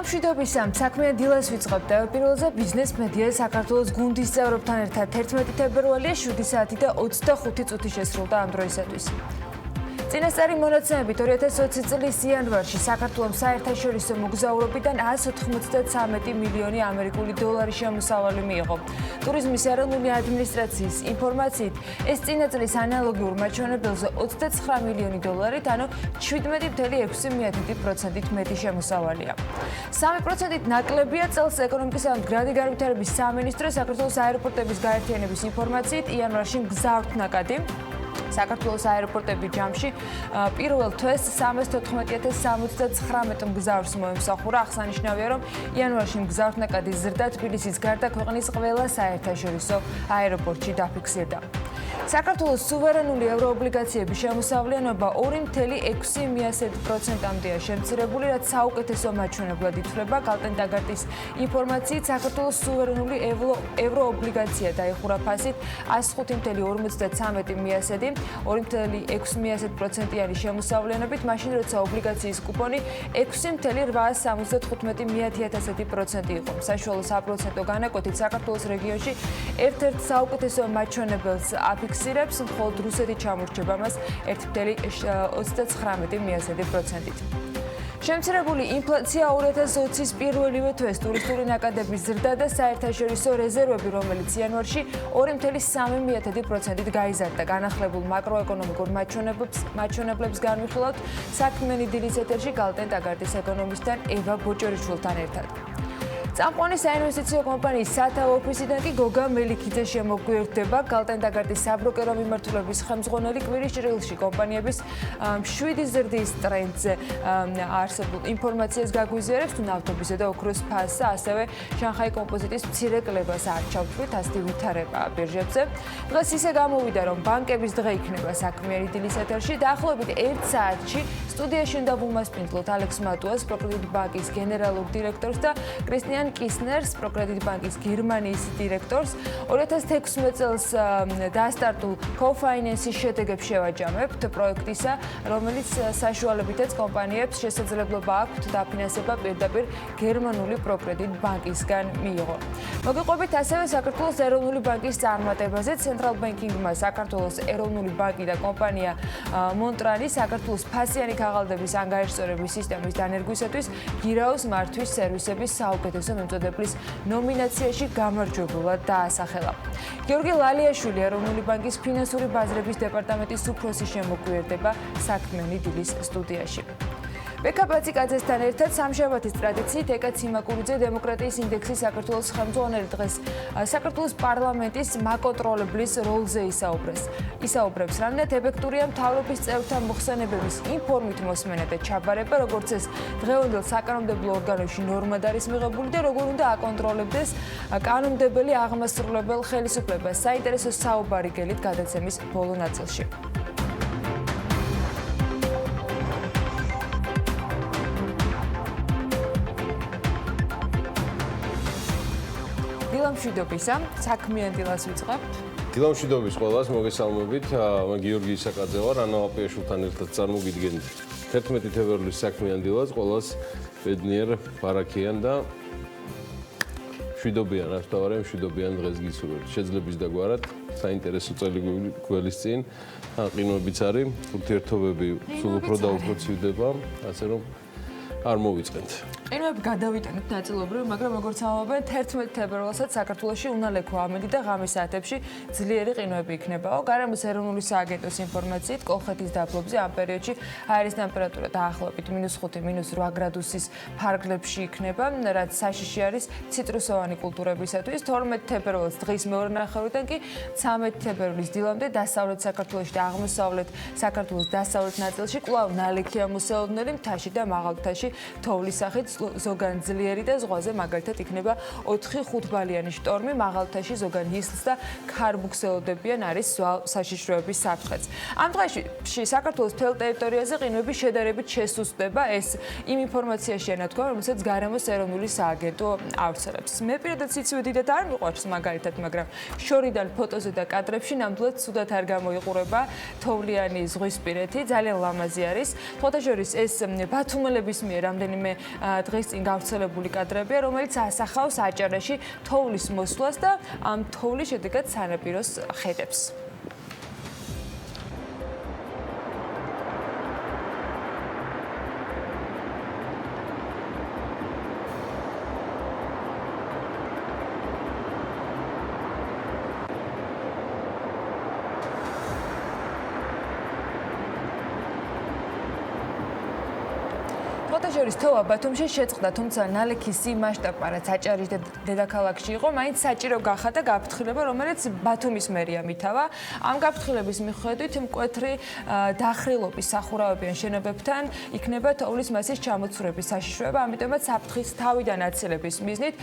მშვიდობისა, საქმიან დილას ვიწყებთ და პირველზე ბიზნეს მედია საქართველოს გუნდის წევრებთან ერთად 11 თებერვალია 7 საათი და 25 წუთი შესრულდა ამ დროისათვის. წინასწარი მონაცემებით 2020 წლის იანვარში საქართველოს საერთაშორისო მოგზაურობიდან 193 მილიონი ამერიკული დოლარი შემოსავალი მიიღო. ტურიზმის ეროვნული ადმინისტრაციის ინფორმაციით, ეს წინა წლის ანალოგიურ მაჩვენებელზე 29 მილიონი დოლარით, ანუ 17,6% მეტი შემოსავალია. 3%-ით ნაკლებია წელს ეკონომიკისა და მდგრადი განვითარების სამინისტრო საქართველოს აეროპორტების გაერთიანების ინფორმაციით, იანვარში მგზავრთნაკადი საქართველოს აეროპორტები ჯამში პირველ თვეს 314,079 მგზავრს მოემსახურა. აღსანიშნავია, რომ იანვარში მგზავრთნაკადის ზრდა თბილისის გარდა ქვეყნის ყველა საერთაშორისო აეროპორტში დაფიქსირდა. საქართველოს სუვერენული ევროობლიგაციების შემოსავლიანობა 2,6%-მდეა შემცირებული, რაც საუკეთესო მაჩვენებლად ითვლება. გალტენ-ტაგარტის ინფორმაციით, საქართველოს სუვერენული ევროობლიგაცია დაიხურა ფასით 105,53 2,6%-იანი შემოსავლიანობით, მაშინ როცა ობლიგაციის კუპონი 6,875% იყო. საშუალო საპროცენტო განაკვეთით საქართველოს რეგიონში ერთ-ერთ საუკეთესო მაჩვენებელს აფიქსირებს, მხოლოდ რუსეთი ჩამორჩება მას 1,39%-ით. შემცირებული ინფლაცია 2020-ის პირველივე თვეს ტურისტული ნაკადების ზრდა და საერთაშორისო რეზერვები, რომელიც იანვარში 2,3%-ით გაიზარდა. განახლებულ მაკროეკონომიკურ მაჩვენებლებს განვიხილავთ საქმიანი დილის ეთერში გალტენ-ტაგარტის ეკონომისტთან ევა ბოჭორიშვილთან ერთად. წამყვანი საინვესტიციო კომპანიის სათავო ოფისიდან კი გოგა მელიქიძე შემოგვიერთდება. გალტენ-ტაგარტის საბროკერო მიმართულების ხელმძღვანელი კვირის ჭრილში კომპანიების 7 ზრდის ტრენდზე არსებულ ინფორმაციას გაგვიზიარებს, თუ ნავთობისა და ოქროს ფასსა, ასევე შანხაი კომპოზიტის მცირე კლებას არ ჩავთვლით, ასეთი ვითარებაა ბირჟებზე. დღეს ისე გამოვიდა, რომ ბანკების დღე იქნება საქმიანი დილის ეთერში. დაახლოებით 1 საათში სტუდიაში უნდა ვუმასპინძლოთ ალექს მატუას, პროკრედიტ ბანკის გენერალურ დირექტორს და კრისტიან კისნერს, პროკრედიტ ბანკის გერმანიის დირექტორს. 2016 წელს დასტარტულ Co-Finance-ის შედეგებს შევაჯამებთ პროექტისა, რომელიც საშუალებითაც კომპანიებს შესაძლებლობა აქვთ დაფინანსება პირდაპირ გერმანული პროკრედიტ ბანკისგან მიიღო. მოგიყვებით ასევე საქართველოს ეროვნული ბანკის წარმატებაზე. Central Banking-მა საქართველოს ეროვნული ბანკი და კომპანია მონტრანი საქართველოს ფასიანი ქაღალდების ანგარიშწორების სისტემის დანერგვისათვის გირაოს მართვის სერვისების საუკეთესო მიმწოდებლის ნომინაციაში გამარჯვებულად დაასახელა. გიორგი ლალიაშვილი ეროვნული ბანკის ფინანსური ბაზრების დეპარტამენტის უფროსი შემოგვიერთდება საქმიანი დილის სტუდიაში. ბექა პაციკაძესთან ერთად სამშაბათის ტრადიციით ეკა ციმაკურიძე დემოკრატიის ინდექსის საქართველოს ხელმძღვანელი დღეს საქართველოს პარლამენტის მაკონტროლებლის როლზე ისაუბრებს. რამდენად ეფექტურია მთავრობის წევრთა მოხსენებების ინფორმით მოსმენა და ჩაბარება, როგორც ეს დღევანდელ საკანონმდებლო ორგანოში ნორმად არის მიღებული და როგორ უნდა აკონტროლებდეს კანონმდებელი აღმასრულებელ ხელისუფლებას. საინტერესო საუბარი გელით გადაცემის ბოლო ნაწილში. დილამშვიდობისა, საქმიან დილას ვიწყებთ. დილამშვიდობის ყველას მოგესალმებით. გიორგი ისაკაძე ვარ, ანა აპიაშვილთან ერთად წარმოგიდგენთ 11 თებერვლის საქმიან დილას, ყველას ბედნიერ, ბარაქიან და მშვიდობიან, ასთავარემ მშვიდობიან დღეს გისურვებთ. შეძლებს დაგვარად, საინტერესო წელი გველის წინ, ყინვებიც არის, ურთიერთობები სულ უფრო და უფრო ცივდება, ასე რომ არ მოვიწყენთ. ყინვები გადავიტანოთ ნაწილობრივ, მაგრამ როგორც ამბობენ, 11 თებერვალსაც საქართველოში უნალექო ამინდი და ღამის საათებში ძლიერი ყინვები იქნებაო. გარემოს ეროვნული სააგენტოს ინფორმაციით, კოლხეთის დაბლობზე ამ პერიოდში აერის ტემპერატურა დაახლოებით -5, -8 გრადუსის ფარგლებში იქნება, რაც საშიში არის ციტრუსოვანი კულტურებისათვის. 12 თებერვალს დღის მეორე ნახევრიდან კი 13 თებერვლის დილამდე დასავლეთ საქართველოში და აღმოსავლეთ საქართველოს დასავლეთ ნაწილში კვლავ ნალექია მოსალოდნელი, მთაში და მაღალმთაში თოვლის სახით ზოგან ძლიერი და ზღვაზე მაგალითად იქნება 4-5 ბალიანი შტორმი, მაღალმთაში ზოგან ისლს და ქარბუქსელოდებიან არის საშიშროების საფრთხეც. ამ დღეში საქართველოს მთელ ტერიტორიაზე ყინვები შედარებით შესუსტდება, ეს იმ ინფორმაციაშია ნათქვა, რომელსაც გარემოს ეროვნული სააგენტო ავრცელებს. მე პირადად სიცივე დიდად არ მიყვარს მაგალითად, მაგრამ შორიდან ფოტოზე და კადრებში ნამდვილად ცუდად არ გამოიყურება თოვლიანი ზღვისპირეთი, ძალიან ლამაზი არის. ფოტოჟურის ეს ბათუმელების მიერ რამდენიმე დღის წინ გავრცელებული კადრებია, რომელიც ასახავს აჭარაში თოვლის მოსვლას და ამ თოვლის შედეგად სანაპიროს ხედებს. ფოტოჟურის თოვა ბათუმში შეწყდა, თუმცა ნალექის იმ მასშტაბმა, რაც აჭარის დედაქალაქში იყო, მაინც საჭირო გახადა გაფრთხილება, რომელიც ბათუმის მერია მითავა. ამ გაფრთხილების მიხედვით მკვეთრი დახრილობის სახურავებიან შენობებთან იქნება თოვლის მასის ჩამოცურების საშიშროება, ამიტომაც საფრთხის თავიდან აცილების მიზნით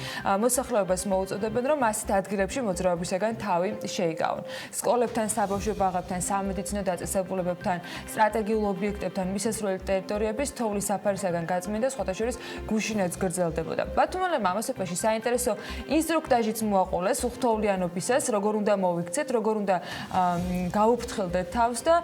მოსახლეობას მოუწოდებენ, რომ ასეთ ადგილებში მოძრაობისაგან თავი შეიგავონ. სკოლებთან, საბავშვო ბაღებთან, სამედიცინო დაწესებულებებთან, სტრატეგიულ ობიექტებთან, მისასვლელი ტერიტორიების თოვლის საფარისაგან გაწმინდა სხვათაშორის გუშინაც გრძელდებოდა. ბათუმელებმა ამ ასეფაში საინტერესო ინსტრუქტაჟიც მოაყოლეს უხთოვლიანობისას, როგორ უნდა მოვიქცეთ, როგორ უნდა გაუფრთხილდეთ თავს და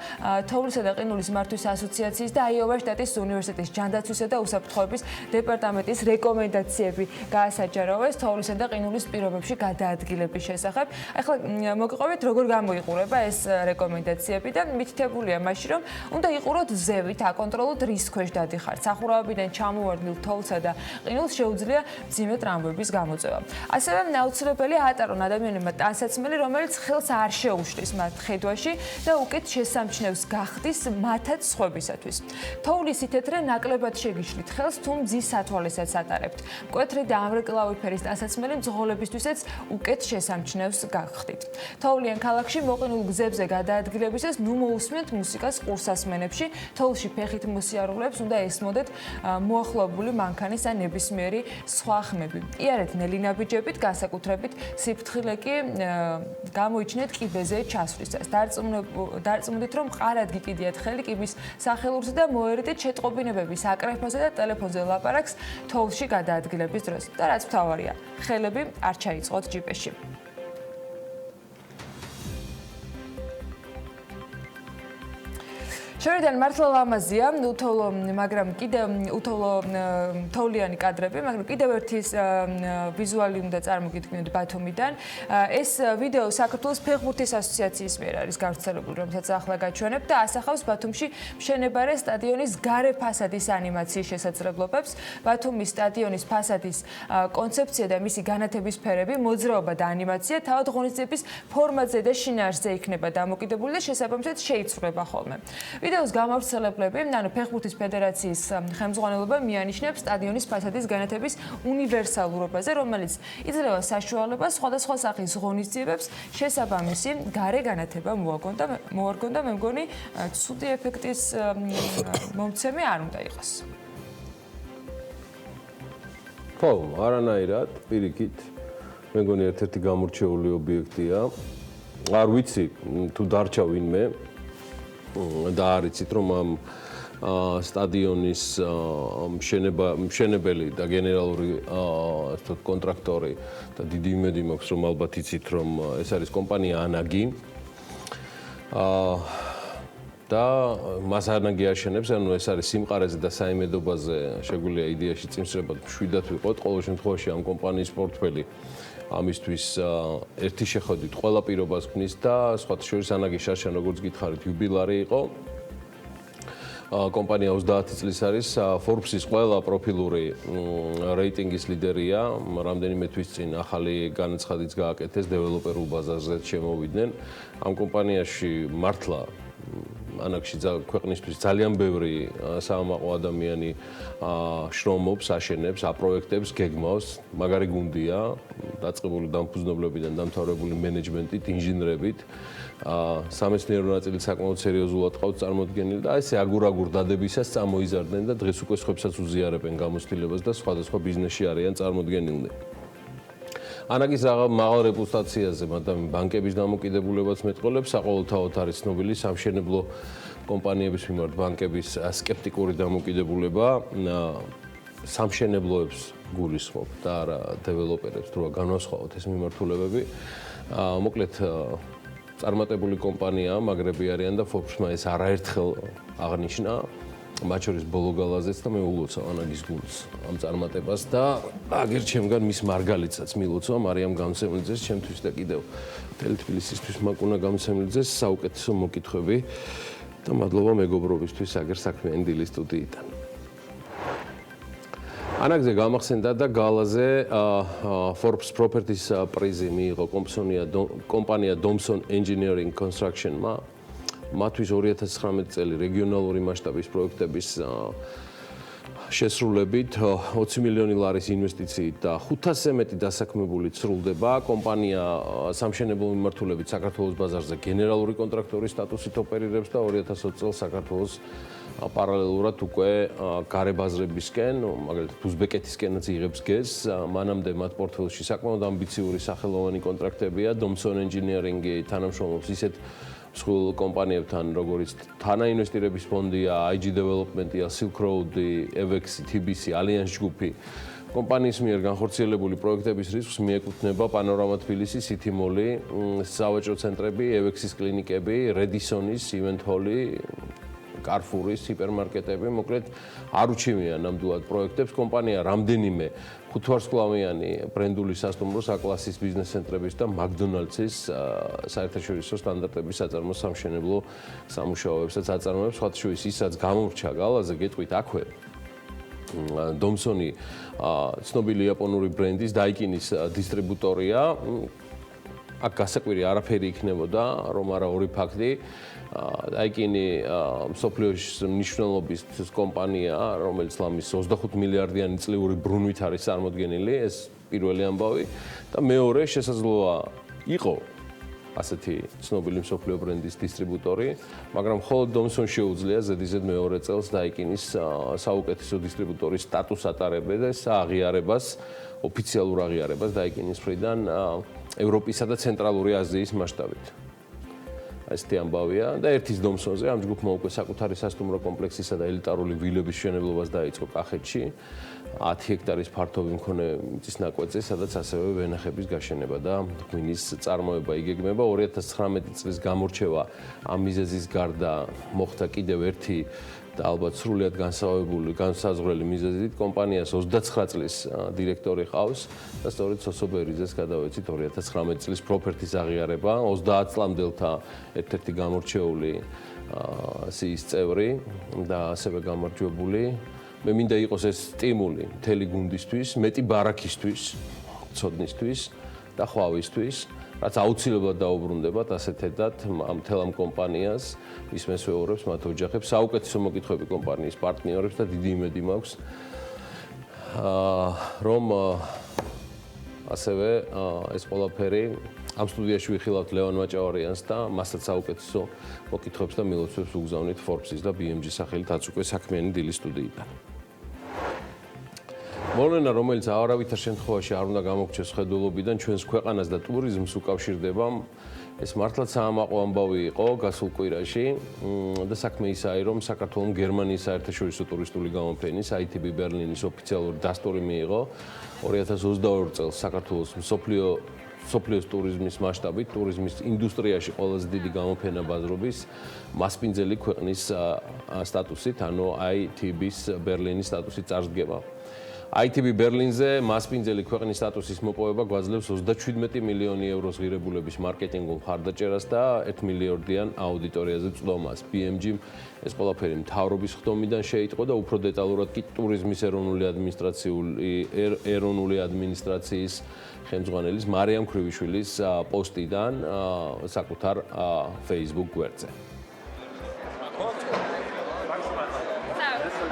თოვლისა და ყინულის მართვის ასოციაციის და აიოვას შტატის უნივერსიტეტის ჯანდაცვისა და უსაფრთხოების დეპარტამენტის რეკომენდაციები გაასაჯაროვეს თოვლისა და ყინულის პირობებში გადაადგილების შესახებ. ახლა მოგიყვებით, როგორ გამოიყურება ეს რეკომენდაციები და მითითებულია მასში, რომ უნდა იყუროთ ზევით, აკონტროლოთ რის ქვეშ დადიხართ. სახურავებიდან ჩამოვარდნილ თოვლსა და ყინულს შეუძლია მძიმე ტრამვების გამოწვევა. ასევე აუცილებელია ატარონ ადამიანებმა ტანსაცმელი, რომელიც ხელს არ შეუშლის მათ ხედვაში და უკეთ შესამჩნევს გახდის მათაც სხვებისათვის. თოვლის ითეთრე ნაკლებად შეგიშლით ხელს, თუ მზის სათვალესაც ატარებთ. მკვეთრი და ამრეკლავი ფერის ტანსაცმელი მძღოლებისთვისაც უკეთ შესამჩნევს გახდით. თოვლიან ქალაქში მოყინულ გზებზე გადაადგილებისას ნუ მოусმენთ მუსიკას ყურსასმენებში, თოვლში ფეხით მოსიარულეებს უნდა ესმოდეთ მოახლოებული მანქანის ან ნებისმიერი სხვა ხმები. იარეთ ნელი ნაბიჯებით, განსაკუთრებით სიფრთხილე კი გამოიჩინეთ კიბეზე ჩასვლისას. დარწმუნდით, რომ მყარად გიკიდიათ ხელი კიბის სახელურზე და მოერიდეთ შეტყობინებების აკრეფოზე და ტელეფონზე ლაპარაკს თოვლში გადაადგილების დროს. და რაც მთავარია, ხელები არ ჩაიწყოთ ჯიპეში. შორიდან მართლა ლამაზია, უთოვლო, მაგრამ კიდევ უთოვლო თოვლიანი კადრები, მაგრამ კიდევ ერთი ვიზუალი უნდა წარმოგიდგინოთ ბათუმიდან. ეს ვიდეო საქართველოს ფეხბურთის ასოციაციის მიერ არის გავრცელებული, რომელსაც ახლა გაჩვენებ და ასახავს ბათუმში მშენებარე სტადიონის გარე ფასადის ანიმაციის შესაძლებლობებს. ბათუმის სტადიონის ფასადის კონცეფცია და მისი განათების სფერები, მოძრაობა და ანიმაცია თავად ღონისძიების ფორმატზე და შინაარსზე იქნება დამოკიდებული და შესაბამისად შეიცვლება ხოლმე. ვიდეოს გამავრცელებლები, ანუ ფეხბურთის ფედერაციის ხელმძღვანელობა მიანიშნებს სტადიონის ფასადის განათების უნივერსალურობაზე, რომელიც იძლევა საშუალებას სხვადასხვა სახის ღონისძიებებს შესაბამისი გარე განათება მოარგონ და მე მგონი ცუდი ეფექტის მომცემი არ უნდა იყოს. ხო, არანაირად, პირიქით. მე მგონი ერთ-ერთი გამორჩეული ობიექტია. არ ვიცი თუ დარჩა ვინმე და არიცით რომ ამ სტადიონის მშენებელი და გენერალური ასე კონტრაქტორი და დიდი იმედი მაქვს რომ ალბათ იცით რომ ეს არის კომპანია ანაგი და მას ანაგი აშენებს, ანუ ეს არის სიმყარეზე და საიმედობაზე შეგვიძლია იდეაში წინსრებად მშვიდად ვიყოთ. ყოველ შემთხვევაში ამ კომპანიის პორტფელი ამისთვის ერთი შეხედვით ყველა პირობას ქმნის და სხვათა შორის ანაგის შარშან როგორც გითხარით იუბილარი იყო. კომპანია 30 წლის არის Forbes-ის ყველა პროფილური რეიტინგის ლიდერია. რამდენიმე თვის წინ ახალი განაცხადიც გააკეთეს დეველოპერულ ბაზარზე შემოვიდნენ. ამ კომპანიაში მართლა ანაგში ქვეყნისთვის ძალიან ბევრი საამაყო ადამიანი შრომობს, აშენებს, აპროექტებს, გეგმავს, მაგარი გუნდია, დაწყებული დამფუძნებლებიდან დამთავრებული მენეჯმენტით, ინჟინრებით. სამეცნიერო ნაწილი საკმაოდ სერიოზულად ყავთ წარმოდგენილი და ესე აგურ-აგურ დადებისას წამოიზარდნენ და დღეს უკვე სხვებსაც უზიარებენ გამოცდილებას და სხვადასხვა ბიზნესში არიან წარმოდგენილნი. ანაგის მაღალ რეპუტაციაზე, მაგრამ ბანკების დამოკიდებულებაც მეტყოლებს, საყოველთაოდ არის ცნობილი სამშენებლო კომპანიების მიმართ ბანკების სკეპტიკური დამოკიდებულება. სამშენებლოებს გულისხმობ და არა დეველოპერებს, თუ რა განვასხვაოთ ეს მიმართულებები. მოკლედ წარმატებული კომპანიაა, მაგრები არიან და Forbes-მა ეს არაერთხელ აღნიშნა. მათ შორის ბოლო გალაზეც და მე ულოცავ ანაგის გუნდს ამ წარმატებას და აგერ ჩემგან მის მარგალიცაც მილოცვა მარიამ გამცემლიძეს ჩემთვის და კიდევ მთელი თბილისისთვის მაკუნა გამცემლიძეს საუკეთესო მოკითხვები და მადლობა მეგობრობისთვის აგერ საქმიანი დილის სტუდიიდან. ანაგზე გამახსენდა და გალაზე Forbes Properties პრიზი მიიღო კომპანია Domson Engineering Construction-მა. მათთვის 2019 წელი რეგიონალური მასშტაბის პროექტების შესრულებით 20 მილიონი ლარის ინვესტიციით და 500-ზე მეტი დასაქმებულით სრულდება. კომპანია სამშენებლო მიმართულებით საქართველოს ბაზარზე გენერალური კონტრაქტორის სტატუსით ოპერირებს და 2020 წელს საქართველოს პარალელურად უკვე გარებაზრებისკენ, მაგალითად უზბეკეთისკენაც იღებს გეზს. მანამდე მათ პორტფელში საკმაოდ ამბიციური სახელოვანი კონტრაქტებია. Domson Engineering-ი თანამშრომლობს ისეთ მსხვილ კომპანიებთან, როგორც თანაინვესტირების ფონდია, IG Development-ია, Silk Road-ი, EVEX, TBC, Allianz ჯგუფი. კომპანიის მიერ განხორციელებული პროექტების რისკს მიეკუთვნება პანორამა თბილისი, City Mall-ი, სავაჭრო ცენტრები, EVEX-ის კლინიკები, Redison-ის, Event Hall-ი, Carrefour-ის ჰიპერმარკეტები, მოკლედ არ უჩივია ნამდვილად პროექტებს. კომპანია რამდენიმე ხუთვარსკვლავიანი ბრენდული სასტუმროს, A-კლასის ბიზნეს ცენტრების და McDonald's-ის საერთაშორისო სტანდარტების საწარმო სამშენებლო სამუშაოებსაც აწარმოებს. სხვათა შორის ისაც გამორჩა გალაზე, გეტყვით აქვე Domson-ი ცნობილი იაპონური ბრენდის Daikin-ის დისტრიბუტორია. აქ გასაკვირი არაფერი იქნებოდა, რომ არა ორი ფაქტი. Daikin-ი მსოფლიოს მნიშვნელობის კომპანია, რომელიც ლამის 25 მილიარდიანი წლიური ბრუნვით არის წარმოდგენილი, ეს პირველი ამბავი და მეორე შესაძლოა იყო ასეთი ცნობილი მსოფლიო ბრენდის დისტრიბუტორი, მაგრამ მხოლოდ Domson შეუძლია ზედიზედ მეორე წელს Daikin-ის საუკეთესო დისტრიბუტორის სტატუსს ატარებას და აღიარებას, ოფიციალურ აღიარებას Daikin-ის მხრიდან ევროპისა და ცენტრალური აზიის მასშტაბით. ესეთი ამბავია და ერთის Domson-ზე ამ ჯგუფმა უკვე საკუთარი სასტუმრო კომპლექსისა და ელიტარული ვილების მშენებლობას დაიწყო კახეთში 10 ჰექტარის ფართობი მქონე მიწის ნაკვეთზე, სადაც ასევე ვენახების გაშენება და ღვინის წარმოება იგეგმება. 2019 წლის გამორჩევა ამ მიზეზის გარდა მოხდა კიდევ ერთი და ალბათ სრულიად განსაზღვრელი მიზეზით. კომპანიას 29 წლის დირექტორი ყავს და სწორედ სოსო ბერიძეს გადავეცით 2019 წლის პროფერტის აღიარება. 30 წლამდელთა ერთ-ერთი გამორჩეული სიის წევრი და ასევე გამარჯვებული. მე მინდა იყოს ეს სტიმული მთელი გუნდისთვის, მეტი ბარაქისთვის, ცოდნისთვის და ხვავისთვის, რაც აუცილებლად დაუბრუნდებათ ასეთედად ამ მთელ ამ კომპანიას, ის მესვეურებს, მათ ოჯახებს, საუკეთესო მოკითხვები კომპანიის პარტნიორებს და დიდი იმედი მაქვს, რომ ასევე ეს ყველაფერი ამ სტუდიაში ვიხილავთ ლევან მაჭავარიანს და მასაც საუკეთესო მოკითხვებს და მილოცვებს უგზავნით Forbes-ის და BMG-ის სახელით აც უკვე საქმიანი დილის სტუდიიდან. მოვლენა, რომელიც არავითარ შემთხვევაში არ უნდა გამოგჩეს ხედულობიდან, ჩვენს ქვეყანას და ტურიზმს უკავშირდება. ეს მართლაც საამაყო ამბავი იყო გასულ კვირაში და საქმე ისაა, რომ საქართველოს გერმანიის საერთაშორისო ტურისტული გამოფენის ITB Berlin-ის ოფიციალური დასტური მიიღო 2022 წელს საქართველოს მსოფლიოს ტურიზმის მასშტაბით, ტურიზმის ინდუსტრიაში ყველაზე დიდი გამოფენა ბაზრობის მასპინძელი ქვეყნის სტატუსით, ანუ ITB-ის Berlin-ის სტატუსით წარსდგება. ITB Berlin-ზე მასპინძელი ქვეყნის სტატუსის მოპოვება გვაძლევს 37 მილიონი ევროს ღირებულების მარკეტინგულ მხარდაჭერას და 1 მილიარდიან აუდიტორიაზე წვდომას. BMG-მ ეს ყველაფერი მთავრობის ხდომიდან შეიტყო და უფრო დეტალურად კი ტურიზმის ეროვნული ადმინისტრაციის ხელმძღვანელის მარიამ ქრივიშვილის პოსტიდან საკუთარ Facebook გვერდზე.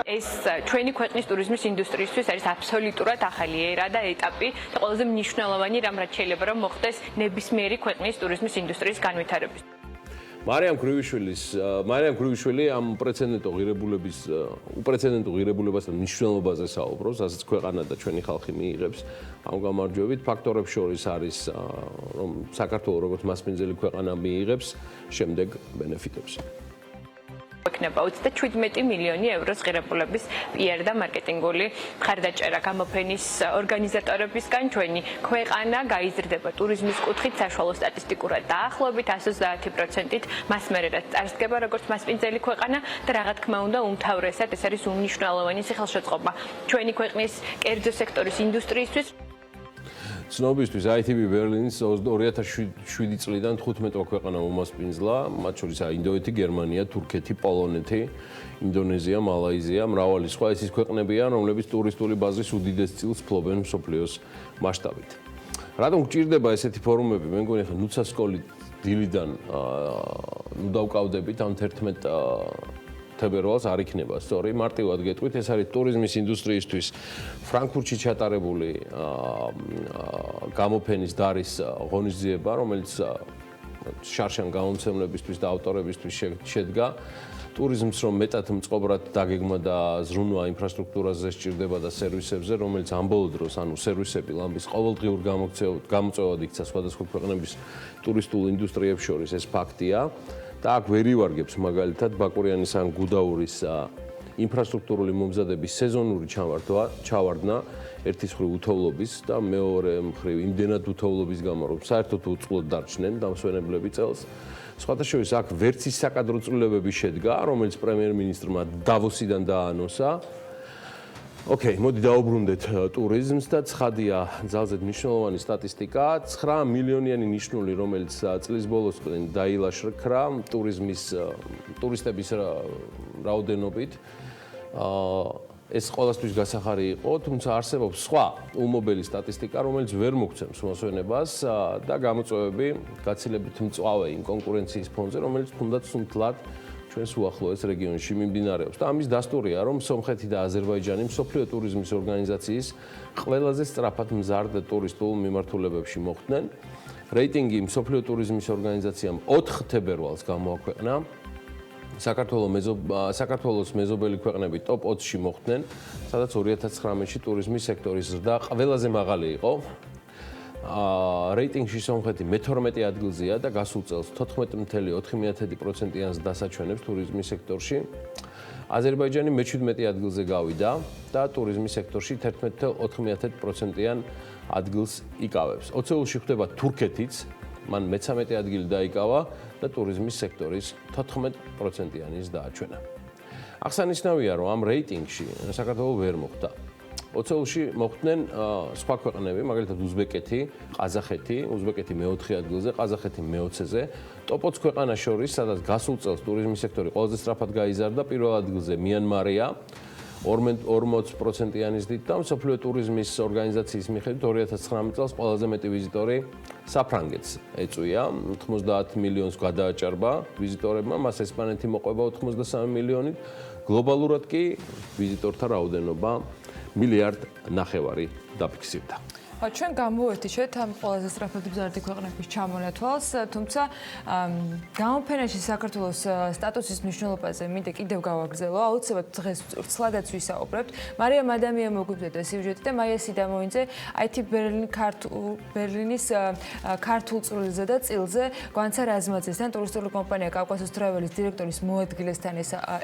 ეს ჩვენი ქვეყნის ტურიზმის ინდუსტრიისთვის არის აბსოლუტურად ახალი ერა და ეტაპი და ყველაზე მნიშვნელოვანი რამ რაც შეიძლება რომ მოხდეს ნებისმიერი ქვეყნის ტურიზმის ინდუსტრიის განვითარების. მარიამ ქრივიშვილი ამ უპრეცედენტო ღირებულებასთან მნიშვნელობაზე საუბრობს, რასაც ქვეყანა და ჩვენი ხალხი მიიღებს ამ გამარჯვებით. ფაქტორებს შორის არის, რომ საქართველოს როგორც მასპინძელი ქვეყანა მიიღებს შემდეგ ბენეფიტებს. იქნება 27 მილიონი ევროს ღირებულების PR და მარკეტინგული მხარდაჭერა გამოფენის ორგანიზატორებისგან ჩვენი ქვეყანა გაიზრდება ტურიზმის კუთხით საშუალო სტატისტიკურად დაახლოებით 130%-ით მას მერე რაც წარსდგება როგორც მასპინძელი ქვეყანა და რა თქმა უნდა უმთავრესად ეს არის უმნიშვნელოვანესი ხელშეწყობა ჩვენი ქვეყნის კერძო სექტორის ინდუსტრიისთვის ცნობისთვის ITB Berlin-ის 2007 წლიდან 15 ქვეყანა უმასპინძლა, მათ შორის ინდოეთი, გერმანია, თურქეთი, პოლონეთი, ინდონეზია, მალაიზია, მრავალი სხვა ის ქვეყნებია, რომლებიც ტურისტული ბაზის უდიდეს წილს ფლობენ მსოფლიოს მასშტაბით. რატომ გჭირდება ესეთი ფორუმები? მე მგონი ხა ნუცა სკოლის დილიდან დავკავდებით ამ 11 თებერვალს არ იქნება სწორი მარტივად გეტყვით ეს არის ტურიზმის ინდუსტრიისთვის ფრანკფურტში ჩატარებული გამოფენის დარის ღონისძიება რომელიც შარშან გამომცემლებისთვის და ავტორებისთვის შედგა ტურიზმს რომ მეტად მწყობრად დაგეგმა და ზრუნვა ინფრასტრუქტურაზე სჭირდება და სერვისებზე რომელიც ამ ბოლო დროს ანუ სერვისები ლამბის ყოველდღიურ გამოწვევად იქცა სხვადასხვა ქვეყნების ტურისტულ ინდუსტრიებს შორის ეს ფაქტია და აქ ვერ ივარგებს მაგალითად ბაკურიანის ან გუდაურის ინფრასტრუქტურული მომზადების სეზონური ჩავარდნა ერთის მხრივ უთოვლობის და მეორე მხრივ იმდენად უთოვლობის გამო რომ საერთოდ უწყლოდ დარჩნენ დამსვენებლები წელს სხვათა შორის აქ ვერც ის საკადრო ცვლილებები შედგა რომელიც პრემიერ-მინისტრმა დავოსიდან დაანონსა ოკეი, მოდი დაუბრუნდეთ ტურიზმს და ცხადია ძალზე მნიშვნელოვანი სტატისტიკა 9 მილიონიანი ნიშნული რომელიც წლის ბოლოსკენ დაილაშქრა ტურისტების რაოდენობით ეს ყოველთვის გასახარი იყო თუმცა არსებობს სხვა უმობელი სტატისტიკა რომელიც ვერ მოგცემს მოსვენებას და გამოწვევები გაცილებით მწვავე იმ კონკურენციის ფონზე რომელიც თუნდაც სუნთლად ჩვენს უახლოეს რეგიონში მიმდინარეობს და ამის დასტურია რომ სომხეთი და აზერბაიჯანი მსოფლიო ტურიზმის ორგანიზაციის ყველაზე სწრაფად მზარდ ტურისტულ მიმართულებებში მოხვდნენ რეიტინგი მსოფლიო ტურიზმის ორგანიზაციამ 4 თებერვალს გამოაქვეყნა საქართველოს მეზობელი ქვეყნები ტოპ 20-ში მოხვდნენ სადაც 2019-ში ტურიზმის სექტორის ზრდა ყველაზე მაღალი იყო რეიტინგში სომხეთი მე-12 ადგილზეა და გასულ წელს 14.4%-იან დასაჩვენებს ტურიზმის სექტორში. აზერბაიჯანი მე-17 ადგილზე გავიდა და ტურიზმის სექტორში 11.4%-იან ადგილს იკავებს. ოცეულში ხვდება თურქეთიც, მან მე-13 ადგილი დაიკავა და ტურიზმის სექტორის 14%-იანის დააჩვენა. აღსანიშნავია, რომ ამ რეიტინგში საქართველო ვერ მოხვდა. ოცეულში მოხვდნენ სხვა ქვეყნები, მაგალითად უზბეკეთი, ყაზახეთი, უზბეკეთი მე-4 ადგილზე, ყაზახეთი მე-20-ზე. ტოპ 20 ქვეყანას შორის, სადაც გასულ წელს ტურიზმის სექტორი ყველაზე სწრაფად გაიზარდა, პირველ ადგილზე მიანმარია 40%-იანი ზრდით და მსოფლიო ტურიზმის ორგანიზაციის მიხედვით 2019 წელს ყველაზე მეტი ვიზიტორი საფრანგეთს ეწვია, 90 მილიონს გადააჭარბა ვიზიტორებმა, მას ესპანეთი მოყვება 83 მილიონით, გლობალურად კი ვიზიტორთა რაოდენობა 1.5 მილიარდი დაფიქსირდა. ჩვენ გამოვერთიშეთ ამ ყველაზე სწრაფად მზარდი ქვეყნების ჩამონათვალს, თუმცა გამოფენაში საქართველოს სტატუსის მნიშვნელობაზე მინდა კიდევ გავაგრძელო. აუცილებლად დღეს ცლადაც ვისაუბრებთ. მარია მადამია მოგვიბზედა სიუჟეტი და მაია სიდამოინძე IT ბერლინის ქართულ წვრილზე და წილზე გვანცა რაზმაძესთან ტურისტული კომპანია კავკასიის ტრაველის დირექტორის მოადგილესთან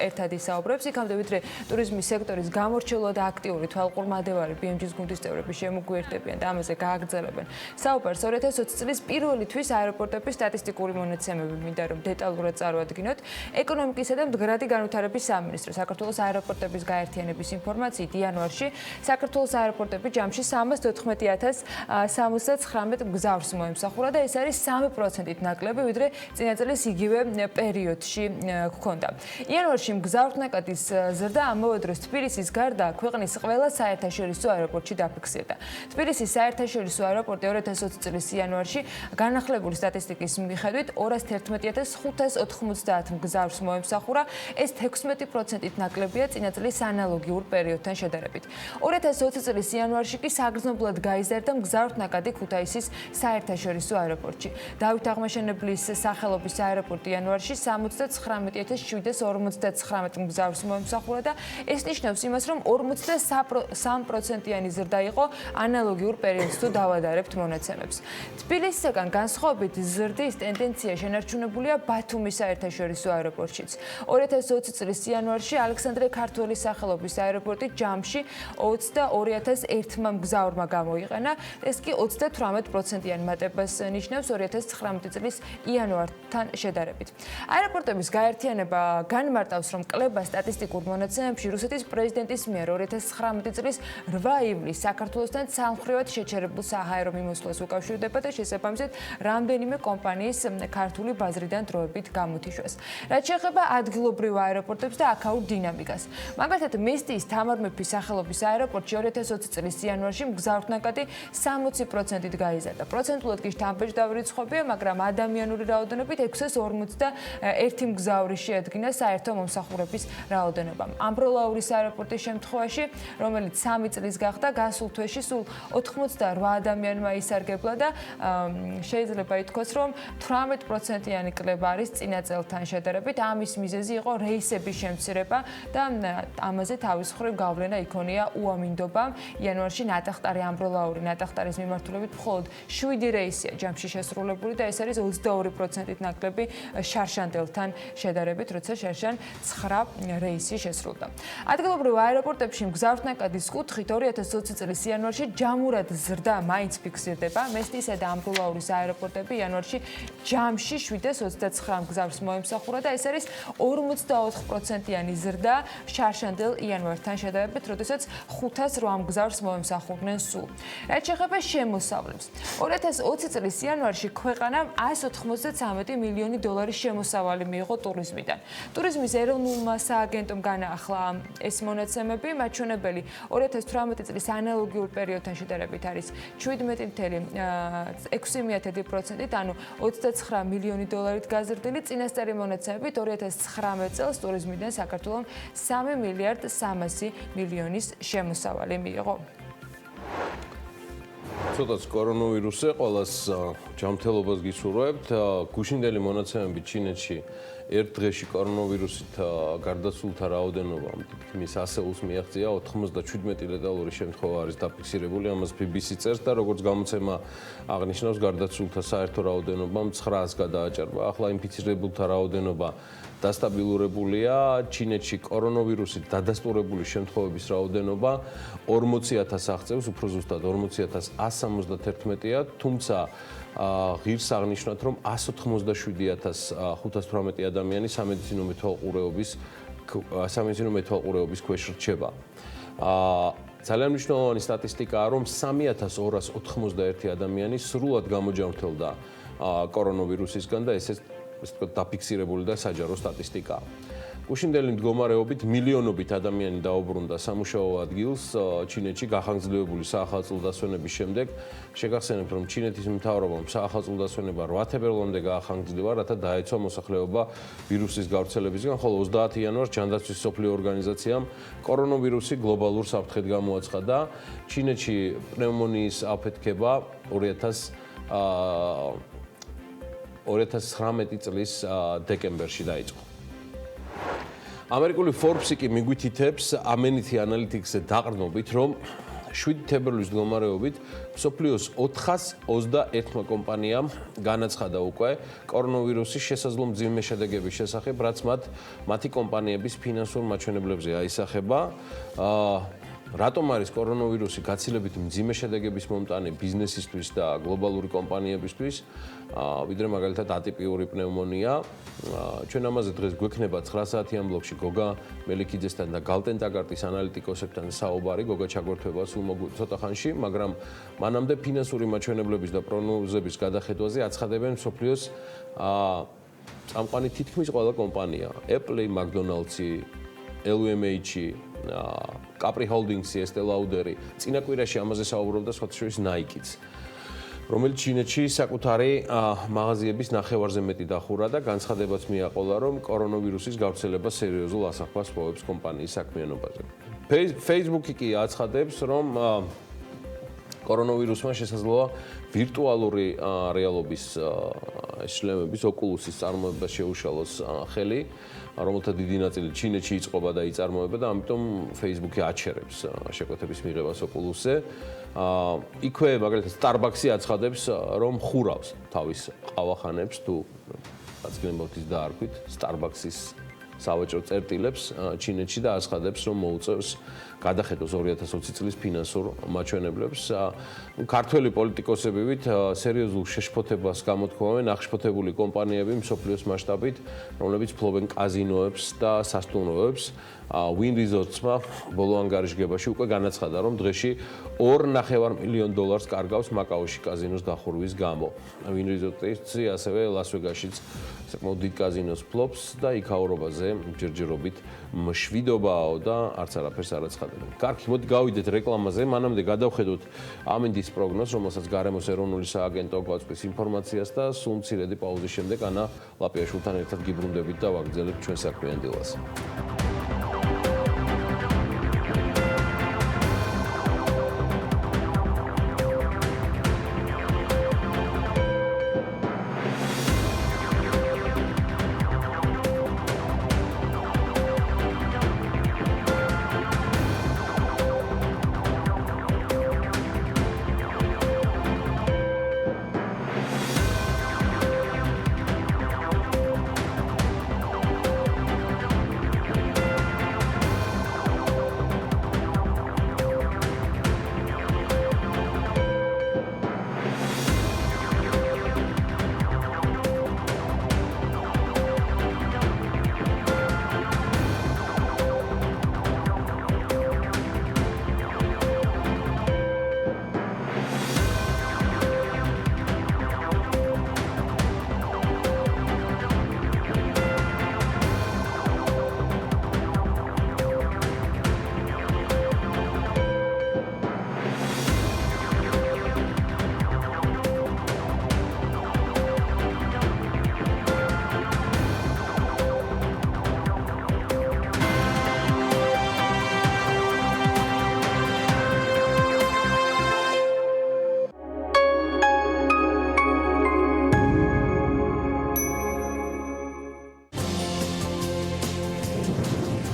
ერთად ისაუბრებს. იქამდე ვიდრე ტურიზმის სექტორის გამორჩეულო და აქტიური თვალყურმადევარი BMG-ის გუნდის წევრები შემოგვიერთებიან და ამაზე გააგრძელებენ. საუბარს 2020 წლის პირველი თვის აეროპორტების სტატისტიკური მონაცემები მინდა რომ დეტალურად წარვადგინოთ. ეკონომიკისა და მდგრადი განვითარების სამინისტრო საქართველოს აეროპორტების გაერთიანების ინფორმაციით იანვარში საქართველოს აეროპორტები ჯამში 340,079 გზავრს მოემსახურა და ეს არის 3%-ით ნაკლები, ვიდრე წინა წლის იგივე პერიოდში ჰქონდა. იანვარში მგზავრთნაკადის ზრდა ამავე დროს თბილისის გარდა ქვეყნის ყველა საერთაშორისო აეროპორტში დაფიქსირდა. თბილისის საერთაშორისო აეროპორტი 2020 წლის იანვარში განახლებული სტატისტიკის მიხედვით 211,590 მგზავრს მოემსახურა, ეს 16%-ით ნაკლებია წინა წლის ანალოგიურ პერიოდთან შედარებით. 2020 წლის იანვარში კი საგრძნობლად გაიზარდა მგზავრთნაკადი ქუთაისის საერთაშორისო აეროპორტში. დავით აღმაშენებლის სახელობის აეროპორტი იანვარში 79,759 მგზავრს მოემსახურა და ეს ნიშნავს იმას, რომ 43%-იანი ზრდა იყო ანალოგიურ პერიოდს თუ დავადარებთ მონაცემებს. თბილისისგან განსხვავებით ზრდის ტენდენცია შენარჩუნებულია ბათუმის საერთაშორისო აეროპორტშიც. 2020 წლის იანვარში ალექსანდრე ქართველის სახელობის აეროპორტი ჯამში 22,001 მგზავრმა გამოიყენა. ეს კი 38%-იანი მატებას ნიშნავს 2019 წლის იანვართან შედარებით. აეროპორტების გაერთიანება განმარტავს, რომ კლება სტატისტიკურ მონაცემებში რუსეთის პრეზიდენტის მიერ 2019 წლის 8 ივლისს საქართველოსთან სამხრივად შეჩერებულ საჰაერო მიმოსვლას უკავშირდება და შესაბამისად რამდენიმე კომპანიის ქართული ბაზრიდან დროებით გამოთიშვას. რაც შეეხება ადგილობრივ აეროპორტებს და აქაურ დინამიკას. მაგალითად, მესტიის თამარ მეფის სახელობის აეროპორტში 2020 წლის იანვარში მგზავრთნაკადი 60%-ით გაიზარდა. პროცენტულად კი შთამბეჭდავი რიცხვებია, მაგრამ ადამიანური რაოდენობით 641 მგზავრი შეადგინა საერთო მომსახურების რაოდენობამ. ამბროლაურის აეროპორტის შემთხვევაში, რომელიც 3 წლის გახდა, გასულ თვეში სულ 88 ადამიანმა ისარგებლა და შეიძლება ითქვას, რომ 18%-იანი კლება არის წინა წელთან შედარებით. ამის მიზეზი იყო რეისების შემცირება და ამაზე თავის მხრივ გავლენა იქონია უამინდობამ. იანვარში ნატახტარი ამბროლაური ნატახტარის მიმართულებით მხოლოდ 7 რეისია ჯამში შესრულებული და ეს არის 22%-ით ნაკლები შარშანდელთან შედარებით, როცა შარშან 9 რეისი შესრულდა. ადგილობრივ აეროპორტებში მგზავრთნაკადის კუთხით 2020 წლის იანვარში ჯამურად ზრდა მაინც ფიქსირდება. მესტისა და ამბროლაურის აეროპორტები იანვარში ჯამში 729 მგზავრს მოემსახურა და ეს არის 44%-იანი ზრდა შარშანდელ იანვართან შედარებით, როდესაც 508 მგზავრს მოემსახურნენ სულ. რაც შეეხება შემოსავლებს. 2020 წლის იანვარში ქვეყანამ 193 მილიონი დოლარის შემოსავალი მიიღო ტურიზმიდან. ტურიზმის ეროვნულმა სააგენტომ განაახლა ეს მონაცემები, მაჩვენებელი 2018 წლის ანალოგიურ პერიოდთან შედარებით არის 17,6%-ით, ანუ 29 მილიონი დოლარით გაზრდილი. წინასწარი მონაცემებით 2019 წელს ტურიზმიდან საქართველოს 3 მილიარდ 300 მილიონის შემოსავალი მიიღო. ცოტაც კორონავირუსზე ყოველას ჯანმრთელობას გისურვებთ. გუშინდელი მონაცემები ჩინეთში ერთ დღეში კორონავირუსით გარდაცვლილთა რაოდენობა თითქმის ასეულს მიაღწია, 97 ლეტალური შემთხვევა არის დაფიქსირებული, ამას BBC წერს და როგორც გამოცემა აღნიშნავს, გარდაცვლილთა საერთო რაოდენობა 900-ს გადააჭარბა. ახლა ინფიცირებულთა რაოდენობა დასტაბილურებულია. ჩინეთში კორონავირუსით დადასტურებული შემთხვევების რაოდენობა 40,000 აღწევს, უფრო ზუსტად 40,171-ია, თუმცა ღირს აღნიშნავთ, რომ 187,518 ადამიანი სამედიცინო მეთვალყურეობის ქვეშ რჩება. ძალიან მნიშვნელოვანი სტატისტიკაა, რომ 3,291 ადამიანი სრულად გამოჯანმრთელდა კორონავირუსისგან და ესეც დაფიქსირებული და საჯარო სტატისტიკაა. გუშინდელი მდგომარეობით მილიონობით ადამიანი დაუბრუნდა სამუშაო ადგილს ჩინეთში გახანგრძლივებული საახალწლო დასვენების შემდეგ. შეგახსენებთ, რომ ჩინეთის მთავრობამ საახალწლო დასვენება 8 თებერვლამდე გაახანგრძლივა, რათა დაეცვა მოსახლეობა ვირუსის გავრცელებისგან, ხოლო 30 იანვარს ჯანდაცვის მსოფლიო ორგანიზაციამ კორონავირუსი გლობალურ საფრთხედ გამოაცხადა. ჩინეთში პნევმონიის აფეთქება 2019 წლის დეკემბერში დაიწყო. ამერიკული Forbes-ი კი მიგვითითებს Amenity Analytics-ზე დაყრდნობით, რომ 7 თებერვლის მდგომარეობით მსოფლიოს 421 კომპანიამ განაცხადა უკვე კორონავირუსის შესაძლო მძიმე შედეგების შესახებ, რაც მათი კომპანიების ფინანსურ მაჩვენებლებზე აისახება. რატომ არის კორონავირუსი გაცილებით მძიმე შედეგების მომტანი ბიზნესისთვის და გლობალური კომპანიებისთვის, ვიდრე მაგალითად ატიპიური პნევმონია. ჩვენ ამაზე დღეს გვექნება 9 საათიან ბლოკში გოგა მელიქიძესთან და გალტენ ტაგარტის ანალიტიკოსებთან საუბარი. გოგა ჩაგვერთვება სულ ცოტა ხანში, მაგრამ მანამდე ფინანსური მაჩვენებლების და პროგნოზების გადახედვაზე აცხადებენ მსოფლიოს წამყვანი თითქმის ყველა კომპანია. Apple, McDonald's-ი, LVMH-ი, Capri Holdings-ი, Estée Lauder-ი, წინა კვირაში ამაზე საუბრობდა სხვათა შორის Nike-ც, რომელიც ჩინეთში საკუთარი მაღაზიების ნახევარზე მეტი დახურა და განცხადებაც მიაყოლა, რომ კორონავირუსის გავრცელება სერიოზულ ასახვას პოვებს კომპანიის საქმიანობაზე. Facebook-ი კი აცხადებს, რომ კორონავირუსმა შესაძლოა ვირტუალური რეალობის შლემების Oculus-ის წარმოება შეუშალოს ხელი, რომელთა დიდი ნაწილი ჩინეთში იწყობა და იწარმოება და ამიტომ Facebook-ი აჩერებს შეკვეთების მიღებას Oculus-ზე. იქვე მაგალითად Starbucks-ი აცხადებს, რომ ხურავს თავის ყავახანებს თუ აწკნებავთ ის დაარქვით Starbucks-ის სავაჭრო წერტილებს ჩინეთში და აცხადებს, რომ მოუწევს გადახედოს 2020 წლის ფინანსურ მაჩვენებლებს. ქართველი პოლიტიკოსებივით სერიოზულ შეშფოთებას გამოთქვამენ აღშფოთებული კომპანიები მსოფლიოს მასშტაბით, რომლებიც ფლობენ კაზინოებს და სასტუმროებს. Win Resorts-მა ბოლო ანგარიშგებაში უკვე განაცხადა, რომ დღეში $2.5 მილიონ კარგავს მაკაოში კაზინოს დახურვის გამო. Win Resorts-ი ასევე ლას-ვეგასშიც საკმაოდ დიდ კაზინოს ფლობს და იქაურობაზე ჯერჯერობით მშვიდობაო და არც არაფერს არ აცხადებენ. კარგი, მოდი გავიდეთ რეკლამაზე, მანამდე გადავხედოთ ამინდის პროგნოზს, რომელსაც გარემოს ეროვნული სააგენტო გვაწვდის ინფორმაციას და სულ მცირედი პაუზის შემდეგ ანა ლაპიაშვილთან ერთად გიბრუნდებით და ვაგრძელებთ ჩვენ საქმიან დილას.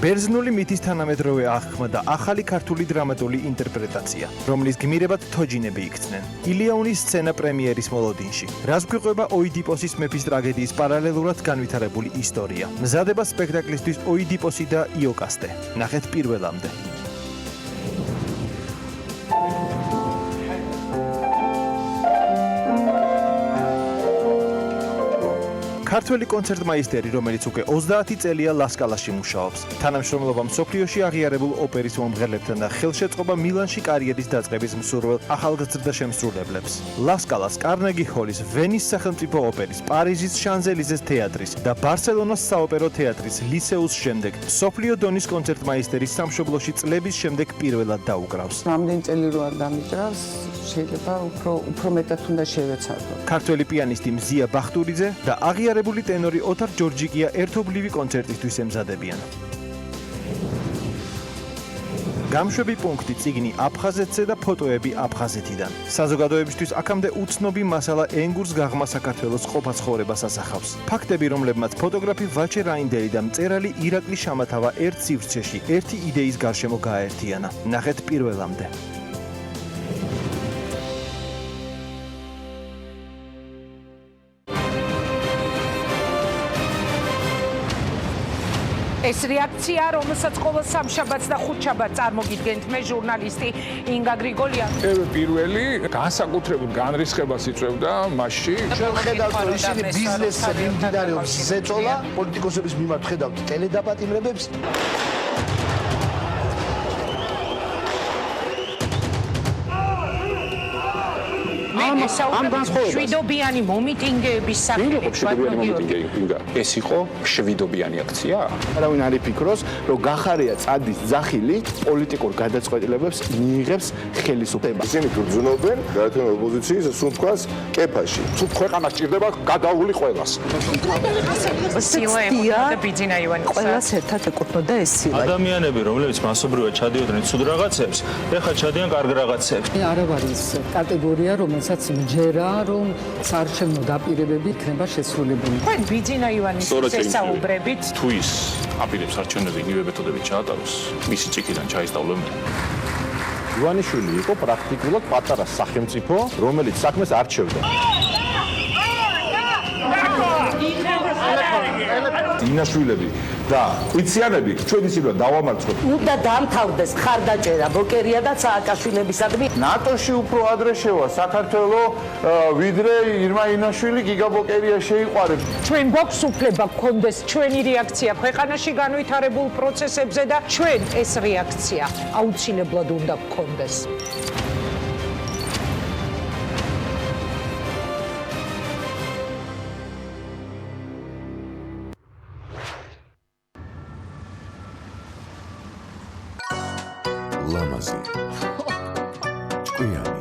ბერძნული მითის თანამედროვე აღქმა და ახალი ქართული დრამატული ინტერპრეტაცია, რომლის გმირებად თოჯინები იქცნენ. ილიაუნის სცენა პრემიერის მოლოდინში. რას გვიყვება ოიდიპოსის მეფის ტრაგედიის პარალელურად განვითარებული ისტორია. მზადება სპექტაკლისთვის ოიდიპოსი და იოკასტე. ნახეთ პირველამდე. ქართველი კონცერტმაისტერი, რომელიც უკვე 30 წელია ლასკალაში მუშაობს. თანამშრომლობა მსოფლიოში აღიარებულ ოპერის მომღერლებთან და ხელშეწყობა მილანში კარიერის დაწყების მსურველ ახალგაზრდა შემსრულებლებს. ლასკალას, კარნეგი ჰოლის, ვენის სახელმწიფო ოპერის, პარიზის შანზელიზეს თეატრის და ბარსელონას საოპერო თეატრის ლისეუს შემდეგ მსოფლიო დონის კონცერტმაისტერის სამშობლოში წლების შემდეგ პირველად დაუკრავს. რამდენი წელი რო არ დამიჭრავს, შეიძლება უფრო მეტად უნდა შევეცადო. ქართველი პიანისტი მზია ბახტურიძე და აღიარებული ტენორი ოთარ ჯორჯიკია ერთობლივი კონცერტისთვის ემზადებიან. გამშვები პუნქტი წიგნი აფხაზეთზე და ფოტოები აფხაზეთიდან. საზოგადოებისთვის აქამდე უცნობი მასალა ენგურს გაღმა საქართველოს ყოფა ცხოვრებას ასახავს. ფაქტები, რომლებმაც ფოტოგრაფი ვაჩე რაინდელი და მწერალი ირაკლი შამათავა ერთ სივრცეში ერთი იდეის გარშემო გააერთიანა. ნახეთ პირველამდე. ეს რეაქცია, რომელსაც ყოველ სამშაბათს და ხუთშაბათს წარმოგიდგენთ მე ჟურნალისტი ინგა გრიგოლიანი. პირველი განსაკუთრებულ განრისხებას იწვევდა მასში. ხედავთ, რომ ისინი ბიზნესზე მიმდინარეობს ზეწოლა, პოლიტიკოსების მიმართ ხედავთ ტელედაპატიმრებებს. ამ შვიდობიანი მომიტინგეების საკითხი. ეს იყო შვიდობიანი აქცია? არავინ არ იფიქროს, რომ გახარია წადის ძახილი პოლიტიკურ გადაწყვეტილებებს მიიღებს ხელისუფლება. ისინი გრძნობენ გაერთიანებული ოპოზიციის სუნთქვას კეფაში. თუ ქვეყანა სჭირდება გადაული ყველას. ყველას ერთად ეკუთვნოდა ეს სილა. ადამიანები, რომლებიც მასობრივად ჩადიოდნენ ცუდ რაღაცებს, ეხლა ჩადიან კარგ რაღაცებს. არ არის კატეგორია, რომელსაც როდესაც მჯერა, რომ საარჩევნო დაპირებები იქნება შესრულებული. თქვენ ბიძინა ივანიშვილს ესაუბრებით. თუ ის აპირებს არჩევნები იგივე მეთოდებით ჩაატაროს, მისი ჭიქიდან ჩაისწავლონ. ივანიშვილი იყო პრაქტიკულად პატარა სახელმწიფო, რომელიც საქმეს არჩევდა. ინაშვილები და ყვიციანები ჩვენ ისინი დავამარცხოთ. უნდა დამთავრდეს ხარდაჭერა ბოკერია და სააკაშვილებისადმი. ნატოში უფრო ადრე შევა საქართველო, ვიდრე ირმა ინაშვილი გიგა ბოკერია შეიყვარებს. ჩვენ გვაქვს უფლება გქონდეს ჩვენი რეაქცია ქვეყანაში განვითარებულ პროცესებზე და ჩვენ ეს რეაქცია აუცილებლად უნდა გქონდეს. ლამაზი, ჭკვიანი,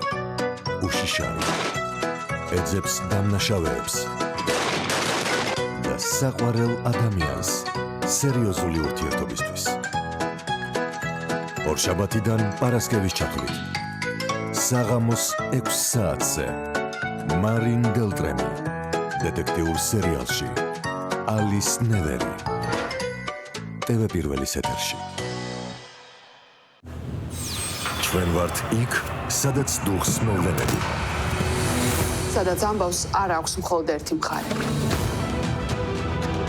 უშიშარი, ეძებს დამნაშავეებს და საყვარელ ადამიანს სერიოზული ურთიერთობისთვის. ორშაბათიდან პარასკევის ჩათვლით. საღამოს 6 საათზე მარინ დელტრემი დეტექტიურ სერიალში ალის ნევერი. TV პირველის ეთერში. ჩვენ ვართ იქ, სადაც დუხს მოვლენები. სადაც ამბავს არ აქვს მხოლოდ ერთი მხარე.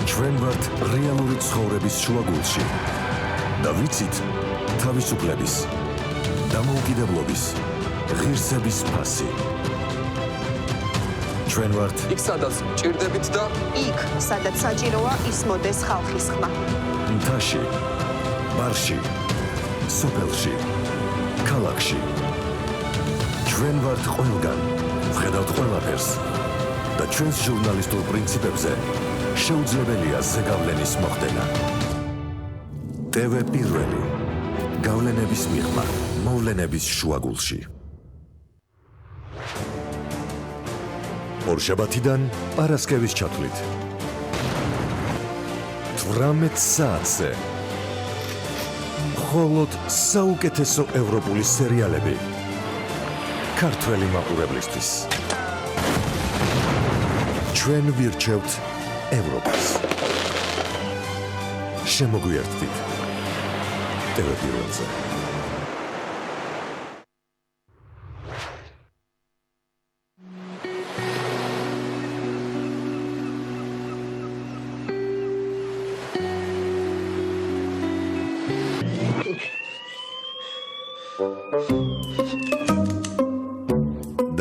ჩვენ ვართ რეალური ცხოვრების შუაგულში და ვიცით თავისუფლების, დამოუკიდებლობის, ღირსების ფასი. ჩვენ ვართ იქ, სადაც ჭირდებით და იქ, სადაც საჭიროა ისმოდეს ხალხის ხმა. მთაში, ბარში, სოფელში, ქალაქში. ჩვენ ვართ ყველგან, ვხედავთ ყველაფერს და ჩვენს ჟურნალისტურ პრინციპებზე შეუძლებელია ზეგავლენის მოხდენა. TV პირველი. გავლენების მიღმა, მოვლენების შუაგულში. ორშაბათიდან პარასკევის ჩათვლით. 18 საათზე. მხოლოდ საუკეთესო ევროპული სერიალები. ქართველი მაყურებლისთვის. ჩვენ ვირჩევთ ევროპას. შემოგვიერთდით. TV პირველზე.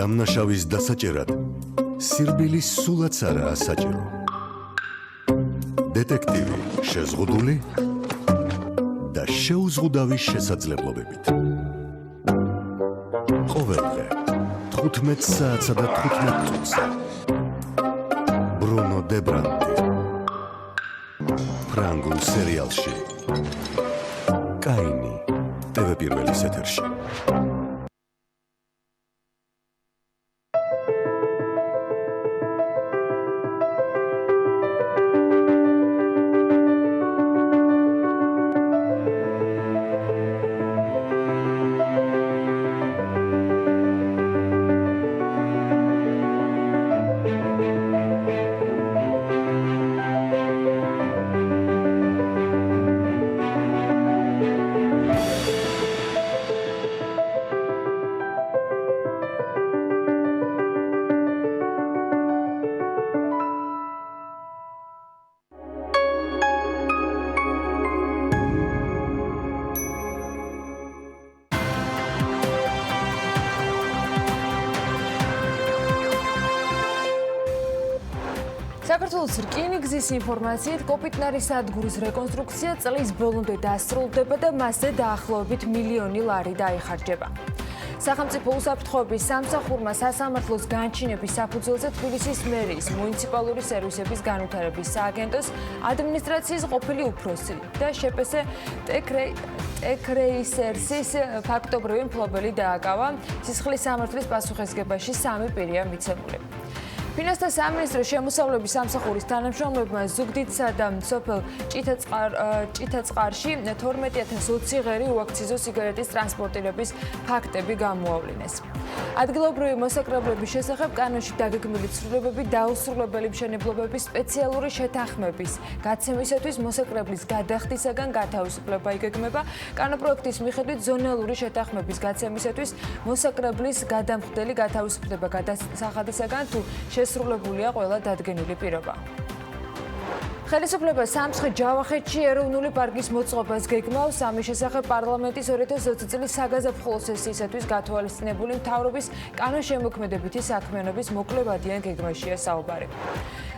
დამნაშავის დასაჭერად სირბილი სულაც არაა საჭირო. დეტექტივი შეზღუდული და შეუზღუდავი შესაძლებლობებით. ყოველდღე 15 საათსა და 15 წუთზე. ბრუნო დებრანტი. ფრანგულ სერიალში. კაინი. TV პირველის ეთერში. საქართველოს რკინიგზის ინფორმაციით კოპიტნარის სადგურის რეკონსტრუქცია წლის ბოლომდე დასრულდება და მასზე დაახლოებით მილიონი ლარი დაიხარჯება. სახელმწიფო უსაფრთხოების სამსახურმა სასამართლოს განჩინების საფუძველზე თბილისის მერიის მუნიციპალური სერვისების განვითარების სააგენტოს ადმინისტრაციის ყოფილი უფროსი და შპს ტექრეისერსის ფაქტობრივი მფლობელი დააკავა. სისხლის სამართლის პასუხისგებაში 3 პირია მიცემული. ფინანსთა სამინისტროს შემოსავლების სამსახურის თანამშრომლებმა ზუგდიდსა და სოფელ ჭითაწყარში 12020 ღერი უაქციზო სიგარეტის ტრანსპორტირების ფაქტები გამოავლინეს. ადგილობრივი მოსაკრებლების შესახებ კანონში დაგეგმილი ცვლილებები დაუსრულებელი მშენებლობების სპეციალური შეთანხმების გაცემისათვის მოსაკრებლის გადახდისაგან გათავისუფლება იგეგმება. კანონპროექტის მიხედვით ზონალური შეთანხმების გაცემისათვის მოსაკრებლის გადამხდელი გათავისუფლება გადასახადისაგან თუ შესრულებულია ყველა დადგენილი პირობა. ხელისუფლება სამცხე-ჯავახეთში ეროვნული პარკის მოწყობას გეგმავს. ამის შესახებ პარლამენტის 2020 წლის საგაზაფხულო სესიისათვის გათვალისწინებული მთავრობის კანონშემოქმედებითი საქმიანობის მოკლებადიან გეგმაშია საუბარი.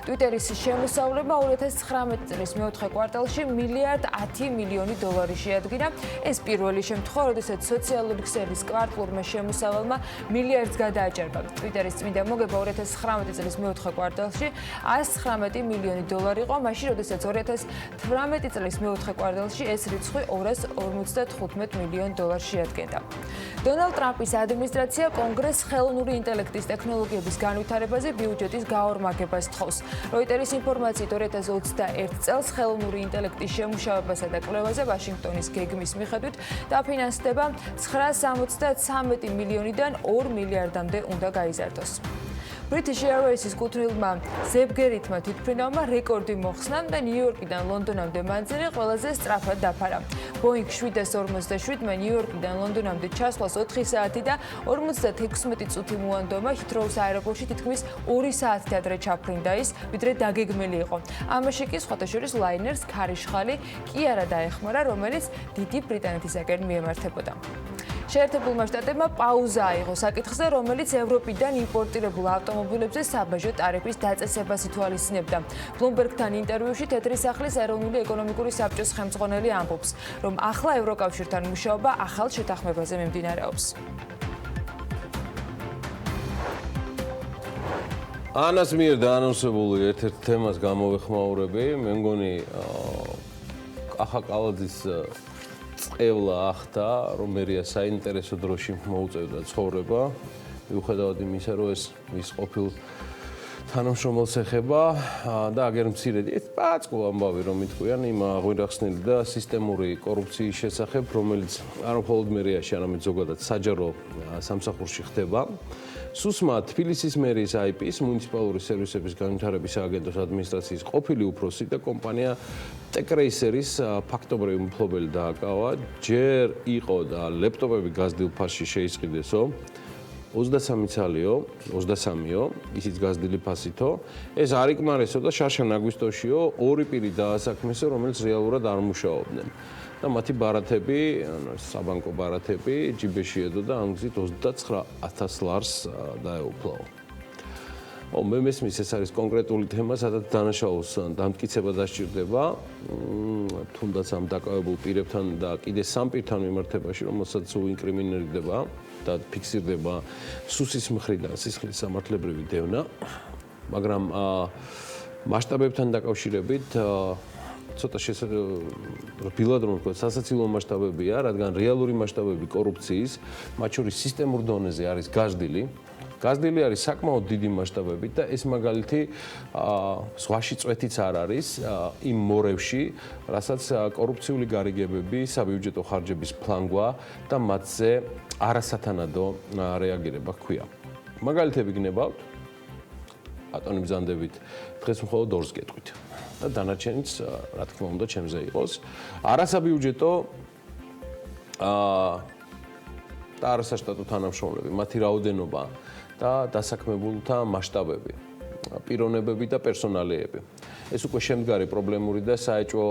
Twitteris შემოსავლება 2019 წლის მეოთხე კვარტალში $1.10 მილიონი შეადგინა. ეს პირველი შემთხვევა, როდესაც სოციალური ქსელის კვარტალურმა შემოსავალმა მილიარდს გადააჭარბა. Twitteris წმინდა მოგება 2019 წლის მეოთხე კვარტალში $119 მილიონი იყო, მაშინ როდესაც 2018 წლის მეოთხე კვარტალში ეს რიცხვი $255 მილიონი შეადგენდა. დონალდ ტრამპის ადმინისტრაცია კონგრესს ხელოვნური ინტელექტის ტექნოლოგიების განვითარებაზე ბიუჯეტის გაორმაგებას თხოვს. Reuters ინფორმაციით 2021 წელს ხელოვნური ინტელექტის შემუშავებასა და კვლევაზე ვაშინგტონის გეგმის მიხედვით დაფინანსდება $973 მილიონიდან $2 მილიარდამდე უნდა გაიზარდოს. British Airways-ის კუთვნილმა ზებგერითმა თვითმფრინავმა რეკორდი მოხსნა და ნიუ-იორკიდან ლონდონამდე მანძილი ყველაზე სწრაფად დაფარა. Boeing 747-მა ნიუ-იორკიდან ლონდონამდე ჩასვლას 4 საათი და 56 წუთი მოანდომა ჰითროუს აეროპორტში თითქმის 2 საათით ადრე ჩაფრინდა ის, ვიდრე დაგეგმილი იყო. ამაში კი სხვათა შორის ლაინერს ქარიშხალი კი არა დაეხმარა, რომელიც დიდი ბრიტანეთისაკენ მიემართებოდა. შეერთებულმა შტატებმა პაუზა აიღო საკითხზე, რომელიც ევროპიდან იმპორტირებულ ავტომობილებზე საბაჟო ტარიფის დაწესებას ითვალისწინებდა. Bloomberg-თან ინტერვიუში თეთრი სახლის ეროვნული ეკონომიკური საბჭოს ხელმძღვანელი ამბობს, რომ ახლა ევროკავშირთან მუშაობა ახალ შეთანხმებაზე მიმდინარეობს. ანას მიერ დაანონსებული ერთ-ერთ თემას გამოვეხმაურები, მე მგონი კახა კალაძის წევლა ახდა, რომ მერია საინტერესო დროში მოუწევდა ცხოვრება, მიუხედავად იმისა, რომ ეს მის ყოფილ თანამშრომელს ეხება და აგერ მცირედი ეს პაწყო ამბავი რომ ითქვიან იმ აღვირახსნილი და სისტემური კორუფციის შესახებ, რომელიც არ მხოლოდ მერიაში, არამედ ზოგადად საჯარო სამსახურში ხდება. სუსმა თბილისის მერის IP-ის მუნიციპალური სერვისების განვითარების სააგენტოს ადმინისტრაციის ყოფილი უფროსი და კომპანია ტეკრეისერის ფაქტობრივი მფლობელი დააკავა. ჯერ იყო და ლეპტოპები გაზრდილ ფასში შეისყიდესო. 23 წალიო, 23-იო, ისიც გაზრდილი ფასითო. ეს არ იკმარესო და შარშან აგვისტოშიო ორი პირი დაასაქმესო, რომელიც რეალურად არ მუშაობდნენ. და მათი ბარათები, საბანკო ბარათები ჯიბეში ედო და ამ გზით 29000 ლარს დაეუფლაო. მე მესმის ეს არის კონკრეტული თემა, სადაც დანაშაულს დამტკიცება დასჭირდება, თუნდაც ამ დაკავებულ პირებთან და კიდე სამ პირთან მიმართებაში, რომელსაც უინკრიმინირდება და ფიქსირდება სუსის მხრიდან სისხლის სამართლებრივი დევნა, მაგრამ მასშტაბებთან დაკავშირებით ცოტა რბილად რომ ვთქვათ, სასაცილო მასშტაბებია, რადგან რეალური მასშტაბები კორუფციის, მათ შორის სისტემურ დონეზე არის გაზრდილი. გაზრდილი არის საკმაოდ დიდი მასშტაბებით და ეს მაგალითი ზღვაში წვეთიც არ არის იმ მორევში, რასაც კორუფციული გარიგებები, საბიუჯეტო ხარჯების ფლანგვა და მათზე არასათანადო რეაგირება ჰქვია. მაგალითები გნებავთ, ბატონი ბრძანდებით, დღეს მხოლოდ ორს გეტყვით. და დანარჩენიც, რა თქმა უნდა, ჩემზე იყოს. არასაბიუჯეტო და არასაშტატო თანამშრომლები, მათი რაოდენობა და დასაქმებულთა მასშტაბები, პიროვნებები და პერსონალიები. ეს უკვე შემდგარი პრობლემური და საეჭვო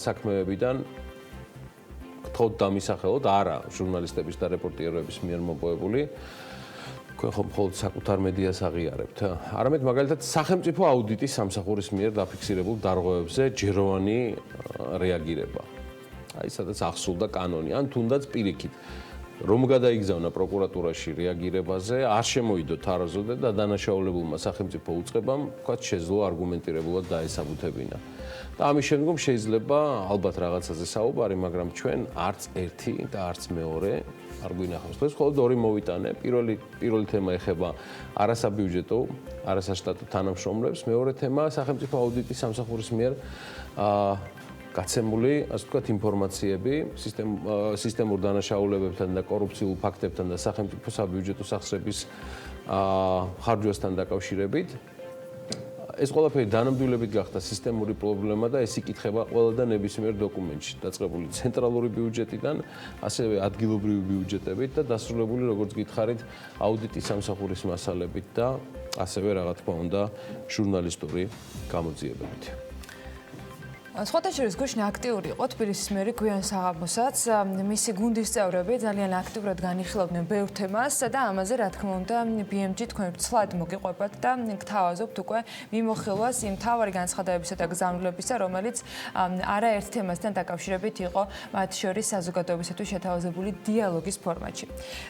საქმეებიდან გთხოვთ დამისახელოთ, არა ჟურნალისტების და რეპორტიერების მიერ მოპოვებული. თქვენ ხომ მხოლოდ საკუთარ მედიას აღიარებთ, არამედ მაგალითად სახელმწიფო აუდიტის სამსახურის მიერ დაფიქსირებულ დარღვევებზე ჯეროვანი რეაგირება. აი, სადაც ახსულდა კანონი, ან თუნდაც პირიქით, რომ გადაიგზავნა პროკურატურაში რეაგირებაზე, არ შემოიდო თარაზოდე და დანაშაულებულმა სახელმწიფო უწყებამ, ვთქვათ, შეძლო არგუმენტირებულად დაესაბუთებინა. და ამის შემდგომ შეიძლება ალბათ რაღაცაზე საუბარი, მაგრამ ჩვენ არც ერთი და არც მეორე არ გვინახავს. დღეს მხოლოდ ორი მოვიტანე. პირველი თემა ეხება არასაბიუჯეტო, არასაშტატო თანამშრომლებს, მეორე თემა სახელმწიფო აუდიტის სამსახურის მიერ გაცემული, ასე ვთქვათ, ინფორმაციები სისტემურ დანაშაულებებთან და კორუფციულ ფაქტებთან და სახელმწიფო საბიუჯეტო სახსრების ხარჯვასთან დაკავშირებით. ეს ყველაფერი დანამდვილებით გახდა სისტემური პრობლემა და ეს იკითხება ყველა და ნებისმიერ დოკუმენტში დაწყებული ცენტრალური ბიუჯეტიდან, ასევე ადგილობრივი ბიუჯეტებით და დასრულებული, როგორც გითხარით, აუდიტის სამსახურის მასალებით და ასევე რა თქმა უნდა, ჟურნალისტური გამოძიებებით. სხვათა შორის გუშინ აქტიური იყო თბილისის მერი გვიან საღამოსაც, მისი გუნდის წევრები ძალიან აქტიურად განიხილავდნენ ბევრ თემას და ამაზე რა თქმა უნდა BMG თქვენ ცვლად მოგიყვებათ და გთავაზობთ უკვე მიმოხილვას იმ მთავარი განცხადებებისა და გზავნილებისა, რომელიც არაერთ თემასთან დაკავშირებით იყო მათ შორის საზოგადოებისათვის შეთავაზებული დიალოგის ფორმატში.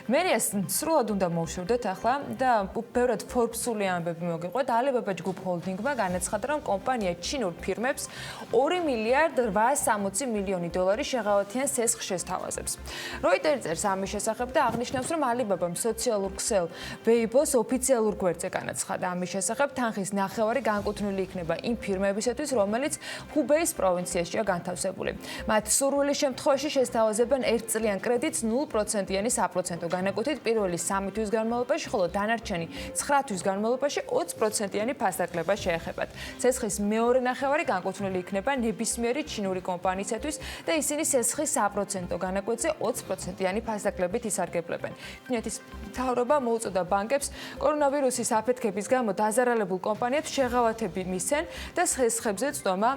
მერიას სრულად უნდა მოვშურდეთ ახლა და ბევრად ფორბსული ამბები მოგიყვეთ. Alibaba Group Holding-მა განაცხადა, რომ კომპანია ჩინურ ფირმებს 2 მილიარდ 860 მილიონი დოლარი შეღავათიან სესხ შესთავაზებს. Reuters წერს ამის შესახებ და აღნიშნავს, რომ Alibaba-მ სოციალურ ქსელ Weibo-ს ოფიციალურ გვერდზე განაცხადა ამის შესახებ თანხის ნახევარი განკუთვნილი იქნება იმ ფირმებისათვის, რომელიც Hubei-ის პროვინციაშია განთავსებული. მათ სურვილის შემთხვევაში შესთავაზებენ 1 წლიან კრედიტს 0%-იანი საპროცენტო განაკვეთით პირველი 3 თვის განმავლობაში, ხოლო დანარჩენი 9 თვის განმავლობაში 20%-იანი ფასდაკლება შეეხებათ. სესხის მეორე ნახევარი განკუთვნილი იქნება ნებისმიერი ჩინური კომპანიისათვის და ისინი სესხის საპროცენტო განაკვეთზე 20%-იანი ფასდაკლებით ისარგებლებენ. ჩინეთის მთავრობა მოუწოდა ბანკებს კორონავირუსის აფეთქების გამო დაზარალებულ კომპანიებს შეღავათები მისცენ და სესხებზე წვდომა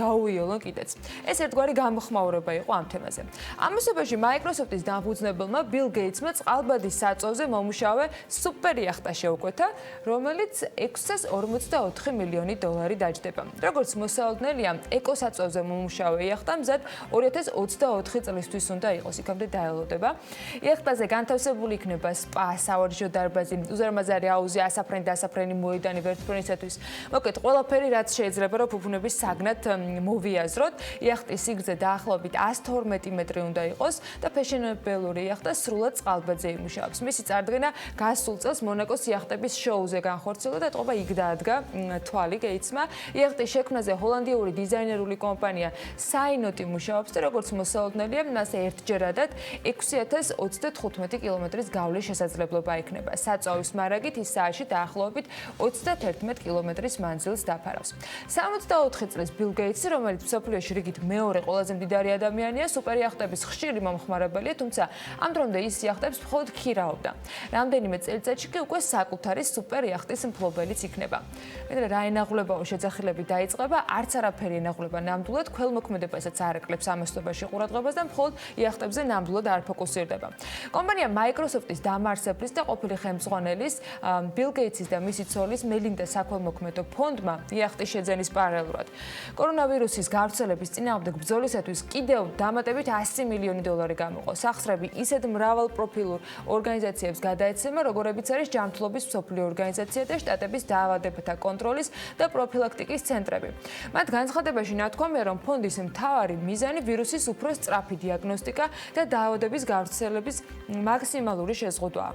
გაუიოლონ კიდეც. ეს ერთგვარი გამოხმაურება იყო ამ თემაზე. ამასობაში Microsoft-ის დამფუძნებელმა Bill Gates-მა წყალბადის საწოლზე მომუშავე სუპერიახტა შეუკვეთა, რომელიც 644 მილიონი დოლარი დაჯდება. როგორც მოსალოდნელია, ეკოსაწოლზე მომუშავე იახტა მზად 2024 წლისთვის უნდა იყოს, იქამდე დაელოდება. იახტაზე განთავსებული იქნება სპა, სავარჯიშო დარბაზი, უზარმაზარი აუზი, ასაფრენი მოედანი ვერტმფრენისათვის. მოკეთ, ყველაფერი რაც შეიძლება რომ ფუფუნების საგნად მოვიაზროთ. იახტის სიგრძე დაახლოებით 112 მეტრი უნდა იყოს და ფეშენებელური იახტა სრულად წყალბადზე იმუშავებს. მისი წარდგენა გასულ წელს მონაკოს იახტების შოუზე განხორციელდა და ტყობა იქ დაადგა თვალი Gates-მა. იახტის შექმნაზე ჰოლანდიური დიზაინერული კომპანია Sainot მუშაობს და როგორც მოსალოდნელია, მას ერთჯერადად 6035 კილომეტრის გავლის შესაძლებლობა ექნება. საწოვის მარაგით ის საათში დაახლოებით 31 კილომეტრის მანძილს დაფარავს. 64 წლის Bill Gates-ი, რომელიც მსოფლიოში რიგით მეორე ყველაზე მდიდარი ადამიანია, სუპერიახტების ხშირი მომხმარებელია, თუმცა ამ დრომდე ის იახტებს მხოლოდ ქირაობდა. რამდენიმე წელიწადში კი უკვე საკუთარი სუპერიახტის მფლობელიც იქნება. მეთქე რა ენაღლებაო შეძახილები დაიწყება, არც არაფერი ენაღლება ნამდვილად, ქველმოქმედებასაც არ ეკლებს ამასობაში ყურადღებას და მხოლოდ იახტებზე ნამდვილად არ ფოკუსირდება. კომპანია Microsoft-ის დამაარსებლის და ყოფილი ხელმძღვანელის Bill Gates-ის და მისი ცოლის Melinda საქველმოქმედო ფონდმა იახტის შეძენის პარალელურად კორონავირუსის გავრცელების წინააღმდეგ ბრძოლისათვის კიდევ დამატებით 100 მილიონი დოლარი გამოყო. სახსრები ისეთ მრავალ პროფილურ ორგანიზაციებს გადაეცემა, როგორებიც არის ჯანმრთელობის მსოფლიო ორგანიზაცია და შტატების დაავადებათა კონტროლის და პროფილაქტიკის ცენტრები. მათ განცხადებაში ნათქვამია, რომ ფონდის მთავარი მიზანი ვირუსის უფრო სწრაფი დიაგნოსტიკა და დაავადების გავრცელების მაქსიმალური შეზღუდვაა.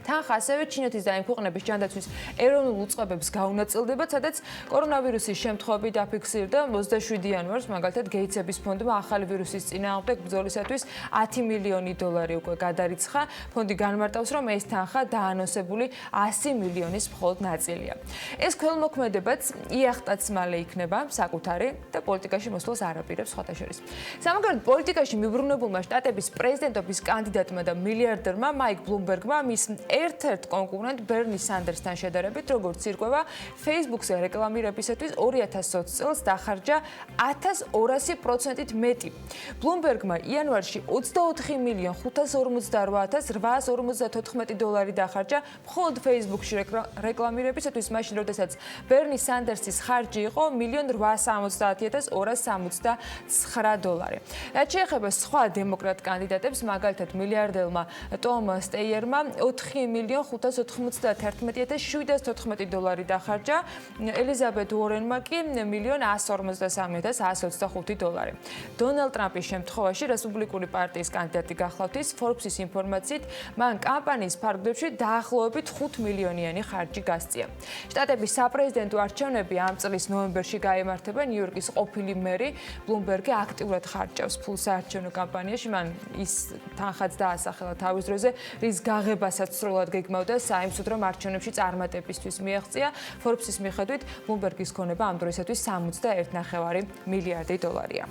თანხა ასევე ჩინეთის და იმ ქვეყნების ჯანდაცვის ეროვნულ უწყებებს გაუნაწილდება, სადაც კორონავირუსის შემთხვევები დაფიქსირდა 27 იანვარს, მაგალითად Gates-ების ფონდმა ახალი ვირუსის წინააღმდეგ ბრძოლისათვის 10 მილიონი დოლარი უკვე გადარიცხა. ფონდი განმარტავს, რომ ეს თანხა დაანონსებული 100 მილიონის მხოლოდ ნაწილია. ეს ქველმოქმედებაც იახტაც მალე იქნება საკუთარი და პოლიტიკაში მოსვლას არ აპირებს სხვათა შორის. სამაგიეროდ პოლიტიკაში მიბრუნებულმა შტატების პრეზიდენტობის კანდიდატმა და მილიარდერმა Mike Bloomberg-მა მის ერთ-ერთ კონკურენტ Bernie Sanders-თან შედარებით, როგორც ირკვევა, Facebook-ზე რეკლამირებისათვის 2020 წელს დახარჯა 1200%-ით მეტი. Bloomberg-მა იანვარში 24.548.854 დოლარი დახარჯა მხოლოდ Facebook-ში რეკლამირებისათვის, მაშინ როდესაც Bernie Sanders-ის ხარჯი იყო 1.750.269 დოლარი. რაც შეეხება სხვა დემოკრატ კანდიდატებს, მაგალითად მილიარდერმა Tom Steyerმა 4 $1,591,714 დახარჯა. ელიზაბეთ უორენმა კი $1,153,125. დონალდ ტრამპის შემთხვევაში რესპუბლიკური პარტიის კანდიდატი გახლავთ, Forbes-ის ინფორმაციით, მან კამპანიის ფარგლებში დაახლოებით 5 მილიონიანი ხარჯი გასწია. შტატების საპრეზიდენტო არჩევნები ამ წლის ნოემბერში გაიმართება. ნიუ-იორკის ყოფილი მერი ბლუმბერგი აქტიურად ხარჯავს ფულს საარჩევნო კამპანიაში. მან ის თანხაც დაასახელა თავის დროზე, რის გაღებასაც სრულად გეგმავდა საიმსუდრო არჩევნებში წარმატებისთვის მიაღწია. Forbes-ის მიხედვით, ბლუმბერგის ქონება ამ დროისათვის $61.5 მილიარდია.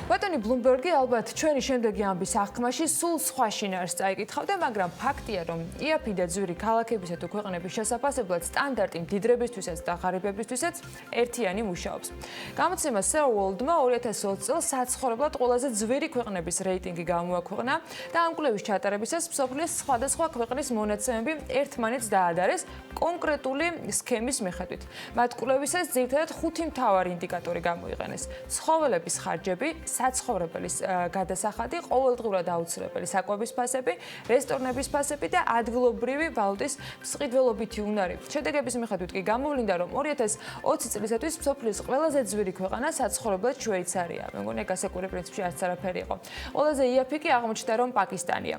ბატონი ბლუმბერგი ალბათ ჩვენი შემდეგი ამბის აღქმაში სულ სხვა შინაარსს წაიკითხავდა, მაგრამ ფაქტია, რომ IAP და ძვირი ქალაქებისა თუ ქვეყნების შესაფასებლად სტანდარტი მდიდრებისთვისაც და ღარიბებისთვისაც ერთიანი მუშაობს. გამოცემა Sell World-მა 2020 წელს საცხოვრებლად ყველაზე ძვირი ქვეყნების რეიტინგი გამოაქვეყნა და ამ კვლევის ჩატარებისას მსოფლიოს სხვადასხვა ქვეყნის მონაცემები ერთმანეთს დაადარეს კონკრეტული სქემის მიხედვით. მათ კვლევისას ძირითადად 5 მთავარი ინდიკატორი გამოიყენეს: ცხოველების ხარჯები, საცხოვრებელის გადასახადი, ყოველდღიურად აუცილებელი საკვების ფასები, რესტორნების ფასები და ადგილობრივი ვალუტის მსყიდველობითი უნარი. შედეგების მიხედვით კი გამოვლინდა, რომ 2020 წლისათვის მსოფლიოს ყველაზე ძვირი ქვეყანა საცხოვრებლად შვეიცარია. მე მგონი ეგ ასეკური პრინციპში არც არაფერი იყო. ყველაზე იაფი კი აღმოჩნდა, რომ პაკისტანია.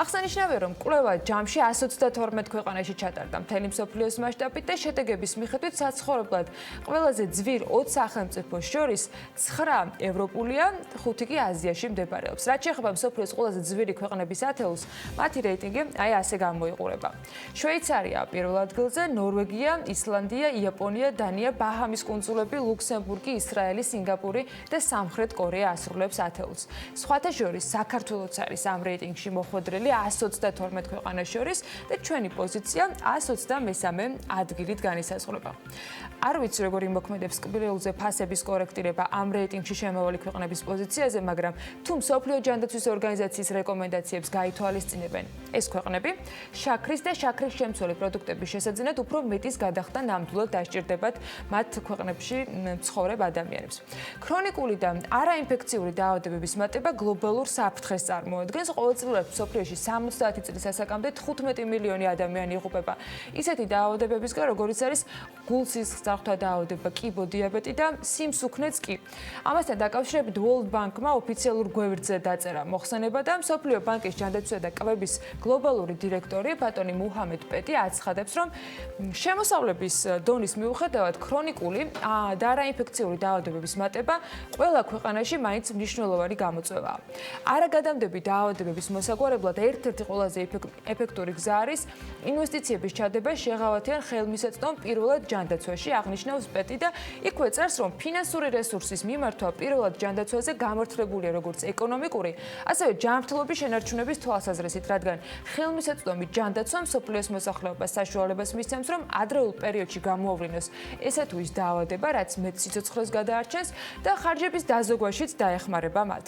აღსანიშნავია, რომ კვლევა ჯამში 132 ქვეყანაში ჩატარდა მთელი მსოფლიოს მასშტაბით და შედეგების მიხედვით საცხოვრებლად ყველაზე ძვირ 20 სახელმწიფოს შორის 9 ევროპულია, 5 კი აზიაში მდებარეობს. რაც შეეხება მსოფლიოს ყველაზე ძვირი ქვეყნების ათეულს, მათი რეიტინგი აი ასე გამოიყურება. შვეიცარია პირველ ადგილზე, ნორვეგია, ისლანდია, იაპონია, დანია, ბაჰამის კუნძულები, ლუქსემბურგი, ისრაელი, სინგაპური და სამხრეთ კორეა ასრულებს ათეულს. სხვათა შორის საქართველოც არის ამ რეიტინგში მოხვედრილი 132 ქვეყანას შორის და ჩვენი პოზიცია 123 ადგილით განისაზღვრება. არ ვიცი როგორი მოქმედებს კბილულზე ფასების კორექტირება ამ რეიტინგში შემავალი ქვეყნების პოზიციაზე, მაგრამ თუ მსოფლიო ჯანდაცვის ორგანიზაციის რეკომენდაციებს გაითვალისწინებენ ეს ქვეყნები, შაქრის და შაქრის შემცველი პროდუქტების შესაძენად უფრო მეტის გადახდა ნამდვილად დასჭირდებათ მათ ქვეყნებში მცხოვრებ ადამიანებს. ქრონიკული და არაინფექციური დაავადებების მატება გლობალურ საფრთხეს წარმოადგენს. ყოველწლიურად მსოფლიოში 70 წლის ასაკამდე 15 მილიონი ადამიანი იღუპება ისეთი დაავადებებისგან, როგორიც არის გულსისხლძარღვთა დაავადება, კიბო, დიაბეტი და სიმსუქნეც კი. ამასთან დაკავშირებით World Bank-მა ოფიციალურ გვერდზე დაწერა მოხსენება და მსოფლიო ბანკის ჯანდაცვისა და კვების გლობალური დირექტორი ბატონი მუჰამედ პეტი აცხადებს, რომ შემოსავლების დონის მიუხედავად ქრონიკული და არაინფექციური დაავადებების მატება ყველა ქვეყანაში მაინც მნიშვნელოვანი გამოწვევაა. არაგადამდები დაავადებების მოსაგვარებლად ერთ-ერთი ყველაზე ეფექტური გზა არის ინვესტიციების ჩადება შეღავათიან ხელმისაწვდომ პირველად ჯანდაცვაში, აღნიშნავს პეტი და იქვე წერს, რომ ფინანსური რესურსის მიმართვა პირველად ჯანდაცვაზე გამართლებულია როგორც ეკონომიკური, ასევე ჯანმრთელობის შენარჩუნების თვალსაზრისით, რადგან ხელმისაწვდომი ჯანდაცვა მსოფლიოს მოსახლეობას საშუალებას მისცემს, რომ ადრეულ პერიოდში გამოავლინოს ესა თუ ის დაავადება, რაც მეტ სიცოცხლეს გადაარჩენს და ხარჯების დაზოგვაშიც დაეხმარება მათ.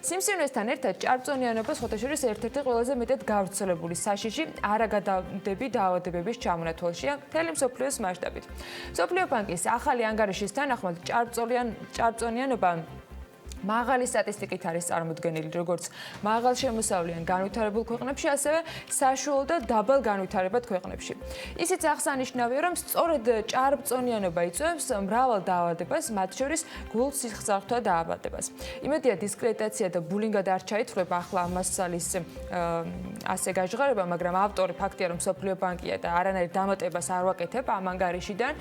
სიმსივნესთან ერთად ჭარბწონიანობა სხვათა შორის ერთ-ერთი ყველაზე მეტად გავრცელებული საშიში არაგადამდები დაავადებების ჩამონათვალშია მთელი მსოფლიოს მასშტაბით. მსოფლიო ბანკის ახალი ანგარიშის თანახმად ჭარბწონიანობა მაღალი სტატისტიკით არის წარმოდგენილი როგორც მაღალშემოსავლიან განვითარებულ ქვეყნებში, ასევე საშუალო და დაბალ განვითარებად ქვეყნებში. ისიც აღსანიშნავია, რომ სწორედ ჭარბწონიანობა იწვევს მრავალ დაავადებას, მათ შორის გულსისხლძარღვთა დაავადებას. იმედია დისკრედიტაცია და ბულინგად არ ჩაითვლება ახლა ამ მასალის ასე გაჟღერება, მაგრამ ავტორი ფაქტია, რომ მსოფლიო ბანკია და არანაირ დამატებას არ ვაკეთებ ამ ანგარიშიდან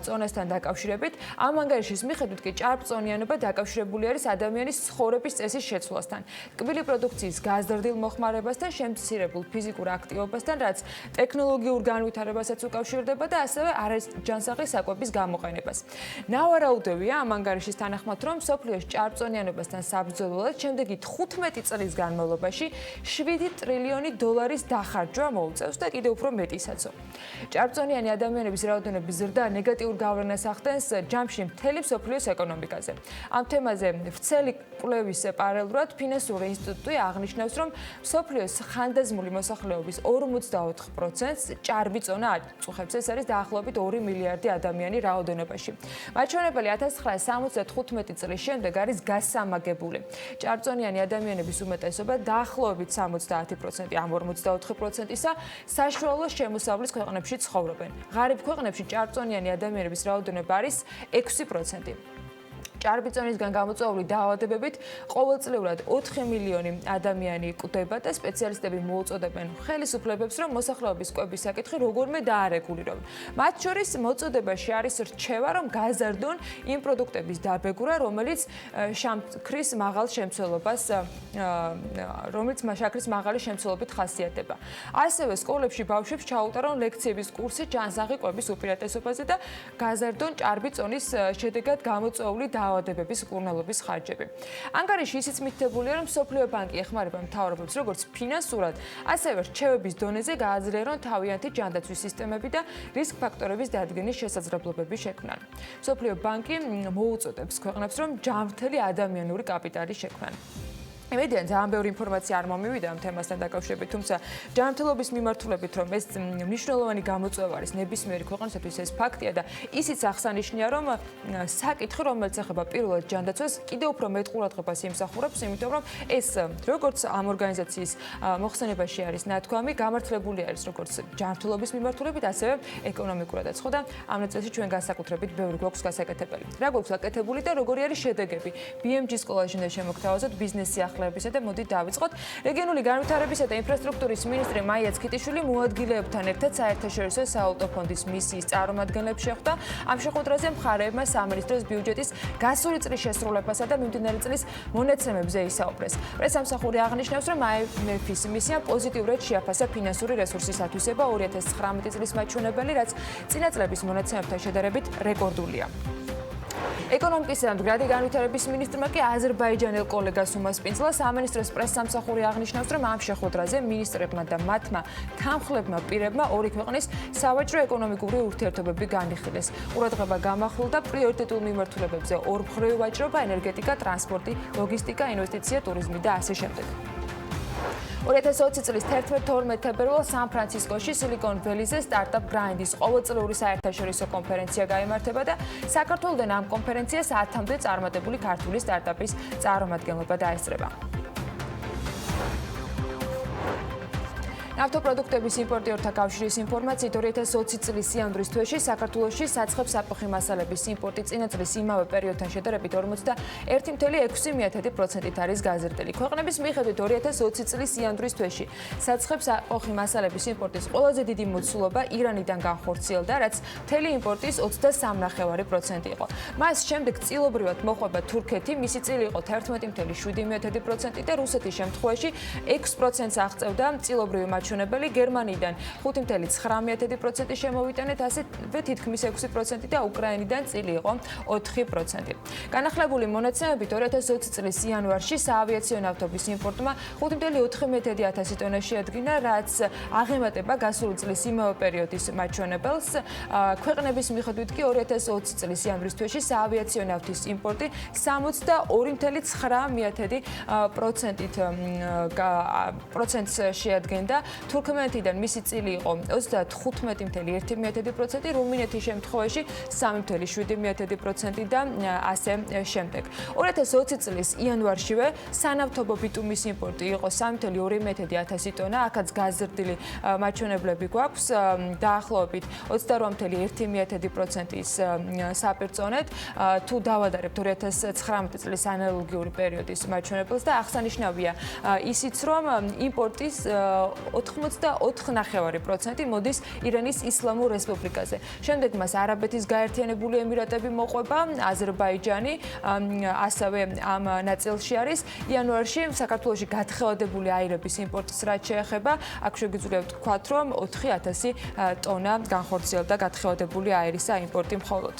წონასთან დაკავშირებით. ამ ანგარიშის მიხედვით კი ჭარბწონიანობა დაკავშირებული არის ადამიანის ცხოვრების წესის შეცვლასთან, კბილი პროდუქციის გაზრდილ მოხმარებასთან, შემცირებულ ფიზიკურ აქტივობასთან, რაც ტექნოლოგიურ განვითარებასაც უკავშირდება და ასევე არაჯანსაღი საკვების გამოყენებას. ნავარაუდევია ამ ანგარიშის თანახმად, რომ მსოფლიოს ჭარბწონიანობასთან საბრძოლველად შემდეგი 15 წლის განმავლობაში 7 ტრილიონი დოლარის დახარჯვა მოუწევს და კიდევ უფრო მეტისაცო. ჭარბწონიანი ადამიანების რაოდენობის ზრდა ნეგატიურ გავლენას ახდენს ჯამში მთელი მსოფლიოს ეკონომიკაზე. ამ თემაზე წელი კვლევის პარალელურად ფინანსური ინსტიტუტი აღნიშნავს, რომ მსოფლიოს ხანდაზმული მოსახლეობის 54%-ს ჭარბი წონა აწუხებს. ეს არის დაახლოებით 2 მილიარდი ადამიანი რაოდენობაში. მაჩვენებელი 1975 წლის შემდეგ არის გასამაგებული. ჭარბწონიანი ადამიანების უმეტესობა დაახლოებით 70% ამ 54%-ისა საშუალო შემოსავლის ქვეყნებში ცხოვრობენ. ღარიბ ქვეყნებში ჭარბწონიანი ადამიანების რაოდენობა არის 6%. ჭარბი წონისგან გამოწვეული დაავადებებით ყოველწლიურად 4 მილიონი ადამიანი კვდება და სპეციალისტები მოუწოდებენ ხელისუფლებებს, რომ მოსახლეობის კვების საკითხი როგორმე დაარეგულირონ. მათ შორის მოწოდებაში არის რჩევა, რომ გაზარდონ იმ პროდუქტების დაბეგურა, რომელიც შაქრის მაღალი შემცველობით ხასიათდება. ასევე სკოლებში ბავშვებს ჩაუტარონ ლექციების კურსი ჯანსაღი კვების უპირატესობაზე და გაზარდონ ჭარბი წონის შედეგად გამოწვეული დაავადებების კურნალობის ხარჯები. ანგარიში ისიც მითითებულია, რომ მსოფლიო ბანკი ეხმარება მთავრობებს როგორც ფინანსურად, ასევე რჩევების დონეზე გააძლიერონ თავიანთი ჯანდაცვის სისტემები და რისკ ფაქტორების დადგენის შესაძლებლობების შექმნან. მსოფლიო ბანკი მოუწოდებს ქვეყნებს, რომ ჯანმრთელი ადამიანური კაპიტალი შექმნან. იმედია, ძალიან ბევრი ინფორმაცია არ მომივიდა ამ თემასთან დაკავშირებით, თუმცა ჯანმრთელობის მიმართულებით, რომ ეს მნიშვნელოვანი გამოწვევა არის ნებისმიერი ქვეყნისათვის, ეს ფაქტია და ისიც აღსანიშნია, რომ საკითხი, რომელიც ეხება პირველად ჯანდაცვას, კიდევ უფრო მეტ ყურადღებას იმსახურებს, იმიტომ რომ ეს როგორც ამ ორგანიზაციის მოხსენებაში არის ნათქვამი, გამართლებული არის როგორც ჯანმრთელობის მიმართულებით, ასევე ეკონომიკურადაც. ხო და ამ ნაწილში ჩვენ განსაკუთრებით ბევრი გვაქვს გასაკეთებელი. რა გვაქვს გაკეთებული და როგორი არის შედეგები? BMG სკოლაში უნდა შემოგთავაზოთ ბიზნესი და მოდით დავიწყოთ. რეგიონული განვითარებისა და ინფრასტრუქტურის მინისტრი მაია ცქიტიშვილი მოადგილეებთან ერთად საერთაშორისო სავალუტო ფონდის მისიის წარმომადგენლებს შეხვდა. ამ შეხვედრაზე მხარეებმა სამინისტროს ბიუჯეტის გასული წლის შესრულებასა და მიმდინარე წლის მონაცემებზე ისაუბრეს. პრესამსახური აღნიშნავს, რომ IMF-ის მისიამ პოზიტიურად შეაფასა ფინანსური რესურსის ათვისება 2019 წლის მაჩვენებელი, რაც წინა წლების მონაცემებთან შედარებით რეკორდულია. ეკონომიკისა და მდგრადი განვითარების მინისტრმა კი აზერბაიჯანელ კოლეგას უმასპინძლა. სამინისტროს პრესსამსახური აღნიშნავს, რომ ამ შეხვედრაზე მინისტრებმა და მათმა თანმხლებმა პირებმა ორი ქვეყნის სავაჭრო ეკონომიკური ურთიერთობები განიხილეს. ყურადღება გამახვილდა პრიორიტეტულ მიმართულებებზე: ორმხრივი ვაჭრობა, ენერგეტიკა, ტრანსპორტი, ლოგისტიკა, ინვესტიცია, ტურიზმი და ასე შემდეგ. 2020 წლის 11-12 თებერვალს სან-ფრანცისკოში Silicon Valley-ზე სტარტაპ გრაინდის ყოველწლიური საერთაშორისო კონფერენცია გაიმართება და საქართველოდან ამ კონფერენციას 10-მდე წარმატებული ქართული სტარტაპის წარმომადგენლობა დაესწრება. ნავთობპროდუქტების იმპორტიორთა კავშირის ინფორმაციით 2020 წლის იანვრის თვეში საქართველოში საცხებ საფრთხე მასალების იმპორტი წინა წლის იმავე პერიოდთან შედარებით 41.6%-ით არის გაზრდილი. ქვეყნების მიხედვით 2020 წლის იანვრის თვეში საცხებ საფრთხე მასალების იმპორტის ყველაზე დიდი მოცულობა ირანიდან განხორციელდა, რაც მთელი იმპორტის 23.5% იყო. მას შემდეგ წილობრივად მოხვება თურქეთი, მისი წილი იყო 11.7% და რუსეთის შემთხვევაში 6%-ს აღწევდა წილობრივი მაჩვენებელი, გერმანიიდან 5.9% შემოვიტანეთ, ასევე თითქმის 6% და უკრაინიდან წილი იყო 4%. განახლებული მონაცემებით 2020 წლის იანვარში საავიაციო ნავთობის იმპორტმა 5.4 ტონა შეადგინა, რაც აღემატება გასული წლის იმავე პერიოდის მაჩვენებელს. ქვეყნების მიხედვით კი 2020 წლის იანვრის თვეში საავიაციო ნავთის იმპორტი 62.1%-ს შეადგენდა. თურქმენეთიდან მისი წილი იყო 35.1%, რუმინეთის შემთხვევაში 3.7% და ასე შემდეგ. 2020 წლის იანვარშივე სანავთობო ბიტუმის იმპორტი იყო 3.2 ტონა, აქაც გაზრდილი მაჩვენებლები გვაქვს, დაახლოებით 28.1%-ის საპირწონედ, თუ დავადარებთ 2019 წლის ანალოგიური პერიოდის მაჩვენებელს და აღსანიშნავია ისიც, რომ იმპორტის 84.5% მოდის ირანის ისლამურ რესპუბლიკაზე. შემდეგ მას არაბეთის გაერთიანებული ემირატები მოყვება, აზერბაიჯანი ასევე ამ ნაწილში არის. იანვარში საქართველოში გათხევადებული აირების იმპორტს რაც შეეხება, აქ შეგვიძლია ვთქვათ, რომ 4,000 ტონა განხორციელდა გათხევადებული აირისა იმპორტი მხოლოდ.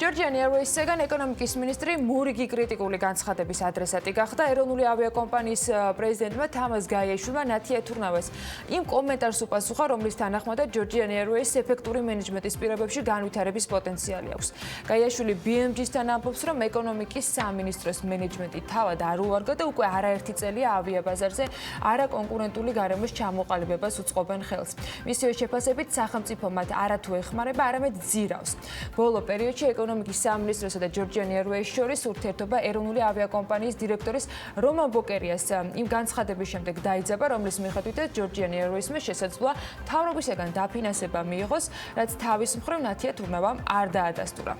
Georgian Airways-იდან ეკონომიკის მინისტრი მურიგი კრიტიკული განცხადების ადრესატი გახდა ეროვნული ავიაკომპანიის პრეზიდენტმა თამაზ გაიაშვილმა ნათია თურნავას იმ კომენტარს უპასუხა, რომლის თანახმადაც Georgian Airways ეფექტური მენეჯმენტის პირობებში განვითარების პოტენციალი აქვს. გაიაშვილი BMG-სთან ამბობს, რომ ეკონომიკის სამინისტროს მენეჯმენტი თავად არ უარგა და უკვე არაერთი წელია ავიაბაზარზე არაკონკურენტული გარემოს ჩამოყალიბებას უწყობენ ხელს. მისივე შეფასებით სახელმწიფო მათ არათუ ეხმარება, არამედ ძირავს. ბოლო პერიოდში ეკონომიკის სამინისტროსა და Georgian Airways შორის ურთიერთობა ეროვნული ავიაკომპანიის დირექტორის რომან ბოკერიას იმ განცხადების შემდეგ დაიძაბა, რომლის მიხედვითაც Georgian Airways-მა შესაძლოა მთავრობისაგან დაფინანსება მიიღოს, რაც თავის მხრივ ნათია თურნავამ არ დაადასტურა.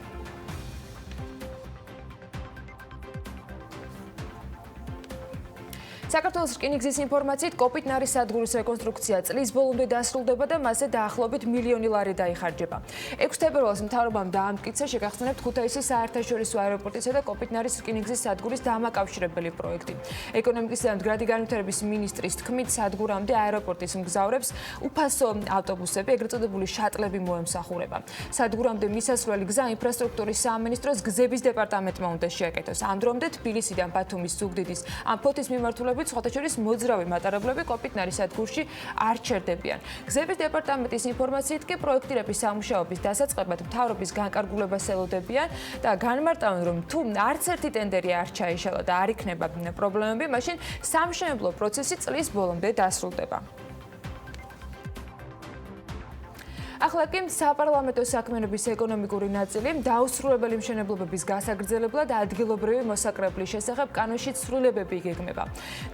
საქართველოს რკინიგზის ინფორმაციით კოპიტნარის სადგურის რეკონსტრუქცია წლის ბოლომდე დასრულდება და მასზე დაახლოებით მილიონი ლარი დაიხარჯება. 6 თებერვალს მთავრობამ დაამტკიცა შეგახსენებთ ქუთაისის საერთაშორისო აეროპორტისა და კოპიტნარის რკინიგზის სადგურის დამაკავშირებელი პროექტი. ეკონომიკის და მდგრადი განვითარების მინისტრის თქმით, სადგურამდე აეროპორტის მგზავრებს უფასო ავტობუსები, ეგრეთ წოდებული შატლები მოემსახურება. სადგურამდე მისასვლელი გზა ინფრასტრუქტურის სამინისტროს გზების დეპარტამენტმა უნდა შეაკეთოს. ამ დრომდე თბილისიდან ბათუმის ზუგდიდის ამ ფოთის მიმართულებით სხვათა შორის მოძრავი მატარებლები კოპიტნარის სადგურში არ ჩერდებიან. გზების დეპარტამენტის ინფორმაციით კი პროექტირების სამუშაოების დასაწყებად მთავრობის განკარგულებას ელოდებიან და განმარტავენ, რომ თუ არც ერთი ტენდერი არ ჩაიშალა და არ იქნება პრობლემები, მაშინ სამშენებლო პროცესი წლის ბოლომდე დასრულდება. ახლა კი საპარლამენტო საქმიანობის ეკონომიკური ნაწილი დაუსრულებელი მშენებლობების გასაგრძელებლად ადგილობრივი მოსაკრებლის შესახებ კანონში ცვლილებები იგეგმება.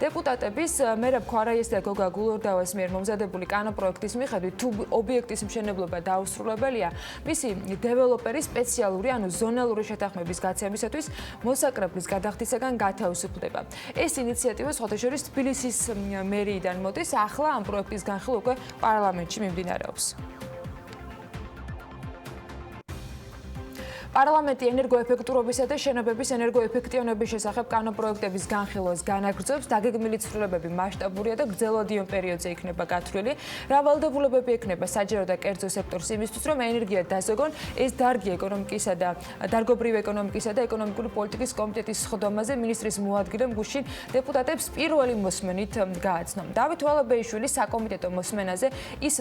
დეპუტატების მერაბ ქვარაიეს და გოგა გულორდავას მიერ მომზადებული კანონპროექტის მიხედვით, თუ ობიექტის მშენებლობა დაუსრულებელია, მისი დეველოპერი სპეციალური, ანუ ზონალური შეთანხმების გაცემისათვის მოსაკრებლის გადახდისაგან გათავისუფლდება. ეს ინიციატივა სხვათა შორის თბილისის მერიიდან მოდის, ახლა ამ პროექტის განხილვა უკვე პარლამენტში მიმდინარეობს. პარლამენტი ენერგოეფექტურობისა და შენობების ენერგოეფექტიანობის შესახებ კანონპროექტების განხილვას განაგრძობს. დაგეგმილი ცვლილებები მასშტაბურია და გრძელვადიან პერიოდზე იქნება გათვლილი. რა ვალდებულებები ექნება საჯარო და კერძო სექტორს იმისთვის, რომ ენერგია დაზოგონ, ეს დარგი ეკონომიკისა და დარგობრივი ეკონომიკისა და ეკონომიკური პოლიტიკის კომიტეტის სხდომაზე მინისტრის მოადგილემ გუშინ დეპუტატებს პირველი მოსმენით გააცნო. დავით ვალაბეიშვილი საკომიტეტო მოსმენაზე ის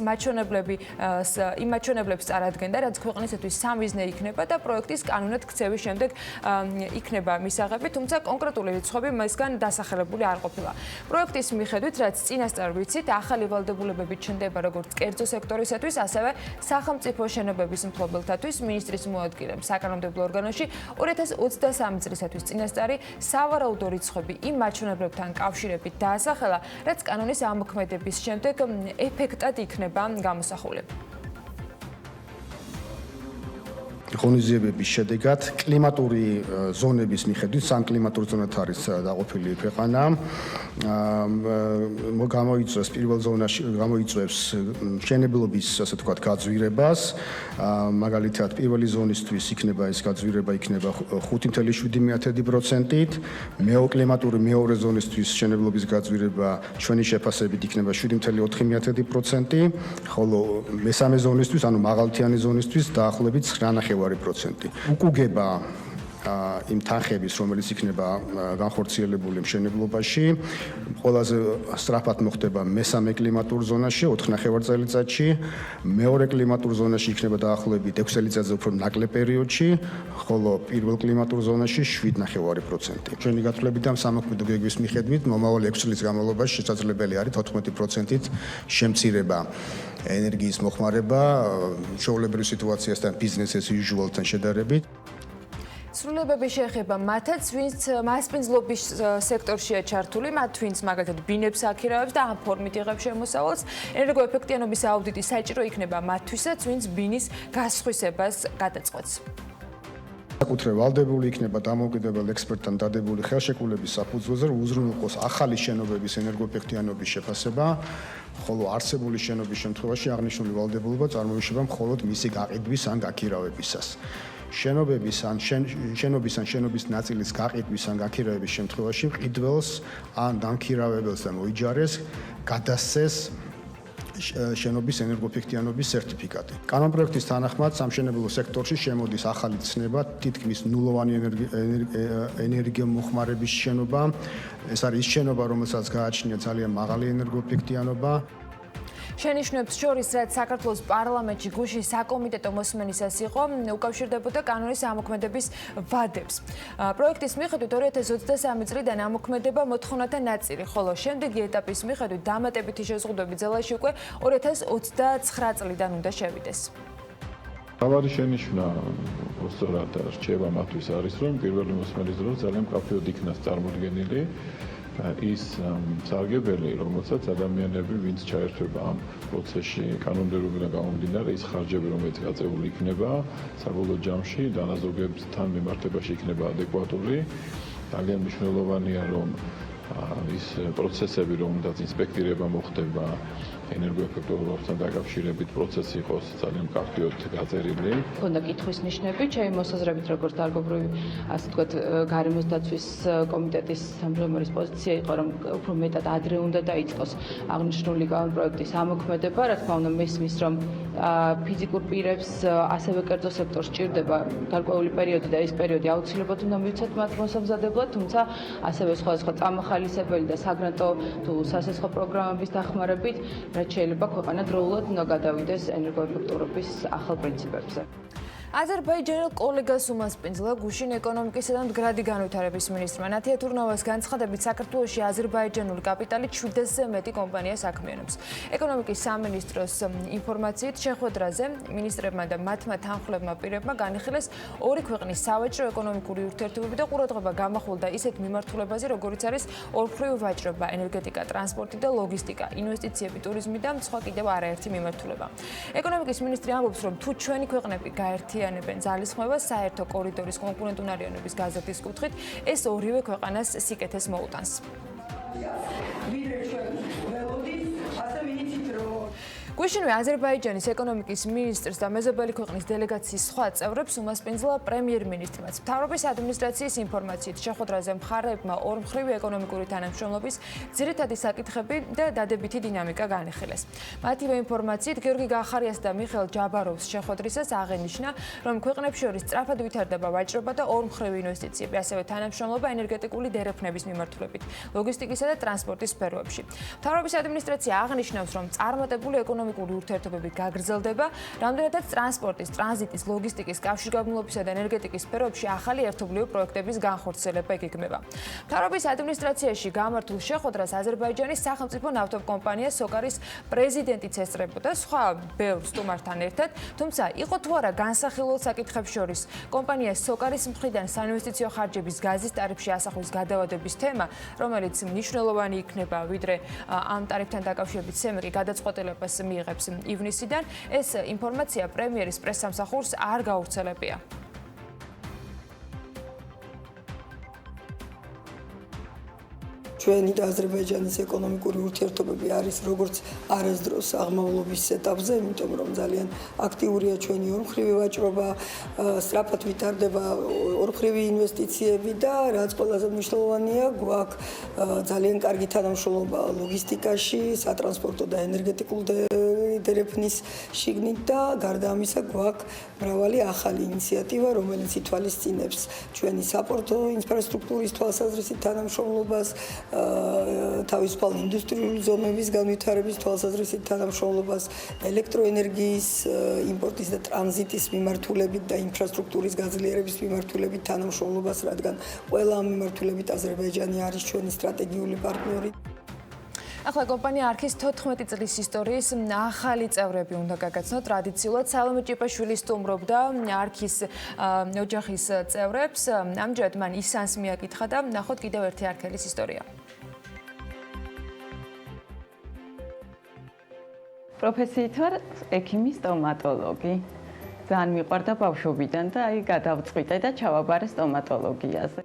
მაჩვენებლებს წარადგენდა, რაც ქვეყნისათვის სამიზნე იქნება და პროექტის კანონად ქცევის შემდეგ იქნება მისაღები, თუმცა კონკრეტული რიცხვები მასგან დასახელებული არ ყოფილა. პროექტის მიხედვით, რაც წინასწარ ვიცით, ახალი ვალდებულებები ჩნდება როგორც კერძო სექტორისათვის, ასევე სახელმწიფო შენობების მფლობელთათვის. მინისტრის მოადგილემ საკანონმდებლო ორგანოში 2023 წლისათვის წინასწარი სავარაუდო რიცხვები იმ მაჩვენებლებთან კავშირებით დაასახელა, რაც კანონის ამოქმედების შემდეგ ეფექტად იქნება გამოსახული. ღონისძიებების შედეგად კლიმატური ზონების მიხედვით სამ კლიმატურ ზონად არის დაყოფილი ქვეყანა. გამოიწვევს პირველ ზონაში გამოიწვევს მშენებლობის, ასე ვთქვათ, გაძვირებას. მაგალითად, პირველი ზონისთვის იქნება ეს გაძვირება იქნება 5.7%-ით, კლიმატური მეორე ზონისთვის მშენებლობის გაძვირება ჩვენი შეფასებით იქნება 7.4%, ხოლო მესამე ზონისთვის, ანუ მაღალმთიანი ზონისთვის დაახლოებით 9.5%. უკუგება იმ თანხების, რომელიც იქნება განხორციელებული მშენებლობაში, ყველაზე სწრაფად მოხდება მესამე კლიმატურ ზონაში 4.5 წელიწადში, მეორე კლიმატურ ზონაში იქნება დაახლოებით 6 წელიწადზე უფრო ნაკლებ პერიოდში, ხოლო პირველ კლიმატურ ზონაში 7.5%. ჩვენი გათვლებიდან და სამოქმედო გეგმის მიხედვით მომავალი 6 წლის განმავლობაში შესაძლებელი არის 14%-ით შემცირება ენერგიის მოხმარება ჩვეულებრივ სიტუაციასთან business as usual-თან შედარებით. ცვლილებები შეეხება მათაც, ვინც მასპინძლობის სექტორშია ჩართული, მათ ვინც მაგალითად ბინებს აქირავებს და ამ ფორმით იღებს შემოსავალს. ენერგოეფექტიანობის აუდიტი საჭირო იქნება მათთვისაც, ვინც ბინის გასხვისებას გადაწყვეტს. საკუთრე ვალდებული იქნება დამოუკიდებელ ექსპერტთან დადებული ხელშეკრულების საფუძველზე, რომ უზრუნველყოს ახალი შენობების ენერგოეფექტიანობის შეფასება, ხოლო არსებული შენობის შემთხვევაში აღნიშნული ვალდებულება წარმოიშობა მხოლოდ მისი გაყიდვის ან გაქირავებისას. შენობის ან შენობის ნაწილის გაყიდვის ან გაქირავების შემთხვევაში მყიდველს ან დამქირავებელს და მოიჯარეს გადასცეს შენობის ენერგოეფექტიანობის სერტიფიკატი. კანონპროექტის თანახმად სამშენებლო სექტორში შემოდის ახალი ცნება, თითქმის ნულოვანი ენერგიამოხმარების შენობა. ეს არის ის შენობა, რომელსაც გააჩნია ძალიან მაღალი ენერგოეფექტიანობა. შენიშვნებს შორის, რაც საქართველოს პარლამენტში გუშინ საკომიტეტო მოსმენისას იყო, უკავშირდებოდა კანონის ამოქმედების ვადებს. პროექტის მიხედვით 2023 წლიდან ამოქმედება მოთხოვნათა ნაწილი, ხოლო შემდეგი ეტაპის მიხედვით დამატებითი შეზღუდვები ძალაში უკვე 2029 წლიდან უნდა შევიდეს. მთავარი შენიშვნა სწორად რჩება მათთვის არის, რომ პირველი მოსმენის დროს ძალიან მკაფიოდ იქნას წარმოდგენილი ის სარგებელი, რომელსაც ადამიანები, ვინც ჩაერთვება ამ პროცესში, კანონმდებლობიდან გამომდინარე, ის ხარჯები, რომელიც გაწეული იქნება, საბოლოო ჯამში დანაზოგებთან მიმართებაში იქნება ადეკვატური. ძალიან მნიშვნელოვანია, რომ ის პროცესები, რომელთაც ინსპექტირება მოხდება, ენერგოეფექტურობასთან დაკავშირებით პროცესი იყოს ძალიან მკაფიოდ გაწერილი. ქონდა კითხვის ნიშნები, ჩემი მოსაზრებით, როგორც დარგობრივი, ასე ვთქვათ, გარემოს დაცვის კომიტეტის თავმჯდომარის პოზიცია იყო, რომ უფრო მეტად ადრე უნდა დაიწყოს აღნიშნული კანონპროექტის ამოქმედება, რა თქმა უნდა, მესმის, რომ ფიზიკურ პირებს, ასევე კერძო სექტორს ჭირდება გარკვეული პერიოდი და ეს პერიოდი აუცილებლად უნდა მივცეთ მათ მოსამზადებლად, თუმცა ასევე სხვადასხვა წამახალისებელი და საგრანტო თუ სასესხო პროგრამების დახმარებით რაც შეიძლება ქვეყანა დროულად უნდა გადავიდეს ენერგოეფექტურობის ახალ პრინციპებზე. აზერბაიჯანელ კოლეგას უმასპინძლა გუშინ ეკონომიკისა და მდგრადი განვითარების მინისტრმა ნათია თურნავას განცხადებით, საქართველოში აზერბაიჯანული კაპიტალი 7-ზე მეტი კომპანიას აქმიანებს. ეკონომიკის სამინისტროს ინფორმაციით შეხვედრაზე მინისტრებმა და მათმა თანხმლებმა პირებმა განიხილეს ორი ქვეყნის სავაჭრო ეკონომიკური ურთიერთობები და ყურადღება გამახვილდა ისეთ მიმართულებაზე, როგორიც არის ორმხრივი ვაჭრობა, ენერგეტიკა, ტრანსპორტი და ლოგისტიკა, ინვესტიციები, ტურიზმი და სხვა კიდევ არაერთი მიმართულება. ეკონომიკის მინისტრი ამბობს, რომ თუ ჩვენი ქვეყნები გაერთიანებენ ძალისხმევას საერთო კორიდორის კონკურენტუნარიანობის გაზრდის კუთხით, ეს ორივე ქვეყანას სიკეთეს მოუტანს. გვიშინვე აზერბაიჯანის ეკონომიკის მინისტრს და მეზობელი ქვეყნის დელეგაციის სხვა წევრებს უმასპინძლა პრემიერ-მინისტრმაც. მთავრობის ადმინისტრაციის ინფორმაციით შეხვედრაზე მხარეებმა ორმხრივი ეკონომიკური თანამშრომლობის ძირითადი საკითხები და დადებითი დინამიკა განიხილეს. მათივე ინფორმაციით გიორგი გახარიას და მიხეილ ჯაბაროვს შეხვედრისას აღენიშნა, რომ ქვეყნებს შორის სწრაფად ვითარდება ვაჭრობა და ორმხრივი ინვესტიციები, ასევე თანამშრომლობა ენერგეტიკული დერეფნების მიმართულებით, ლოგისტიკისა და ტრანსპორტის სფეროებში. მთავრობის ადმინისტრაცია აღნიშნავს, რომ წარმატებული ეკონომიკური ურთიერთობები გაგრძელდება, რამდენადაც ტრანსპორტის, ტრანზიტის, ლოგისტიკის, კავშირგაბმულობისა და ენერგეტიკის სფეროებში ახალი ერთობლივი პროექტების განხორციელება იგეგმება. მთავრობის ადმინისტრაციაში გამართულ შეხვედრას აზერბაიჯანის სახელმწიფო ნავთობკომპანია სოკარის პრეზიდენტიც ესწრებოდა სხვა ბევრ სტუმართან ერთად, თუმცა იყო თუ არა განსახილველ საკითხებს შორის კომპანია სოკარის მხრიდან საინვესტიციო ხარჯების გაზის ტარიფში ასახვის გადავადების თემა, რომელიც მნიშვნელოვანი იქნება, ვიდრე ამ ტარიფთან დაკავშირებით სემეკი გადაწყვეტილებას მიიღებს ივნისიდან, ეს ინფორმაცია პრემიერის პრესსამსახურს არ გავრცელებია. ჩვენი და აზერბაიჯანის ეკონომიკური ურთიერთობები არის როგორც არასდროს აღმავლობის ეტაპზე, იმიტომ რომ ძალიან აქტიურია ჩვენი ორმხრივი ვაჭრობა, სწრაფად ვითარდება ორმხრივი ინვესტიციები და რაც ყველაზე მნიშვნელოვანია, გვაქვს ძალიან კარგი თანამშრომლობა ლოგისტიკაში, სატრანსპორტო და ენერგეტიკულ დერეფნის შიგნით და გარდა ამისა გვაქვს მრავალი ახალი ინიციატივა, რომელიც ითვალისწინებს ჩვენი საპორტო ინფრასტრუქტურის თვალსაზრისით თანამშრომლობას, თავისუფალ ინდუსტრიული ზონების განვითარების თვალსაზრისით თანამშრომლობას, ელექტროენერგიის იმპორტის და ტრანზიტის მიმართულებით და ინფრასტრუქტურის გაძლიერების მიმართულებით თანამშრომლობას, რადგან ყველა ამ მიმართულებით აზერბაიჯანი არის ჩვენი სტრატეგიული პარტნიორი. ახლა კომპანია არქის 14 წლის ისტორიის ახალი წევრები უნდა გაგაცნოთ. ტრადიციულად სალომე ჭიპაშვილი სტუმრობდა არქის ოჯახის წევრებს. ამჯერად მან ისანს მიაკითხა და ნახოთ კიდევ ერთი არქელის ისტორია. პროფესიით ვარ ექიმი სტომატოლოგი. ძალიან მიყვარდა ბავშვობიდან და აი გადავწყვიტე და ჩავაბარე სტომატოლოგიაზე.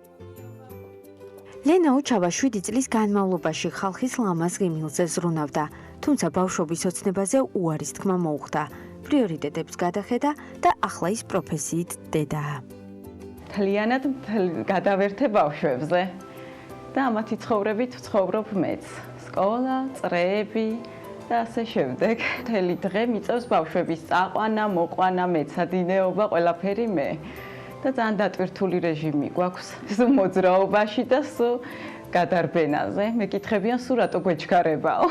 ლენაო ჩავა 7 წლის განმავლობაში ხალხის ლამაზ ღიმილზე ზრუნავდა, თუმცა ბავშვობის ოცნებაზე უარის თქმა მოუხდა. პრიორიტეტებს გადახედა და ახლა ის პროფესიით დედაა. მთლიანად გადავერთე ბავშვებზე და ამათი ცხოვრებით ვცხოვრობ მეც. სკოლა, წრეები, და ასე შემდეგ. მთელი დღე მიწევს ბავშვების წაყვანა, მოყვანა, მეცადინეობა, ყველაფერი მე. და ძალიან დატვირთული რეჟიმი გვაქვს. სულ მოძრაობაში და სულ გადარბენაზე. მეკითხებიან, სულ რატო გვეჩქარებაო?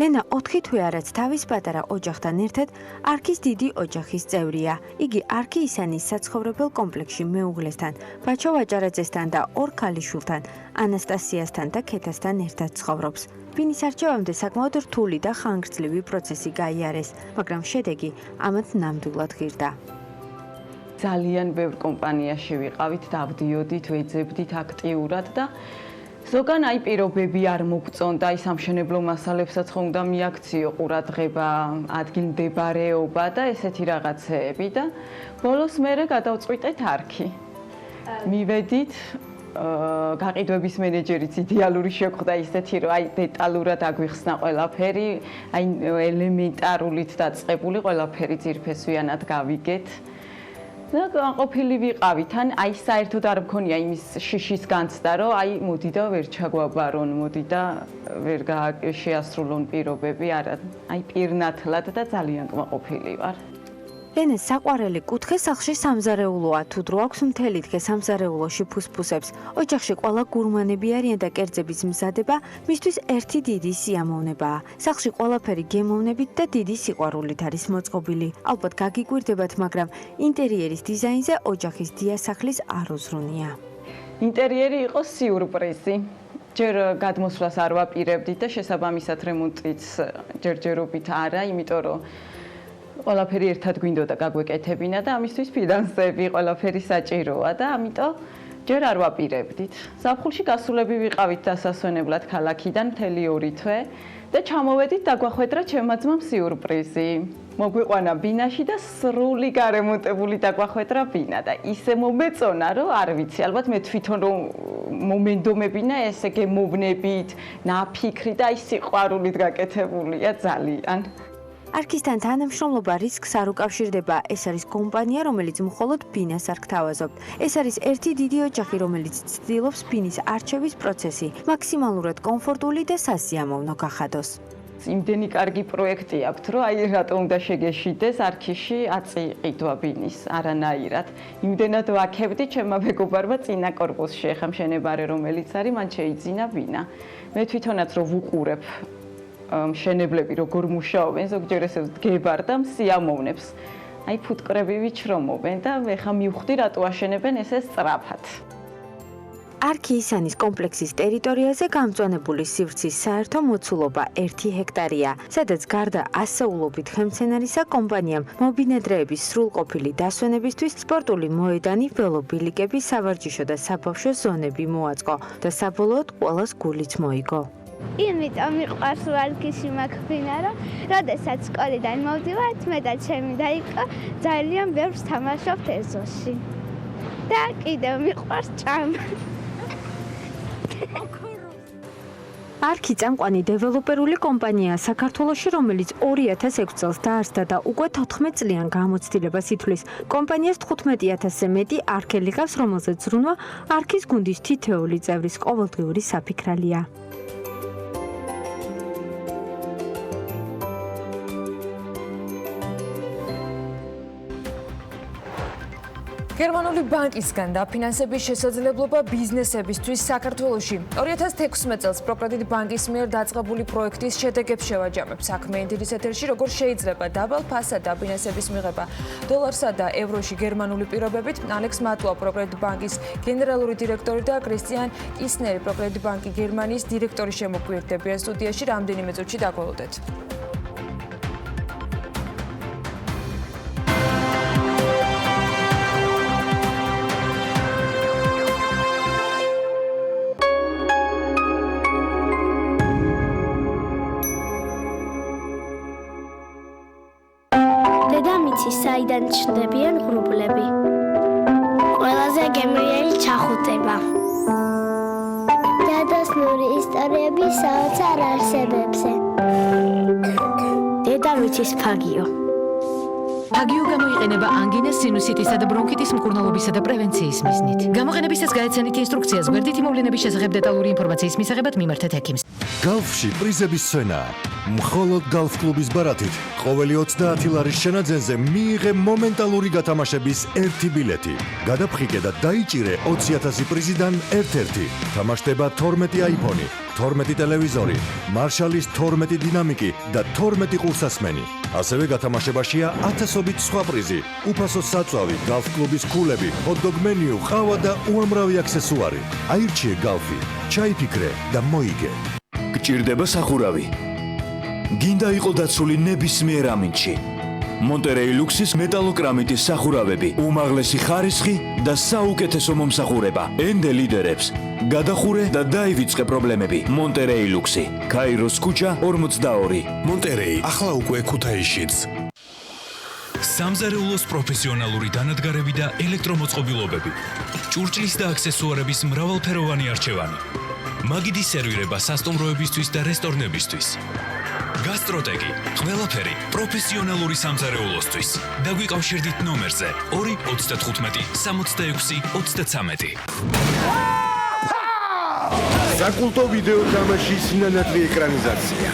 ლენა 4 თვე არაც თავის პატარა ოჯახთან ერთად არქის დიდი ოჯახის წევრია. იგი არქი ისანის საცხოვრებელ კომპლექსში მეუღლესთან, ბაჩო ვაჭარაძესთან და 2 ქალიშვილთან, ანასტასიასთან და ქეთასთან ერთად ცხოვრობს. ბინის არჩევამდე საკმაოდ რთული და ხანგრძლივი პროცესი გაიარეს, მაგრამ შედეგი ამათ ნამდვილად ღირდა. ძალიან ბევრ კომპანიაში ვიყავით, დავდიოდით, ვეძებდით აქტიურად და ზოგან აი პირობები არ მოგწონდა, აი სამშენებლო მასალებსაც ხომ უნდა მიაქციო ყურადღება, ადგილმდებარეობა და ესეთი რაღაცეები და ბოლოს მერე გადავწყვიტეთ არქი. მივედით გაყიდვების მენეჯერიც იდეალური შეხვდა ისეთი, რომ აი დეტალურად აგვიხსნა ყველაფერი, აი ელემენტარულით დაწყებული ყველაფერი ძირფესვიანად გავიგეთ. და ყოფილი ვიყავით, ან აი საერთოდ არ მქონია იმის შიშის განცდა, რომ აი მოდი და ვერ ჩაგვაბარონ, მოდი და ვერ შეასრულონ პირობები, არა, აი პირნათლად და ძალიან კმაყოფილი ვარ. ლენას საყვარელი კუთხე სახლში სამზარეულოა, თუ დრო აქვს მთელი დღე სამზარეულოში ფუსფუსებს. ოჯახში ყველა გურმანები არიან და კერძების მზადება მისთვის ერთი დიდი სიამოვნებაა. სახლში ყველაფერი გემოვნებით და დიდი სიყვარულით არის მოწყობილი. ალბათ გაგიკვირდებათ, მაგრამ ინტერიერის დიზაინზე ოჯახის დიასახლის არ უზრუნია. ინტერიერი იყო სიურპრიზი. ჯერ გადმოსვლას არ ვაპირებდით და შესაბამისად რემონტიც ჯერჯერობით არა, იმიტომ რომ ყველაფერი ერთად გვინდოდა გაგვეკეთებინა და ამისთვის ფინანსები ყველაფერი საჭიროა და ამიტომ ჯერ არ ვაპირებდით. ზაფხულში გასულები ვიყავით დასასვენებლად ქალაქიდან მთელი 2 თვე და ჩამოვედით დაგვახვედრა ჩემმა ძმამ სიურპრიზი. მოგვიყვანა ბინაში და სრული გარემონტებული დაგვახვედრა ბინა და ისე მომეწონა, რომ არ ვიცი, ალბათ მე თვითონ რომ მომენდომებინა ესე გემოვნებით, ნაფიქრი და აი სიყვარულით გაკეთებულია ძალიან. არქისთან თანამშრომლობა რისკს არ უკავშირდება. ეს არის კომპანია, რომელიც მხოლოდ ბინას არ გთავაზობთ. ეს არის ერთი დიდი ოჯახი, რომელიც ცდილობს ბინის არჩევის პროცესი მაქსიმალურად კომფორტული და სასიამოვნო გახადოს. იმდენი კარგი პროექტი აქვს, რომ აი რატომ უნდა შეგეშიდეს არქიში აწი ყიდვა ბინის, არანაირად. იმდენად ვაქებდი ჩემმა მეგობარმა წინა კორპუსში, ახლა მშენებარე რომელიც არის, მან შეიძინა ბინა. მე თვითონაც რომ ვუყურებ მშენებლები როგორ მუშაობენ, ზოგჯერ ესე ვდგებარ და მსიამოვნებს. აი ფუტკრები ვიჩრომობენ და ეხა მივხვდი რატო აშენებენ ესე სწრაფად. არქი ისანის კომპლექსის ტერიტორიაზე გამწვანებული სივრცის საერთო მოცულობა 1 ჰექტარია, სადაც გარდა ასეულობით ხელმცენარისა კომპანიამ მობინადრეების სრულყოფილი დასვენებისთვის სპორტული მოედანი, ველობილიკები, სავარჯიშო და საბავშვო ზონები მოაწყო და საბოლოოდ ყველას გულიც მოიგო. იმიტომ მიყვარს არქიში მაქვინა, რომ როდესაც სკოლიდან მოვდივართ, მე და ჩემი დაიკო ძალიან ბევრს თამაშობთ ეზოში. და კიდევ მიყვარს ჭამა. არქი წამყვანი დეველოპერული კომპანიაა საქართველოში, რომელიც 2006 წელს დაარსდა და უკვე 14 წლიან გამოცდილებას ითვლის. კომპანიას 15,000-ზე მეტი არქელი ჰყავს, რომელზეც ზრუნვა არქის გუნდის თითოეული წევრის ყოველდღიური საფიქრალია. გერმანული ბანკისგან დაფინანსების შესაძლებლობა ბიზნესებისთვის საქართველოში 2016 წელს პროკრედიტ ბანკის მიერ დაწყებული პროექტის შედეგებს შევაჯამებ. საქმე ინდირის ეთერში, როგორ შეიძლება დაბალ ფასად დაფინანსების მიღება დოლარსა და ევროში გერმანული პირობებით. ალექს მატუა პროკრედიტ ბანკის გენერალური დირექტორი და კრისტიან კისნერი პროკრედიტ ბანკი გერმანიის დირექტორი შემოგვიერთდებიან სტუდიაში. რამდენიმე წუთში დაგველოდეთ. საიდან ჩნდებიან ღრუბლები. ყველაზე გემრიელი ჩახუტება. დედასნური ისტორიები საოცარ არსებებზე. დედამიწის ფაგიო. ფაგიო გამოიყენება ანგინას, სინუსიტისა და ბრონქიტის მკურნალობისა და პრევენციის მიზნით. გამოყენებისას გაეცანით ინსტრუქციას გვერდითი მოვლენების შესახებ დეტალური ინფორმაციის მისაღებად მიმართეთ ექიმს. გალფში პრიზების სცენაა. მხოლოდ გალფ კლუბის ბარათით ყოველი 30 ლარის შენაძენზე მიიღე მომენტალური გათამაშების 1 ბილეთი. გადაფხიკე და დაიჭირე 20,000 პრიზიდან ერთ-ერთი. თამაშდება 12 iPhone, 12 ტელევიზორი, მარშალის 12 დინამიკი და 12 ყურსასმენი. ასევე გათამაშებაშია 1000-ობით სხვა პრიზი, უფასო საწვავი, გალფ კლუბის ქულები, ჰოთ-დოგ მენიუ, ყავა და უამრავი აქსესუარი. აირჩიე გალფი, ჩაიფიქრე და მოიგე. გჭირდება სახურავი. გინდა იყო დაცული ნებისმიერ ამინდში. მონტერეი ლუქსის მეტალოკრამიტის სახურავები, უმაღლესი ხარისხი და საუკეთესო მომსახურება. ენდე ლიდერებს. გადახურე და დაივიწყე პრობლემები. მონტერეი ლუქსი, ქაიროს ქუჩა 42. მონტერეი, ახლა უკვე ქუთაისშიც. სამზარეულოს პროფესიონალური დანადგარები და ელექტრომოწყობილობები. ჭურჭლის და აქსესუარების მრავალფეროვანი არჩევანი. მაგიდის სერვირება სასტუმროებისთვის და რესტორნებისთვის. გასტროტეკი, ყველაფერი პროფესიონალური სამზარეულოსთვის. დაგვიკავშირდით ნომერზე 295 66 33. საკულტო ვიდეო თამაშის ნანატრი ეკრანიზაცია.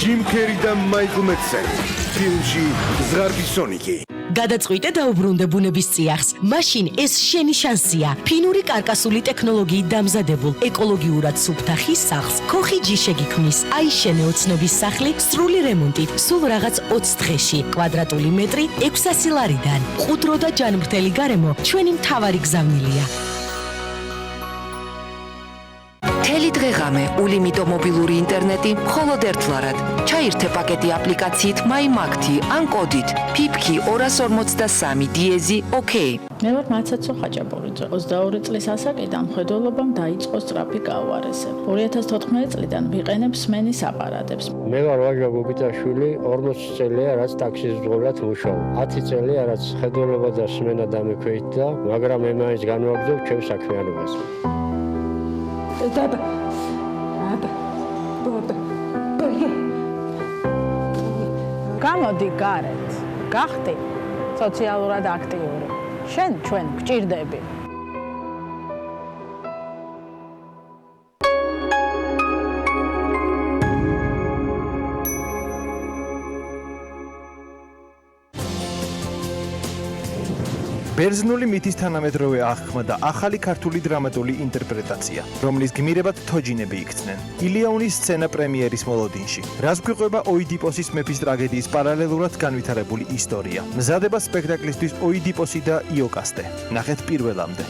ჯიმ კერი და მაიკლ მეცენი ფილმში ზღარბი სონიკი. გადაწყვიტე და უბრუნდე ბუნების წიაღს. მაშინ ეს შენი შანსია. ფინური კარკასული ტექნოლოგიით დამზადებულ ეკოლოგიურად სუფთა ხის სახლს ქოხი ჯიშე გიქმნის. აიშენე ოცნების სახლი სრული რემონტით სულ რაღაც 20 დღეში. კვადრატული მეტრი 600 ლარიდან. ყუდრო და ჯანმრთელი გარემო ჩვენი მთავარი გზავნილია. მთელი დღე-ღამე ულიმიტო მობილური ინტერნეტი მხოლოდ 1 ლარად. ჩაირთე პაკეტი აპლიკაციით MyMakti ან კოდით PIPKI 243 დიეზი OK. მე ვარ მაცაცო ხაჭაპურიძე. 22 წლის ასაკიდან მხედველობამ დაიწყო სწრაფი გაუარესება. 2014 წლიდან ვიყენებ სმენის აპარატებს. მე ვარ ვაჟა გოგიტაშვილი, 40 წელია რაც ტაქსის მძღოლად მუშაობ. 10 წელია რაც მხედველობა და სმენა დამექვეითდა, მაგრამ მე მაინც განვაგრძობ ჩემს საქმიანობას. გამოდი გარეთ, გახდი სოციალურად აქტიური. შენ ჩვენ გჭირდები. ბერძნული მითის თანამედროვე აღქმა და ახალი ქართული დრამატული ინტერპრეტაცია, რომლის გმირებად თოჯინები იქცნენ. ილიაუნის სცენა პრემიერის მოლოდინში. რაც გვიყვება ოიდიპოსის მეფის ტრაგედიის პარალელურად განვითარებული ისტორია. მზადება სპექტაკლისთვის ოიდიპოსი და იოკასტე. ნახეთ პირველამდე.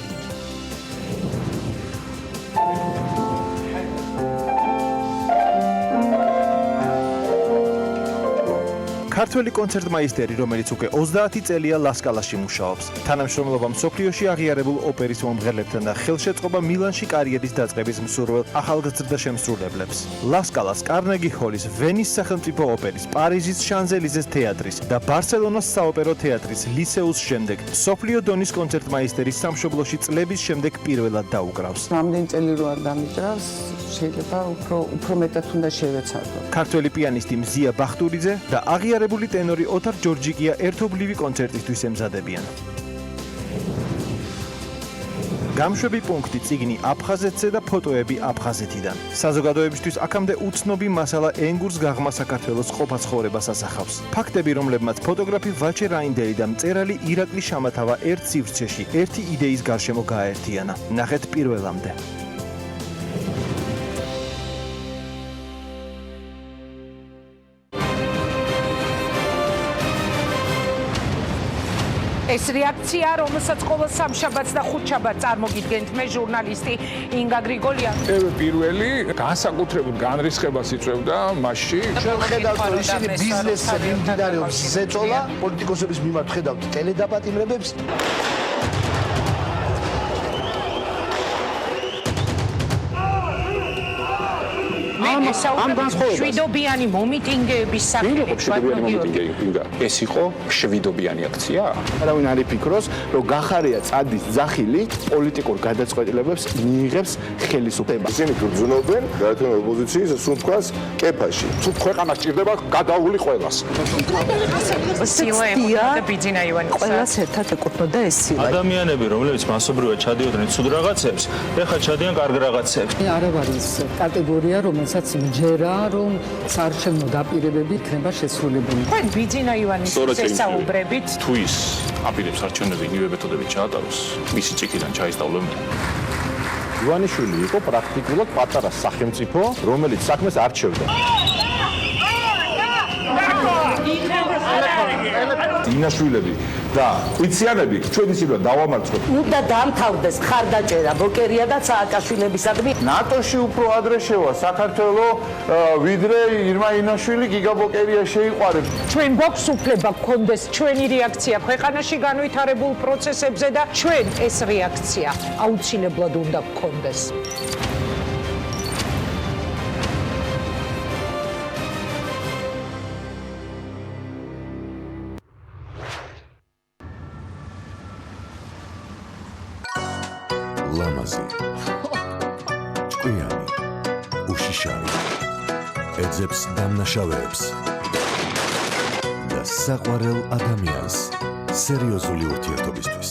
ქართველი კონცერტმაისტერი, რომელიც უკვე 30 წელია ლასკალაში მუშაობს. თანამშრომლობა მსოფლიოში აღიარებულ ოპერის მომღერლებთან და ხელშეწყობა მილანში კარიერის დაწყების მსურველ ახალგაზრდა შემსრულებლებს. ლასკალას, კარნეგი ჰოლის, ვენის სახელმწიფო ოპერის, პარიზის შანზელიზეს თეატრის და ბარსელონას საოპერო თეატრის ლისეუს შემდეგ მსოფლიო დონის კონცერტმაისტერის სამშობლოში წლების შემდეგ პირველად დაუკრავს. რამდენი წელი რო არ დამიჭრავს, შეიძლება უფრო მეტად უნდა შევეცადო. ქართველი პიანისტი მზია ბახტურიძე და აღიარებული ტენორი ოთარ ჯორჯიკია ერთობლივი კონცერტისთვის ემზადებიან. გამშვები პუნქტი წიგნი აფხაზეთზე და ფოტოები აფხაზეთიდან. საზოგადოებისთვის აქამდე უცნობი მასალა ენგურს გაღმა საქართველოს ყოფა ცხოვრებას ასახავს. ფაქტები, რომლებმაც ფოტოგრაფი ვაჩე რაინდელი და მწერალი ირაკლი შამათავა ერთ სივრცეში ერთი იდეის გარშემო გააერთიანა. ნახეთ პირველამდე. ეს რეაქცია, რომელსაც ყოველ სამშაბათს და ხუთშაბათს წარმოგიდგენთ მე ჟურნალისტი ინგა გრიგოლიანი. პირველი განსაკუთრებულ განრისხებას იწვევდა მასში. ხედავთ რომ ისინი ბიზნესზე მიმდინარეობს ზეწოლა, პოლიტიკოსების მიმართ ხედავთ ტელედაპატიმრებებს. ამ შვიდობიანი მომიტინგეების საკითხი. ეს იყო შვიდობიანი აქცია? არავინ არ იფიქროს, რომ გახარია წადის ძახილი პოლიტიკურ გადაწყვეტილებებს მიიღებს ხელისუფლება. ისინი გრძნობენ გაერთიანებული ოპოზიციის სუნთქვას კეფაში. თუ ქვეყანა სჭირდება გადაული ყველას. ყველას ერთად ეკუთვნოდა ეს სილა. ადამიანები, რომლებიც მასობრივად ჩადიოდნენ ცუდ რაღაცებს, ეხლა ჩადიან კარგ რაღაცებს. არა ვარ ის კატეგორია, რომელსაც რაც მჯერა, რომ საარჩევნო დაპირებები იქნება შესრულებული. თქვენ ბიძინა ივანიშვილს ესაუბრებით? თუ ის აპირებს არჩევნები იგივე მეთოდებით ჩაატაროს, მისი ჭიქიდან ჩაისწავლონ. ივანიშვილი იყო პრაქტიკულად პატარა სახელმწიფო, რომელიც საქმეს არჩევდა. დინაშვილები და ყვიციანები ჩვენ ისინი დავამარცხოთ. უნდა დამთავრდეს ხარდაჭერა ბოკერია და სააკაშვილებისადმი. ნატოში უფრო ადრე შევა საქართველო, ვიდრე ირმა ინაშვილი გიგა ბოკერია შეიყვარებს. ჩვენ გვაქვს უფლება გქონდეს ჩვენი რეაქცია ქვეყანაში განვითარებულ პროცესებზე და ჩვენ ეს რეაქცია აუცილებლად უნდა გქონდეს. ლამაზი, ჭკვიანი, უშიშარი, ეძებს დამნაშავეებს და საყვარელ ადამიანს სერიოზული ურთიერთობისთვის.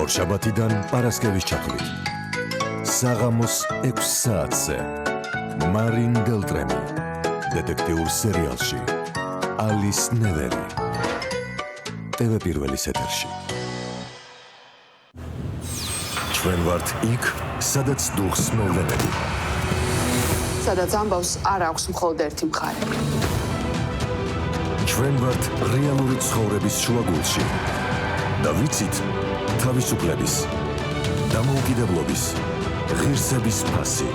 ორშაბათიდან პარასკევის ჩათვლით. საღამოს 6 საათზე მარინ დელტრემი დეტექტიურ სერიალში ალის ნევერი. TV პირველის ეთერში. ჩვენ ვართ იქ, სადაც დუხს მოვლენები. სადაც ამბავს არ აქვს მხოლოდ ერთი მხარე. ჩვენ ვართ რეალური ცხოვრების შუაგულში და ვიცით თავისუფლების, დამოუკიდებლობის, ღირსების ფასი.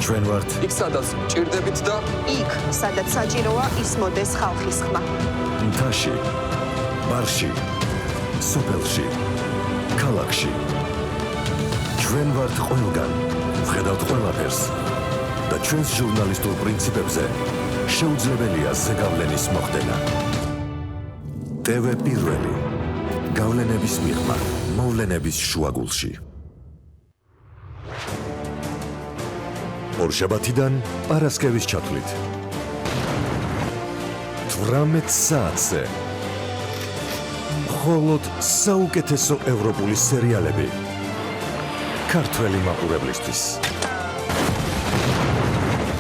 ჩვენ ვართ იქ სადაც ჭირდებით და იქ სადაც საჭიროა ისმოდეს ხალხის ხმა. მთაში, ბარში, სოფელში, ქალაქში. ჩვენ ვართ ყველგან, ვხედავთ ყველაფერს და ჩვენს ჟურნალისტურ პრინციპებზე შეუძლებელია ზეგავლენის მოხდენა. TV პირველი. გავლენების მიღმა, მოვლენების შუაგულში. ორშაბათიდან პარასკევის ჩათვლით. 18 საათზე. მხოლოდ საუკეთესო ევროპული სერიალები. ქართველი მაყურებლისთვის.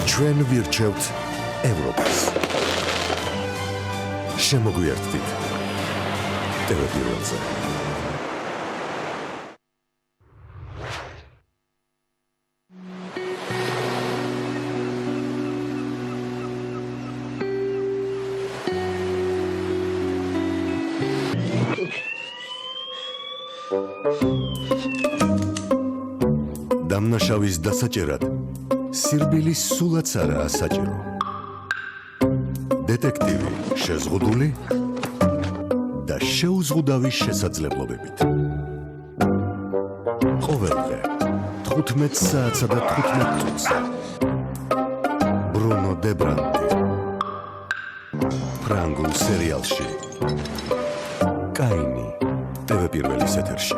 ჩვენ ვირჩევთ ევროპას. შემოგვიერთდით. TV პირველზე. დამნაშავის დასაჭერად სირბილი სულაც არაა საჭირო. დეტექტივი შეზღუდული და შეუზღუდავი შესაძლებლობებით. ყოველდღე 15 საათსა და 15 წუთზე. ბრუნო დებრანტი. ფრანგულ სერიალში. კაინი. TV პირველის ეთერში.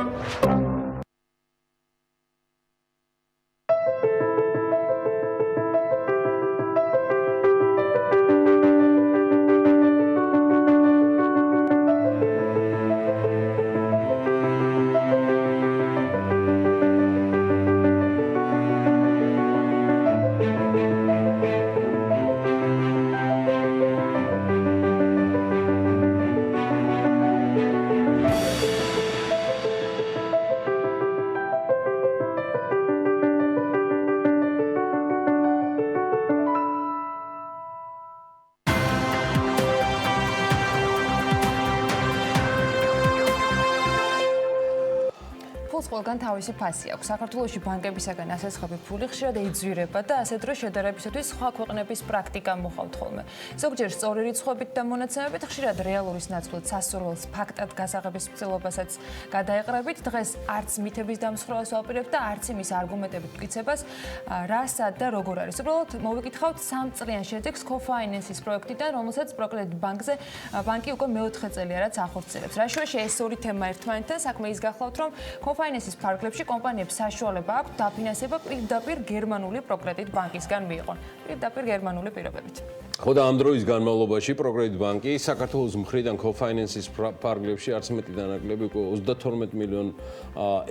ყველგან თავისი ფასი აქვს. საქართველოში ბანკებისაგან ასესხები ფული ხშირად ეძვირება და ასე დროს შედარებისათვის სხვა ქვეყნების პრაქტიკა მოყავთ ხოლმე. ზოგჯერ სწორი რიცხვებით და მონაცემებით, ხშირად რეალურის ნაცვლად სასურველს ფაქტად გასაღების ცდილობასაც გადაეყრებით. დღეს არც მითების დამსხვრევას ვაპირებთ და არც იმის არგუმენტებით მტკიცებას, რა, სად და როგორ არის. უბრალოდ მოვიკითხავთ 3 წლიან შედეგს Co-Finance-ის პროექტიდან, რომელსაც პროკრედიტ ბანკი უკვე მეოთხე წელია რაც ახორციელებს. რა შუაში ეს ორი თემა ერთმანეთთან საქმე ის გახლავთ, რომ Co-Finance-ის ფარგლებში კომპანიებს საშუალება აქვს დაფინანსება პირდაპირ გერმანული პროკრედიტ ბანკისგან მიიღონ. პირდაპირ გერმანული პირობებით. ხო და ამ დროის განმავლობაში პროგრედიტ ბანკი საქართველოს მხრიდან co-finance-ის ფარგლებში არც მეტი დანაკლები უკვე 32 მილიონ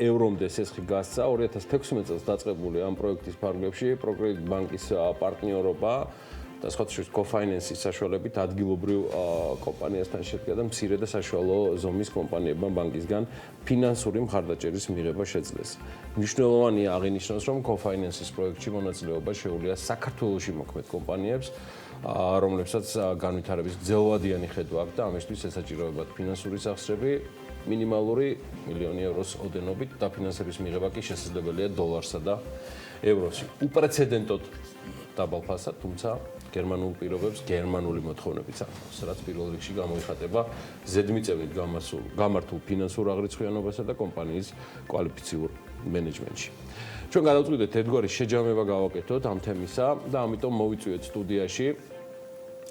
ევრომდე სესხი გასცა 2016 წელს დაწყებული ამ პროექტის ფარგლებში პროგრედიტ ბანკის პარტნიორობა და სხვადასხვა co-finance-ის საშუალებით ადგილობრივ კომპანიასთან შედგა და მცირე და საშუალო ზომის კომპანიებმა ბანკისგან ფინანსური მხარდაჭერის მიღება შეძლეს. მნიშვნელოვანია აღინიშნოს, რომ co-finance-ის პროექტში მონაწილეობა შეუძლია საქართველოში მოქმედ კომპანიებს, რომლებსაც განვითარების გრძელვადიანი ხედვა აქვს და ამისთვის ესაჭიროებათ ფინანსური სახსრები მინიმალური მილიონი ევროს ოდენობით და ფინანსების მიღება კი შესაძლებელია დოლარსა და ევროში. უპრეცედენტოდ დაბალ ფასად, თუმცა გერმანულ პირობებს გერმანული მოთხოვნებით საფრთხეს, რაც პირველ რიგში გამოიხატება ზედმიწევნით გამართულ ფინანსურ აღრიცხვიანობასა და კომპანიის კვალიფიციურ მენეჯმენტში. ჩვენ გადავწყვიტეთ ერთგვარი შეჯამება გავაკეთოთ ამ თემისა და ამიტომ მოვიწვიეთ სტუდიაში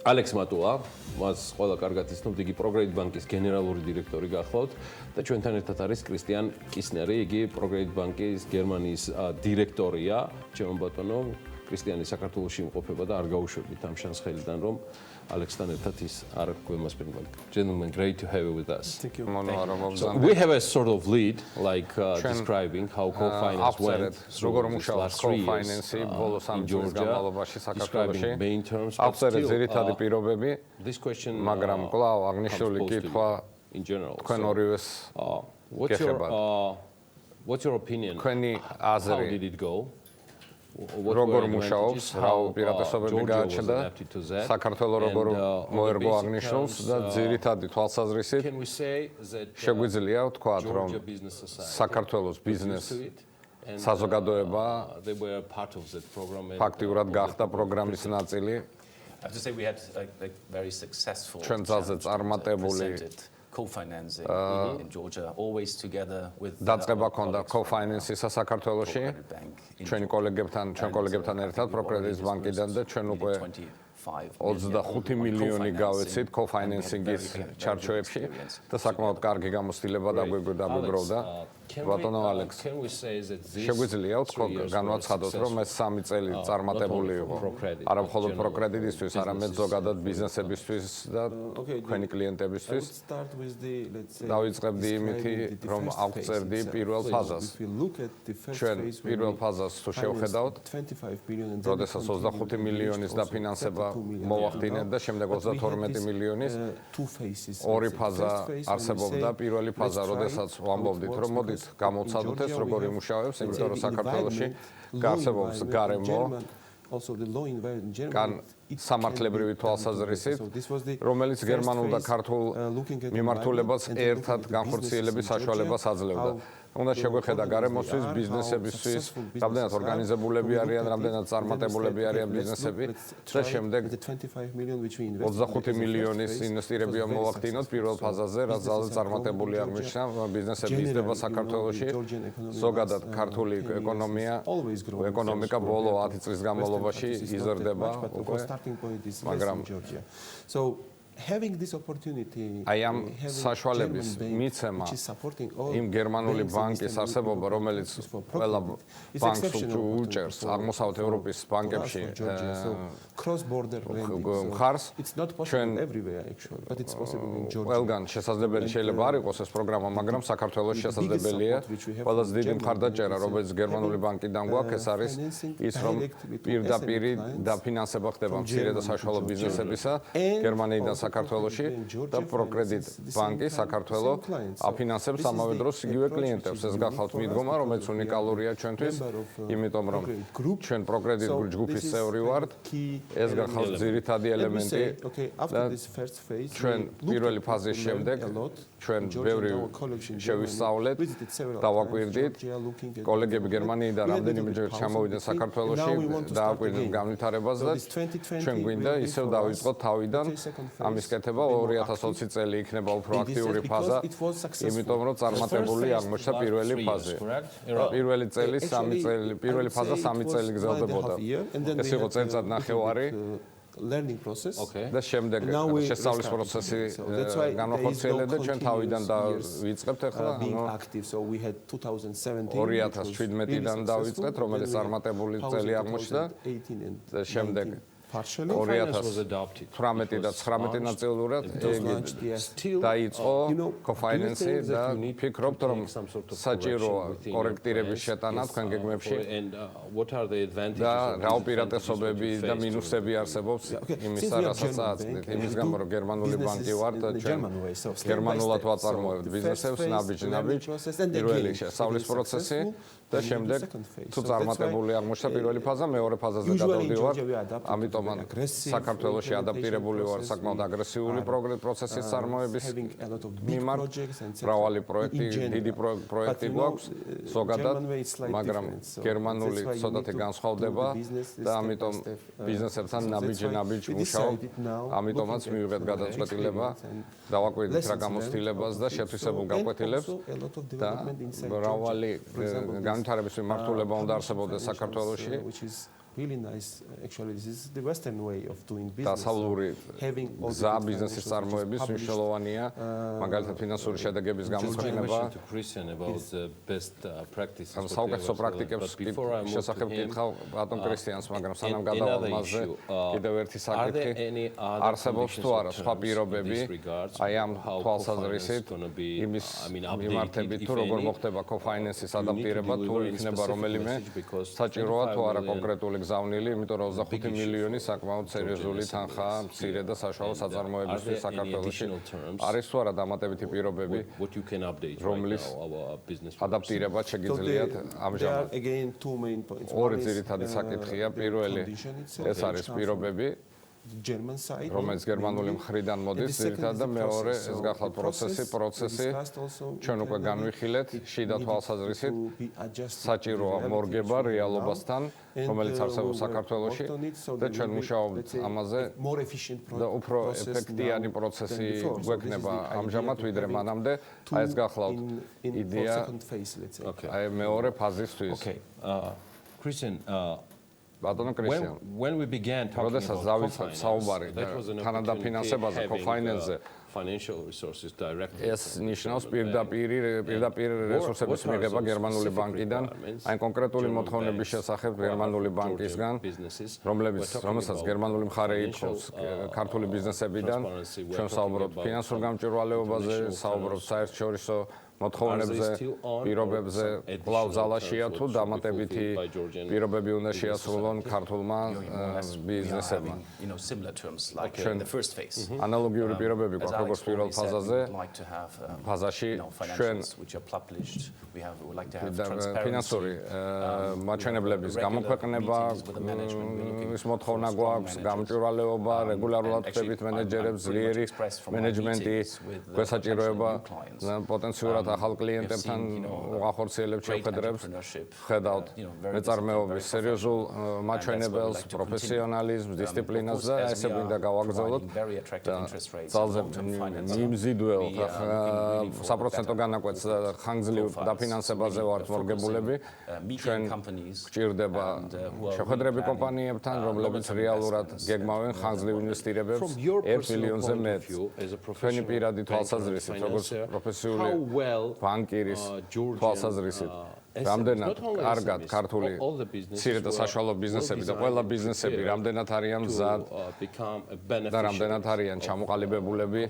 ალექს მატულა, მას ყველა კარგად იცნობთ, იგი პროგრედიტ ბანკის გენერალური დირექტორი გახლავთ და ჩვენთან ერთად არის კრისტიან კისნერი, იგი პროგრედიტ ბანკის გერმანიის დირექტორია. ჩემო ბატონო, კრისტიანი საქართველოში იმყოფება და არ გაუშვებით ამ შანსხელიდან, რომ ალექსთან ერთად ის არ გვემასპინებდა. Gentlemen, great to have you with us. Thank you. So we have a sort of lead, like describing how co-finance went through the last 3 years in Georgia, describing main terms, but still, this question in general. So, what's your opinion? How did it go? როგორ მუშაობს, რა უპირატესობები გააჩნდა, საქართველოს როგორ მოერგო აღნიშნულს და ძირითადი თვალსაზრისით შეგვიძლია ვთქვათ, რომ საქართველოს ბიზნესი საზოგადოება ფაქტიურად გახდა პროგრამის ნაწილი. ჩვენ ძალზე წარმატებული co-financing in Georgia, always together with დაწყება ქონდა co-finance-ისა საქართველოში ჩვენი კოლეგებთან ერთად პროგრედიტ ბანკიდან და ჩვენ უკვე 25 მილიონი გავეცით co-financing-ის ჩარჩოებში და საკმაოდ კარგი გამოცდილება დაგვიგროვდა. ბატონო ალექს, შეგვიძლია განვაცხადოთ, რომ ეს 3 წელი წარმატებული იყო არა მხოლოდ პროგრედიტისთვის, არამედ ზოგადად ბიზნესებისთვის და თქვენი კლიენტებისთვის. დავიწყებდი იმითი, რომ ავწერდი პირველ ფაზას. ჩვენ პირველ ფაზას თუ შევხედავთ, როდესაც 25 მილიონის დაფინანსება მოვახდინეთ და შემდეგ 32 მილიონის ორი ფაზა არსებობდა. პირველი ფაზა, როდესაც ვამბობდით, რომ მოდით გამოვცადოთ ეს როგორ იმუშავებს, იმიტომ რომ საქართველოში არსებობს გარემო სამართლებრივი თვალსაზრისით, რომელიც გერმანულ და ქართულ მიმართულებას ერთად განხორციელების საშუალებას აძლევდა. უნდა შეგვეხედა გარემოსთვის, ბიზნესებისთვის, რამდენად ორგანიზებულები არიან, რამდენად წარმატებულები არიან ბიზნესები და შემდეგ 25 მილიონის ინვესტირებია მოვახდინოთ პირველ ფაზაზე, რაც ძალზე წარმატებული აღმოჩნდა ბიზნესების იზრდება საქართველოში. ზოგადად ქართული ეკონომიკა ბოლო 10 წლის განმავლობაში იზრდება უკვე, მაგრამ აი ამ საშუალების მიცემა იმ გერმანული ბანკის არსებობა, რომელიც ყველა ბანკს უჭერს აღმოსავლეთ ევროპის ბანკებში მხარს, ჩვენ ყველგან შესაძლებელი შეიძლება არ იყოს ეს პროგრამა, მაგრამ საქართველოს შესაძლებელია. ყველაზე დიდი მხარდაჭერა, რომელიც გერმანული ბანკიდან გვაქვს, ეს არის ის, რომ პირდაპირ დაფინანსება ხდება მცირე და საშუალო ბიზნესებისა გერმანიიდან საქართველოში და პროგრედიტ ბანკი საქართველოს აფინანსებს ამავე დროს იგივე კლიენტებს. ეს გახავთ მიდგომა, რომელიც უნიკალურია ჩვენთვის, იმიტომ რომ ჩვენ პროგრედიტ ჯგუფის წევრი ვართ. ეს გახავთ ძირითადი ელემენტი და ჩვენ პირველი ფაზის შემდეგ ჩვენ ბევრი შევისწავლეთ, დავაკვირდით. კოლეგები გერმანიიდან რამდენიმეჯერ ჩამოვიდნენ საქართველოში, დააკვირდით განვითარებას და ჩვენ გვინდა ისევ დავიწყოთ თავიდან ამის კეთება. 2020 წელი იქნება უფრო აქტიური ფაზა, იმიტომ რომ წარმატებული აღმოჩნდა პირველი ფაზა. პირველი წელი 3 წელი, პირველი ფაზა 3 წელი გრძელდებოდა. ეს იყო წელიწად ნახევარი. learning process და შემდეგ შესწავლის პროცესი განახორციელდა ჩვენ თავიდან დავიწყებთ ახლა 2017-დან დავიწყეთ, რომელიც წარმატებული წელი აღმოჩნდა და შემდეგ 2018 და 19 ნაწილურად დაიწყო co-finance და ფიქრობთ რომ საჭიროა კორექტირების შეტანა თქვენ გეგმებში და რა უპირატესობები და მინუსები არსებობს იმისა რასაც აწვდით იმის გამო რომ გერმანული ბანკი ვართ ჩვენ გერმანულად ვაწარმოებთ ბიზნესებს ნაბიჯ პირველი შესწავლის პროცესი და შემდეგ თუ წარმატებული აღმოჩნდა პირველი ფაზა მეორე ფაზაზე გადავდივარ ამიტომ საქართველოში ადაპტირებული ვარ საკმაოდ აგრესიული პროცესის წარმოების მიმართ მრავალი პროექტი დიდი პროექტი გვაქვს ზოგადად მაგრამ გერმანული ცოტათი განსხვავდება და ამიტომ ბიზნესებთან ნაბიჯ მუშაობ ამიტომაც მივიღეთ გადაწყვეტილება დავაკვირდით რა გამოცდილებას და შეთვისებულ გაკვეთილებს და მრავალი განვითარების მიმართულება უნდა არსებობდეს საქართველოში really nice actually this is the western way of doing business დასავლური გზა ბიზნესის წარმოების მნიშვნელოვანია მაგალითად ფინანსური შედეგების გამოყენება საუკეთესო პრაქტიკებს შესახებ კითხავ ბატონ კრისტიანს მაგრამ სანამ გადავალ მასზე კიდევ ერთი საკითხი არსებობს თუ არა სხვა პირობები აი ამ თვალსაზრისით იმის მიმართებით თუ როგორ მოხდება co-finance-ის ადაპტირება თუ იქნება რომელიმე საჭიროა თუ არა კონკრეტული გზავნილი, იმიტომ რომ 25 მილიონი საკმაოდ სერიოზული თანხაა მცირე და საშუალო საწარმოებისთვის საქართველოში. არის თუ არა დამატებითი პირობები, რომლის ადაპტირება შეგიძლიათ ამჟამად. ორი ძირითადი საკითხია. პირველი ეს არის პირობები რომელიც გერმანული მხრიდან მოდის ძირითადად და მეორე ეს გახლავთ პროცესი ჩვენ უკვე განვიხილეთ შიდა თვალსაზრისით საჭიროა მორგება რეალობასთან რომელიც არსებობს საქართველოში და ჩვენ მუშაობთ ამაზე და უფრო ეფექტიანი პროცესი გვექნება ამჟამად ვიდრე მანამდე აი ეს გახლავთ იდეა აი მეორე ფაზისთვის Christian ბატონო კრისტიან when we began talking about დავიწყეთ საუბარი თანადაფინანსებაზე co-finance-ზე financial resources directly ეს ნიშნავს პირდაპირ რესურსების მიღება გერმანული ბანკიდან აი კონკრეტული მოთხოვნების შესახებ გერმანული ბანკისგან რომელსაც გერმანული მხარე ითხოვს ქართული ბიზნესებიდან ჩვენ საუბრობთ ფინანსურ გამჭვირვალეობაზე საუბრობთ საერთაშორისო მოთხოვნებზე პირობებზე კვლავ ზალაშია თუ დამატებითი პირობები უნდა შეასრულონ ქართულმა ბიზნესებმა ანალოგიური პირობები გვაქვს როგორც პირველ ფაზაზე ფაზაში ჩვენ ფინანსური მაჩვენებლების გამოქვეყნება ის მოთხოვნა გვაქვს გამჭვირვალეობა რეგულარულად ხდებით მენეჯერებს ძლიერი მენეჯმენტი გვესაჭიროება პოტენციურად ახალ კლიენტებთან უახორციელებთ შეხვედრებს ხედავთ მეწარმეობის სერიოზულ მაჩვენებელს პროფესიონალიზმს დისციპლინას და ესე გვინდა გავაგრძელოთ ძალზე მიმზიდველ საპროცენტო განაკვეთს ხანგრძლივ დაფინანსებაზე ვართ მორგებულები ჩვენ გვჭირდება შეხვედრები კომპანიებთან რომლებიც რეალურად გეგმავენ ხანგრძლივ ინვესტირებებს 1 მილიონზე მეტ ჩვენი პირადი თვალსაზრისით როგორც პროფესიული ბანკირის თვალსაზრისით რამდენად კარგად ქართული მცირე და საშუალო ბიზნესები და ყველა ბიზნესები რამდენად არიან მზად და რამდენად არიან ჩამოყალიბებულები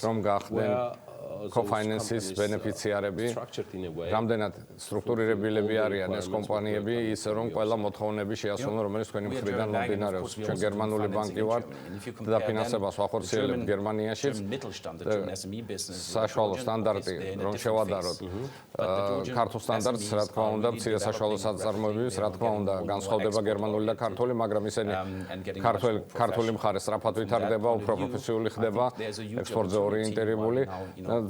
რომ გახდნენ co-finance-ის ბენეფიციარები რამდენად სტრუქტურირებულები არიან ეს კომპანიები ისე რომ ყველა მოთხოვნები შეასრულონ რომელიც თქვენი მხრიდან მომდინარეობს ჩვენ გერმანული ბანკი ვართ და ფინანსებას ვახორციელებთ გერმანიაში საშუალო სტანდარტი რომ შევადაროთ ქართულ სტანდარტს რა თქმა უნდა მცირე საშუალო საწარმოებების რა თქმა უნდა განსხვავდება გერმანული და ქართული მაგრამ ისინი ქართული მხარე სწრაფად ვითარდება უფრო პროფესიული ხდება ექსპორტზე ორიენტირებული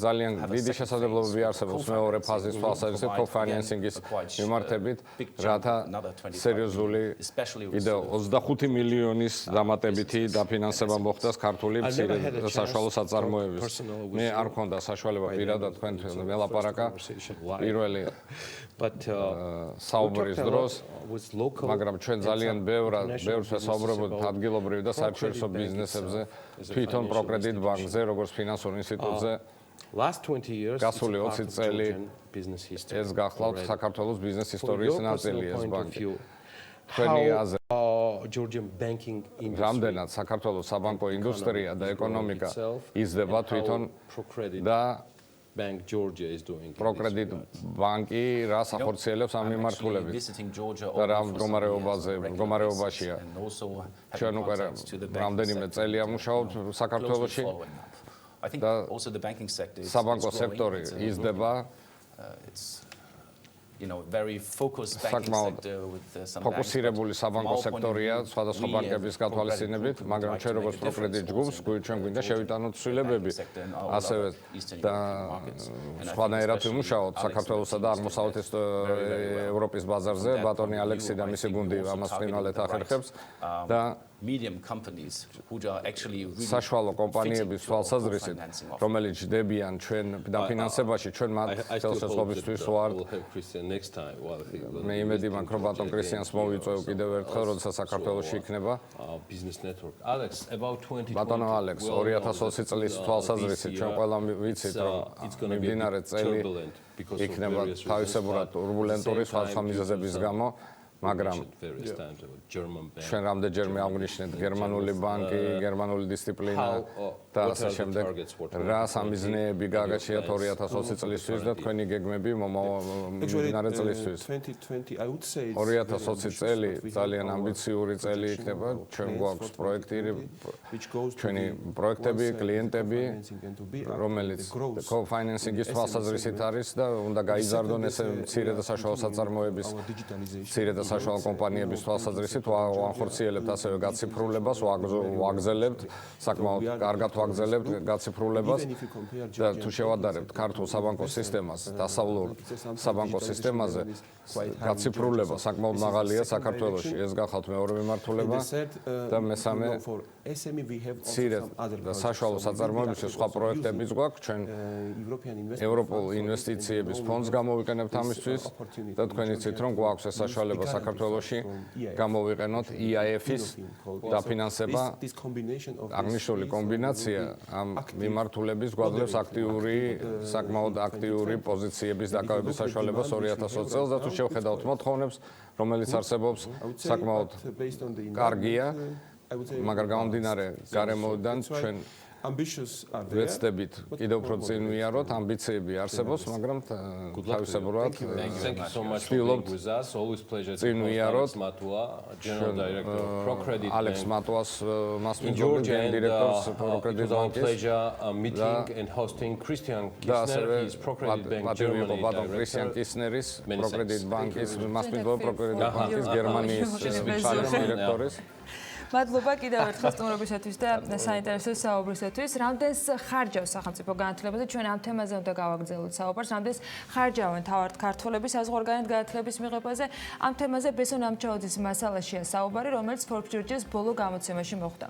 ძალიან დიდი შესაძლებლობები არსებობს მეორე ფაზის თვალსაზრისით co-financing-ის მიმართებით, რათა სერიოზული კიდევ 25 მილიონის დამატებითი დაფინანსება მოხდეს ქართული მცირე და საშუალო საწარმოებების. მე არ მქონდა საშუალება პირადად თქვენთან ველაპარაკა პირველი საუბრის დროს, მაგრამ ჩვენ ძალიან ბევრს ვესაუბრობთ ადგილობრივ და საერთაშორისო ბიზნესებზე, თვითონ პროკრედიტ ბანკზე, როგორც ფინანსურ ინსტიტუტზე. გასული 20 წელი ეს გახლავთ საქართველოს ბიზნეს ისტორიის ნაწილი ეს ბანკი. თქვენი აზრით რამდენად საქართველოს საბანკო ინდუსტრია და ეკონომიკა იზრდება თვითონ და პროკრედიტ ბანკი რას ახორციელებს ამ მიმართულებით და რა მდგომარეობაშია. ჩვენ უკვე რამდენიმე წელია ვმუშაობთ საქართველოში და საბანკო სექტორი იზრდება საკმაოდ ფოკუსირებული საბანკო სექტორია სხვადასხვა ბანკების გათვალისწინებით, მაგრამ ჩვენ როგორც პროკრედიტ ჯგუფს ჩვენ გვინდა შევიტანოთ ცვლილებები, ასევე და სხვანაირად ვიმუშაოთ საქართველოსა და აღმოსავლეთ ევროპის ბაზარზე. ბატონი ალექსი და მისი გუნდი ამას ბრინვალეთ ახერხებს და საშუალო კომპანიების თვალსაზრისით, რომელიც ჯდებიან ჩვენ დაფინანსებაში, ჩვენ მათ ხელშეწყობისთვის ვართ. მე იმედი მაქვს, რომ ბატონ კრისიანს მოვიწევ კიდევ ერთხელ, როდესაც საქართველოში იქნება. ბატონო ალექს, 2020 წლის თვალსაზრისით ჩვენ ყველამ ვიცით, რომ მიმდინარე წელი იქნება თავისებურად ტურბულენტური სხვადასხვა მიზეზების გამო. მაგრამ ჩვენ რამდენჯერმე აღვნიშნეთ გერმანული ბანკი, გერმანული დისციპლინა და ასე შემდეგ. რა სამიზნეები გააგაჩიათ 2020 წლისთვის და თქვენი გეგმები მიმდინარე წლისთვის? 2020 წელი ძალიან ამბიციური წელი იქნება. ჩვენ გვაქვს ჩვენი პროექტები, კლიენტები, რომელიც co-financing-ის თვალსაზრისით არის და უნდა გაიზარდონ ეს მცირე და საშუალო საწარმოების მცირე და საშუალო კომპანიების თვალსაზრისით ვახორციელებთ ასევე გაციფრულებას, ვაგრძელებთ, საკმაოდ კარგად ვაგრძელებთ გაციფრულებას და თუ შევადარებთ ქართულ საბანკო სისტემას, დასავლურ საბანკო სისტემაზე, გაციფრულება საკმაოდ მაღალია საქართველოში. ეს გახალთ მეორე მიმართულება და მესამე მცირე და საშუალო საწარმოებისთვის სხვა პროექტებიც გვაქვს. ჩვენ ევროპულ ინვესტიციების ფონდს გამოვიყენებთ ამისთვის და თქვენ იცით, რომ გვაქვს ეს საშუალება საქართველოში გამოვიყენოთ EIF-ის დაფინანსება. აღნიშნული კომბინაცია ამ მიმართულების გვაძლევს საკმაოდ აქტიური პოზიციების დაკავების საშუალებას 2020 წელს და თუ შევხედავთ მოთხოვნებს, რომელიც არსებობს, საკმაოდ კარგია, მაგრამ გამომდინარე გარემოდან ჩვენ ვეცდებით კიდევ უფრო წინ ვიაროთ, ამბიციები არსებობს, მაგრამ თავისებურად ვცდილობთ წინ ვიაროთ. ალექს მატუას მასპინძლობთ დირექტორს პროკრედიტ ბანკის და ასევე პატივი იყო ბატონ კრისიან კისნერის პროკრედიტ ბანკის მასპინძლობ პროკრედიტ ბანკის გერმანიის დირექტორის. მადლობა კიდევ ერთხელ სტუმრობისათვის და საინტერესო საუბრისათვის. რამდენს ხარჯავს სახელმწიფო განათლებაზე? ჩვენ ამ თემაზე უნდა გავაგრძელოთ საუბარს. რამდენს ხარჯავენ თავად ქართველები საზღვარგარეთ განათლების მიღებაზე? ამ თემაზე ბესონ ამჩაოძის მასალაშია საუბარი, რომელიც Forbes Georgia-ს ბოლო გამოცემაში მოხვდა.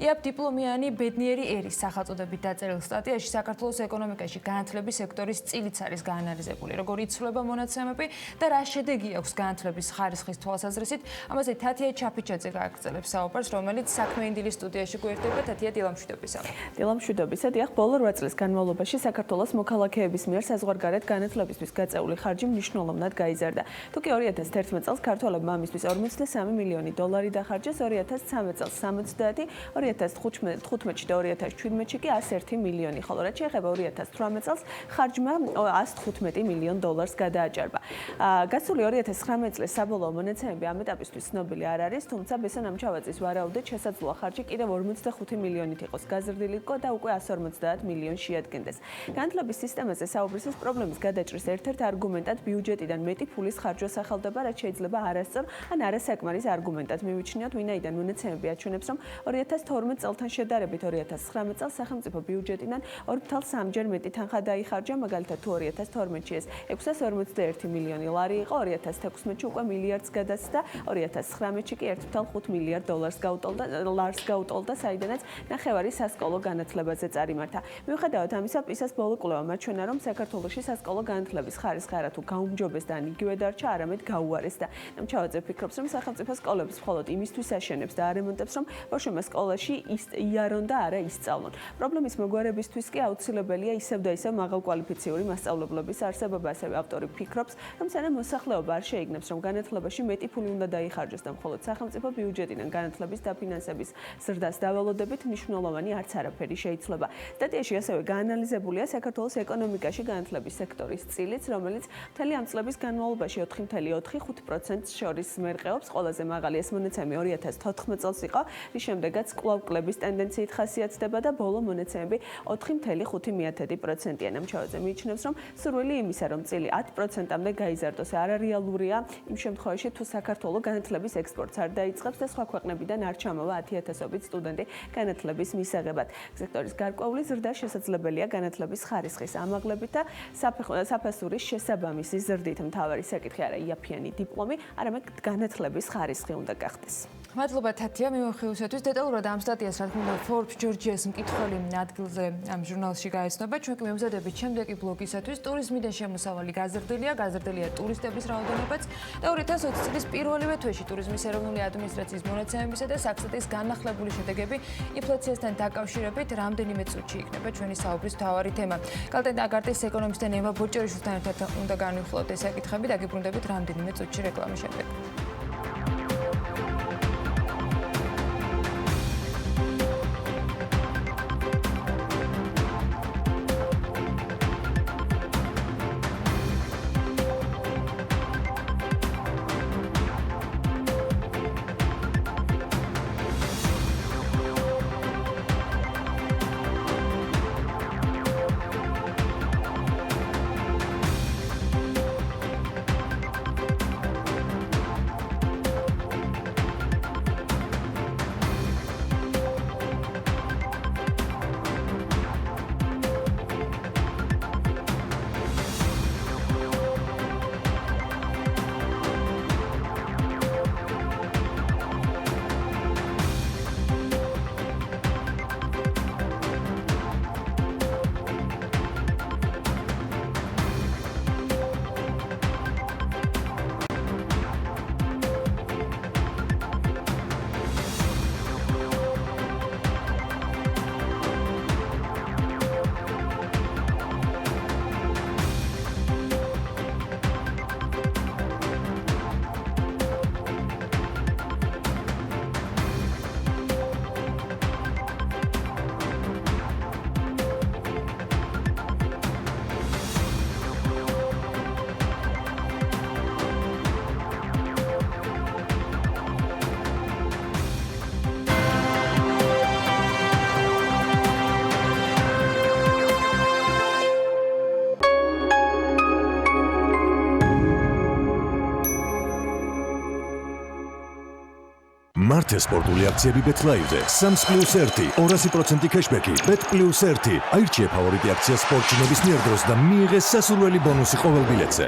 იაპ დიპლომიანი ბედნიერი ერის სახელწოდებით დაწერილ სტატიაში საქართველოს ეკონომიკაში განათლების სექტორის წილიც არის გაანალიზებული. როგორ იცვლება მონაცემები და რა შედეგი აქვს განათლების ხარისხის თვალსაზრისით? ამაზე თათია ჩაფიჩაძე გააგრძელებს საუბარს, რომელიც საქმე ინდილის სტუდიაში გვერდება. თათია, დილამშვიდობისა. დილამშვიდობისა. დიახ, ბოლო 8 წლის განმავლობაში საქართველოს მოქალაქეების მიერ საზღვარგარეთ განათლებისთვის გაწეული ხარჯი მნიშვნელოვნად გაიზარდა. თუკი 2011 წელს ქართველებმა ამისთვის 43 მილიონი დოლარი დახარჯეს, 2013 წელს 70, 2015-ში და 2017-ში კი 101 მილიონი, ხოლო რაც შეეხება 2018 წელს ხარჯმა 115 მილიონ დოლარს გადააჭარბა. გასული 2019 წლის საბოლოო მონაცემები ამ ეტაპისთვის ცნობილი არ არის, თუმცა ბესონ ამჩავაძის ვარაუდით შესაძლოა ხარჯი კიდევ 45 მილიონით იყოს გაზრდილიყო და უკვე 150 მილიონს შეადგენდეს. განათლების სისტემაზე საუბრისას პრობლემის გადაჭრის ერთ-ერთ არგუმენტად ბიუჯეტიდან მეტი ფულის ხარჯვა სახელდება, რაც შეიძლება არასწორ ან არასაკმარის არგუმენტად მივიჩნიოთ, ვინაიდან მონაცემები აჩვენებს, რომ 2012 წელთან შედარებით 2019 წელს სახელმწიფო ბიუჯეტიდან 2.3-ჯერ მეტი თანხა დაიხარჯა, მაგალითად თუ 2012-ში ეს 651 მილიონი ლარი იყო, 2016-ში უკვე მილიარდს გადასცდა, 2019-ში კი 1.5 მილიარდ დოლარს ლარს გაუტოლდა, საიდანაც ნახევარი სასკოლო განათლებაზე წარიმართა. მიუხედავად ამისა, პისას ბოლო კვლევა მაჩვენა, რომ საქართველოში სასკოლო განათლების ხარისხი არა თუ გაუმჯობესდა, ან იგივე დარჩა, არამედ გაუარესდა. ნამჩავაძე ფიქრობს, რომ სახელმწიფო სკოლებს მხოლოდ იმისთვის აშენებს და არემონტებს, რომ ბავშვებმა სკოლაში იარონ და არა ისწავლონ. პრობლემის მოგვარებისთვის კი აუცილებელია ისევ და ისევ მაღალკვალიფიციური მასწავლებლების არსებობა. ასევე ავტორი ფიქრობს, რომ სანამ მოსახლეობა არ შეიგნებს, რომ განათლებაში მეტი ფული უნდა დაიხარჯოს და მხოლოდ სახელმწიფო ბიუჯეტიდან განათლების დაფინანსების ზრდას დავალოდებით, მნიშვნელოვანი არც არაფერი შეიცვლება. სტატიაში ასევე გაანალიზებულია საქართველოს ეკონომიკაში განათლების სექტორის წილიც, რომელიც მთელი ამ წლების განმავლობაში 4.4% შორის მერყეობს. ყველაზე მაღალი ეს მონაცემი 2014 წელს იყო, რის შემდეგაც კვლავ კლების ტენდენციით ხასიათდება და ბოლო მონაცემები 4.5%-ია. ნამჩავაძე მიიჩნევს, რომ სურვილი იმისა, რომ წილი 10%-მდე გაიზარდოს, არარეალურია იმ შემთხვევაში, თუ საქართველო განათლების ექსპორტს არ დაიწყებს და სხვა ქვეყნებიდან არ ჩამოვა 10,000-ობით სტუდენტი განათლების მისაღებად. სექტორის გარკვეული ზრდა შესაძლებელია განათლების ხარისხის ამაღლებით და საფასურის შესაბამისი ზრდით. მთავარი საკითხი არა იაფიანი დიპლომი, არამედ განათლების ხარისხი უნდა გახდეს. მადლობა თათია მიმოხილვისათვის. დეტალურად ამ სტატიას, რა თქმა უნდა, Forbes Georgia's მკითხველი ადგილზე ამ ჟურნალში გაეცნობა. ჩვენ კი მემზადებით შემდეგი ბლოგისათვის. ტურიზმიდან შემოსავალი გაზრდილია ტურისტების რაოდენობაც და 2020 წლის პირველივე თვეში ტურიზმის ეროვნული ადმინისტრაციის მონაცემებისა და საქსტის განახლებული შედეგები ინფლაციასთან დაკავშირებით რამდენიმე წუთში იქნება ჩვენი საუბრის მთავარი თემა. კალტენ აგარტის ეკონომისტთან ევა ბოჭორიშვილთან ერთად უნდა განვიხილოთ ეს საკითხები. დაგიბრუნდებით რამდენიმე წუთში რეკლამის შემდეგ. მართე სპორტული აქციები BetLive-ზე 3+1 200% кэшბექი Bet+1 აირჩიე ფავორიტი აქცია სპორტში ნებისმიერ დროს და მიიღე სასურველი ბონუსი ყოველ ბილეთზე.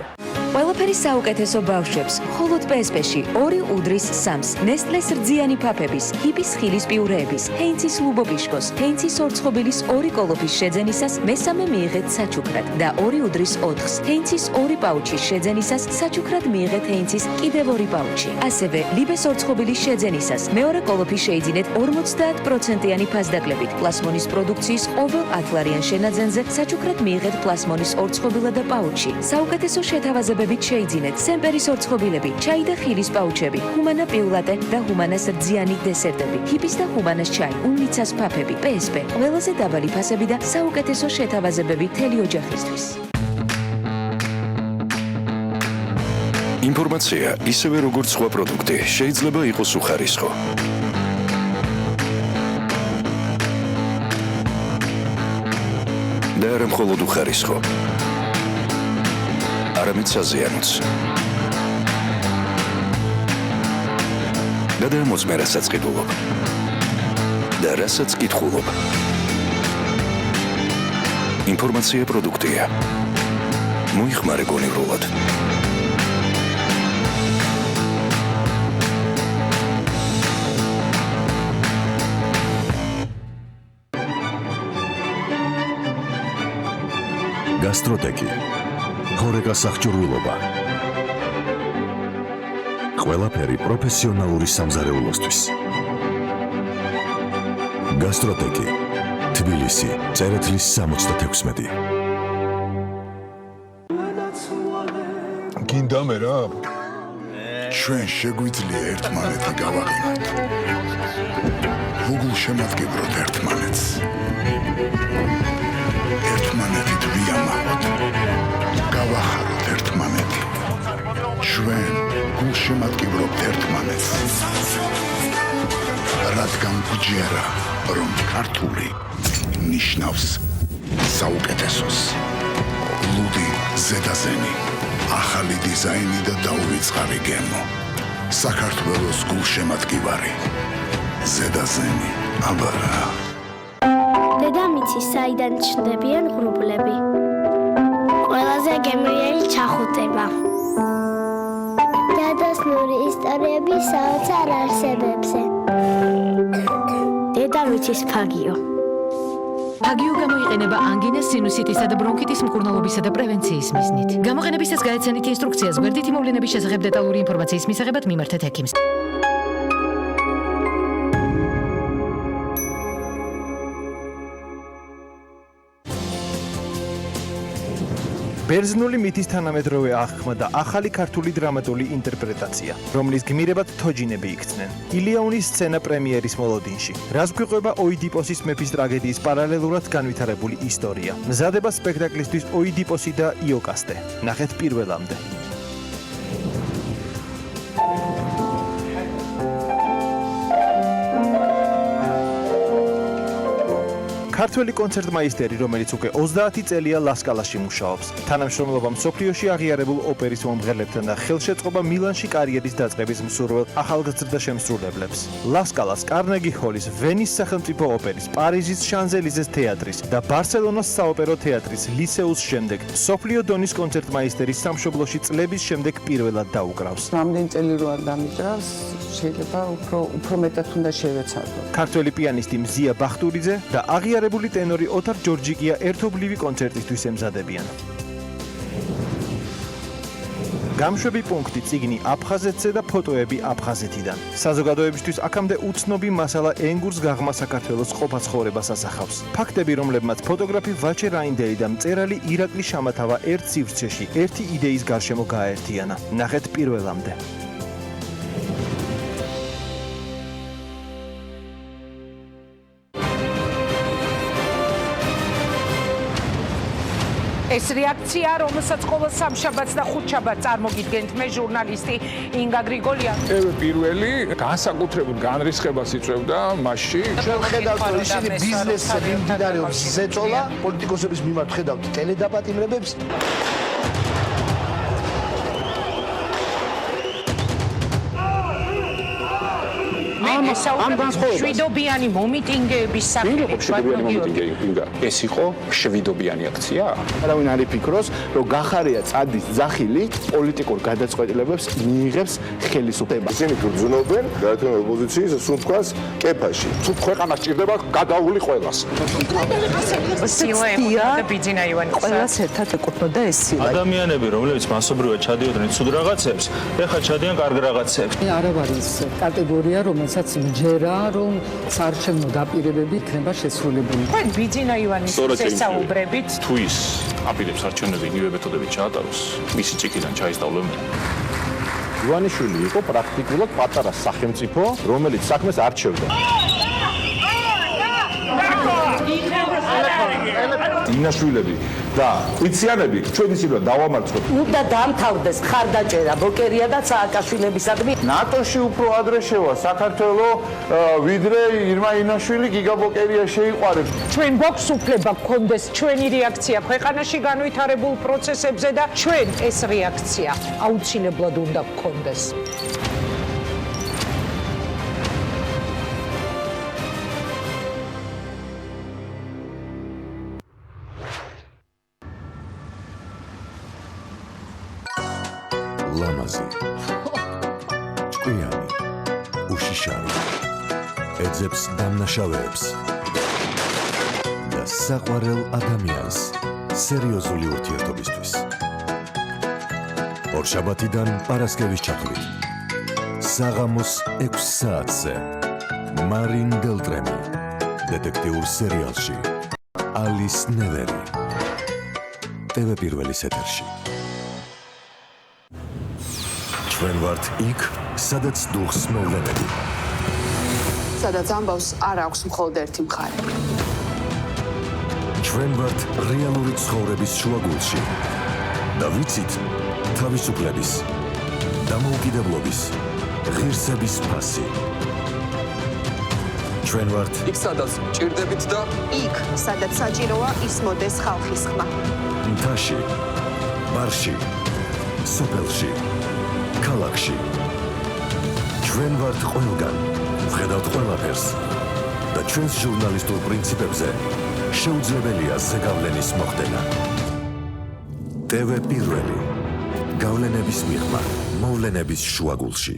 ყველაფერი საუკეთესო ბავშვებს, მხოლოდ PSP-ში 2 უდრის 3-ს, Nestle-s რძიანი ფაფების, ჰიპის ხილის პიურეების, Heinz-ის ლუბობიშკოს, Heinz-ის ორცხობილის 2 კოლოფის შეძენისას მესამე მიიღეთ საჩუქრად და 2 უდრის 4-ს, Heinz-ის 2 პაუჩის შეძენისას საჩუქრად მიიღეთ Heinz-ის კიდევ 2 პაუჩი. ასევე ლიბეს ორცხობილის შეძენისას მეორე კოლოფი შეიძინეთ 50%-იანი ფასდაკლებით. პლასმონის პროდუქციის ყოველ 10 ლარიან შენაძენზე საჩუქრად მიიღეთ პლასმონის ორცხობილა და პაუჩი. საუკეთესო შეთავაზებებით შეიძინეთ სემპერის ორცხობილები, ჩაი და ხილის პაუჩები, ჰუმანა პიულატე და ჰუმანას რძიანი დესერტები, ჰიპის და ჰუმანას ჩაი, უნიცას ფაფები, PSP, ყველაზე დაბალი ფასები და საუკეთესო შეთავაზებები მთელი ოჯახისთვის. ინფორმაცია, ისევე როგორც სხვა პროდუქტი, შეიძლება იყოს უხარისხო. და არა მხოლოდ უხარისხო. არამედ საზიანოც. გადამოწმე, რასაც ყიდულობ. და რასაც კითხულობ. ინფორმაცია პროდუქტია. მოიხმარე გონივრულად. გასტროტეკი, ჰორეკა სახჭურვილობა. ყველაფერი პროფესიონალური სამზარეულოსთვის. გასტროტეკი, თბილისი, წერეთლის 66. გინდა მე რა? ჩვენ შეგვიძლია ერთმანეთი გავაღიმოთ. გუგლ შემატკივროთ ერთმანეთს. ერთმანეთით ვიამაყოთ. გავახაროთ ერთმანეთი. ჩვენ გულ შემატკივრობთ ერთმანეთს. რადგან გვჯერა, რომ ქართული ნიშნავს საუკეთესოს. ლუდი ზედაზენი. ახალი დიზაინი და დაუვიწყარი გემო. საქართველოს გულშემატკივარი. ზედაზენი, აბარა. დედამიწის საიდან ჩნდებიან ღრუბლები. ყველაზე გემრიელი ჩახუტება. დადასნური ისტორიები საოცარ არსებებზე. დედამიწის ფაგიო. ფაგიო გამოიყენება ანგინას, სინუსიტისა და ბრონქიტის მკურნალობისა და პრევენციის მიზნით. გამოყენებისას გაეცანით ინსტრუქციას გვერდითი მოვლენების შესახებ დეტალური ინფორმაციის მისაღებად მიმართეთ ექიმს. ბერძნული მითის თანამედროვე აღქმა და ახალი ქართული დრამატული ინტერპრეტაცია, რომლის გმირებად თოჯინები იქცნენ. ილიაუნის სცენა პრემიერის მოლოდინში. რას გვიყვება ოიდიპოსის მეფის ტრაგედიის პარალელურად განვითარებული ისტორია. მზადება სპექტაკლისთვის ოიდიპოსი და იოკასტე. ნახეთ პირველამდე. ქართველი კონცერტმაისტერი, რომელიც უკვე 30 წელია ლასკალაში მუშაობს. თანამშრომლობა მსოფლიოში აღიარებულ ოპერის მომღერლებთან და ხელშეწყობა მილანში კარიერის დაწყების მსურველ ახალგაზრდა შემსრულებლებს. ლასკალას, კარნეგი ჰოლის, ვენის სახელმწიფო ოპერის, პარიზის შანზელიზეს თეატრის და ბარსელონას საოპერო თეატრის ლისეუს შემდეგ მსოფლიო დონის კონცერტმაისტერის სამშობლოში წლების შემდეგ პირველად დაუკრავს. რამდენი წელი რო არ დამიჭრავს, შეიძლება უფრო მეტად უნდა შევეცადო. ქართველი პიანისტი მზია ბახტურიძე და აღიარებული ტენორი ოთარ ჯორჯიკია ერთობლივი კონცერტისთვის ემზადებიან. გამშვები პუნქტი წიგნი აფხაზეთზე და ფოტოები აფხაზეთიდან. საზოგადოებისთვის აქამდე უცნობი მასალა ენგურს გაღმა საქართველოს ყოფა ცხოვრებას ასახავს. ფაქტები, რომლებმაც ფოტოგრაფი ვაჩე რაინდელი და მწერალი ირაკლი შამათავა ერთ სივრცეში ერთი იდეის გარშემო გააერთიანა. ნახეთ პირველამდე. ეს რეაქცია, რომელსაც ყოველ სამშაბათს და ხუთშაბათს წარმოგიდგენთ მე ჟურნალისტი ინგა გრიგოლიანი. პირველი განსაკუთრებულ განრისხებას იწვევდა მასში. ჩვენ ხედავთ, რომ ისინი ბიზნესზე მიმდინარეობს ზეწოლა, პოლიტიკოსების მიმართ ხედავთ ტელედაპატიმრებებს. შვიდობიანი მომიტინგეების ეს იყო შვიდობიანი აქცია? არავინ არ იფიქროს, რომ გახარია წადის ძახილი პოლიტიკურ გადაწყვეტილებებს მიიღებს ხელისუფლება. ისინი გრძნობენ გაერთიანებული ოპოზიციის სუნთქვას კეფაში. თუ ქვეყანა სჭირდება გადაული ყველას. ყველას ერთად ეკუთვნოდა ეს სილა. ადამიანები, რომლებიც მასობრივად ჩადიოდნენ ცუდ რაღაცებს, ეხლა ჩადიან კარგ რაღაცებს. არ არის კატეგორია, რომელსაც მჯერა, რომ საარჩევნო დაპირებები იქნება შესრულებული. თქვენ ბიძინა ივანის ესაუბრებით. თუ ის აპირებს არჩევნები იგივე მეთოდებით ჩაატაროს, მისი ჭიქიდან ჩაისწავლონ. ივანიშვილი იყო პრაქტიკულად პატარა სახელმწიფო, რომელიც საქმეს არჩევდა. ინაშვილები და ყვითიანები ჩვენ ისინი დავამარცხოთ. უნდა დამთავრდეს ხარდაჭერა ბოკერია და სააკაშვილებისადმი. ნატოში უფრო ადრე შევა საქართველო, ვიდრე ირმა ინაშვილი გიგა ბოკერია შეიყვარებს. ჩვენ გვაქვს უფლება გქონდეს ჩვენი რეაქცია ქვეყანაში განვითარებულ პროცესებზე და ჩვენ ეს რეაქცია აუცილებლად უნდა გქონდეს. ლამაზი, ჭკვიანი, უშიშარი, ეძებს დამნაშავეებს და საყვარელ ადამიანს სერიოზული ურთიერთობისთვის. ორშაბათიდან პარასკევის ჩათვლით. საღამოს 6 საათზე. მარინ დელტრემი. დეტექტიურ სერიალში. ალის ნევერი. TV პირველის ეთერში. ჩვენ ვართ იქ, სადაც დუხს მოვლენები. სადაც ამბავს არ აქვს მხოლოდ ერთი მხარე. ჩვენ ვართ რეალური ცხოვრების შუაგულში. და ვიცით, თავისუფლების, დამოუკიდებლობის, ღირსების ფასი. ჩვენ ვართ იქ სადაც ჭირდებით და იქ სადაც საჭიროა ისმოდეს ხალხის ხმა. მთაში, ბარში, სოფელში, ქალაქში. ჩვენ ვართ ყველგან, ვხედავთ ყველაფერს და ჩვენს ჟურნალისტურ პრინციპებზე შეუძლებელია ზეგავლენის მოხდენა. TV პირველი. გავლენების მიღმა, მოვლენების შუაგულში.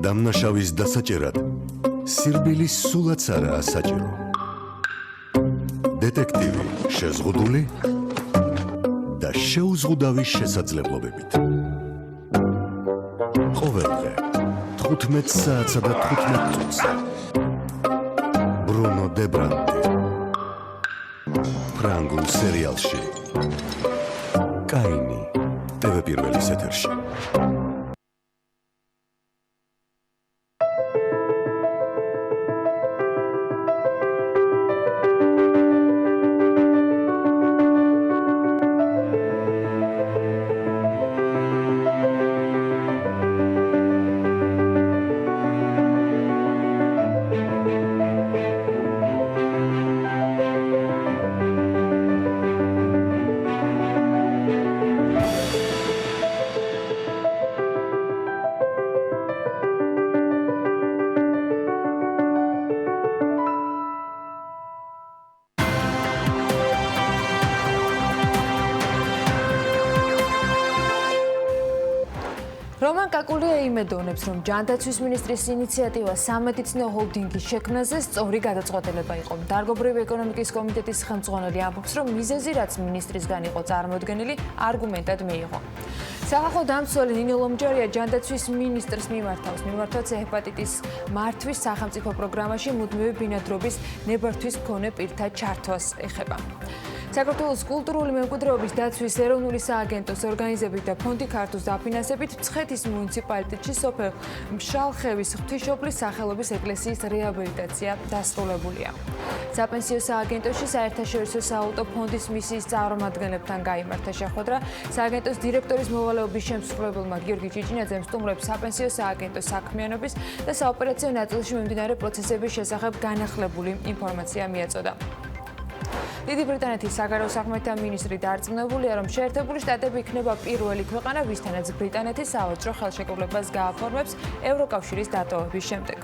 დამნაშავის დასაჭერად სირბილი სულაც არაა საჭირო. დეტექტივი შეზღუდული და შეუზღუდავი შესაძლებლობებით. ყოველდღე 15 საათსა და 15 წუთზე. ბრუნო დებრანტი. ფრანგულ სერიალში. კაინი. TV პირველის ეთერში. რომან კაკულია იმედოვნებს, რომ ჯანდაცვის მინისტრის ინიციატივა სამედიცინო ჰოლდინგის შექმნაზე სწორი გადაწყვეტილება იყო. დარგობრივი ეკონომიკის კომიტეტის ხელმძღვანელი ამბობს, რომ მიზეზი, რაც მინისტრისგან იყო წარმოდგენილი, არგუმენტად მიიღო. სახალხო დამცველი ნინო ლომჯარია ჯანდაცვის მინისტრს მიმართავს. მიმართვაც ჰეპატიტის მართვის სახელმწიფო პროგრამაში მუდმივი ბინადრობის ნებართვის მქონე პირთა ჩართვას ეხება. საქართველოს კულტურული მემკვიდრეობის დაცვის ეროვნული სააგენტოს ორგანიზებით და ფონდი ქართუს დაფინანსებით მცხეთის მუნიციპალიტეტში სოფელ მშალხევის ღვთისმშობლის სახელობის ეკლესიის რეაბილიტაცია დასრულებულია. საპენსიო სააგენტოში საერთაშორისო საავტო ფონდის მისიის წარმომადგენლებთან გაიმართა შეხვედრა. სააგენტოს დირექტორის მოვალეობის შემსრულებელმა გიორგი ჭიჭინაძემ სტუმრებს საპენსიო სააგენტოს საქმიანობის და საოპერაციო ნაწილში მიმდინარე პროცესების შესახებ განახლებული ინფორმაცია მიაწოდა. დიდი ბრიტანეთის საგარეო საქმეთა მინისტრი დარწმუნებულია, რომ შეერთებული შტატები იქნება პირველი ქვეყანა, ვისთანაც ბრიტანეთი სავაჭრო ხელშეკრულებას გააფორმებს ევროკავშირის დატოვების შემდეგ.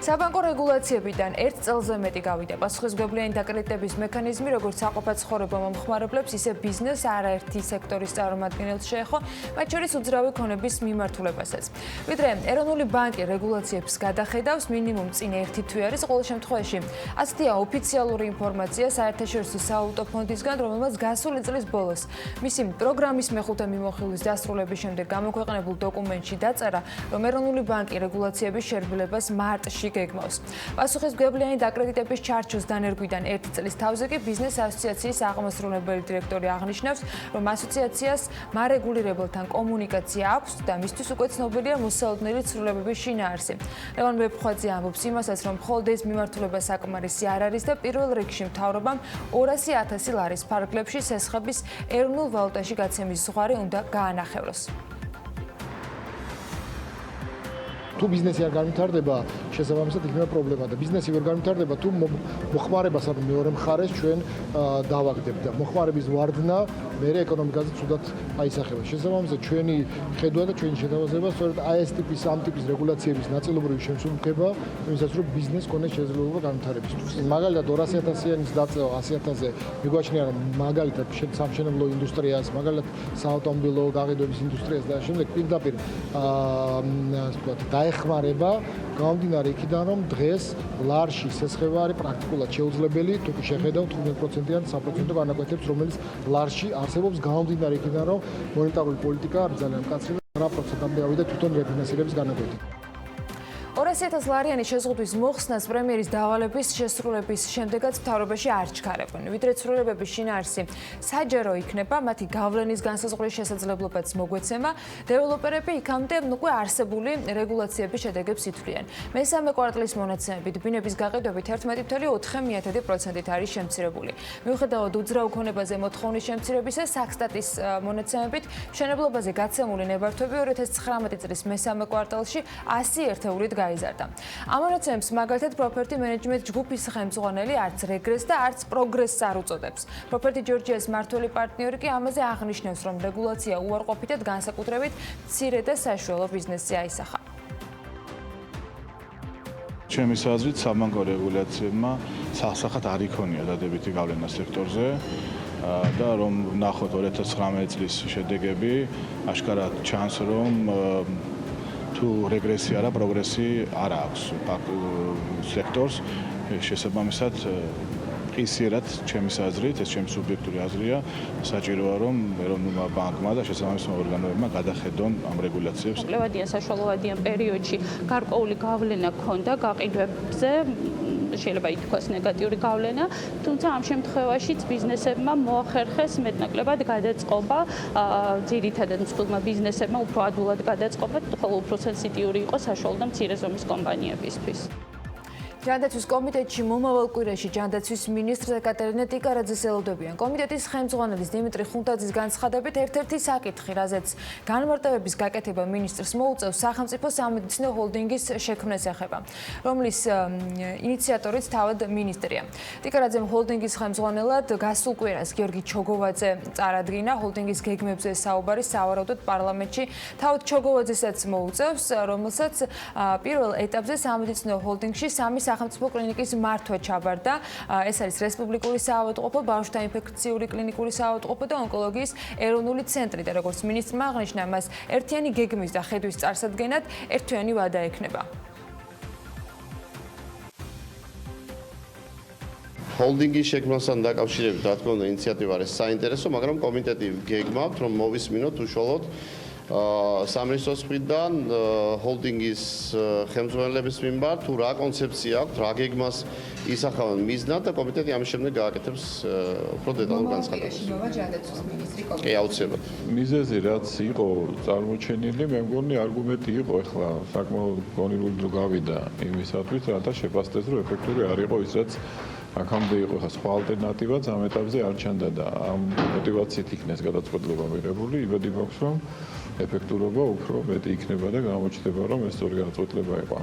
საბანკო რეგულაციებიდან 1 წელზე მეტი გავიდა. პასუხისმგებლიანი დაკრედიტების მექანიზმი, როგორც საყოფად ცხოვრება მომხმარებლებს, ისე ბიზნეს არაერთი სექტორის წარმომადგენელს შეეხო, მათ შორის უძრავი ქონების მიმართულებასაც. ვიდრე ეროვნული ბანკი რეგულაციებს გადახედავს, მინიმუმ წინ 1 თვე არის ყოველ შემთხვევაში. ასეთია ოფიციალური ინფორმაცია საერთაშორისო საავტო ფონდისგან, რომელმაც გასული წლის ბოლოს მისი პროგრამის მეხუთე მიმოხილვის დასრულების შემდეგ გამოქვეყნებულ დოკუმენტში დაწერა, რომ ეროვნული ბანკი რეგულაციების შერბილებას მარტში გეგმავს. პასუხისმგებლიანი დაკრედიტების ჩარჩოს დანერგვიდან 1 წლის თავზე კი ბიზნეს ასოციაციის აღმასრულებელი დირექტორი აღნიშნავს, რომ ასოციაციას მარეგულირებელთან კომუნიკაცია აქვს და მისთვის უკვე ცნობილია მოსალოდნელი ცვლილებების შინაარსი. ლევან მეფხვაძე ამბობს იმასაც, რომ მხოლოდ ეს მიმართულება საკმარისი არ არის და პირველ რიგში მთავრობამ 200,000 ლარის ფარგლებში სესხების ეროვნულ ვალუტაში გაცემის ზღვარი უნდა გაანახევროს. თუ ბიზნესი არ განვითარდება, შესაბამისად იქნება პრობლემა და ბიზნესი ვერ განვითარდება თუ მოხმარებას ანუ მეორე მხარეს ჩვენ დავაგდებთ და მოხმარების ვარდნა მერე ეკონომიკაზე ცუდად აისახება. შესაბამისად ჩვენი ხედვა და ჩვენი შეთავაზება სწორედ აი ეს ტიპის ამ ტიპის რეგულაციების ნაწილობრივი შემსრულება, იმისათვის რომ ბიზნესს კონდეს შესაძლებლობა განვითარებისთვის. მაგალითად 200.000-იანის დაწევა 100.000-ზე მიგვაჩნია რომ მაგალითად სამშენებლო ინდუსტრიას, მაგალითად საავტომობილო გაყიდვების ინდუსტრიას და შემდეგ პირდაპირ დაეხმარება გამომდინარე იქიდან რომ დღეს ლარში სესხება არის პრაქტიკულად შეუძლებელი თუ შეხედავთ 15%-იან საპროცენტო განაკვეთებს რომელიც ლარში არსებობს გამომდინარე იქიდან რომ მონეტარული პოლიტიკა არის ძალიან მკაცრი და 8%-ამდე ავიდა თვითონ რეფინანსირების განაკვეთი. 200.000 ლარიანი შეზღუდვის მოხსნას პრემიერის დავალების შესრულების შემდეგაც მთავრობაში არ ჩქარებენ. ვიდრე ცვლილებების შინაარსი საჯარო იქნება, მათი გავლენის განსაზღვრის შესაძლებლობაც მოგვეცემა, დეველოპერები იქამდე უკვე არსებული რეგულაციების შედეგებს ითვლიან. მესამე კვარტლის მონაცემებით ბინების გაყიდვებით 11.4%-ით არის შემცირებული. მიუხედავად უძრავ ქონებაზე მოთხოვნის შემცირებისა, საქსტატის მონაცემებით მშენებლობაზე გაცემული ნებართვები 2019 წლის მესამე კვარტალში 100 ერთეულით გაიზარდა. ამ მონაცემებს მაგალითად Property Management ჯგუფის ხელმძღვანელი არც რეგრესს და არც პროგრესს არ უწოდებს. Property Georgia-ს მმართველი პარტნიორი კი ამაზე აღნიშნავს, რომ რეგულაცია უარყოფითად განსაკუთრებით მცირე და საშუალო ბიზნესზე აისახა. ჩემის აზრით საბანკო რეგულაციებმა სახსახად არ იქონია დადებითი გავლენა სექტორზე და რომ ნახოთ 2019 წლის შედეგები, აშკარად ჩანს რომ თუ რეგრესია და პროგრესი არ აქვს სექტორს შესაბამისად ყისიერად ჩემის აზრით ეს ჩემი სუბიექტური აზრია საჭიროა რომ ეროვნულმა ბანკმა და შესაბამისმა ორგანოებმა გადახედონ ამ რეგულაციებს. მოკლევადიან საშუალოვადიან პერიოდში გარკვეული გავლენა ჰქონდა გაყიდვებზე შეიძლება ითქვას ნეგატიური გავლენა, თუმცა ამ შემთხვევაშიც ბიზნესებმა მოახერხეს მეტნაკლებად გადაწყობა, ძირითადად მსხვილმა ბიზნესებმა უფრო ადვილად გადაწყობა, ხოლო უფრო სენსიტიური იყო საშუალო და მცირე ზომის კომპანიებისთვის. ჯანდაცვის კომიტეტში მომავალ კვირაში ჯანდაცვის მინისტრ ეკატერინე ტიკარაძეს ელოდებიან. კომიტეტის ხელმძღვანელის დიმიტრი ხუნტაძის განცხადებით, ერთ-ერთი საკითხი, რაზეც განმარტებების გაკეთება მინისტრს მოუწევს, სახელმწიფო სამედიცინო ჰოლდინგის შექმნას ეხება, რომლის ინიციატორიც თავად მინისტრია. ტიკარაძემ ჰოლდინგის ხელმძღვანელად გასულ კვირას გიორგი ჩოგოვაძე წარადგინა, ჰოლდინგის გეგმებზე საუბარი სავარაუდოდ პარლამენტში თავად ჩოგოვაძესაც მოუწევს, რომელსაც პირველ ეტაპზე სამედიცინო ჰოლდინგში სამი სახელმწიფო კლინიკის მართვა ჩაბარდა. ეს არის რესპუბლიკური საავადმყოფო, ბავშვთა ინფექციური კლინიკური საავადმყოფო და ონკოლოგიის ეროვნული ცენტრი და როგორც მინისტრმა აღნიშნა, მას ერთიანი გეგმის და ხედვის წარსადგენად ერთთვიანი ვადა ექნება. ჰოლდინგის შექმნასთან დაკავშირებით, რა თქმა უნდა, ინიციატივა არის საინტერესო, მაგრამ კომიტეტი გეგმავთ, რომ მოვისმინოთ უშუალოდ სამინისტროს მხრიდან ჰოლდინგის ხელმძღვანელების მიმართ თუ რა კონცეფცია აქვს, რა გეგმას ისახავენ მიზნად და კომიტეტი ამის შემდეგ გააკეთებს უფრო დეტალურ განცხადებას. კი, აუცილებლად. მიზეზი რაც იყო წარმოჩენილი, მე მგონი არგუმენტი იყო ახლა საკმაოდ გონილული თუ გავიდა იმისათვის, რათა შეფასდეს, რომ ეფექტური არ იყო ის, რაც აქამდე იყო ხა სხვა ალტერნატივაც ამ ეტაპზე არ ჩანდა და ამ мотивაციით იქნეს გადაწყვეტილება მიღებული, იმედი მაქვს, რომ ეფექტურობა უფრო მეტი იქნება და გამოჩნდება, რომ ეს სწორი გადაწყვეტილება იყო.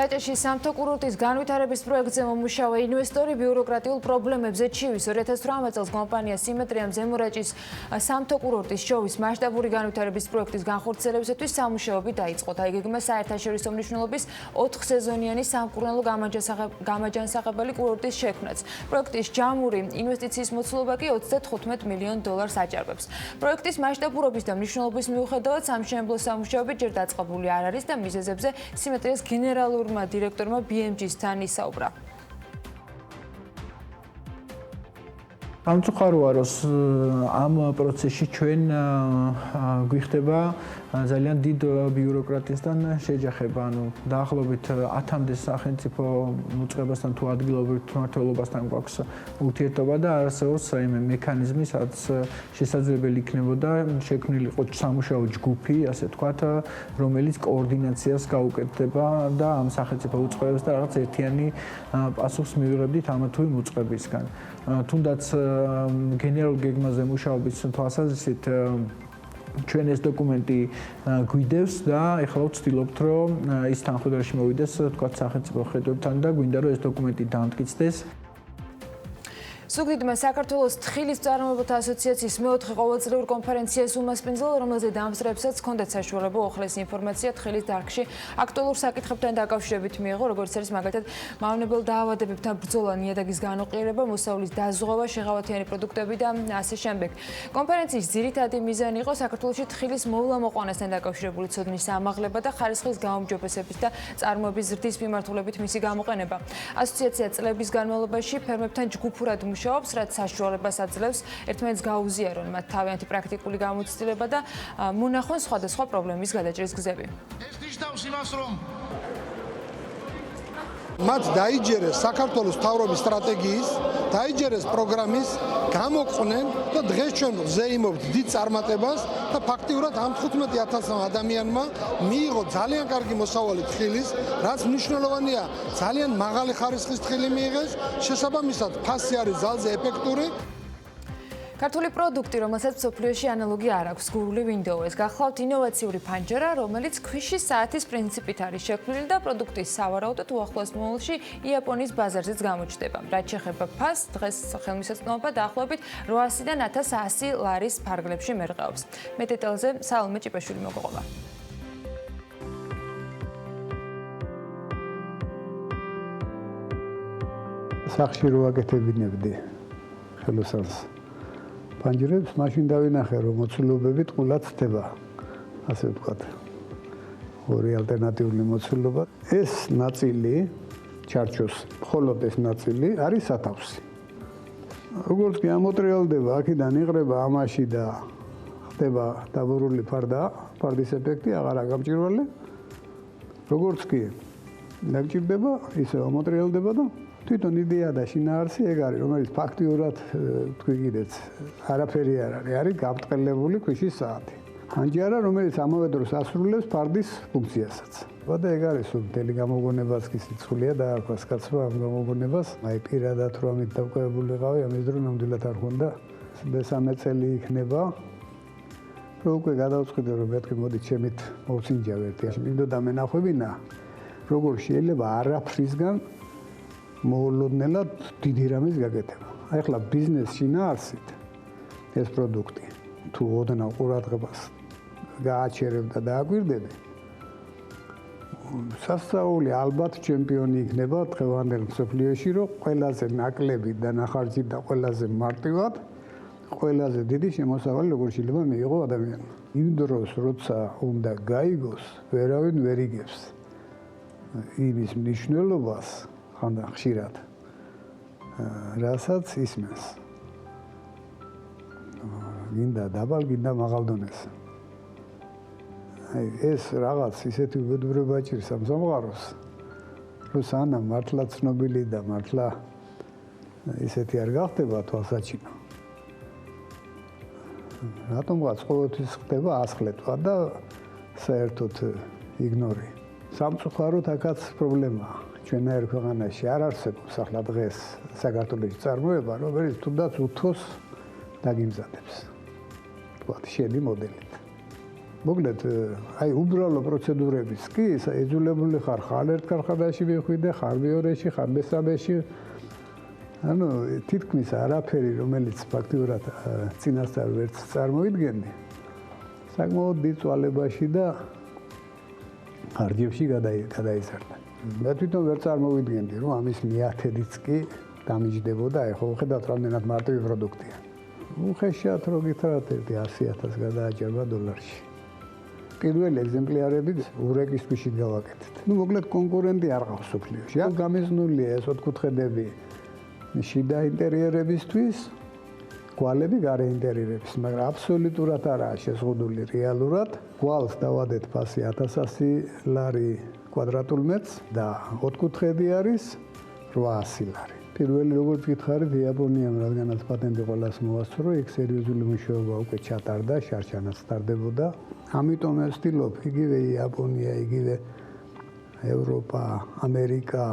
რაჭაში სამთო კურორტის განვითარების პროექტზე მომუშავე ინვესტორი ბიუროკრატიულ პრობლემებზე ჩივის 2018 წელს კომპანია სიმეტრიამ ზემორაჭის სამთო კურორტის შოვის მასშტაბური განვითარების პროექტის განხორციელებისათვის სამუშაოები დაიწყო. დაიგეგმა საერთაშორისო მნიშვნელობის 4 სეზონიანი სამკურნალო გამაჯანსაღებელი კურორტის შექმნაც. პროექტის ჯამური ინვესტიციის მოცულობა კი $35 მილიონ აჭარბებს. პროექტის მასშტაბურობის და მნიშვნელობის მიუხედავად სამშენებლო სამუშაოები ჯერ დაწყებული არ არის და მიზეზებზე სიმეტრიას გენერალურმა დირექტორმა BMG-სთან ისაუბრა. ამწუხაროა, რომ ამ პროცესში ჩვენ გვიხდება ძალიან დიდ ბიუროკრატიასთან შეჯახება, ანუ დაახლოებით 1000-მდე სახელმწიფო მოწყებასთან თუ ადგილობრივ მმართველობასთან გვაქვს ურთიერთობა და არსებობს რაიმე მექანიზმი, სადაც შესაძლებელი იქნებოდა შექმნილიყო სამუშაო ჯგუფი, ასე ვთქვათ, რომელიც კოორდინაციას გაუკეთდება და ამ სახელმწიფო უწყებებს და რაღაც ერთიანი პასუხს მივიღებდით ამა თუ იმ უწყებისგან. თუნდაც გენერალურ გეგმაზე მუშაობის თვალსაზრისით ჩვენ ეს დოკუმენტი გვიდევს და ეხლა ვცდილობთ რომ ის თანხმდარში მოვიდეს თქვა სახელმწიფო ხედვებთან და გვინდა რომ ეს დოკუმენტი დამტკიცდეს. სუგდიდმა საქართველოს თხილის მწარმოებელთა ასოციაციის მეოთხე ყოველწლიურ კონფერენციას უმასპინძლა, რომელზეც დამსწრებსაც ჰქონდათ საშუალება უახლესი ინფორმაცია თხილის დარგში აქტუალურ საკითხებთან დაკავშირებით მიიღო, როგორც არის მაგალითად მავნებელ დაავადებებთან ბრძოლა, ნიადაგის განუყიერება, მოსავლის დაზღვევა, შეღავათიანი პროდუქტები და ასე შემდეგ. კონფერენციის ძირითადი მიზანი იყო საქართველოში თხილის მოვლა-მოყვანასთან დაკავშირებული ცოდნის ამაღლება და ხარისხის გაუმჯობესების და წარმოების ზრდის მიმართულებით მისი გამოყენება. ასოციაცია წლების განმავლობაში ფერმერებთან ჯგუფურად მუშაობს, რაც საშუალებას აძლევს ერთმანეთს გაუზიარონ მათ თავიანთი პრაქტიკული გამოცდილება და მონახონ სხვადასხვა პრობლემის გადაჭრის გზები. ეს ნიშნავს იმას, რომ მათ დაიჯერეს საქართველოს მთავრობის სტრატეგიის, დაიჯერეს პროგრამის გამოყვნენ და დღეს ჩვენ ვზეიმობთ დიდ წარმატებას და ფაქტიურად ამ 15,000 ადამიანმა მიიღო ძალიან კარგი მოსავალი თხილის, რაც მნიშვნელოვანია, ძალიან მაღალი ხარისხის თხილი მიიღეს, შესაბამისად ფასი არის ძალზე ეფექტური. ქართული პროდუქტი, რომელსაც მსოფლიოში ანალოგი არ აქვს, გურული Windows, გახლავთ ინოვაციური ფანჯარა, რომელიც ქვიშის საათის პრინციპით არის შექმნილი და პროდუქტის სავარაუდოდ უახლოეს მომავალში იაპონიის ბაზარზეც გამოჩნდება. რაც შეეხება ფასს, დღეს ხელმისაწვდომობა დაახლოებით 800-დან 1100 ლარის ფარგლებში მერყეობს. მე დეტალზე სალომე ჭიპაშვილი მოგოყოლა. სახში რო აკეთებინებდი ხელოსანს ფანჯრებს, მაშინ დავინახე, რომ მოცულობები ტყულად ხდება, ასე ვთქვათ. ორი ალტერნატიული მოცულობა. ეს ნაწილი ჩარჩოს, მხოლოდ ეს ნაწილი არის სათავსი. როგორც კი ამოტრიალდება, აქედან იღრება ამაში და ხდება დაბურული ფარდის ეფექტი, აღარა გამჭვირვალე. როგორც კი დაგჭირდება, ისე ამოტრიალდება და თვითონ იდეა და შინაარსი ეგ არის, რომელიც ფაქტიურად თქვი კიდეც არაფერი არ არის, არის გამტყელებული ქვიშის საათი. ფანჯარა, რომელიც ამავე დროს ასრულებს ფარდის ფუნქციასაც. და ეგ არის მთელი გამოგონებაც კი სიცხულია და აქვს კაცმა ამ გამოგონებას. აი პირადად რომ ამით დავყევებული ყავი, ამის დრო ნამდვილად არ ხონდა. მესამე წელი იქნება. რომ უკვე გადავწყვიტე რომ მეთქი მოდით შემით მოვსინჯავ ერთი. მინდოდა მენახვებინა, როგორ შეიძლება არაფრისგან მოულოდნელად დიდი რამის გაკეთება. აი ახლა ბიზნეს შინაარსით ეს პროდუქტი თუ ოდნავ ყურადღებას გააჩერებ და დააგვირდები, სასწაული ალბათ ჩემპიონი იქნება დღევანდელ მსოფლიოში, რომ ყველაზე ნაკლები დანახარჯით და ყველაზე მარტივად, ყველაზე დიდი შემოსავალი როგორ შეიძლება მიიღო ადამიანმა. იმ დროს, როცა უნდა გაიგოს, ვერავინ ვერ იგებს იმის მნიშვნელობას ხშირად, რასაც ისმენს. გინდა დაბალ, გინდა მაღალ დონეზე. აი ეს რაღაც ისეთი უბედურება ჭირს ამ სამყაროს, რომ სანამ მართლა ცნობილი და მართლა ისეთი არ გახდება თვალსაჩინო. რატომღაც ყოველთვის ხდება ასხლეტვა და საერთოდ იგნორი. სამწუხაროდ აქაც პრობლემაა. ჩვენაერ ქვეყანაში არ არსებობს ახლა დღეს საქართველოს წარმოება, რომელიც თუნდაც უთოს დაგიმზადებს. თქვათ, შედი მოდელით. მოკლედ, აი უბრალო პროცედურების კი ეძულებული ხარ, ხარ ერთ ქარხანაში მიხვიდე, ხარ მეორეში, ხარ მესამეში. ანუ თითქმის არაფერი, რომელიც ფაქტიურად წინასწარ ვერც წარმოიდგენდი, საკმაოდ დიდ წვალებაში და ხარჯებში გადაიზარდა. მე თვითონ ვერ წარმოვიდგენდი, რომ ამის მიათედიც კი დამიჯდებოდა, ეხლა ვხედავთ რამდენად მარტივი პროდუქტია. უხეშად რო გითხრათ, 100,000 გადააჭერბა $. პირველი ეგზემპლარები ურეკის ქვიშით გავაკეთეთ. ნუ მოკლედ კონკურენტი არ ყავს სოფლიოში. აქ გამიზნულია ეს ოთხკუთხედები შიდა ინტერიერებისთვის, კვალები გარე ინტერიერების, მაგრამ აბსოლუტურად არაა შეზღუდული რეალურად. კვალს დავადეთ ფასი 1100 ლარი კვადრატულ მეტრს და ოთხკუთხედი არის 800 ლარი. პირველი როგორც გითხარით, იაპონიამ რადგანაც პატენტი ყველას მოასწრო, იქ სერიოზული მუშაობა უკვე ჩატარდა, შარშანაც ტარდებოდა. ამიტომ ეს ვთილობ, იგივე იაპონია, იგივე ევროპა, ამერიკა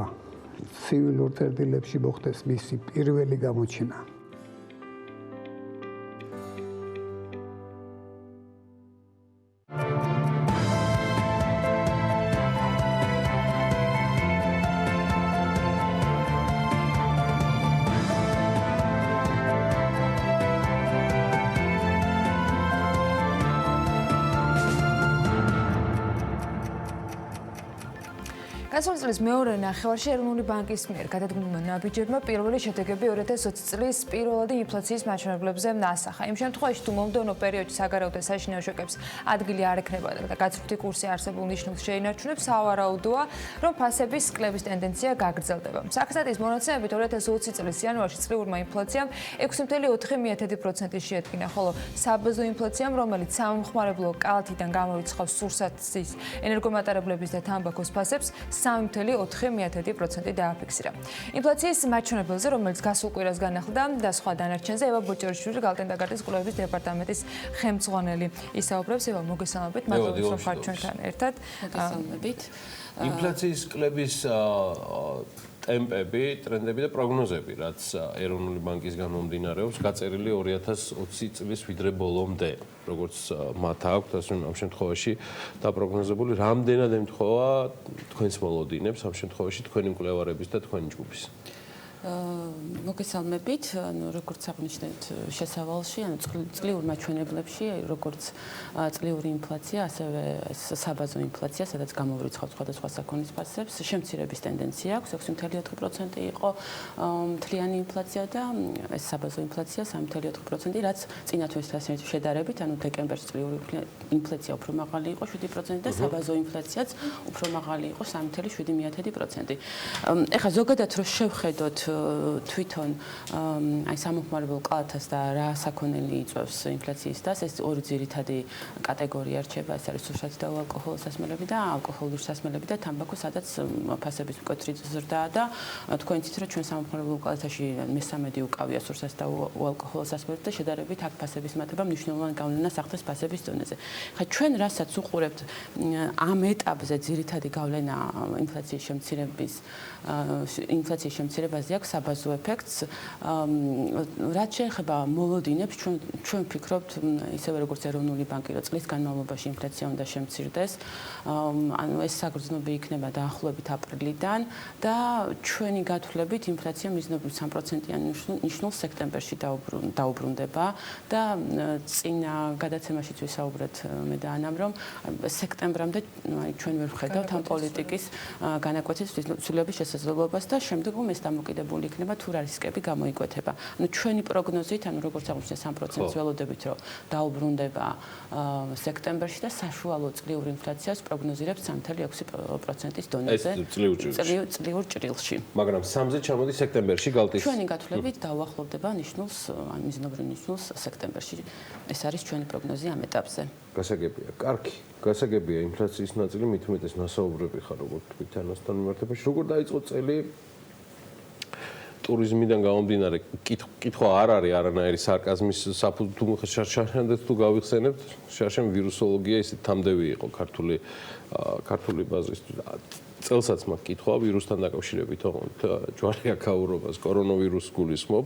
ცივილურ წერტილებში მოხდეს მისი პირველი გამოჩენა. გასული წლის მეორე ნახევარში ეროვნული ბანკის მიერ გადადგმულმა ნაბიჯებმა პირველი შედეგები 2020 წლის პირველადი ინფლაციის მაჩვენებლებზე ასახა. იმ შემთხვევაში, თუ მომდევნო პერიოდში საგარეო და საშინაო შეკებს ადგილი არ ექნება და გაცვლითი კურსი არსებულ ნიშნულს შეინარჩუნებს, სავარაუდოა, რომ ფასების კლების ტენდენცია გაგრძელდება. საქსტატის მონაცემებით 2020 წლის იანვარში წლიურმა ინფლაციამ 6.4% შეადგინა, ხოლო საბაზო ინფლაციამ, რომელიც სამომხმარებლო კალათიდან გამორიცხავს სურსათის, ენერგომატარებლების და თამბაქოს ფასებს 3.4% დააფიქსირა. ინფლაციის მაჩვენებელზე, რომელიც გასულ კვირას განახლდა და სხვა დანარჩენზე, ევა ბოჭორიშვილი გალტენდაგარდის კვლევების დეპარტამენტის ხელმძღვანელი ისაუბრებს. ევა, მოგესალმებით, მადლობა რომ ხართ ჩვენთან ერთად. მოგესალმებით. ინფლაციის კლების ტემპები, ტრენდები და პროგნოზები, რაც ეროვნული ბანკისგან მომდინარეობს, გაწერილი 2020 წლის ვიდრე ბოლომდე, როგორც მათ აქვთ, ასე ამ შემთხვევაში დაპროგნოზებული, რამდენად ემთხვევა თქვენს მოლოდინებს, ამ შემთხვევაში თქვენი მკვლევარების და თქვენი ჯგუფის. მოგესალმებით, როგორც აღნიშნეთ შესავალში, წლიურ მაჩვენებლებში, როგორც წლიური ინფლაცია, ასევე საბაზო ინფლაცია, სადაც გამოვრიცხავთ სხვადასხვა საქონლის ფასებს, შემცირების ტენდენცია აქვს, 6.4% იყო მთლიანი ინფლაცია და ეს საბაზო ინფლაცია 3.4%, რაც წინა თვისთან შედარებით, ანუ დეკემბერში წლიური ინფლაცია უფრო მაღალი იყო 7% და საბაზო ინფლაციაც უფრო მაღალი იყო 3.7%. ეხლა ზოგადად რო შევხედოთ თვითონ აი სამომხმარებლო კალათას და რა საქონელი იწვევს ინფლაციის დას, ეს ორი ძირითადი კატეგორია რჩება, ეს არის სურსათი და ალკოჰოლის სასმელები და ალკოჰოლური სასმელები და თამბაქო, სადაც ფასების მკვეთრი ზრდაა და თქვენ იცით, რომ ჩვენ სამომხმარებლო კალათაში მესამედი უკავია სურსათი და ალკოჰოლის სასმელები და შედარებით აქ ფასების მატება მნიშვნელოვან გავლენას ახდენს ფასების დონეზე. ხა ჩვენ რასაც უყურებთ ამ ეტაპზე ძირითადი გავლენა ინფლაციის შემცირებაზე აქვს საბაზო ეფექტს. რაც შეეხება მოლოდინებს, ჩვენ ვფიქრობთ, ისევე როგორც ეროვნული ბანკი, რომ წლის განმავლობაში ინფლაცია უნდა შემცირდეს. ანუ ეს საგრძნობი იქნება დაახლოებით აპრილიდან და ჩვენი გათვლებით ინფლაცია მიზნობრივ 3%-იან ნიშნულს სექტემბერში დაუბრუნდება და წინა გადაცემაშიც ვისაუბრეთ მე და ანამ, რომ სექტემბრამდე ჩვენ ვერ ვხედავთ ამ პოლიტიკის განაკვეთის ცვლილების შესაძლებლობას და შემდეგ ეს დამოკიდებული იქნება თუ რა რისკები გამოიკვეთება. ანუ ჩვენი პროგნოზით, ანუ როგორც აღნიშნეთ 3%-ს ველოდებით, რომ დაუბრუნდება სექტემბერში და საშუალო წლიური ინფლაციას პროგნოზირებს 3.6%-ის დონეზე. ეს წლიურ ჭრილში. მაგრამ 3-ზე ჩამოდი სექტემბერში გალტის. ჩვენი გათვლებით დაუახლოვდება ნიშნულს, მიზნობრივ ნიშნულს სექტემბერში. ეს არის ჩვენი პროგნოზი ამ ეტაპზე. გასაგებია, კარგი. გასაგებია ინფლაციის ნაწილი მით უმეტეს ნასაუბრები ხარ, როგორც თქვით თანასთან მიმართებაში. როგორ დაიწყო წელი? ტურიზმიდან გამომდინარე, კითხვა არ არის არანაირი სარკაზმის საფუძვლო, შარშანდეთ თუ გავიხსენებთ, შარშან ვირუსოლოგია ისე თამდევი იყო ქართული ბაზის. წელსაც მაქვს კითხვა ვირუსთან დაკავშირებით, ჯვარი აქაურობას, კორონავირუსს გულისხმობ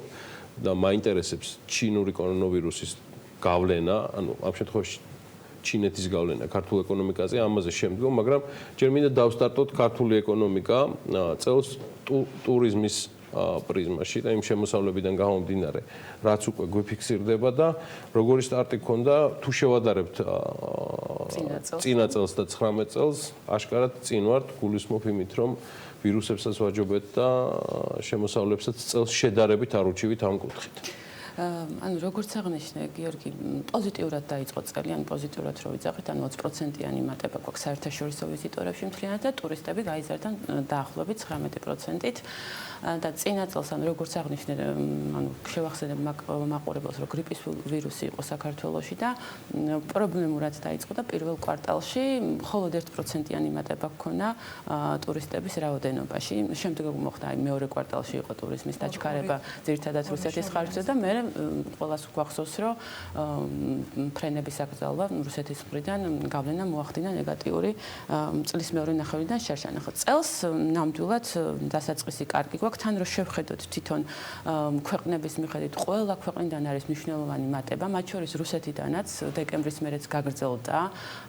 და მაინტერესებს ჩინური კორონავირუსის გავლენა, ანუ ამ შემთხვევაში ჩინეთის გავლენა ქართულ ეკონომიკაზე, ამაზე შემდგომ, მაგრამ ჯერ მინდა დავსტარტოთ ქართული ეკონომიკა წელს ტურიზმის პრიზმაში და იმ შემოსავლებიდან გამომდინარე, რაც უკვე გვიფიქსირდება და როგორი სტარტი ქონდა, თუ შევადარებთ წინა წელს და 19 წელს, აშკარად წინ ვართ, გულისხმობ იმით, რომ ვირუსებსაც ვაჯობეთ და შემოსავლებსაც წელს შედარებით არ უჩივით ამ კუთხით. ანუ როგორც აღნიშნე გიორგი, პოზიტიურად დაიწყო წელი, ან პოზიტიურად რო ვიძახით, ან 20%-იანი მატება გვაქვს საერთაშორისო ვიზიტორებში მთლიანად და ტურისტები გაიზარდა დაახლოებით 19%-ით. და წინა წელს, ანუ როგორც აღნიშნე, ანუ შევახსენებ მაყურებელს, რომ გრიპის ვირუსი იყო საქართველოში და პრობლემურად დაიწყო და პირველ კვარტალში მხოლოდ 1%-იანი მატება ჰქონა ტურისტების რაოდენობაში. შემდეგ მოხდა აი მეორე კვარტალში იყო ტურიზმის დაჩქარება ძირითადად რუსეთის ხარჯზე და მე ყველას გვახსოვს, რომ ფრენების აკრძალვა რუსეთის მხრიდან გავლენა მოახდინა ნეგატიური წლის მეორე ნახევრიდან შარშან. ახლა წელს ნამდვილად დასაწყისი კარგი გვაქვს, თან რო შევხედოთ თვითონ ქვეყნების მიხედვით, ყველა ქვეყნიდან არის მნიშვნელოვანი მატება, მათ შორის რუსეთიდანაც დეკემბრის მერეც გაგრძელდა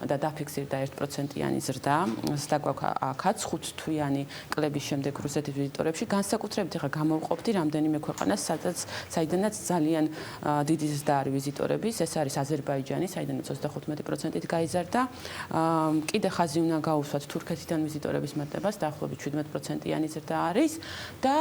და დაფიქსირდა 1%-იანი ზრდა. ზრდა გვაქვს აქაც 5 თვიანი კლების შემდეგ რუსეთის ვიზიტორებში, განსაკუთრებით ახლა გამოვყოფდი რამდენიმე ქვეყანას, საიდანაც ძალიან დიდი ზრდა არის ვიზიტორების, ეს არის აზერბაიჯანი, საიდანაც 35%-ით გაიზარდა. კიდე ხაზი უნდა გაუსვათ თურქეთიდან ვიზიტორების მატებას, დაახლოებით 17%-იანი ზრდა არის და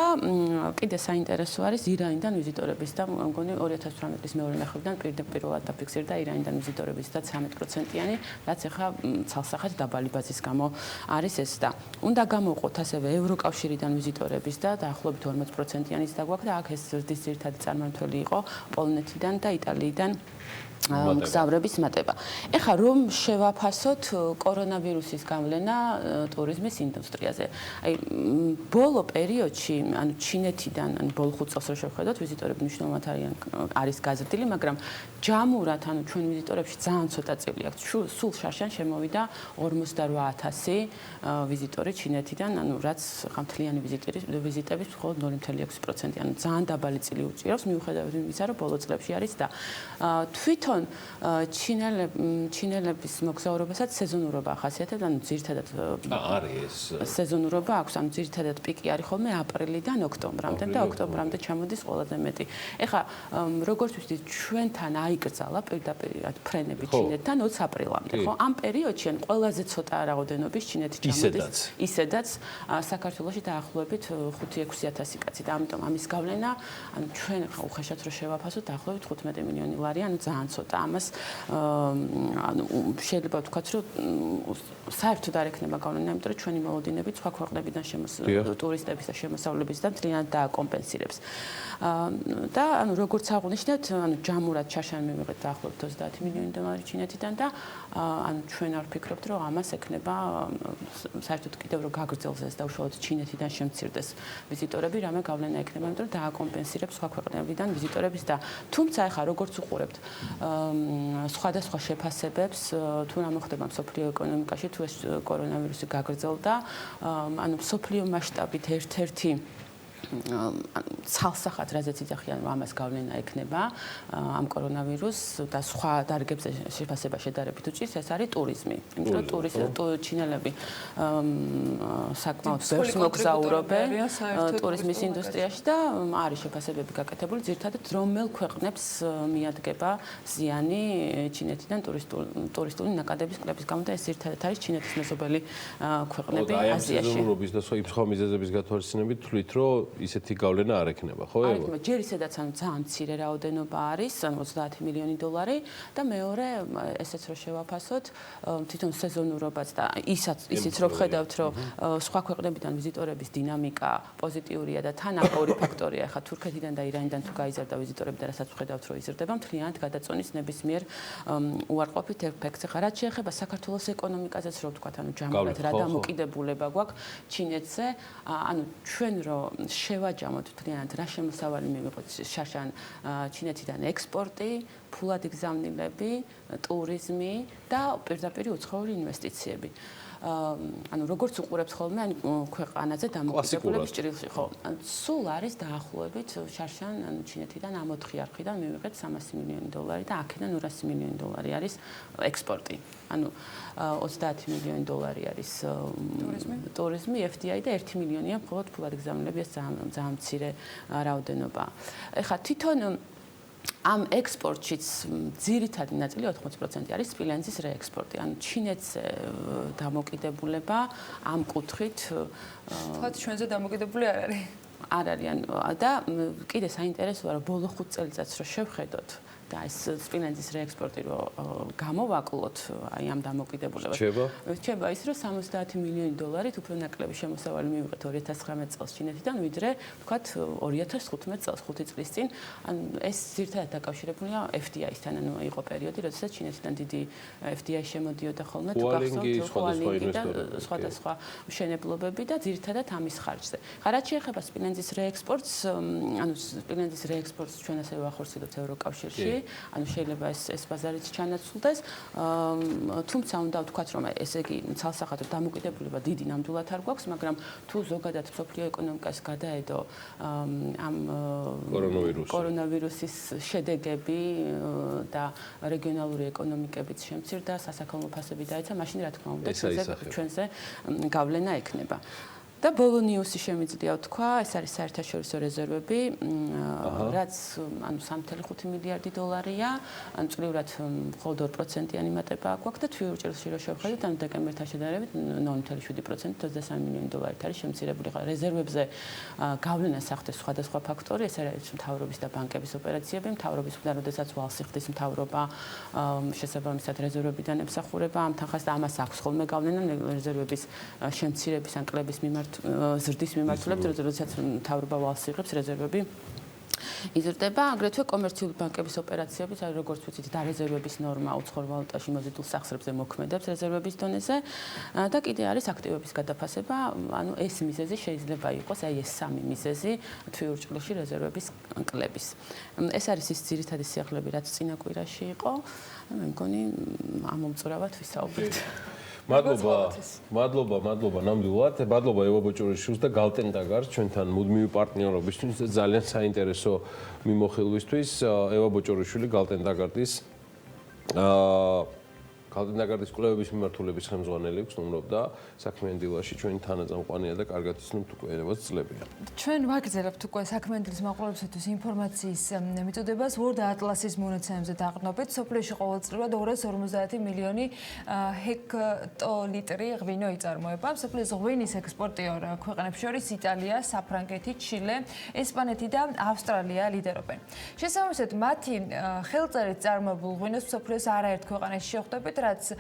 კიდე საინტერესო არის ირანიდან ვიზიტორების და მგონი 2018 წლის მეორე ნახევრიდან პირველად დაფიქსირდა ირანიდან ვიზიტორების და 13%-იანი, რაც ახლა ცალსახად დაბალი ბაზის გამო არის ეს და უნდა გამოვყოთ ასევე ევროკავშირიდან ვიზიტორების და დაახლოებით 40%-იანიც დაგვაქვს და აქ ეს ზრდის ძირითადი წარმომართველი იყო პოლონეთიდან და იტალიიდან მგზავრების მატება. ეხლა რომ შევაფასოთ კორონავირუსის გავლენა ტურიზმის ინდუსტრიაზე. აი ბოლო პერიოდში, ანუ ჩინეთიდან, ანუ ბოლო 5 წელს რო შევხედოთ, ვიზიტორები მნიშვნელოვნად არის გაზრდილი, მაგრამ ჯამურად, ანუ ჩვენ ვიზიტორებში ძალიან ცოტა წილი აქვს. სულ შარშან შემოვიდა 48000 ვიზიტორი ჩინეთიდან, ანუ რაც ხამთლიანი ვიზიტების მხოლოდ 0.6%, ანუ ძალიან დაბალი წილი უწირავს, მიუხედავად იმისა, რომ ბოლო წლებში არის და თვითონ ჩინელების მოგზაურობასაც სეზონურობა ახასიათებს, ანუ ძირითადად არის სეზონურობა აქვს, ანუ ძირითადად პიკი არის ხოლმე აპრილიდან ოქტომბრამდე და ოქტომბრამდე ჩამოდის ყველაზე მეტი. ეხლა როგორც ვთქვით, ჩვენთან აიკრძალა პირდაპირ ფრენები ჩინეთთან 20 აპრილამდე, ხო? ამ პერიოდში ან ყველაზე ცოტა რაოდენობის ჩინეთი ჩამოდის. ისედაც საქართველოში დაახლოებით 5-6 კაცი და ამიტომ ამის გავლენა, ანუ ჩვენ ხა უხეშად რო შევაფასოთ, დაახლოებით 15 მილიონი ლარი, ანუ ძალიან ცოტა ამას ანუ შეიძლება ვთქვათ, რომ საერთოდ არ ექნება გავლენა, იმიტომ რომ ჩვენი მოლოდინებით სხვა ქვეყნებიდან ტურისტების და შემოსავლებისგან ძალიან დააკომპენსირებს. და ანუ როგორც აღვნიშნეთ, ანუ ჯამურად ჩაშან მივიღეთ დაახლოებით 30 მილიონი დოლარი ჩინეთიდან და ანუ ჩვენ არ ვფიქრობთ, რომ ამას ექნება საერთოდ კიდევ რომ გაგრძელდეს ეს და უშუალოდ ჩინეთიდან შემცირდეს ვიზიტორები, რამე გავლენა ექნება, იმიტომ რომ დააკომპენსირებს სხვა ქვეყნებიდან ვიზიტორების და თუმცა ახლა როგორც უყურებთ სხვადასხვა შეფასებებს, თუ რა მოხდება მსოფლიო ეკონომიკაში, თუ ეს კორონავირუსი გაგრძელდა, ანუ მსოფლიო მასშტაბით ერთ-ერთი ცალსახად რაზეც იძახიან რომ ამას გავლენა ექნება ამ კორონავირუსს და სხვა დარგებზე შეფასება შედარებით უჭირს, ეს არის ტურიზმი. იმიტომ რომ ჩინელები საკმაოდ ბევრს მოგზაურობენ ტურიზმის ინდუსტრიაში და არის შეფასებები გაკეთებული, ძირითადად რომელ ქვეყნებს მიადგება ზიანი ჩინეთიდან ტურისტული ნაკადების კლების გამო და ეს ძირითადად არის ჩინეთის მეზობელი ქვეყნები აზიაში. სეზონურობის და სხვა მიზეზების გათვალისწინებით თვლით, რომ ისეთი გავლენა არ ექნება, ხო? ჯერ ისედაც ანუ ძალიან მცირე რაოდენობა არის, 30 მილიონი დოლარი და მეორე ესეც რო შევაფასოთ, თვითონ სეზონურობაც და ისიც რო ხედავთ, რომ სხვა ქვეყნებიდან ვიზიტორების დინამიკა პოზიტიურია და თან აქ ორი ფაქტორია, ხა თურქეთიდან და ირანიდან თუ გაიზარდა ვიზიტორები და რასაც ვხედავთ, რომ იზრდება, მთლიანად გადაწონის ნებისმიერ უარყოფით ეფექტს. ხა რაც შეეხება საქართველოს ეკონომიკაზეც რო ვთქვათ, ანუ ჯამურად რა დამოკიდებულება გვაქვს ჩინეთზე, ანუ ჩვენ რო შევაჯამოთ მთლიანად რა შემოსავალი მივიღოთ შარშან ჩინეთიდან ექსპორტი, ფულადი გზავნილები, ტურიზმი და პირდაპირ უცხოური ინვესტიციები. ანუ როგორც უყურებთ ხოლმე ან ქვეყანაზე დამოკიდებულების ჭრილში, ხო, სულ არის დაახლოებით შარშან ჩინეთიდან ამ 4 არხიდან მივიღეთ 300 მილიონი დოლარი და აქედან 200 მილიონი დოლარი არის ექსპორტი. ანუ 30 მილიონი დოლარი არის ტურიზმი, FDI და 1 მილიონია მხოლოდ ფულადი გზავნილები, ეს ძალიან მცირე რაოდენობა. ეხლა თვითონ ამ ექსპორტშიც ძირითადი ნაწილი 80% არის სპილენძის რეექსპორტი. ანუ ჩინეთზე დამოკიდებულება ამ კუთხით თქვათ ჩვენზე დამოკიდებული არ არის. არ არის და კიდე საინტერესოა რომ ბოლო 5 წელიწადს რო შევხედოთ და ეს სპილენძის რეექსპორტი რო გამოვაკლოთ აი ამ დამოკიდებულებას. რჩება ის რომ 70 მილიონი დოლარით უფრო ნაკლები შემოსავალი მივიღეთ 2019 წელს ჩინეთიდან, ვიდრე ვთქვათ 2015 წელს 5 წლის წინ. ან ეს ძირითადად დაკავშირებულია FDI-სთან, ანუ იყო პერიოდი, როდესაც ჩინეთიდან დიდი FDI შემოდიოდა ხოლმე თუ გახსოვთ Hualing და სხვადასხვა მშენებლობები და ძირითადად ამის ხარჯზე. ხა რაც შეეხება სპილენძის რეექსპორტს, ანუ სპილენძის რეექსპორტს ჩვენ ასევე ვახორციელებთ ევროკავშირში. ანუ შეიძლება ეს ბაზარიც ჩანაცვლდეს, თუმცა უნდა ვთქვათ, რომ ესე იგი ცალსახადო დამოკიდებულება დიდი ნამდვილად არ გვაქვს, მაგრამ თუ ზოგადად მსოფლიო ეკონომიკას გადაედო ამ კორონავირუსის შედეგები და რეგიონალური ეკონომიკებიც შემცირდა, სასაქონლო ფასები დაეცა, მაშინ რა თქმა უნდა ჩვენზე გავლენა ექნება. და ბოლო ნიუსი შემიძლია ვთქვა, ეს არის საერთაშორისო რეზერვები, რაც ანუ 3.5 მილიარდი დოლარია, ანუ წლიურად მხოლოდ 2%-იანი მატება გვაქვს და თვიურ ჭრილში რო შევხედოთ, ანუ დეკემბერთან შედარებით 0.7%, 23 მილიონი დოლარით არის შემცირებული. რეზერვებზე გავლენას ახდენს სხვადასხვა ფაქტორი, ეს არის მთავრობის და ბანკების ოპერაციები, მთავრობის მხრიდან, როდესაც ვალს იხდის მთავრობა შესაბამისად რეზერვებიდან ემსახურება ამ თანხას და ამას აქვს ხოლმე გავლენა რეზერვების შემცირების ან კლების ზრდის მიმართულებით, როდესაც მთავრობა ვალს იღებს რეზერვები იზრდება, აგრეთვე კომერციული ბანკების ოპერაციები, როგორც ვიცით, და რეზერვების ნორმა უცხოურ ვალუტაში მოზიდულ სახსრებზე მოქმედებს რეზერვების დონეზე და კიდე არის აქტივების გადაფასება, ანუ ეს მიზეზი შეიძლება იყოს, აი ეს სამი მიზეზი თვიურ ჭრილში რეზერვების კლების. ეს არის ის ძირითადი სიახლეები, რაც წინა კვირაში იყო. მე მგონი ამომწურავად ვისაუბრეთ. მადლობა ნამდვილად. მადლობა ევა ბოჭორიშვილს და გალტენ დაგარს ჩვენთან მუდმივი პარტნიორობისთვის და ძალიან საინტერესო მიმოხილვისთვის. ევა ბოჭორიშვილი გალტენ დაგარდის კვლევების მიმართულების ხელმძღვანელი გრძნობდა საქმიან დილაში ჩვენი თანაწამყვანია და კარგად იცნობთ უკვე ერევას წლებია. ჩვენ ვაგრძელებთ უკვე საქმიან დილის მაყურებლისათვის ინფორმაციის მიწოდებას World Atlas-ის მონაცემებზე დაყრდნობით. სოფლიოში ყოველწლიურად 250 მილიონი ჰექტოლიტრი ღვინო იწარმოება. სოფლის ღვინის ექსპორტიორ ქვეყნებს შორის იტალია, საფრანგეთი, ჩილე, ესპანეთი და ავსტრალია ლიდერობენ. შესაბამისად, მათი ხელწერით წარმოებულ ღვინოს სოფლის არაერთ ქვეყანაში შეხვდებით, რაც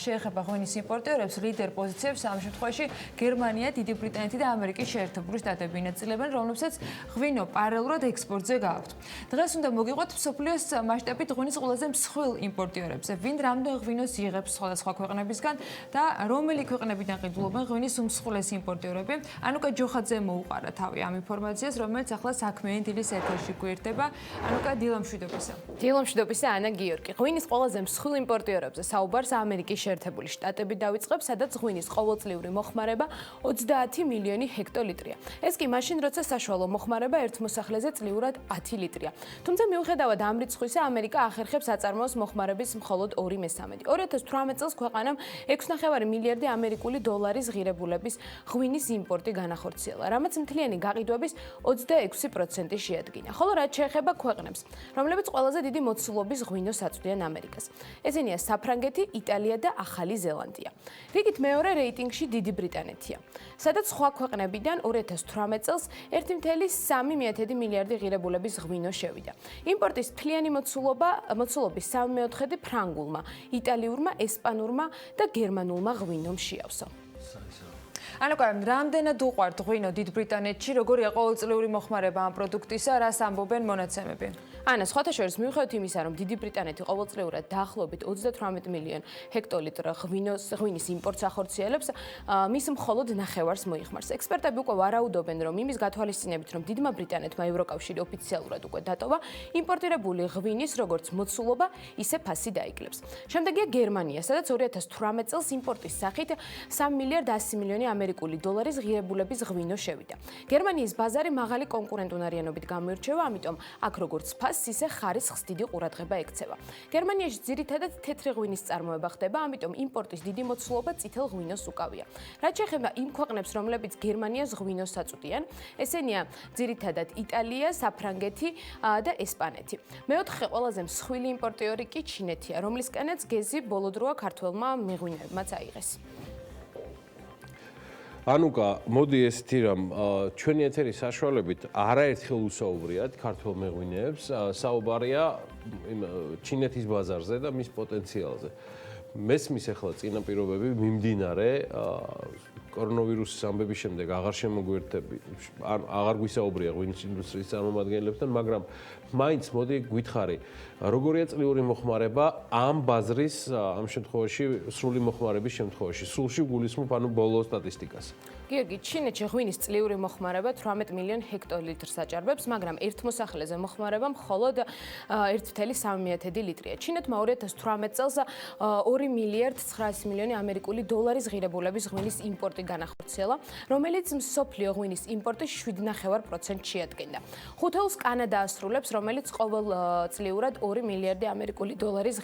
შეეხება ღვინის იმპორტიორებს, ლიდერ პოზიციებს ამ შემთხვევაში გერმანია, დიდი ბრიტანეთი და ამერიკის შეერთებული შტატები ინაწილებენ, რომლებსაც ღვინო პარალელურად ექსპორტზე გააქვთ. დღეს უნდა მოგიყვეთ მსოფლიოს მასშტაბით ღვინის ყველაზე მსხვილ იმპორტიორებზე, ვინ რამდენ ღვინოს იღებს სხვადასხვა ქვეყნებისგან და რომელი ქვეყნებიდან ყიდულობენ ღვინის უმსხვილეს იმპორტიორები. ანუკა ჯოხაძე მოუყარა თავი ამ ინფორმაციას, რომელიც ახლა საქმიანი დილის ეთერში გვერდება. ანუკა, დილამშვიდობისა. დილამშვიდობისა, ანა გიორგი. ღვინის ყველაზე მსხვილ იმპორტიორებზე საუბარს ამერიკის შეერთებული შტატები დავიწყებ, სადაც ღვინის ყოველწლიური მოხმარება 30 მილიონი ჰექტოლიტრია. ეს კი მაშინ, როცა საშუალო მოხმარება ერთ მოსახლეზე წლიურად 10 ლიტრია. თუმცა მიუხედავად ამ რიცხვისა, ამერიკა ახერხებს აწარმოოს მოხმარების მხოლოდ 2/3. 2018 წელს ქვეყანამ 6.5 მილიარდი ამერიკული დოლარის ღირებულების ღვინის იმპორტი განახორციელა, რამაც მთლიანი გაყიდვების 26% შეადგინა. ხოლო რაც შეეხება ქვეყნებს, რომლებიც ყველაზე დიდი მოცულობის ღვინოს აწვდიან ამერიკას. ესენია საფრანგეთი, იტალია და ახალი ზელანდია. რიგით მეორე რეიტინგში დიდი ბრიტანეთია, სადაც სხვა ქვეყნებიდან 2018 წელს 1.3 მილიარდი ღირებულების ღვინო შევიდა. იმპორტის მთლიანი მოცულობის 3/4 ფრანგულმა, იტალიურმა, ესპანურმა და გერმანულმა ღვინომ შეავსო. ანუკა, რამდენად უყვართ ღვინო დიდ ბრიტანეთში, როგორია ყოველწლიური მოხმარება ამ პროდუქტისა, რას ამბობენ მონაცემები? ანა, სხვათა შორის მიუხედავად იმისა, რომ დიდი ბრიტანეთი ყოველწლიურად დაახლოებით 38 მილიონ ჰექტოლიტრ ღვინის იმპორტს ახორციელებს, მის მხოლოდ ნახევარს მოიხმარს. ექსპერტები უკვე ვარაუდობენ, რომ იმის გათვალისწინებით, რომ დიდმა ბრიტანეთმა ევროკავშირი ოფიციალურად უკვე დატოვა, იმპორტირებული ღვინის როგორც მოცულობა, ისე ფასი დაიკლებს. შემდეგია გერმანია, სადაც 2018 წელს იმპორტის სახით 3 მილიარდ 100 მილიონი ამერიკული დოლარის ღირებულების ღვინო შევიდა. გერმანიის ბაზარი მაღალი კონკურენტუნარიანობით გამოირჩევა, ამიტომ აქ როგორც ფასს, ისე ხარისხს დიდი ყურადღება ექცევა. გერმანიაში ძირითადად თეთრი ღვინის წარმოება ხდება, ამიტომ იმპორტის დიდი მოცულობა წითელ ღვინოს უკავია. რაც შეეხება იმ ქვეყნებს, რომლებიც გერმანიას ღვინოს აწვდიან, ესენია ძირითადად იტალია, საფრანგეთი და ესპანეთი. მეოთხე ყველაზე მსხვილი იმპორტიორი კი ჩინეთია, რომლისკენაც გეზი ბოლო დროა ქართველმა მეღვინეებმაც აიღეს. ანუკა, მოდი ესეთი რამ, ჩვენი ეთერის საშუალებით არაერთხელ უსაუბრიათ ქართველ მეღვინეებს, საუბარია ჩინეთის ბაზარზე და მის პოტენციალზე. მესმის ახლა წინაპირობები მიმდინარე კორონავირუსის ამბების შემდეგ აღარ შემოგვერთები, აღარ გვისაუბრია ღვინის ინდუსტრიის წარმომადგენლებთან, მაგრამ მაინც მოდი გითხარი, როგორია წლიური მოხმარება ამ ბაზრის ამ შემთხვევაში სრული მოხმარების შემთხვევაში, სულში გულისხმობ ანუ ბოლო სტატისტიკას. გიორგი, ჩინეთში ღვინის წლიური მოხმარება 18 მილიონ ჰექტოლიტრს აჭარბებს, მაგრამ ერთ მოსახლეზე მოხმარება მხოლოდ 1.3 ლიტრია. ჩინეთმა 2018 წელს 2 მილიარდ 900 მილიონი ამერიკული დოლარის ღირებულების ღვინის იმპორტი განახორციელა, რომელიც მსოფლიო ღვინის იმპორტის 7.5% შეადგენდა. ხუთეულს კანადა ასრულებს, რომელიც ყოველწლიურად 2 მილიარდი ამერიკული დოლარის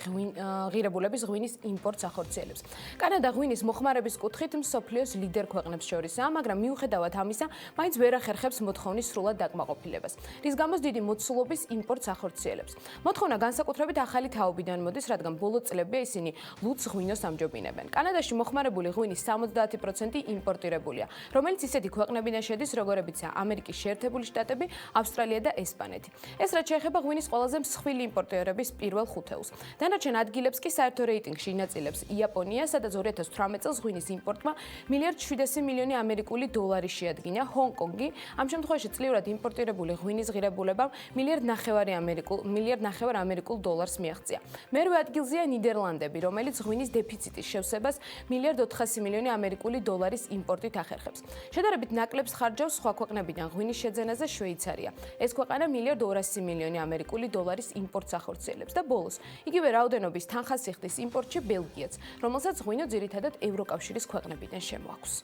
ღირებულების ღვინის იმპორტს ახორციელებს. კანადა ღვინის მოხმარების კუთხით მსოფლიოს ლიდერ ქვეყნებს შორისაა, მაგრამ მიუხედავად ამისა, მაინც ვერ ახერხებს მოთხოვნის სრულად დაკმაყოფილებას, რის გამოც დიდი მოცულობის იმპორტს ახორციელებს. მოთხოვნა განსაკუთრებით ახალი თაობიდან მოდის, რადგან ბოლო წლებია ისინი ლუდს ღვინოს ამჯობინებენ. კანადაში მოხმარებული ღვინის 70% იმპორტირებულია, რომელიც ისეთი ქვეყნებიდან შედის, როგორებიცაა ამერიკის შეერთებული შტატები, ავსტრალია და ესპანეთი. ეს რაც შეეხება ღვინის ყველაზე მსხვილი იმპორტიორების პირველ ხუთეულს. დანარჩენ ადგილებს კი საერთო რეიტინგში ინაწილებს იაპონია, სადაც 2018 წელს ღვინის იმპორტმა 1.7 მილიონი ამერიკული დოლარი შეადგინა. ჰონკონგი ამ შემთხვევაში წლიურად იმპორტირებული ღვინის ღირებულებამ 1.5 მილიარდ ამერიკულ დოლარს მიაღწია. მერვე ადგილზეა ნიდერლანდები, რომელიც ღვინის დეფიციტის შევსებას 1.4 მილიონი ამერიკული დოლარის იმპორტით ახერხებს. შედარებით ნაკლებს ხარჯავს სხვა ქვეყნებიდან ღვინის შეძენაზე შვეიცარია. ეს ქვეყანა 1.2 მილიონი ამერიკული დოლარის იმპორტს ახორციელებს და ბოლოს იგივე რაოდენობის თანხასიხდის იმპორტში ბელგიაც, რომელსაც ღვინო ძირითადად ევროკავშირის ქვეყნებიდან შემოაქვს.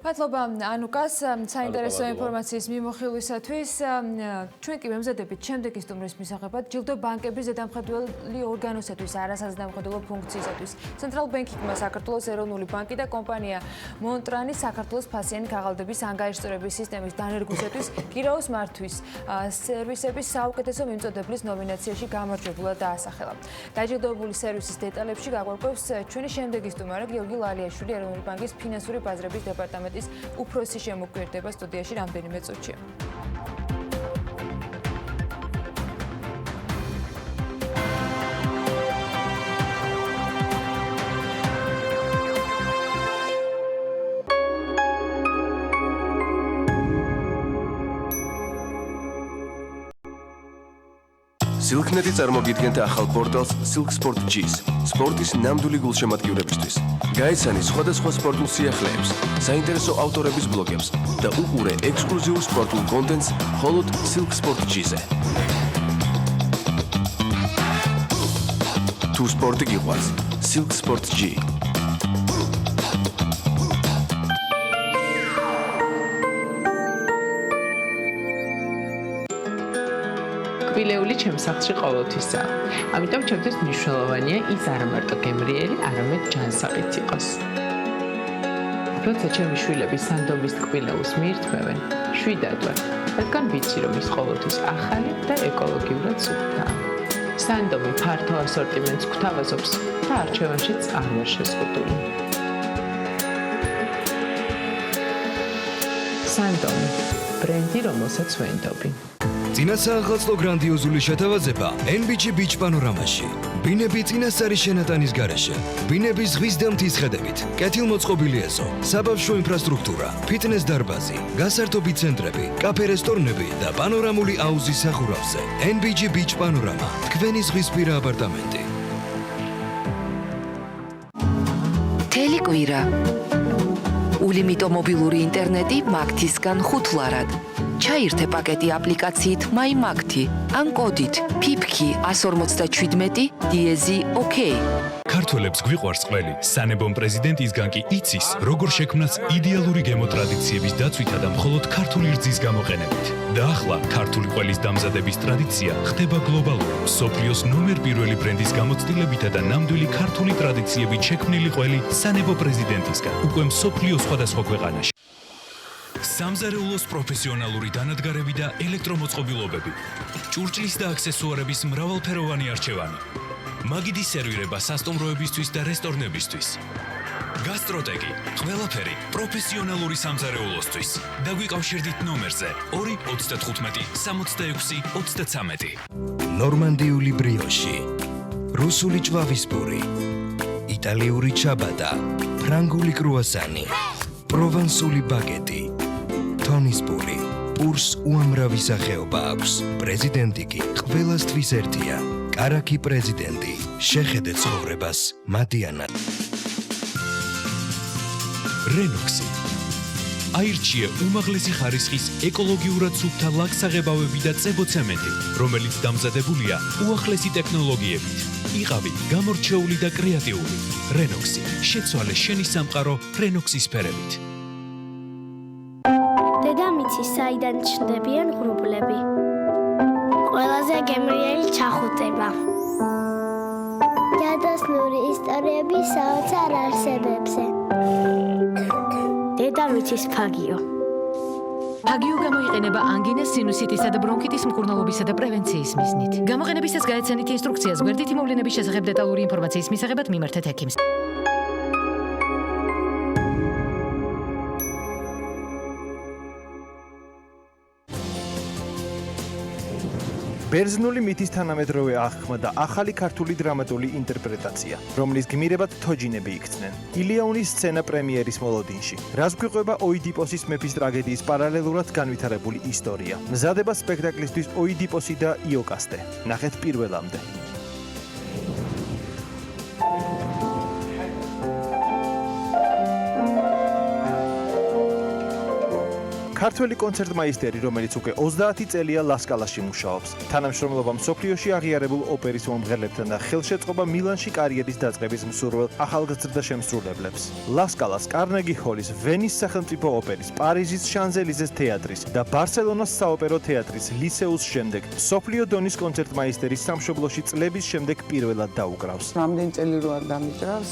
მადლობა ანუკას საინტერესო ინფორმაციის მიმოხილვისათვის. ჩვენ კი ვემზადებით შემდეგი სტუმრის მისაღებად ჯილდო ბანკების ზედამხედველი ორგანოსათვის არასაზრდამხედველო ფუნქციისათვის. Central Bank-მა საქართველოს ეროვნული ბანკი და კომპანია მონტრანი საქართველოს ფასიანი ქაღალდების ანგარიშწორების სისტემის დანერგვისათვის გირაოს მართვის სერვისების საუკეთესო მიმწოდებლის ნომინაციაში გამარჯვებულად დაასახელა. დაჯილდოებული სერვისის დეტალებში გაგვარკვევს ჩვენი შემდეგი სტუმარი გიორგი ლალიაშვილი, ეროვნული ბანკის ფინანსური ბაზრების დეპარტამენტის უფროსი შემოგვიერთება სტუდიაში რამდენიმე წუთში. Silknet-ი წარმოგიდგენთ ახალ პორტალს Silksport G-ს, სპორტის ნამდვილი გულშემატკივრებისთვის. გაიცანი სხვადასხვა სპორტულ სიახლეებს, საინტერესო ავტორების ბლოგებს და უყურე ექსკლუზიურ სპორტულ კონტენტს მხოლოდ Silksport G-ზე. თუ სპორტი გიყვარს, Silksport G. კბილეული ჩემს სახლში ყოველთვისაა. ამიტომ ჩემთვის მნიშვნელოვანია ის არა მარტო გემრიელი, არამედ ჯანსაღიც იყოს. როცა ჩემი შვილები სანდომის კბილეულს მიირთმევენ, შვიდად ვარ, რადგან ვიცი, რომ ის ყოველთვის ახალი და ეკოლოგიურად სუფთაა. სანდომი ფართო ასორტიმენტს გვთავაზობს და არჩევანშიც არ ვარ შეზღუდული. სანდომი, ბრენდი, რომელსაც ვენდობი. წინასააღმოწმო გრანდიოზული შეთავაზება NBG Beach პანორამაში. ბინები წინასწარი შენატანის გარეშე, ბინების ზღვის და მთის ხედებით, კეთილმოწყობილი ეზო, საბავშვო ინფრასტრუქტურა, ფიტნეს დარბაზი, გასართობი ცენტრები, კაფე რესტორნები და პანორამული აუზის სახურავზე. NBG Beach პანორამა, თქვენი ზღვისპირა აპარტამენტი. თელიკვირა. ულიმიტო მობილური ინტერნეტი მაგთისგან 5 ლარად. ჩაირთე პაკეტი აპლიკაციით MyMagti ან კოდით PIPKI 147 დიეზი OK. ქართველებს გვიყვარს ყველი. სანებომ პრეზიდენტისგან კი იცის, როგორ შექმნას იდეალური გემო ტრადიციების დაცვითა და მხოლოდ ქართული რძის გამოყენებით. და ახლა ქართული ყველის დამზადების ტრადიცია ხდება გლობალური. მსოფლიოს ნომერ პირველი ბრენდის გამოცდილებითა და ნამდვილი ქართული ტრადიციებით შექმნილი ყველი სანებო პრეზიდენტისგან. უკვე მსოფლიოს სხვადასხვა ქვეყანაში. სამზარეულოს პროფესიონალური დანადგარები და ელექტრომოწყობილობები. ჭურჭლის და აქსესუარების მრავალფეროვანი არჩევანი. მაგიდის სერვირება სასტუმროებისთვის და რესტორნებისთვის. გასტროტეკი, ყველაფერი პროფესიონალური სამზარეულოსთვის. დაგვიკავშირდით ნომერზე 295 66 33. ნორმანდიული ბრიოში, რუსული ჭვავისპური, იტალიური ჩაბატა, ფრანგული კრუასანი, პროვანსული ბაგეტი. თონისპური, პურს უამრავი სახეობა აქვს. პრეზიდენტი კი ყველასთვის ერთია. კარაქი პრეზიდენტი, შეხედე ცხოვრებას მადიანად. რენოქსი. აირჩიე უმაღლესი ხარისხის ეკოლოგიურად სუფთა ლაქსაღებავები და წებოცემენტი, რომელიც დამზადებულია უახლესი ტექნოლოგიებით. იყავი გამორჩეული და კრეატიული. რენოქსი. შეცვალე შენი სამყარო რენოქსის ფერებით. დედამიწის საიდან ჩნდებიან ღრუბლები. ყველაზე გემრიელი ჩახუტება. Გადასვლური ისტორიები საოცარ არსებებზე. დედამიწის ფაგიო. ფაგიო გამოიყენება ანგინას, სინუსიტისა და ბრონქიტის მკურნალობისა და პრევენციის მიზნით. გამოყენებისას გაეცანით ინსტრუქციას გვერდითი მოვლენების შესახებ დეტალური ინფორმაციის მისაღებად მიმართეთ ექიმს. ბერძნული მითის თანამედროვე აღქმა და ახალი ქართული დრამატული ინტერპრეტაცია, რომლის გმირებად თოჯინები იქცნენ. ილიაუნის სცენა პრემიერის მოლოდინში. რას გვიყვება ოიდიპოსის მეფის ტრაგედიის პარალელურად განვითარებული ისტორია. მზადება სპექტაკლისთვის ოიდიპოსი და იოკასტე. ნახეთ პირველამდე. ქართველი კონცერტმაისტერი, რომელიც უკვე 30 წელია ლასკალაში მუშაობს. თანამშრომლობა მსოფლიოში აღიარებულ ოპერის მომღერლებთან და ხელშეწყობა მილანში კარიერის დაწყების მსურველ ახალგაზრდა შემსრულებლებს. ლასკალას, კარნეგი ჰოლის, ვენის სახელმწიფო ოპერის, პარიზის შანზელიზეს თეატრის და ბარსელონას საოპერო თეატრის ლისეუს შემდეგ მსოფლიო დონის კონცერტმაისტერის სამშობლოში წლების შემდეგ პირველად დაუკრავს. რამდენი წელი რო არ დამიჭრავს,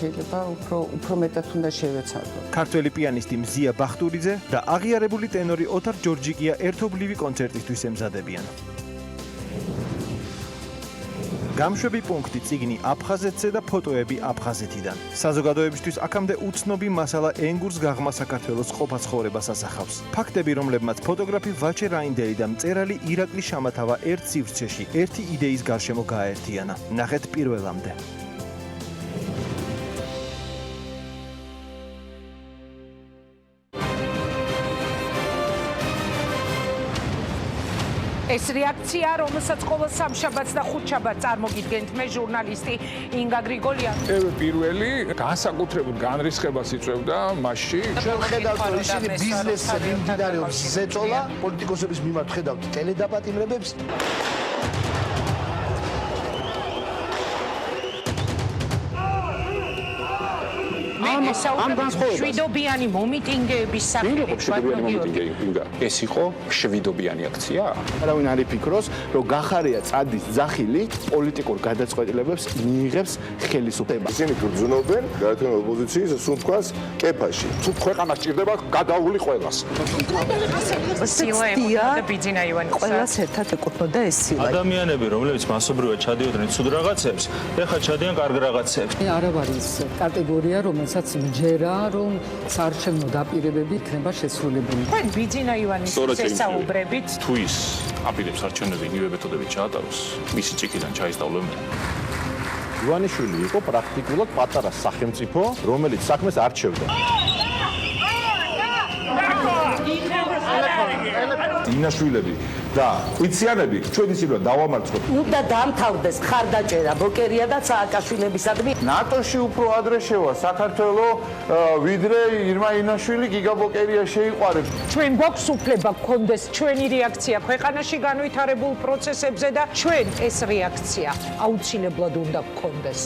შეიძლება უფრო მეტად უნდა შევეცადო. ქართველი პიანისტი მზია ბახტურიძე და აღიარებული ტენორი ოთარ ჯორჯიკია ერთობლივი კონცერტისთვის ემზადებიან. გამშვები პუნქტი წიგნი აფხაზეთზე და ფოტოები აფხაზეთიდან. საზოგადოებისთვის აქამდე უცნობი მასალა ენგურს გაღმა საქართველოს ყოფა-ცხოვრებას ასახავს. ფაქტები, რომლებმაც ფოტოგრაფი ვაჩე რაინდელი და მწერალი ირაკლი შამათავა ერთ სივრცეში ერთი იდეის გარშემო გააერთიანა. ნახეთ პირველამდე. ეს რეაქცია, რომელსაც ყოველ სამშაბათს და ხუთშაბათს წარმოგიდგენთ მე ჟურნალისტი ინგა გრიგოლიანი. პირველი განსაკუთრებულ განრისხებას იწვევდა მასში. ჩვენ ხედავთ, რომ ისინი ბიზნესზე მიმდინარეობს ზეწოლა, პოლიტიკოსების მიმართ ხედავთ ტელედაპატიმრებებს. ამ შვიდობიანი მომიტინგეების ეს იყო შვიდობიანი აქცია? არავინ არ იფიქროს, რომ გახარია წადის ძახილი პოლიტიკურ გადაწყვეტილებებს მიიღებს ხელისუფლება. ისინი გრძნობენ გაერთიანებული ოპოზიციის სუნთქვას კეფაში. თუ ქვეყანა სჭირდება გადაული ყველას. ყველას ერთად ეკუთვნოდა ეს სილა. ადამიანები, რომლებიც მასობრივად ჩადიოდნენ ცუდ რაღაცებს, ეხლა ჩადიან კარგ რაღაცებს. არ არის კატეგორია, რომელსაც მჯერა, რომ საარჩევნო დაპირებები იქნება შესრულებული. თქვენ ბიძინა ივანის შესაუბრებით თუ ის აპირებს არჩევნები იგივე მეთოდებით ჩაატაროს, მისი ჭიქიდან ჩაისწავლონ. ივანიშვილი იყო პრაქტიკულად პატარა სახელმწიფო, რომელიც საქმეს არჩევდა. ინაშვილები და ყიციანები ჩვენ ისინი დავამარცხოთ. ნუ და დამთავრდეს ხარდაჭერა ბოკერია და სააკაშვილებისადმი. ნატოში უფრო ადრე შევა საქართველო, ვიდრე ირმა ინაშვილი გიგა ბოკერია შეიყვარებს. ჩვენ გვაქვს უფლება გქონდეს ჩვენი რეაქცია ქვეყანაში განვითარებულ პროცესებზე და ჩვენ ეს რეაქცია აუცილებლად უნდა გქონდეს.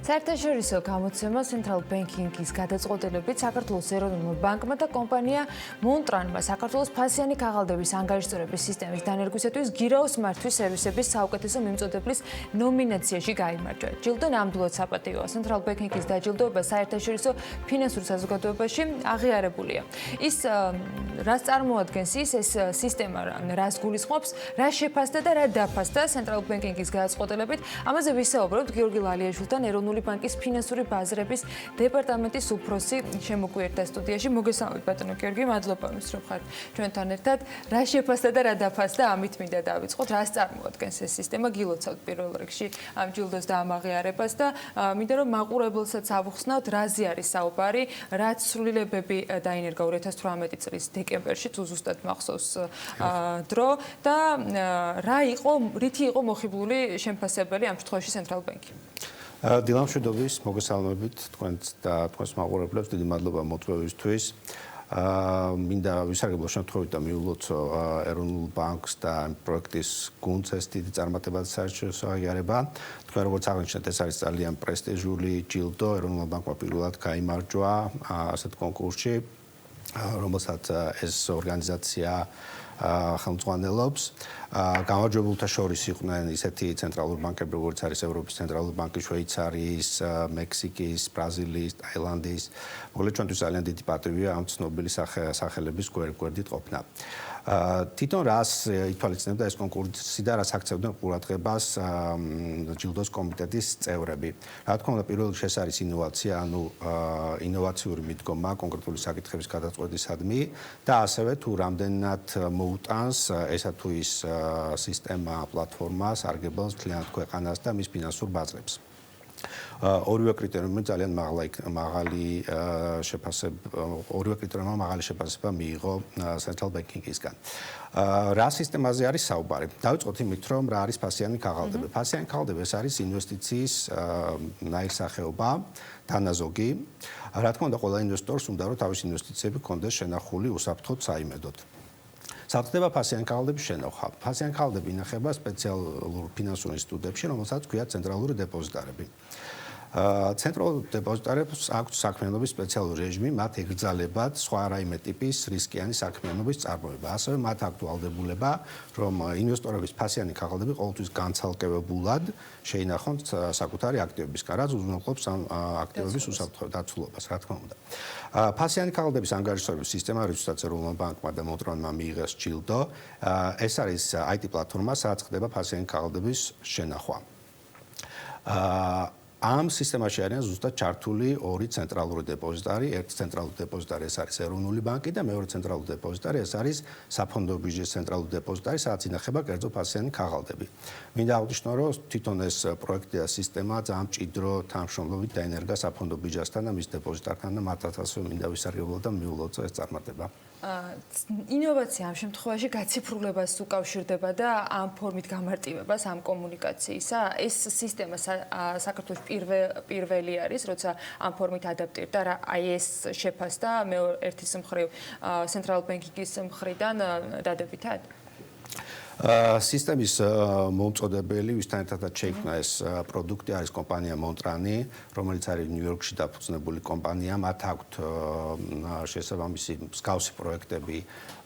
საერთაშორისო გამოცემა Central Banking-ის გადაწყვეტილებით საქართველოს ეროვნულმა ბანკმა და კომპანია მონტრანმა საქართველოს ფასიანი ქაღალდების ანგარიშწორების სისტემის დანერგვისათვის გირაოს მართვის სერვისების საუკეთესო მიმწოდeblis ნომინაციაში გაიმარჯვა. ჯილდო ნამდვილად საპატიოა. Central Banking-ის დაჯილდოება საერთაშორისო ფინანსურ საზოგადოებაში აღიარებულია. ის რას წარმოადგენს ეს სისტემა, რას გულისხმობს, რა შეფასდა და რა დაფასდა Central Banking-ის გადაწყვეტილებით. ამაზე ვისაუბრებთ გიორგი ლალიაშვილთან ეროვნული ცენტრალური ბანკის ფინანსური ბაზრების დეპარტამენტის უფროსი შემოგვიერთდა სტუდიაში. მოგესალმებით ბატონო გიორგი, მადლობა იმის რომ ხართ ჩვენთან ერთად. რა შეფასდა და რა დაფასდა, ამით მინდა დავიწყოთ. რას წარმოადგენს ეს სისტემა? გილოცავთ პირველ რიგში ამ ჯილდოს და ამ აღიარებას და მინდა რომ მაყურებელსაც ავუხსნათ, რაზე არის საუბარი, რაც სრულილებები დაინერგა 2018 წლის დეკემბერში, თუ ზუსტად მახსოვს დრო და რითი იყო მოხიბლული შემფასებელი ამ შემთხვევაში ცენტრალ ბანკი? დილამშვიდობის, მოგესალმებით თქვენს და თქვენს მაყურებლებს, დიდი მადლობა მოწვევისთვის. მინდა ვისარგებლო შემთხვევით და მიულოცო ეროვნულ ბანკს და პროექტის გუნდს ეს დიდი წარმატება საერთაშორისო აღიარება. თქვენ როგორც აღნიშნეთ, ეს არის ძალიან პრესტიჟული ჯილდო, ეროვნულ ბანკმა პირველად გაიმარჯვა ასეთ კონკურსში, რომელსაც ეს ორგანიზაცია ხელმძღვანელობს. გამარჯვებულთა შორის იყვნენ ისეთი ცენტრალური ბანკები, როგორც არის ევროპის ცენტრალური ბანკი, შვეიცარიის, მექსიკის, ბრაზილიის, ტაილანდის. მოკლედ ჩვენთვის ძალიან დიდი პატივია ამ ცნობილი სახელების გვერდით ყოფნა. თვითონ რას ითვალისწინებდა ეს კონკურსი და რას აქცევდნენ ყურადღებას ჯილდოს კომიტეტის წევრები. რა თქმა უნდა, პირველ რიგში ეს არის ინოვაცია, ანუ ინოვაციური მიდგომა კონკრეტული საკითხების გადაწყვეტისადმი და ასევე თუ რამდენად მოუტანს ესა თუ ის სისტემა, პლატფორმა სარგებლობს მთლიანად ქვეყანას და მის ფინანსურ ბაზრებს. ორივე კრიტერიუმი ძალიან მაღალი შეფასება მიიღო Central Banking-ისგან. რა სისტემაზე არის საუბარი? დავიწყოთ იმით, რომ რა არის ფასიანი ქაღალდები. ფასიანი ქაღალდები ეს არის ინვესტიციის ნაირსახეობა, დანაზოგი. რა თქმა უნდა, ყველა ინვესტორს უნდა რომ თავისი ინვესტიციები ჰქონდეს შენახული უსაფრთხოდ საიმედოდ. საფრთხდება ფასიანი ქაღალდების შენახვა. ფასიანი ქაღალდები ინახება სპეციალურ ფინანსურ ინსტიტუტებში, რომელსაც ქვია ცენტრალური დეპოზიტარები. ცენტრალურ დეპოზიტარებს აქვთ საქმიანობის სპეციალური რეჟიმი, მათ ეკრძალებათ სხვა რაიმე ტიპის რისკიანი საქმიანობის წარმოება. ასევე მათ აქვთ ვალდებულება, რომ ინვესტორების ფასიანი ქაღალდები ყოველთვის განცალკევებულად შეინახონ საკუთარი აქტივებისგან, რაც უზრუნველყოფს ამ აქტივების უსაფრთხო დაცულობას, რა თქმა უნდა. ფასიანი ქაღალდების ანგარიშების სისტემა, რითაც ეროვნულ ბანკმა და მომტრანმა მიიღეს ჯილდო, ეს არის IT პლატფორმა, სადაც ხდება ფასიანი ქაღალდების შენახვა. ამ სისტემაში არიან ზუსტად ჩართული ორი ცენტრალური დეპოზიტარი. ერთი ცენტრალური დეპოზიტარი ეს არის ეროვნული ბანკი და მეორე ცენტრალური დეპოზიტარი ეს არის საფონდო ბიუჯეტის ცენტრალური დეპოზიტარი, სადაც ინახება კერძო ფასიანი ქაღალდები. მინდა აღნიშნო, რომ თვითონ ეს პროექტი და სისტემა ძალიან მჭიდრო თანამშრომლობით დაინერგა საფონდო ბიუჯეტთან და მის დეპოზიტართან და მათაც ასევე მინდა ვისარგებლო და მიულოცო ეს წარმატება. ინოვაცია ამ შემთხვევაში გაციფრულებას უკავშირდება და ამ ფორმით გამარტივებას ამ კომუნიკაციისა. ეს სისტემა საქართველოს პირველი არის, როცა ამ ფორმით ადაპტირდა, აი ეს შეფასდა ერთის მხრივ Central Banking-ის მხრიდან დადებითად? სისტემის მომწოდებელი, ვისთან ერთადაც შეიქმნა ეს პროდუქტი, არის კომპანია მონტრანი, რომელიც არის ნიუ-იორკში დაფუძნებული კომპანია. მათ აქვთ შესაბამისი მსგავსი პროექტები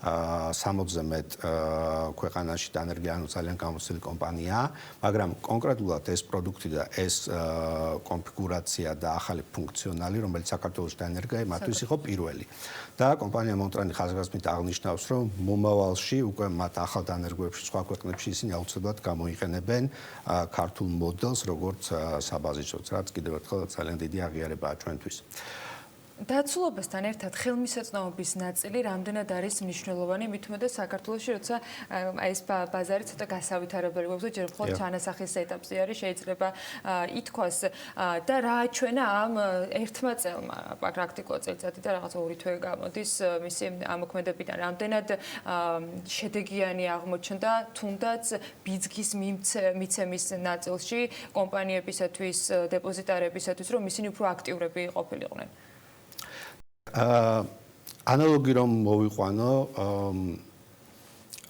60-ზე მეტ ქვეყანაში დანერგილი, ანუ ძალიან გამოცდილი კომპანია, მაგრამ კონკრეტულად ეს პროდუქტი და ეს კონფიგურაცია და ახალი ფუნქციონალი, რომელიც საქართველოში დანერგა, მათთვის იყო პირველი. და კომპანია მონტრანი ხაზგასმით აღნიშნავს, რომ მომავალში უკვე მათ ახალ დანერგვებში სხვა ქვეყნებში ისინი აუცილებლად გამოიყენებენ ქართულ მოდელს, როგორც საბაზისოდ, რაც კიდევ ერთხელ ძალიან დიდი აღიარებაა ჩვენთვის. დაცულობასთან ერთად ხელმისაწვდომობის ნაწილი რამდენად არის მნიშვნელოვანი, მით უმეტეს საქართველოში, როცა ეს ბაზარი ცოტა გასავითარებელი გვაქვს და ჯერ მხოლოდ ჩანასახის ეტაპზე არის, შეიძლება ითქვას და რა აჩვენა ამ ერთმა წელმა, პრაქტიკულად წელიწადი და რაღაც 2 თვე გამოდის მისი ამოქმედებიდან, რამდენად შედეგიანი აღმოჩნდა თუნდაც ბიძგის მიცემის ნაწილში კომპანიებისათვის, დეპოზიტარებისათვის, რომ ისინი უფრო აქტიურები ყოფილიყვნენ. ანალოგი რომ მოვიყვანო,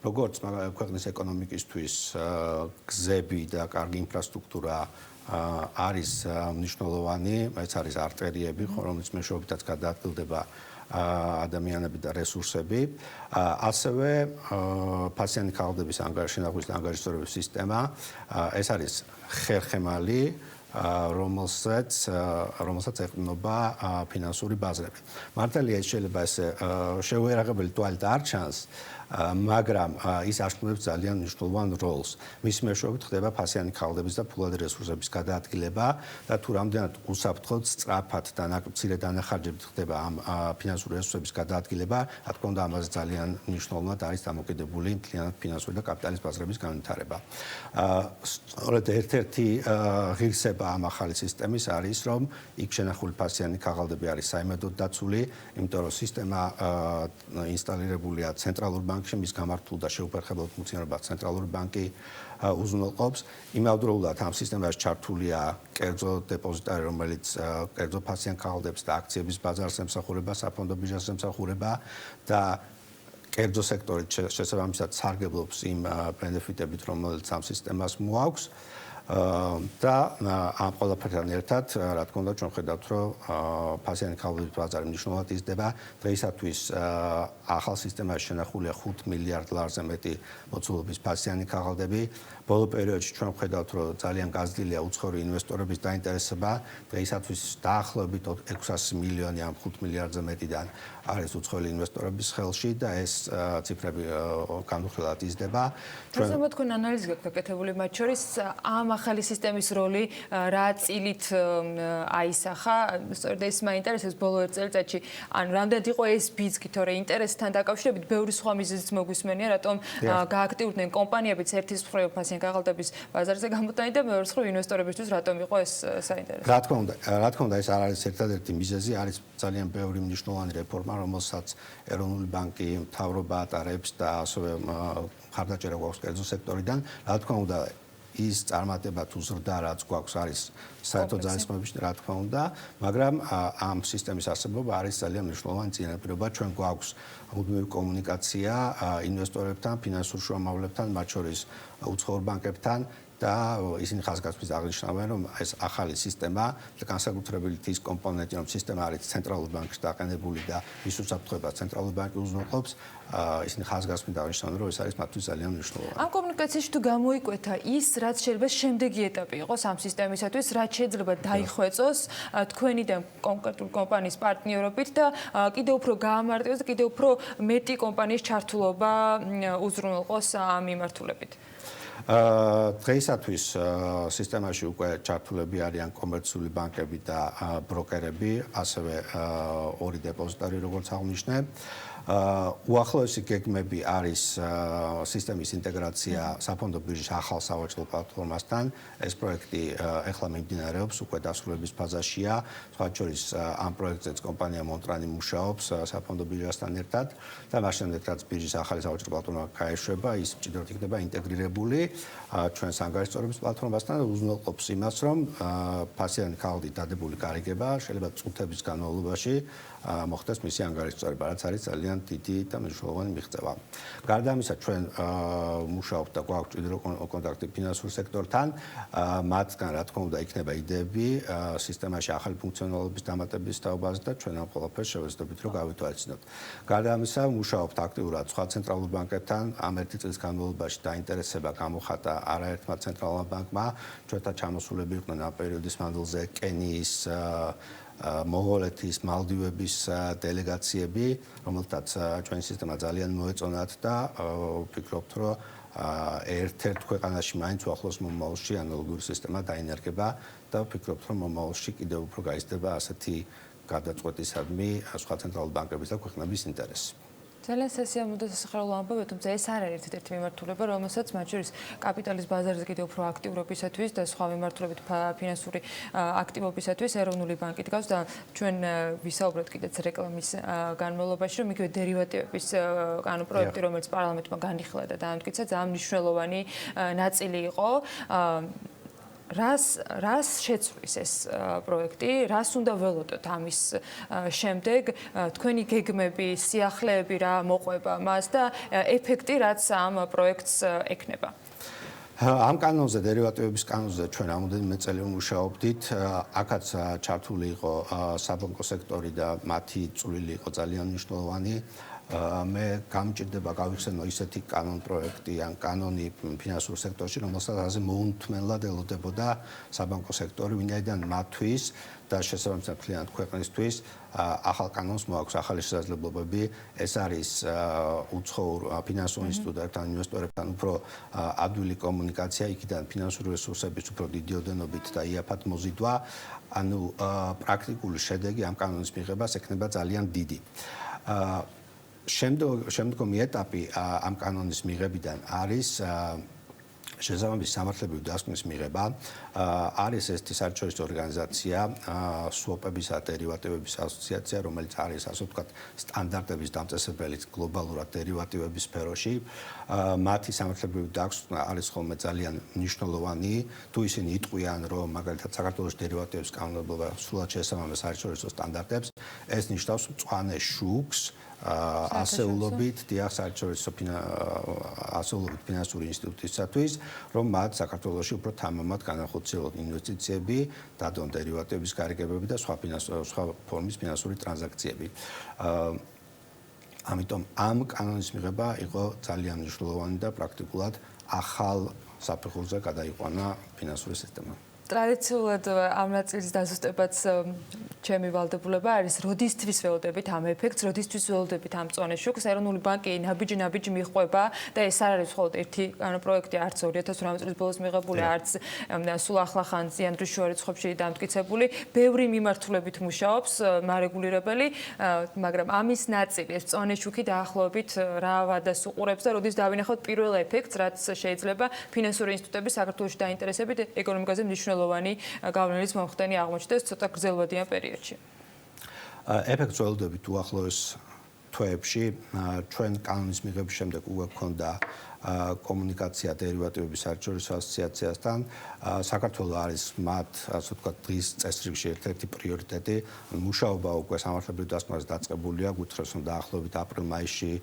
როგორც ქვეყნის ეკონომიკისთვის გზები და კარგი ინფრასტრუქტურა არის მნიშვნელოვანი, ეს არის არტერიები, რომლის მეშვეობითაც გადაადგილდება ადამიანები და რესურსები, ასევე ფასიანი ქაღალდების შენახვის და ანგარიშების სისტემა, ეს არის ხერხემალი, რომელსაც ეყრდნობა ფინანსური ბაზრები. მართალია ეს შეიძლება ესე შეუერაღებელი თვალით არ ჩანს, მაგრამ ის ასრულებს ძალიან მნიშვნელოვან როლს. მის მეშვეობით ხდება ფასიანი ქაღალდების და ფულადი რესურსების გადაადგილება და თუ რამდენად უსაფრთხოდ, სწრაფად და მცირე დანახარჯებით ხდება ამ ფინანსური რესურსების გადაადგილება, რა თქმა უნდა, ამაზე ძალიან მნიშვნელოვნად არის დამოკიდებული მთლიანად ფინანსური და კაპიტალის ბაზრების განვითარება. სწორედ ერთ-ერთი ღირსება ამ ახალი სისტემის არის, რომ იქ შენახული ფასიანი ქაღალდები არის საიმედოდ დაცული, იმიტომ რომ სისტემა ინსტალირებულია ცენტრალურ ბანკში, მის გამართულ და შეუფერხებელ ფუნქციონირებას ცენტრალური ბანკი უზრუნველყოფს. იმავდროულად ამ სისტემაში ჩართულია კერძო დეპოზიტარი, რომელიც კერძო ფასიან ქაღალდებს და აქციების ბაზარს ემსახურება, საფონდო ბიჟას ემსახურება და კერძო სექტორი შესაბამისად სარგებლობს იმ ბენეფიტებით, რომელიც ამ სისტემას მოაქვს. და ამ ყველაფერთან ერთად, რა თქმა უნდა, ჩვენ ხედავთ, რომ ფასიანი ქაღალდების ბაზარი მნიშვნელოვნად იზრდება. დღეისათვის ახალ სისტემაში შენახულია 5 მილიარდ ლარზე მეტი მოცულობის ფასიანი ქაღალდები. ბოლო პერიოდში ჩვენ ხედავთ, რომ ძალიან გაზრდილია უცხოური ინვესტორების დაინტერესება. დღეისათვის დაახლოებით 600 მილიონი ამ 5 მილიარდზე მეტიდან არის უცხოელი ინვესტორების ხელში და ეს ციფრები განუხრელად იზრდება. ჩვენ თქვენ ანალიზი გაქვთ გაკეთებული მათ შორის ამ ახალი სისტემის როლი რა წილით აისახა. სწორედ ეს მაინტერესებს ბოლო ერთ წელიწადში. ან რამდენად იყო ეს ბიძგი, თორე ინტერესთან დაკავშირებით ბევრი სხვა მიზეზიც მოგვისმენია, რატომ გააქტიურდნენ კომპანიებიც ერთის მხრივ ფასიან ქაღალდების ბაზარზე გამოტანი და მეორეს მხრივ ინვესტორებისთვის რატომ იყო ეს საინტერესო. რა თქმა უნდა, ეს არ არის ერთადერთი მიზეზი, არის ძალიან ბევრი მნიშვნელოვანი რეფორმა, რომელსაც ეროვნული ბანკი, მთავრობა ატარებს და ასევე მხარდაჭერა გვაქვს კერძო სექტორიდან. რა თქმა უნდა, ის წარმატება თუ ზრდა რაც გვაქვს არის საერთო ძალისხმევაში, რა თქმა უნდა, მაგრამ ამ სისტემის არსებობა არის ძალიან მნიშვნელოვანი წინაპირობა. ჩვენ გვაქვს მუდმივი კომუნიკაცია ინვესტორებთან, ფინანსურ შუამავლებთან, მათ შორის უცხოურ ბანკებთან და ისინი ხაზგასმით აღნიშნავენ, რომ ეს ახალი სისტემა და განსაკუთრებით ის კომპონენტი, რომ სისტემა არის ცენტრალურ ბანკში დაყენებული და ის უსაფრთხოებას ცენტრალური ბანკი უზრუნველყოფს, ისინი ხაზგასმით აღნიშნავენ, რომ ეს არის მათთვის ძალიან მნიშვნელოვანი. ამ კომუნიკაციაში თუ გამოიკვეთა ის, რაც შეიძლება შემდეგი ეტაპი იყოს ამ სისტემისათვის, რაც შეიძლება დაიხვეწოს თქვენი და კონკრეტული კომპანიის პარტნიორობით და კიდევ უფრო გაამარტივოს და კიდევ უფრო მეტი კომპანიის ჩართულობა უზრუნველყოს ამ მიმართულებით. დღეისათვის სისტემაში უკვე ჩართულები არიან კომერციული ბანკები და ბროკერები, ასევე ორი დეპოზიტარი, როგორც აღნიშნე. უახლოესი გეგმები არის სისტემის ინტეგრაცია საფონდო ბირჟის ახალ სავაჭრო პლატფორმასთან. ეს პროექტი ეხლა მიმდინარეობს, უკვე დასრულების ფაზაშია. სხვა შორის ამ პროექტზეც კომპანია მონტრანი მუშაობს საფონდო ბირჟასთან ერთად და მას შემდეგ რაც ბირჟის ახალი სავაჭრო პლატფორმა გაეშვება, ის მჭიდროდ იქნება ინტეგრირებული ჩვენს ანგარიშწორების პლატფორმასთან და უზრუნველყოფს იმას, რომ ფასიანი ქაღალდით დადებული გარიგება შეიძლება წუთების განმავლობაში მოხდეს მისი ანგარიშწორება, რაც არის ძალიან დიდი და მნიშვნელოვანი მიღწევა. გარდა ამისა, ჩვენ მუშაობთ და გვაქვს მჭიდრო კონტაქტი ფინანსურ სექტორთან. მათგან, რა თქმა უნდა, იქნება იდეები სისტემაში ახალი ფუნქციონალობის დამატების თაობაზე და ჩვენ ამ ყველაფერს შევეცდებით, რომ გავითვალისწინოთ. გარდა ამისა, მუშაობთ აქტიურად სხვა ცენტრალურ ბანკებთან. ამ ერთი წლის განმავლობაში დაინტერესება გამოხატა არაერთმა ცენტრალურმა ბანკმა. ჩვენთან ჩამოსულები იყვნენ ამ პერიოდის მანძილზე კენიის მონღოლეთის, მალდივების დელეგაციები, რომელთაც ჩვენი სისტემა ძალიან მოეწონათ და ვფიქრობთ, რომ ერთ-ერთ ქვეყანაში მაინც უახლოს მომავალში ანალოგიური სისტემა დაინერგება და ვფიქრობთ, რომ მომავალში კიდევ უფრო გაიზრდება ასეთი გადაწყვეტისადმი სხვა ცენტრალური ბანკების და ქვეყნების ინტერესი. ძალიან სასიამოვნო სასახელო ამბავია, თუმცა ეს არ არის ერთ-ერთი მიმართულება, რომელსაც მათ შორის კაპიტალის ბაზარზე კიდევ უფრო აქტიურობისათვის და სხვა მიმართულებით ფინანსური აქტივობისათვის ეროვნული ბანკი დგას და ჩვენ ვისაუბრეთ კიდეც რეკლამის განმავლობაში, რომ იგივე დერივატივების პროექტი, რომელიც პარლამენტმა განიხილა და დაამტკიცა, ძალიან მნიშვნელოვანი ნაწილი იყო. რას შეცვლის ეს პროექტი, რას უნდა ველოდოთ ამის შემდეგ, თქვენი გეგმები, სიახლეები რა მოყვება მას და ეფექტი რაც ამ პროექტს ექნება. ამ კანონზე, დერივატივების კანონზე ჩვენ რამოდენიმე წელი ვმუშაობდით. აქაც ჩართული იყო საბანკო სექტორი და მათი წვლილი იყო ძალიან მნიშვნელოვანი. მე გამჭირდება გავიხსენო ისეთი კანონ პროექტი ან კანონი ფინანსურ სექტორში, რომელსაც მოუნთმელად ელოდებოდა საბანკო სექტორი, ვინაიდან მათთვის და შესაბამისად მთლიანად ქვეყნისთვის ახალ კანონს მოაქვს ახალი შესაძლებლობები. ეს არის უცხოურ ფინანსურ ინსტიტუტებთან, ინვესტორებთან უფრო ადვილი კომუნიკაცია, იქიდან ფინანსური რესურსების უფრო დიდი ოდენობით და იაფად მოზიდვა. ანუ პრაქტიკული შედეგი ამ კანონის მიღებას ექნება ძალიან დიდი. შემდგომი ეტაპი ამ კანონის მიღებიდან არის შესაბამისი სამართლებრივი დასკვნის მიღება. არის ესეთი საერთაშორისო ორგანიზაცია, სუოპების და დერივატივების ასოციაცია, რომელიც არის ასე ვთქვათ სტანდარტების დამწესებელი გლობალურად დერივატივების სფეროში. მათი სამართლებრივი დასკვნა არის ხოლმე ძალიან მნიშვნელოვანი. თუ ისინი იტყვიან, რომ მაგალითად საქართველოს დერივატივების კანონმდებლობა სრულად შეესაბამება საერთაშორისო სტანდარტებს, ეს ნიშნავს მწვანე შუქს ასეულობით საერთაშორისო ფინანსური ინსტიტუტისათვის, რომ მათ საქართველოში უფრო თამამად განახორციელონ ინვესტიციები, დადონ დერივატივების გარიგებები და სხვა ფორმის ფინანსური ტრანზაქციები. ამიტომ ამ კანონის მიღება იყო ძალიან მნიშვნელოვანი და პრაქტიკულად ახალ საფეხურზე გადაიყვანა ფინანსური სისტემა. ტრადიციულად ამ ნაწილის დაზუსტებაც ჩემი ვალდებულება არის, როდისთვის ველოდებით ამ ეფექტს, როდისთვის ველოდებით ამ მწვანე შუქს. ეროვნული ბანკი ნაბიჯი მიხვება და ეს არ არის მხოლოდ ერთი პროექტი, არც 2018 წლის ბოლოს მიღებული, არც სულ ახლახან ზიანდრის შუა რიცხვებში დამტკიცებული. ბევრი მიმართულებით მუშაობს მარეგულირებელი, მაგრამ ამის ნაწილი, ეს მწვანე შუქი დაახლოებით რა ვადას უყურებს და როდის დავინახოთ პირველ ეფექტს, რაც შეიძლება ფინანსური ინსტიტუტების საქართველოში დაინტერესებით ეკონომიკაზე მნიშვნელოვანი გავლენის მომხდენი აღმოჩნდეს ცოტა გრძელვადიან პერიოდში. ეფექტს ველოდებით უახლოეს თვეებში. ჩვენ კანონის მიღების შემდეგ უკვე გქონდა კომუნიკაცია დერივატივების საერთაშორისო ასოციაციასთან. საქართველოს არის მათ, ასე ვთქვათ, დღის წესრიგში ერთ-ერთი პრიორიტეტი. მუშაობა უკვე სამართლებრივ დასკვნაზე დაწყებულია, გითხრას რომ დაახლოებით აპრილ-მაისში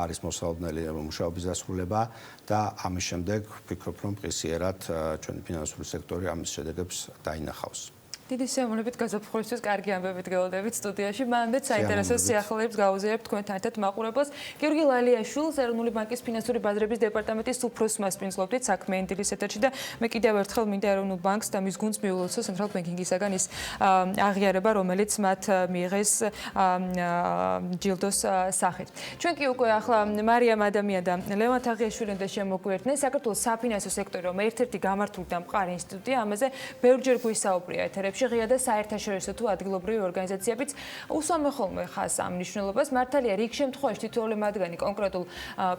არის მოსალოდნელი მუშაობის დასრულება და ამის შემდეგ ვფიქრობ, რომ პრესიერად ჩვენი ფინანსური სექტორი ამის შედეგებს დაინახავს. დიდი სიამოვნებით გაზაფხულისთვის კარგი ამბებით გველოდებით სტუდიაში. მანდ საინტერესო სიახლეებს გავუზიარებთ თქვენთან ერთად მაყურებელს. გიორგი ლალიაშვილს, ეროვნული ბანკის ფინანსური ბაზრების დეპარტამენტის უფროს მასპინძლობდით საქმე ინდილის ეთერში და მე კიდევ ერთხელ მინდა ეროვნულ ბანკს და მის გუნდს მიულოცო ცენტრალ ბენკინგისაგან ის აღიარება, რომელიც მათ მიიღეს ჯილდოს სახით. ჩვენ კი უკვე ახლა მარიამ ადამია და ლევან თაღიაშვილი უნდა შემოგვიერთდნენ. საქართველოს საფინანსო სექტორი, რომ ერთ-ერთი გამართული და მყარი ინსტიტუტია, ამაზე ბევრჯერ გვისაუბრია ეთერებში. ღია და საერთაშორისო თუ ადგილობრივი ორგანიზაციებიც უსვამენ ხოლმე ხაზს ამ მნიშვნელობას. მართალია, რიგ შემთხვევაში თითოეული მათგანი კონკრეტულ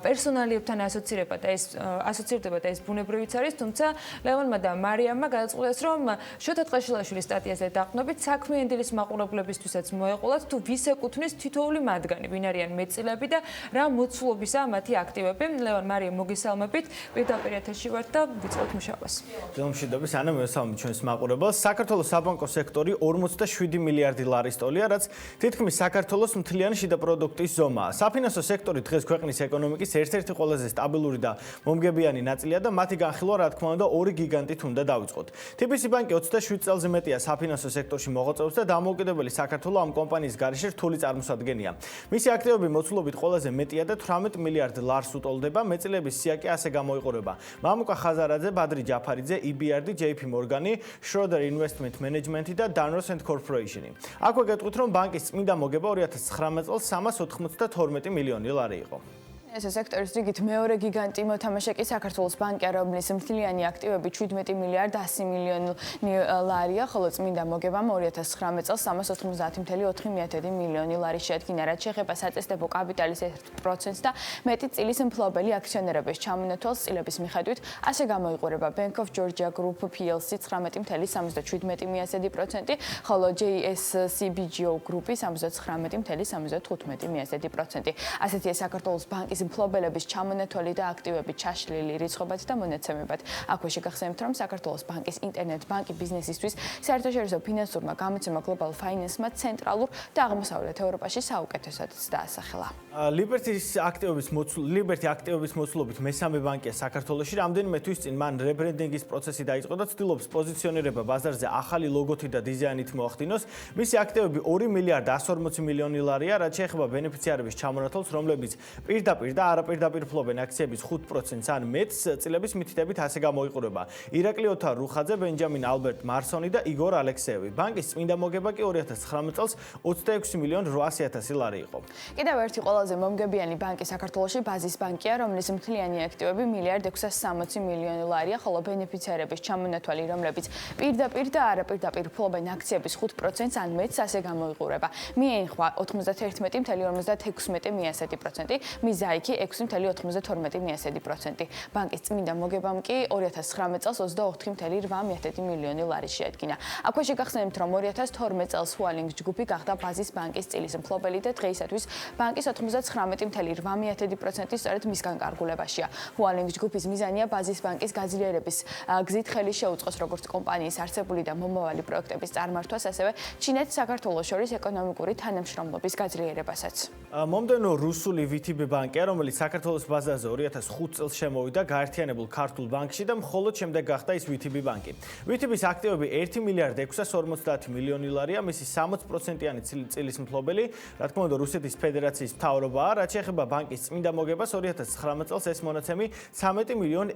პერსონალიებთან ასოცირდება და ეს ბუნებრივიც არის, თუმცა ლევანმა და მარიამმა გადაწყვიტეს, რომ შოთა ტყეშილაშვილის სტატიაზე დაყრდნობით საქმე ინდილის მაყურებლებისთვისაც მოეყოლათ, თუ ვის ეკუთვნის თითოეული მათგანი, ვინ არიან მეტწილები და რა მოცულობისაა მათი აქტივები. ლევან, მარიამ, მოგესალმებით. პირდაპირ ეთერში ვართ და ვიწყებთ მუშაობას. მშვიდობის, ანა, მოგესალმებით ჩვენს მაყურებელს. საქართველოს საბანკო სექტორი 47 მილიარდი ლარის ტოლია, რაც თითქმის საქართველოს მთლიანი შიდა პროდუქტის ზომაა. საფინანსო სექტორი დღეს ქვეყნის ეკონომიკის ერთ-ერთი ყველაზე სტაბილური და მომგებიანი ნაწილია და მათი განხილვა, რა თქმა უნდა, ორი გიგანტით უნდა დავიწყოთ. TBC ბანკი 27 წელზე მეტია საფინანსო სექტორში მოღვაწეობს და დამოუკიდებელი საქართველოს ამ კომპანიის გარეშე რთული წარმოსადგენია. მისი აქტივები მოცულობით ყველაზე მეტია და 18 მილიარდ ლარს უტოლდება, მეტწილების სია კი ასე გამოიყურება. მამუკა ხაზარაძე, ბადრი ჯაფარიძე, EBRD, JP Morgan, Schroder Investment Management და Danros and Corporation. აქვე გეტყვით, რომ ბანკის წმინდა მოგება 2019 წელს 392 მილიონი ლარი იყო. ეს სექტორის რიგით მეორე გიგანტი მოთამაშე კი საქართველოს ბანკია, რომლის მთლიანი აქტივები 17 მილიარდ 100 მილიონი ლარია, ხოლო წმინდა მოგებამ 2019 წელს 350,4 მილიონი ლარი შეადგინა, რაც შეეხება საწესდებო კაპიტალის 1%-ს და მეტი წილის მფლობელი აქციონერების ჩამონათვალს წილების მიხედვით, ასე გამოიყურება Bank of Georgia Group PLC 19,77%, ხოლო JSCBGO Group 79,75%. ასეთია საქართველოს ბანკის ბანკის მფლობელების ჩამონათვალი და აქტივები ჩაშლილი რიცხვებად და მონაცემებად. აქვე შეგახსენებთ, რომ საქართველოს ბანკის ინტერნეტ ბანკი ბიზნესისთვის საერთაშორისო ფინანსურმა გამოცემა Global Finance-მა ცენტრალურ და აღმოსავლეთ ევროპაში საუკეთესოდ დაასახელა. Liberty აქტივების მოცულობით მესამე ბანკია საქართველოში. რამდენიმე თვის წინ მან რებრენდინგის პროცესი დაიწყო და ცდილობს პოზიციონირება ბაზარზე ახალი ლოგოთი და დიზაინით მოახდინოს. მისი აქტივები 2 მილიარდ 140 მილიონი ლარია, რაც შეეხება ბენეფიციარების ჩამონათვალს, რომლებიც პირდაპირ და არაპირდაპირ ფლობენ აქციების 5%-ს ან მეტს, წილების მითითებით ასე გამოიყურება. ირაკლი ოთარ რუხაძე, ბენჯამინ ალბერტ მარსონი და იგორ ალექსეევი. ბანკის წმინდა მოგება კი 2019 წელს 26 მილიონ 800.000 ლარი იყო. კიდევ ერთი ყველაზე მომგებიანი ბანკი საქართველოში ბაზის ბანკია, რომლის მთლიანი აქტივები 1.660 მილიონი ლარია, ხოლო ბენეფიციარების ჩამონათვალი, რომლებიც პირდაპირ და არაპირდაპირ ფლობენ აქციების 5%-ს ან მეტს ასე გამოიყურება. მიენხვა 91.56%, მიზაიკი 6.92%. ბანკის წმინდა მოგებამ კი 2019 წელს 24.8 მილიონი ლარი შეადგინა. აქვე შეგახსენებთ, რომ 2012 წელს Hualink ჯგუფი გახდა ბაზის ბანკის წილის მფლობელი და დღეისათვის ბანკის 99.8% სწორედ მისგან გარგულებაშია. Hualink ჯგუფის მიზანია ბაზის ბანკის გაძლიერების გზით ხელი შეუწყოს როგორც კომპანიის არსებული და მომავალი პროექტების წარმართვას, ასევე ჩინეთს საქართველოს შორის ეკონომიკური თანამშრომლობის გაძლიერებასაც. მომდევნო რუსული VTB ბანკია, რომელიც საქართველოს ბაზარზე 2005 წელს შემოვიდა გაერთიანებულ ქართულ ბანკში და მხოლოდ შემდეგ გახდა ის VTB ბანკი. VTB-ს აქტივები 1 მილიარდ 650 მილიონი ლარია, მისი 60%-იანი წილის მფლობელი, რა თქმა უნდა, რუსეთის ფედერაციის მთავრობაა, რაც შეეხება ბანკის წმინდა მოგებას 2019 წელს ეს მონაცემი 13 მილიონ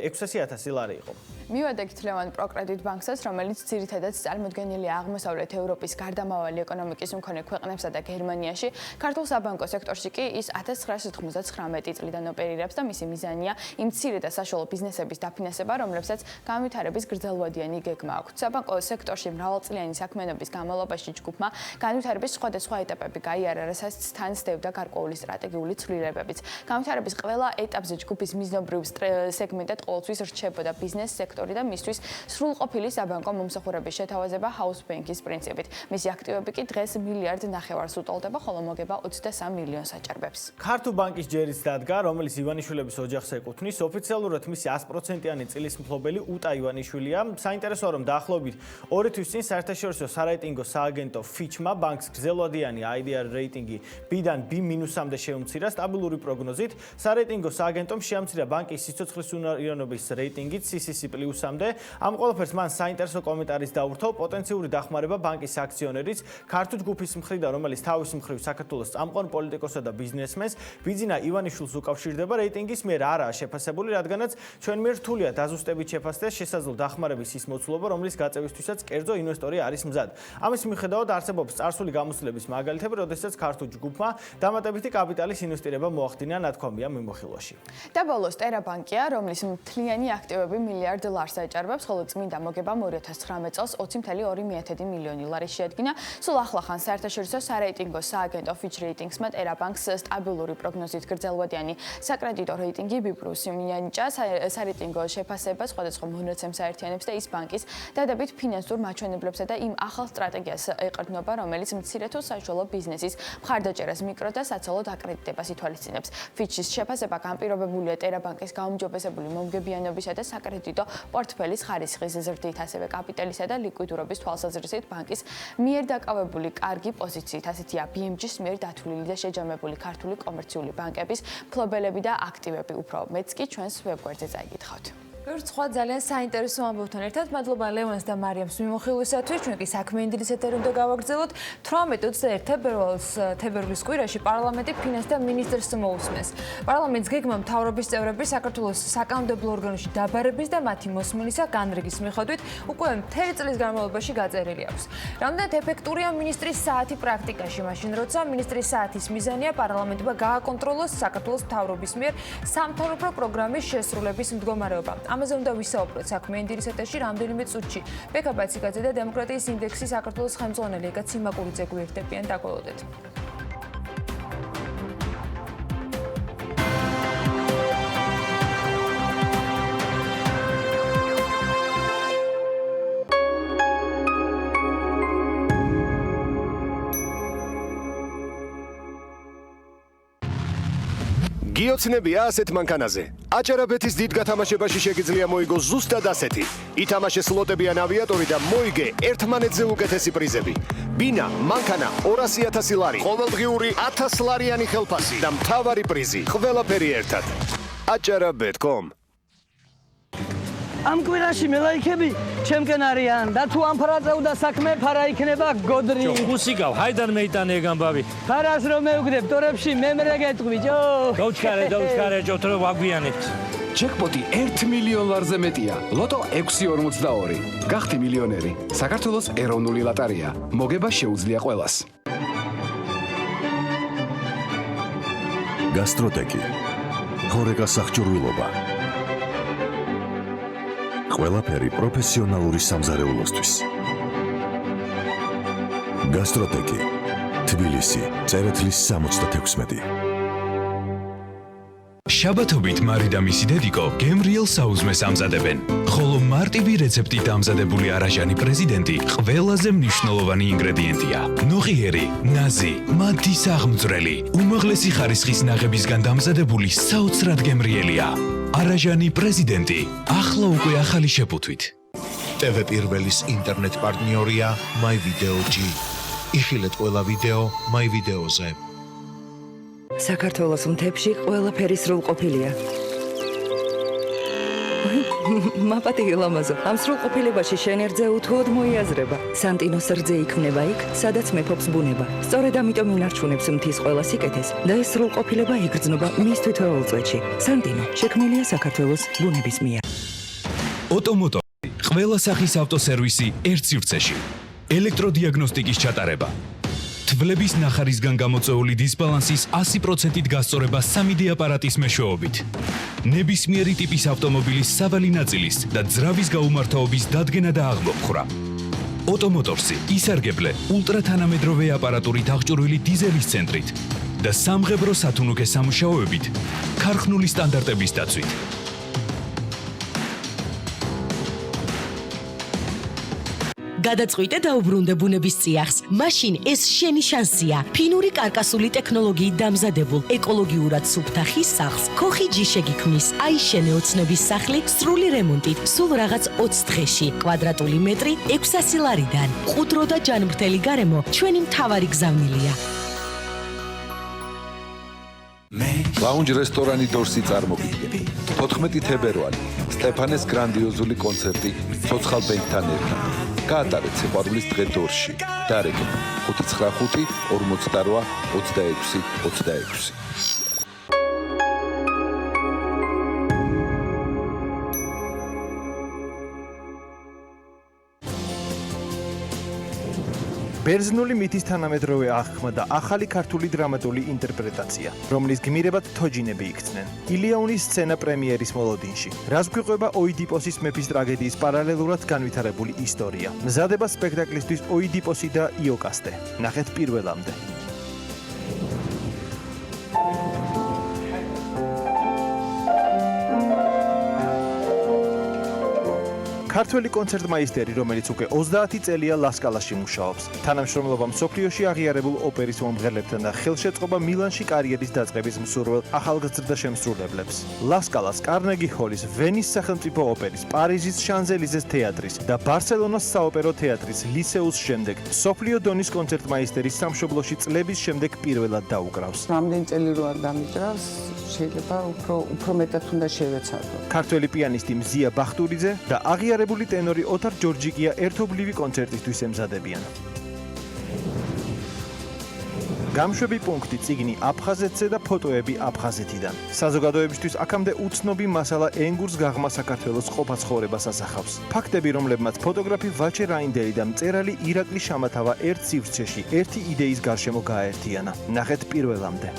600.000 ლარი იყო. მივედით ლევან პროკრედიტ ბანკსაც, რომელიც ძირითადად წარმოდგენილია აღმოსავლეთ ევროპის გარდამავალი ეკონომიკის მქონე ქვეყნებსა და გერმანიაში. ქართულ საბანკო სექტორში კი ის 1999 წლიდან ოპერირებს და მისი მიზანია იმ მცირე და საშუალო ბიზნესების დაფინანსება, რომლებსაც განვითარების გრძელვადიანი გეგმა აქვთ. საბანკო სექტორში მრავალწლიანი საქმიანობის განმავლობაში ჯგუფმა განვითარების სხვადასხვა ეტაპები გაიარა, რასაც თან სდევდა გარკვეული სტრატეგიული ცვლილებებიც. განვითარების ყველა ეტაპზე ჯგუფის მიზნობრივ სეგმენტად ყოველთვის რჩებოდა ბიზნეს სექტორი და მისთვის სრულყოფილი საბანკო მომსახურების შეთავაზება house bank-ის პრინციპით. მისი აქტივები კი დღეს 1.5 მილიარდს უტოლდება, ხოლო მოგება 23 მილიონს აჭარბებს. ქართულ ბანკის ჯერიც დადგა, რომელიც ივანიშვილების ოჯახს ეკუთვნის. ოფიციალურად მისი 100%-იანი წილის მფლობელი უტა ივანიშვილია. საინტერესოა, რომ დაახლოებით 2 თვის წინ საერთაშორისო სარეიტინგო სააგენტო Fitch-მა ბანკს გრძელვადიანი IDR რეიტინგი B-დან B-მინუსამდე შეუმცირა სტაბილური პროგნოზით. სარეიტინგო სააგენტომ შეამცირა ბანკის სიცოცხლის უნარიანობის რეიტინგი CCC+-მდე. ამ ყველაფერს მან საინტერესო კომენტარის დაურთო პოტენციური დახმარება ბანკის აქციონერიც ქართულ ჯგუფის მხრიდან, რომელიც თავის მხრივ საქართველოს წამყვან პოლიტიკოსსა და ბიზნესმენს ბიძინა ივანიშვილს უკავშირდება რეიტინგის მიერ არაა შეფასებული, რადგანაც ჩვენ მიერ რთულია დაზუსტებით შეფასდეს შესაძლო დახმარების ის მოცულობა, რომლის გაწევისთვისაც კერძო ინვესტორი არის მზად. ამის მიუხედავად არსებობს წარსული გამოცდილების მაგალითები, როდესაც ქართულ ჯგუფმა დამატებითი კაპიტალის ინვესტირება მოახდინა, ნათქვამია მიმოხილვაში. და ბოლოს ტერაბანკია, რომლის მთლიანი აქტივები 1 მილიარდ ლარს აჭარბებს, ხოლო წმინდა მოგებამ 2019 წელს 20.2 მილიონი ლარი შეადგინა. სულ ახლახან საერთაშორისო სარეიტინგო სააგენტო Fitch Ratings-მა ტერაბანკს სტაბილური პროგნოზით გრძელვადიანი საკრედიტო რეიტინგი B+ მიენიჭა. სარეიტინგო შეფასება სხვადასხვა მონაცემს აერთიანებს და ის ბანკის დადებით ფინანსურ მაჩვენებლებსა და იმ ახალ სტრატეგიას ეყრდნობა, რომელიც მცირე თუ საშუალო ბიზნესის მხარდაჭერას, მიკრო და საცოლო აკრედიტებას ითვალისწინებს. Fitch-ის შეფასება განპირობებულია ტერაბანკის გაუმჯობესებული მომგებიანობისა და საკრედიტო პორტფელის ხარისხის ზრდით, ასევე კაპიტალისა და ლიკვიდურობის თვალსაზრისით ბანკის მიერ დაკავებული კარგი პოზიციით. ასეთია BMG-ის მიერ დათვლილი და შეჯამებული ქართული კომერციული ბანკების მფლობელები და აქტივები. უფრო მეც კი ჩვენს ვებგვერდზე წაიგითხავთ. სხვა ძალიან საინტერესო ამბავთან ერთად მადლობა ლევანს და მარიამს მიმოხილვისათვის. ჩვენ კი საქმე ინდილის ეთერამდე გავაგრძელოთ. 18-21 თებერვლის კვირაში პარლამენტი ფინანს და მინისტრს მოусმენს. პარლამენტის გეგმა მთავრობის წევრების საქართველოს საკანონმდებლო ორგანოში დაბარების და მათი მოსმენისა განრიგის მიხედვით უკვე მთელი წლის განმავლობაში გაწერილი აქვს. რამდენად ეფექტურია მინისტრის საათი პრაქტიკაში, მაშინ როცა მინისტრის საათის მიზანია პარლამენტმა გააკონტროლოს საქართველოს მთავრობის მიერ სამთავრობო პროგრამის შესრულების მდგომარეობა. ამაზე უნდა ვისაუბროთ საქმე ინდილის ეთერში რამდენიმე წუთში. ბექა ბაციკაძე და დემოკრატიის ინდექსის საქართველოს ხელმძღვანელი ეკა ციმაკურიძე გვერდებიან, დაგველოდეთ. გიოცნებია ასეთ მანქანაზე. აჭარაბეთის დიდ გათამაშებაში შეგიძლია მოიგო ზუსტად ასეთი. ითამაშე სლოტები ან ავიატორი და მოიგე ერთმანეთზე უკეთესი პრიზები. ბინა, მანქანა 200,000 ლარი, ყოველდღიური 1000 ლარიანი ხელფასი და მთავარი პრიზი. ყველაფერი ერთად. აჭარაბეთ.com ამ კვირაში მელაიქები ჩემკენ არიან და თუ ამ ფრაზეუდა საქმე ფარა იქნება გოდრი. ხუსიკავ, ჰაიდან მეიტანე გამბავი. ფარას რომ მევგდებ ტორებში მემრე გეტყვი, ჯო. დაუჩქარე, ჯოთრო ვაგვიანებთ. ჯეკპოტი 1 მილიონ ლარზე მეტია. ლოტო 642. გახდი მილიონერი. საქართველოს ეროვნული ლოტარია. მოგება შეუძლია ყველას. გასტროტეკი. ხორეკა სახჭურვილობა. ყველაფერი პროფესიონალური სამზარეულოსთვის. გასტროტეკი. თბილისი, წერეთლის 66. შაბათობით მარი და მისი დედიკო გემრიელ საუზმეს ამზადებენ. ხოლო მარტივი რეცეპტით ამზადებული არაჟანი პრეზიდენტი ყველაზე მნიშვნელოვანი ინგრედიენტია. ნოღიერი, ნაზი, მათის აღმძვრელი, უმაღლესი ხარისხის ნაღებისგან დამზადებული საოცრად გემრიელია. არაჟანი პრეზიდენტი, ახლა უკვე ახალი შეფუთვით. TV პირველის ინტერნეტ პარტნიორია MyVideo.G. იხილეთ ყველა ვიდეო MyVideo-ზე. საქართველოს მთებში ყველაფერი სრულყოფილია. მაპატი ლამაზო, ამ სრულყოფილებაში შენ ერთზე უთუოდ მოიაზრება. სანტინოს რძე იქმნება იქ, სადაც მეფობს ბუნება. სწორედ ამიტომ ინარჩუნებს მთის ყველა სიკეთეს და ეს სრულყოფილება იგრძნობა მის თითოეულ წვეთში. სანტინო შექმნილია საქართველოს ბუნების მიერ. ოტომოტო, ყველა სახის ავტოსერვისი ერთ სივრცეში. ელექტროდიაგნოსტიკის ჩატარება. თვლების ნახარისგან გამოწვეული დისბალანსის 100%-ით გასწორება 3D აპარატის მეშვეობით. ნებისმიერი ტიპის ავტომობილის სავალი ნაწილის და ძრავის გაუმართაობის დადგენა და აღმოფხვრა. ოტომოტორსი ისარგებლე ულტრათანამედროვე აპარატურით აღჭურვილი დიზელის ცენტრით და სამღებრო სათუნუქე სამუშაოებით ქარხნული სტანდარტების დაცვით. გადაწყვიტე დაუბრუნდე ბუნების წიაღს. მაშინ ეს შენი შანსია. ფინური კარკასული ტექნოლოგიით დამზადებულ ეკოლოგიურად სუფთა ხის სახლს ქოხი ჯიშე გიქმნის. აიშენე ოცნების სახლი სრული რემონტით, სულ რაღაც 20 დღეში. კვადრატული მეტრი 600 ლარიდან. ყუდრო და ჯანმრთელი გარემო ჩვენი მთავარი გზავნილია. ლაუნჯ რესტორანი დორსი წარმოგიდგენთ. 14 თებერვალი სტეფანეს გრანდიოზული კონცერტი ცოცხალ ბენდთან ერთად. გაატარეთ სიყვარულის დღე დორსში. დარეკე 595 48 26 26. ბერძნული მითის თანამედროვე აღქმა და ახალი ქართული დრამატული ინტერპრეტაცია, რომლის გმირებად თოჯინები იქცნენ. ილიაუნის სცენა პრემიერის მოლოდინში. რას გვიყვება ოიდიპოსის მეფის ტრაგედიის პარალელურად განვითარებული ისტორია. მზადება სპექტაკლისთვის ოიდიპოსი და იოკასტე. ნახეთ პირველამდე. ქართველი კონცერტმაისტერი, რომელიც უკვე 30 წელია ლასკალაში მუშაობს. თანამშრომლობა მსოფლიოში აღიარებულ ოპერის მომღერლებთან და ხელშეწყობა მილანში კარიერის დაწყების მსურველ ახალგაზრდა შემსრულებლებს. ლასკალას, კარნეგი ჰოლის, ვენის სახელმწიფო ოპერის, პარიზის შანზელიზეს თეატრის და ბარსელონას საოპერო თეატრის ლისეუს შემდეგ მსოფლიო დონის კონცერტმაისტერის სამშობლოში წლების შემდეგ პირველად დაუკრავს. რამდენი წელი რო არ დამიჭრავს, შეიძლება უფრო მეტად უნდა შევეცადო. ქართველი პიანისტი მზია ბახტურიძე და აღიარებული ტენორი ოთარ ჯორჯიკია ერთობლივი კონცერტისთვის ემზადებიან. გამშვები პუნქტი წიგნი აფხაზეთზე და ფოტოები აფხაზეთიდან. საზოგადოებისთვის აქამდე უცნობი მასალა ენგურს გაღმა საქართველოს ყოფა ცხოვრებას ასახავს. ფაქტები, რომლებმაც ფოტოგრაფი ვაჩე რაინდელი და მწერალი ირაკლი შამათავა ერთ სივრცეში, ერთი იდეის გარშემო გააერთიანა. ნახეთ პირველამდე.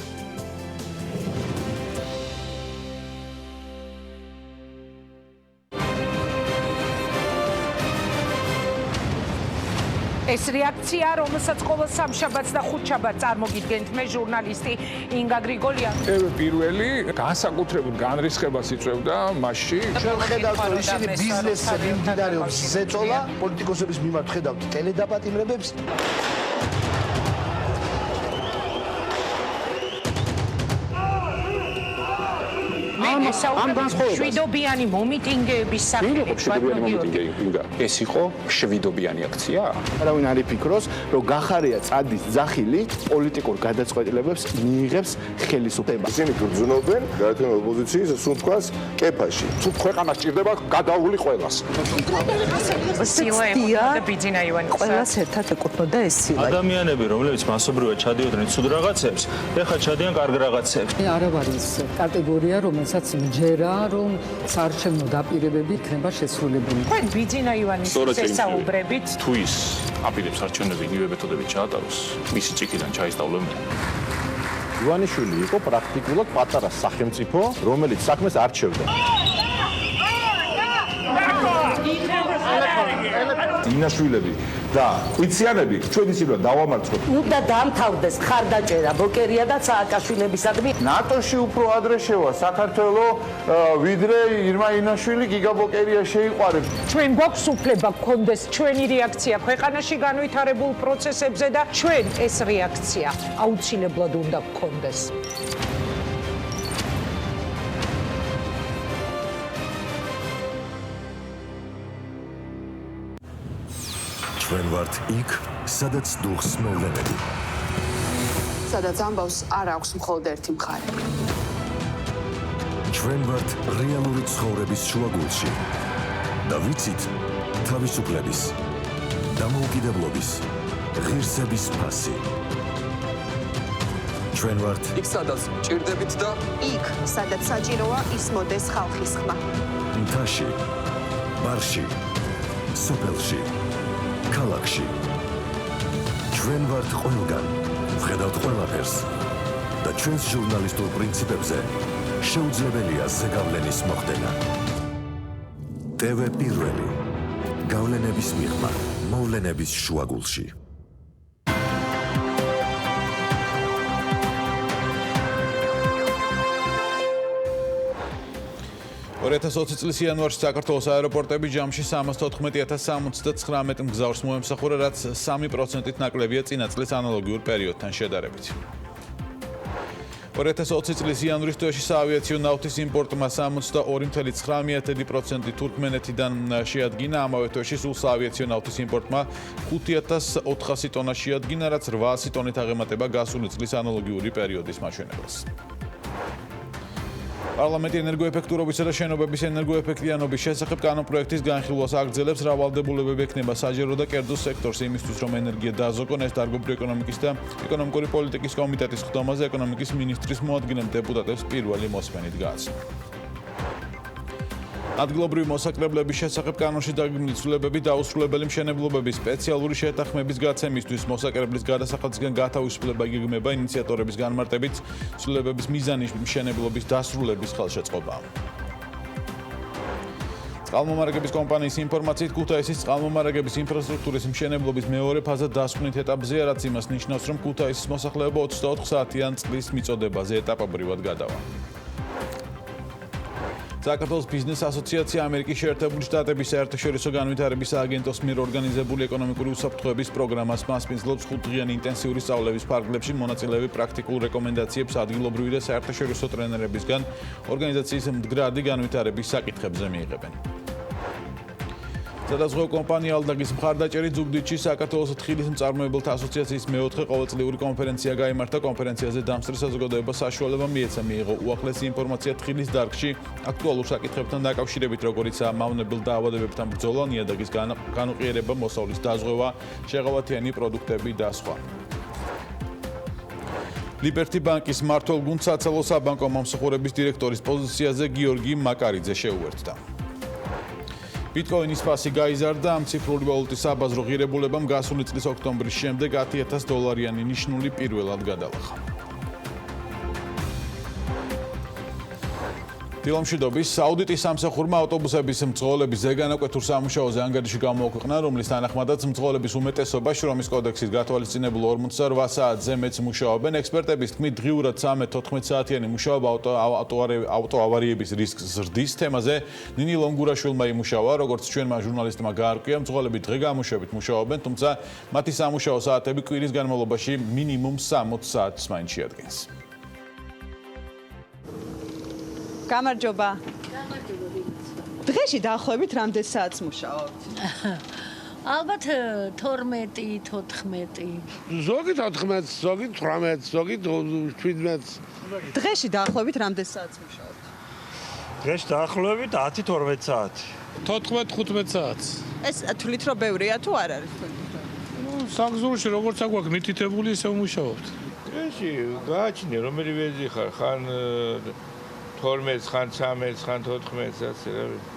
ეს რეაქცია, რომელსაც ყოველ სამშაბათს და ხუთშაბათს წარმოგიდგენთ მე ჟურნალისტი ინგა გრიგოლიანი. პირველი განსაკუთრებულ განრისხებას იწვევდა მასში. ხედავთ, რომ ისინი ბიზნესზე მიმდინარეობს ზეწოლა, პოლიტიკოსების მიმართ ხედავთ ტელედაპატიმრებებს. შვიდობიანი მომიტინგეების ეს იყო შვიდობიანი აქცია? არავინ არ იფიქროს, რომ გახარია წადის ძახილი პოლიტიკურ გადაწყვეტილებებს მიიღებს ხელისუფლება. ისინი გრძნობენ გაერთიანებულ ოპოზიციის სუნთქვას კეფაში. თუ ქვეყანა სჭირდება გადაული ყველას. ყველას ერთად ეკუთვნოდა ეს სილა. ადამიანები, რომლებიც მასობრივად ჩადიოდნენ ცუდ რაღაცებს, ეხლა ჩადიან კარგ რაღაცებს. არ არის კატეგორია, რომელსაც მჯერა, რომ საარჩევნო დაპირებები იქნება შესრულებული. თქვენ ბიძინა ივანის ესაუბრებით თუ ის აპირებს არჩევნები იგივე მეთოდებით ჩაატაროს, მისი ჭიქიდან ჩაისწავლემდა. ივანიშვილი იყო პრაქტიკულად პატარა სახელმწიფო, რომელიც საქმეს არჩევდა. დინაშვილები და ყვიციანები ჩვენ ისინი დავამარცხოთ. უნდა დამთავრდეს ხარდაჭერა ბოკერია და სააკაშვილებისადმი. ნატოში უფრო ადრე შევა საქართველო, ვიდრე ირმა ინაშვილი გიგაბოკერია შეიყვარებს. ჩვენ გვაქვს უფლება გქონდეს ჩვენი რეაქცია ქვეყანაში განვითარებულ პროცესებზე და ჩვენ ეს რეაქცია აუცილებლად უნდა გქონდეს. ჩვენ ვართ იქ, სადაც დუხს მოვლენები. სადაც ამბავს არ აქვს მხოლოდ ერთი მხარე. ჩვენ ვართ რეალური ცხოვრების შუაგულში. და ვიცით თავისუფლების, დამოუკიდებლობის, ღირსების ფასი. ჩვენ ვართ იქ სადაც ჭირდებით და იქ სადაც საჭიროა ისმოდეს ხალხის ხმა. მთაში, ბარში, სოფელში, ქალაქში. ჩვენ ვართ ყველგან, ვხედავთ ყველაფერს და ჩვენს ჟურნალისტურ პრინციპებზე შეუძლებელია ზეგავლენის მოხდენა. TV პირველი. გავლენების მიღმა, მოვლენების შუაგულში. 2020 წლის იანვარში საქართველოს აეროპორტები ჯამში 314,079 მგზავრს მოემსახურა, რაც 3%-ით ნაკლებია წინა წლის ანალოგიურ პერიოდთან შედარებით. 2020 წლის იანვრის თვეში საავიაციო ნავთის იმპორტმა 62,9% თურქმენეთიდან შეადგინა, ამავე თვეში სულ საავიაციო ნავთის იმპორტმა 5,400 ტონა შეადგინა, რაც 800 ტონით აღემატება გასული წლის ანალოგიური პერიოდის მაჩვენებლას. პარლამენტი ენერგოეფექტურობისა და შენობების ენერგოეფექტიანობის შესახებ კანონპროექტის განხილვას აგრძელებს, რა ვალდებულებები ექნება საჯარო და კერძო სექტორს იმისთვის, რომ ენერგია დააზოგონ. ეს დარგობრივი ეკონომიკის და ეკონომიკური პოლიტიკის კომიტეტის ხდომაზე ეკონომიკის მინისტრის მოადგილემ დეპუტატებს პირველი მოსმენით გააცნო. ადგილობრივი მოსაკრებლების შესახებ კანონში დაგეგმილი ცვლილებები დაუსრულებელი მშენებლობების სპეციალური შეთანხმების გაცემისთვის მოსაკრებლის გადასახადისგან გათავისუფლება იგეგმება ინიციატორების განმარტებით ცვლილებების მიზანი მშენებლობის დასრულების ხელშეწყობაა. წყალმომარაგების კომპანიის ინფორმაციით ქუთაისის წყალმომარაგების ინფრასტრუქტურის მშენებლობის მეორე ფაზა დასკვნით ეტაპზეა, რაც იმას ნიშნავს, რომ ქუთაისის მოსახლეობა 24 საათიან წლის მიწოდებაზე ეტაპობრივად გადავა. საქართველოს ბიზნეს ასოციაცია ამერიკის შეერთებული შტატების საერთაშორისო განვითარების სააგენტოს მიერ ორგანიზებული ეკონომიკური უსაფრთხოების პროგრამას მასპინძლობს 5 დღიანი ინტენსიური სწავლების ფარგლებში მონაწილეები პრაქტიკულ რეკომენდაციებს ადგილობრივი და საერთაშორისო ტრენერებისგან ორგანიზაციის მდგრადი განვითარების საკითხებზე მიიღებენ. სადაზღვევ კომპანია ალდაგის მხარდაჭერით ზუგდიდში საქართველოს თხილის მწარმოებელთა ასოციაციის მეოთხე ყოველწლიური კონფერენცია გაიმართა. კონფერენციაზე დამსწრე საზოგადოებას საშუალება მიეცა მიიღო უახლესი ინფორმაცია თხილის დარგში აქტუალურ საკითხებთან დაკავშირებით, როგორიცაა მავნებელ დაავადებებთან ბრძოლა, ნიადაგის განუყიერება, მოსავლის დაზღვევა, შეღავათიანი პროდუქტები და სხვა. ლიბერტი ბანკის მმართველ გუნდს საცალო საბანკო მომსახურების დირექტორის პოზიციაზე გიორგი მაკარიძე შეუერთდა. ბიტკოინის ფასი გაიზარდა, ამ ციფრული ვალუტის საბაზრო ღირებულებამ გასული წლის ოქტომბრის შემდეგ $10,000 ნიშნული პირველად გადალახა. დილომშვიდობის აუდიტის სამსახურმა ავტობუსების მძღოლების ზეგანაკვეთურ სამუშაოზე ანგარიში გამოაქვეყნა, რომლის თანახმადაც მძღოლების უმეტესობა შრომის კოდექსის გათვალისწინებულ 48 საათზე მეც მუშაობენ. ექსპერტების თქმით, დღიურად 13-14 საათიანი მუშაობა ავტოავარიების რისკს ზრდის. თემაზე ნინი ლონგურაშვილმა იმუშავა, როგორც ჩვენმა ჟურნალისტმა გაარკვია, მძღოლები დღე-გამოშვებით მუშაობენ, თუმცა მათი სამუშაო საათები კვირის განმავლობაში მინიმუმ 60 საათს მაინც შეადგენს. გამარჯობა. დღეში დაახლოებით რამდენ საათს მუშაობთ? ალბათ 12-14. ზოგი 14, ზოგი 18, ზოგი 17. დღეში დაახლოებით რამდენ საათს მუშაობთ? დღეში დაახლოებით 10-12 საათი. 14-15 საათს. ეს თვლით რომ ბევრია თუ არ არის თქვენ? საგზურში როგორც აგვაქვს მითითებული ისე ვმუშაობთ. დღეში გააჩნია რომელი ვეზი ხარ, ხან 12, ხან 13, ხან 14 ასე რა ვიცი.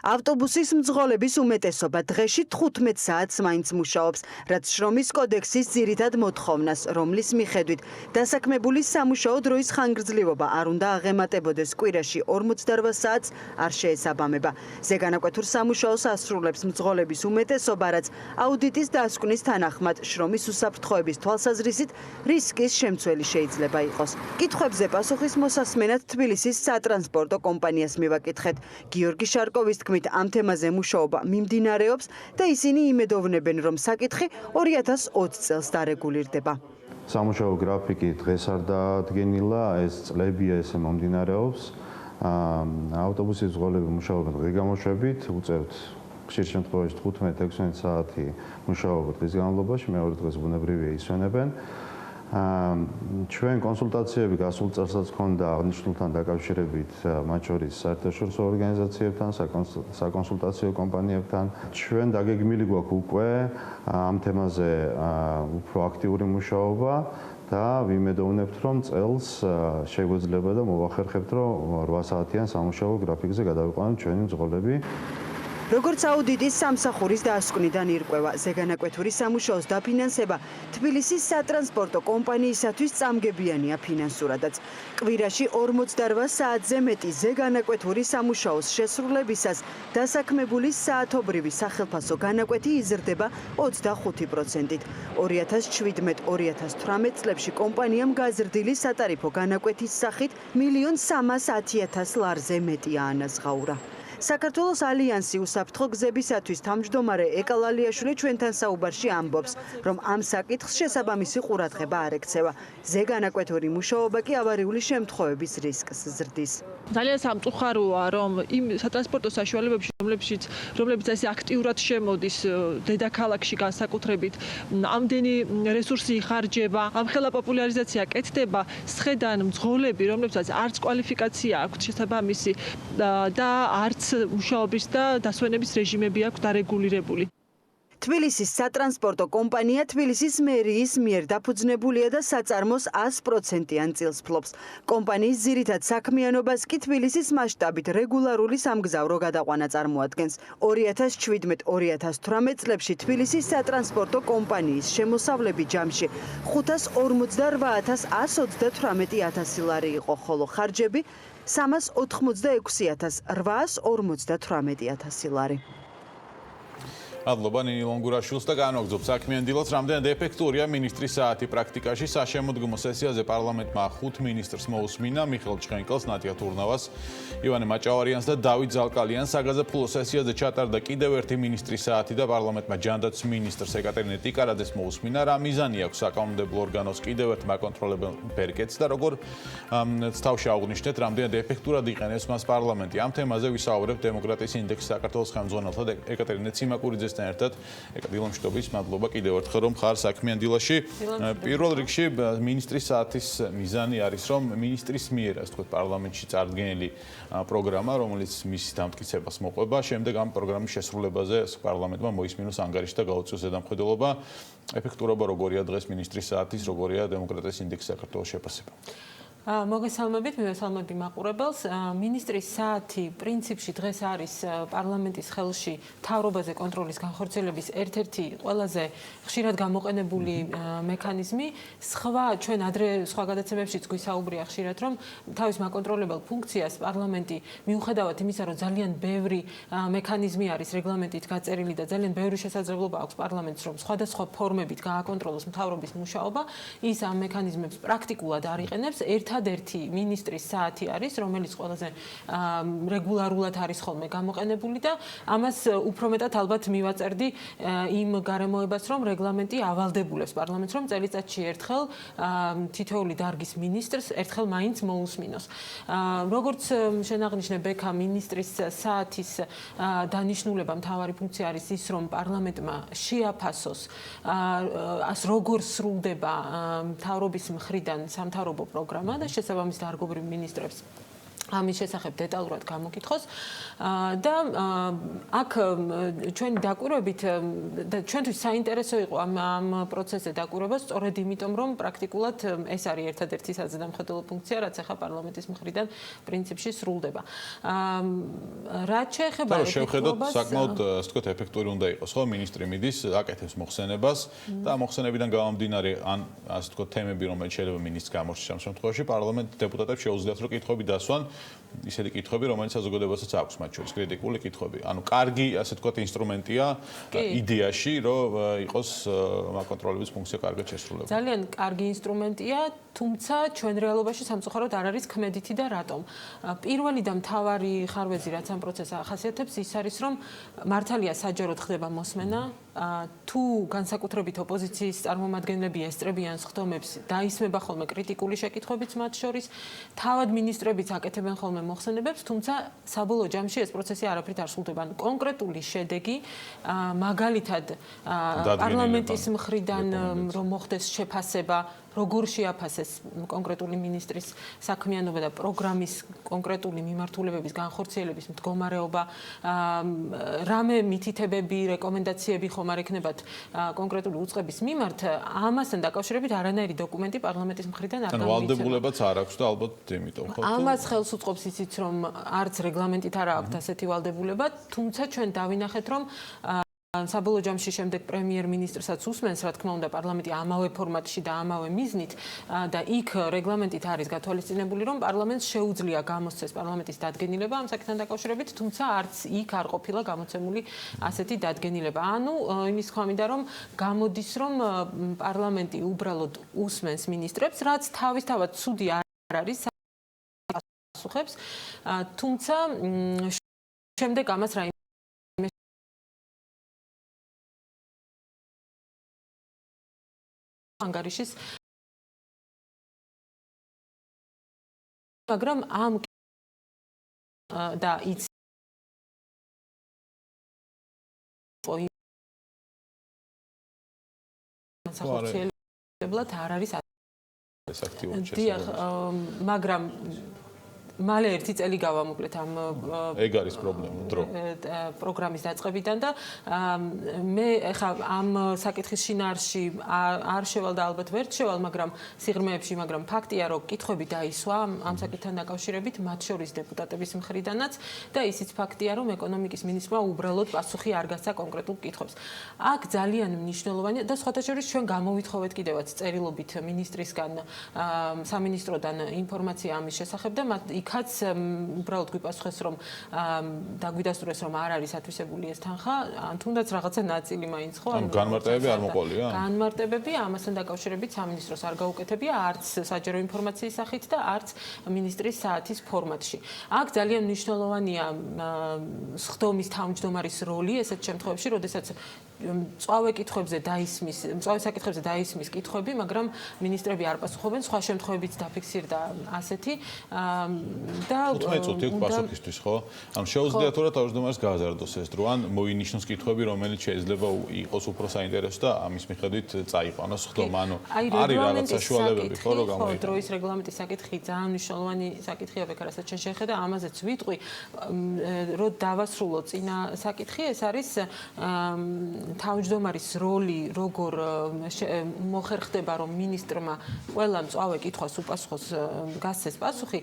ავტობუსის მძღოლების უმეტესობა დღეში 15 საათს მაინც მუშაობს, რაც შრომის კოდექსის ძირითად მოთხოვნას, რომლის მიხედვით დასაქმებული სამუშაო დროის ხანგრძლივობა არ უნდა აღემატებოდეს კვირაში 48 საათს არ შეესაბამება. ზეგანაკვეთურ სამუშაოს ასრულებს მძღოლების უმეტესობა, რაც აუდიტის დასკვნის თანახმად შრომის უსაფრთხოების თვალსაზრისით რისკის შემცველი შეიძლება იყოს. კითხვებზე პასუხის მოსასმენად თბილისის სატრანსპორტო კომპანიას მივაკითხეთ. გიორგი შარკოვის ამ თემაზე მუშაობა მიმდინარეობს და ისინი იმედოვნებენ, რომ საკითხი 2020 წელს დარეგულირდება. სამუშაო გრაფიკი დღეს არ დაადგენილა, ეს წლებია ესე მომდინარეობს. ავტობუსის მძღოლები მუშაობენ დღე გამოშვებით, უწევთ ხშირ შემთხვევაში 15-16 საათი მუშაობა დღის განმავლობაში, მეორე დღეს ბუნებრივია ისვენებენ. ჩვენ კონსულტაციები გასულ წელსაც ჰქონდა აღნიშნულთან დაკავშირებით, მათ შორის საერთაშორისო ორგანიზაციებთან, საკონსულტაციო კომპანიებთან. ჩვენ დაგეგმილი გვაქვს უკვე ამ თემაზე უფრო აქტიური მუშაობა და ვიმედოვნებთ, რომ წელს შეგვეძლება და მოვახერხებთ, რომ 8 საათიან სამუშაო გრაფიკზე გადავიყვანოთ ჩვენი მძღოლები. როგორც აუდიტის სამსახურის დასკვნიდან ირკვევა, ზეგანაკვეთური სამუშაოს დაფინანსება თბილისის სატრანსპორტო კომპანიისათვის წამგებიანია ფინანსურადაც. კვირაში 48 საათზე მეტი ზეგანაკვეთური სამუშაოს შესრულებისას დასაქმებული საათობრივი სახელფასო განაკვეთი იზრდება 25%-ით. 2017-2018 წლებში კომპანიამ გაზრდილი სატარიფო განაკვეთის სახით 1,310,000 ლარზე მეტი აანაზღაურა. საქართველოს ალიანსი უსაფრთხო გზებისათვის თავმჯდომარე ეკალალიაშვილი ჩვენთან საუბარში ამბობს, რომ ამ საკითხს შესაბამისი ყურადღება არ ექცევა. ზეგანაკვეთური მუშაობა კი ავარიული შემთხვევების რისკს ზრდის. ძალიან სამწუხაროა, რომ იმ სატრანსპორტო საშუალებებში, რომლებიც ასე აქტიურად შემოდის დედაქალაქში განსაკუთრებით, ამდენი რესურსი იხარჯება, ამ ხელა პოპულარიზაცია კეთდება, სხედან მძღოლები, რომლებსაც არც კვალიფიკაცია აქვთ შესაბამისი და არც მუშაობის და დასვენების რეჟიმები აქვს დარეგულირებული. თბილისის სატრანსპორტო კომპანია თბილისის მერიის მიერ დაფუძნებულია და საწარმოს 100%-იან წილს ფლობს. კომპანიის ძირითად საქმიანობას კი თბილისის მასშტაბით რეგულარული სამგზავრო გადაყვანა წარმოადგენს. 2017-2018 წლებში თბილისის სატრანსპორტო კომპანიის შემოსავლები ჯამში 548,128 ლარი იყო, ხოლო ხარჯები 386,858 ლარი. მადლობა ნინი ლონგურაშვილს და განვაგრძობ საქმიან დილას, რამდენად ეფექტურია მინისტრის საათი პრაქტიკაში. საშემოდგმო სესიაზე პარლამენტმა 5 მინისტრს მოусმინა, მიხეილ ჭყენკელს, ნატია თურნავას, ივანე მაჭავარიანს და დავით ზალკალიანს. საგაზაფხულო სესიაზე ჩატარდა კიდევ ერთი მინისტრის საათი და პარლამენტმა ჯანდაცვის მინისტრს ეკატერინე ტიკარაძეს მოусმინა. რა მიზანი აქვს საკანონმდებლო ორგანოს კიდევ ერთ მაკონტროლებელ ბერკეტს და როგორ თავში აღვნიშნეთ, რამდენად ეფექტურად იყენებს მას პარლამენტი. ამ თემაზე ვისაუბრებთ დემოკრატიის ინდექსის საქართველოს ხელმძღვანელთან ეკატერინე ციმაკურიძესთან ერთად. დილამშვიდობის, მადლობა კიდევ ერთხელ რომ ხარ საქმიან დილაში. პირველ რიგში მინისტრის საათის მიზანი არის, რომ მინისტრის მიერ, ასე ვთქვათ, პარლამენტში წარდგენილი პროგრამა, რომელიც მის დამტკიცებას მოყვება, შემდეგ ამ პროგრამის შესრულებაზე პარლამენტმა მოისმინოს ანგარიში და გაუწიოს ზედამხედველობა. ეფექტურობა როგორია დღეს მინისტრის საათის, როგორია დემოკრატიის ინდექსის საქართველოს შეფასება? მოგესალმებით, მივესალმები მაყურებელს. მინისტრის საათი პრინციპში დღეს არის პარლამენტის ხელში მთავრობაზე კონტროლის განხორციელების ერთ-ერთი ყველაზე ხშირად გამოყენებული მექანიზმი. ჩვენ ადრე სხვა გადაცემებშიც გვისაუბრია ხშირად, რომ თავის მაკონტროლებელ ფუნქციას პარლამენტი მიუხედავად იმისა, რომ ძალიან ბევრი მექანიზმი არის რეგლამენტით გაწერილი და ძალიან ბევრი შესაძლებლობა აქვს პარლამენტს, რომ სხვადასხვა ფორმებით გააკონტროლოს მთავრობის მუშაობა, ის ამ მექანიზმებს პრაქტიკულად არ იყენებს. ერთადერთი მინისტრის საათი არის, რომელიც ყველაზე რეგულარულად არის ხოლმე გამოყენებული და ამას უფრო მეტად ალბათ მივაწერდი იმ გარემოებას, რომ რეგლამენტი ავალდებულებს პარლამენტს, რომ წელიწადში ერთხელ თითოეული დარგის მინისტრს ერთხელ მაინც მოусმინოს. როგორც შენ აღნიშნე ბექა, მინისტრის საათის დანიშნულება მთავარი ფუნქცია არის ის, რომ პარლამენტმა შეაფასოს როგორ სრულდება მთავრობის მხრიდან სამთავრობო პროგრამა და შესაბამის დარგობრივ მინისტრებს ამის შესახებ დეტალურად გამოკითხოს და აქ ჩვენი დაკვირვებით და ჩვენთვის საინტერესო იყო ამ პროცესზე დაკვირვება სწორედ იმიტომ, რომ პრაქტიკულად ეს არის ერთადერთი საზედამხედველო ფუნქცია, რაც ახლა პარლამენტის მხრიდან პრინციპში სრულდება. რაც შეეხება შევხედოთ საკმაოდ ასე ვთქვათ ეფექტური უნდა იყოს, ხო? მინისტრი მიდის, აკეთებს მოხსენებას და მოხსენებიდან გამომდინარე ან ასე ვთქვათ თემები, რომელიც შეიძლება მინისტრს გამორჩეს ამ შემთხვევაში, პარლამენტ დეპუტატებს შეუძლიათ რომ კითხვები დასვან ისეთი კითხვები, რომელიც საზოგადოებასაც აქვს, მათ შორის კრიტიკული კითხვები. ანუ კარგი, ასე ვთქვათ, ინსტრუმენტია იდეაში, რომ იყოს მაკონტროლების ფუნქცია კარგად შესრულებული. ძალიან კარგი ინსტრუმენტია, თუმცა ჩვენ რეალობაში სამწუხაროდ არ არის ქმედითი და რატომ? პირველი და მთავარი ხარვეზი, რაც ამ პროცესს ახასიათებს, ის არის, რომ მართალია საჯაროდ ხდება მოსმენა, თუ განსაკუთრებით ოპოზიციის წარმომადგენლები ესწრებიან სხდომებს, დაისმება ხოლმე კრიტიკული შეკითხვებიც მათ შორის, თავად მინისტრებიც აკეთებენ ხოლმე მოხსენებებს, თუმცა საბოლოო ჯამში ეს პროცესი არაფრით არ სრულდება. კონკრეტული შედეგი, მაგალითად, პარლამენტის მხრიდან რომ მოხდეს შეფასება, როგორ შეაფასეს კონკრეტული მინისტრის საქმიანობა და პროგრამის კონკრეტული მიმართულებების განხორციელების მდგომარეობა, რამე მითითებები, რეკომენდაციები ხომ არ ექნებათ კონკრეტული უწყების მიმართ, ამასთან დაკავშირებით არანაირი დოკუმენტი პარლამენტის მხრიდან არ გამოიცემა. ანუ ვალდებულებაც არ აქვს და ალბათ იმიტომ ხო? ამას ხელს უწყობს ისიც, რომ არც რეგლამენტით არ აქვს ასეთი ვალდებულება, თუმცა ჩვენ დავინახეთ, რომ საბოლოო ჯამში შემდეგ პრემიერ-მინისტრსაც უსმენს, რა თქმა უნდა, პარლამენტი ამავე ფორმატში და ამავე მიზნით და იქ რეგლამენტით არის გათვალისწინებული, რომ პარლამენტს შეუძლია გამოსცეს პარლამენტის დადგენილება ამ საკითხთან დაკავშირებით, თუმცა არც იქ არ ყოფილა გამოცემული ასეთი დადგენილება. ანუ იმის თქვა მინდა, რომ გამოდის, რომ პარლამენტი უბრალოდ უსმენს მინისტრებს, რაც თავისთავად ცუდი არ არის პასუხებს, თუმცა შემდეგ ამას რა ანგარიშის მაგრამ ამ და იც სახორციელებლად არ არის დიახ, მაგრამ მალე ერთი წელი გავამოკლეთ ამ ეგ არის პრობლემა დრო პროგრამის დაწყებიდან და მე ახლა ამ საკითხის შინაარსში არ შევალ და ალბათ ვერ შევალ, მაგრამ სიღრმეებში, მაგრამ ფაქტია, რომ კითხვები დაისვა ამ საკითხთან დაკავშირებით, მათ შორის დეპუტატების მხრიდანაც და ისიც ფაქტია, რომ ეკონომიკის მინისტრმა უბრალოდ პასუხი არ გასცა კონკრეტულ კითხვებს. აქ ძალიან მნიშვნელოვანია და სხვათა შორის ჩვენ გამოვითხოვეთ კიდევაც წერილობით მინისტრისგან, სამინისტროდან ინფორმაცია ამის შესახებ და იქაც უბრალოდ გვიპასუხეს, რომ დაგვიდასტურეს, რომ არ არის ათვისებული ეს თანხა, ან თუნდაც რაღაცა ნაწილი მაინც ხო? ანუ განმარტებები არ მოყოლია? განმარტებები ამასთან დაკავშირებით სამინისტროს არ გაუკეთებია არც საჯარო ინფორმაციის სახით და არც მინისტრის საათის ფორმატში. აქ ძალიან მნიშვნელოვანია სხდომის თავმჯდომარის როლი ესეთ შემთხვევებში, როდესაც მწვავე კითხვებზე დაისმის, მწვავე საკითხებზე დაისმის კითხვები, მაგრამ მინისტრები არ პასუხობენ, სხვა შემთხვევებიც დაფიქსირდა ასეთი და 15 წუთი აქვს პასუხისთვის, ხო? ანუ შეუძლია თუ რა თავმჯდომარეს გააზარდოს ეს დრო, ან მოინიშნოს კითხვები, რომელიც შეიძლება იყოს უფრო საინტერესო და ამის მიხედვით წაიყვანოს სხდომა, ანუ არის რაღაც საშუალებები, ხო, რომ გამოიყენოს. დროის რეგლამენტის საკითხი ძალიან მნიშვნელოვანი საკითხია, ბექა, რასაც შენ შეხედა, ამაზეც ვიტყვი, რომ დავასრულო წინა საკითხი, ეს არის თავმჯდომარის როლი, როგორ მოხერხდება, რომ მინისტრმა ყველა მწვავე კითხვას უპასუხოს, გასცეს პასუხი,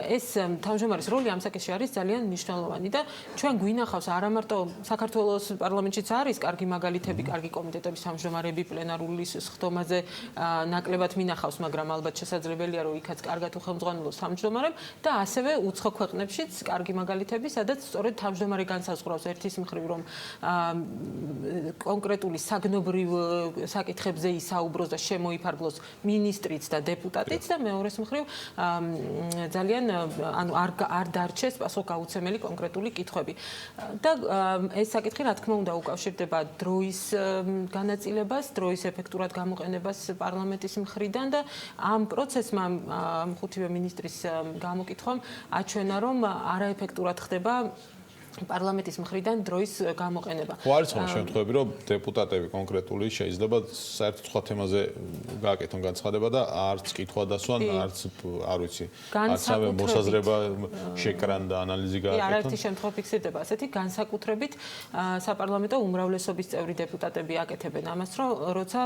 ეს თავმჯდომარის როლი ამ საკითხში არის ძალიან მნიშვნელოვანი და ჩვენ გვინახავს არა მარტო საქართველოს პარლამენტშიც არის კარგი მაგალითები, კარგი კომიტეტების თავმჯდომარები პლენარული სხდომაზე ნაკლებად მინახავს, მაგრამ ალბათ შესაძლებელია, რომ იქაც კარგად უხელმძღვანელოს თავმჯდომარემ და ასევე უცხო ქვეყნებშიც კარგი მაგალითები, სადაც სწორედ თავმჯდომარე განსაზღვრავს ერთის მხრივ, რომ კონკრეტული საგნობრივ საკითხებზე ისაუბროს და შემოიფარგლოს მინისტრიც და დეპუტატიც და მეორეს მხრივ ძალიან არ დარჩეს პასუხგაუცემელი კონკრეტული კითხვები. და ეს საკითხი რა თქმა უნდა უკავშირდება დროის განაწილებას, დროის ეფექტურად გამოყენებას პარლამენტის მხრიდან და ამ პროცესმა ხუთივე მინისტრის გამოკითხვამ აჩვენა, რომ არაეფექტურად ხდება პარლამენტის მხრიდან დროის გამოყენება. ხო არის ხოლმე შემთხვევები, რომ დეპუტატები კონკრეტული შეიძლება საერთოდ სხვა თემაზე გააკეთონ განცხადება და არც კითხვა დასვან, არც არ ვიცი, არც ამე მოსაზრება შეკრან და ანალიზი გააკეთონ. არაერთი შემთხვევა ფიქსირდება ასეთი, განსაკუთრებით საპარლამენტო უმრავლესობის წევრი დეპუტატები აკეთებენ ამას, რომ როცა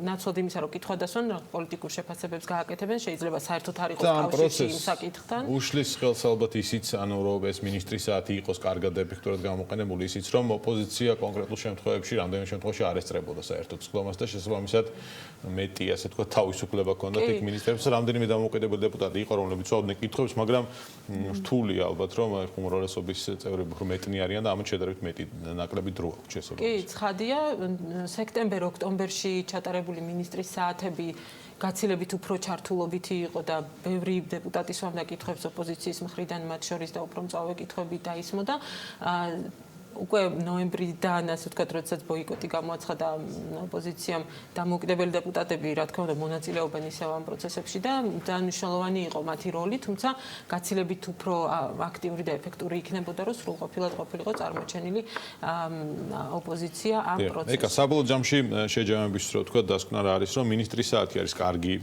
ნაცვლად იმისა, რომ კითხვა დასვან პოლიტიკურ შეფასებებს გააკეთებენ, შეიძლება საერთოდ არ იყოს კავშირი იმ საკითხთან. უშლის ხელს ალბათ ისიც, ანუ რომ ეს მინისტრის საათი იყოს კარგად ეფექტურად გამოყენებული, ისიც რომ ოპოზიცია კონკრეტულ შემთხვევებში რამდენიმე შემთხვევაში არ ესწრებოდა საერთოდ ცდომას და შესაბამისად მეტი ასე თქვა თავისუფლება ჰქონდათ იქ მინისტრებს. რამდენიმე დამოუკიდებელი დეპუტატი იყო, რომლებიც უწევდნენ კითხვებს, მაგრამ რთულია ალბათ რომ უმრავლესობის წევრები უფრო მეტნი არიან და ამით შედარებით მეტი ნაკლები დრო აქვს შესაძლოა. კი, ცხადია, სექტემბერ-ოქტომბერში ჩატარებული მინისტრის საათები გაცილებით უფრო ჩართულობითი იყო და ბევრი დეპუტატი სვამდა კითხვებს ოპოზიციის მხრიდან, მათ შორის და უფრო მწვავე კითხვები დაისმოდა. უკვე ნოემბრიდან, ასე ვთქვათ, როდესაც ბოიკოტი გამოაცხადა ოპოზიციამ, დამოუკიდებელი დეპუტატები, რა თქმა უნდა, მონაწილეობენ ისევ ამ პროცესებში და მნიშვნელოვანი იყო მათი როლი, თუმცა გაცილებით უფრო აქტიური და ეფექტური იქნებოდა, რომ სრულყოფილად ყოფილიყო წარმოჩენილი ოპოზიცია ამ პროცესში. ეკა, საბოლოო ჯამში შეჯამების რო ვთქვათ, დასკვნა რა არის, რომ მინისტრის საათი არის კარგი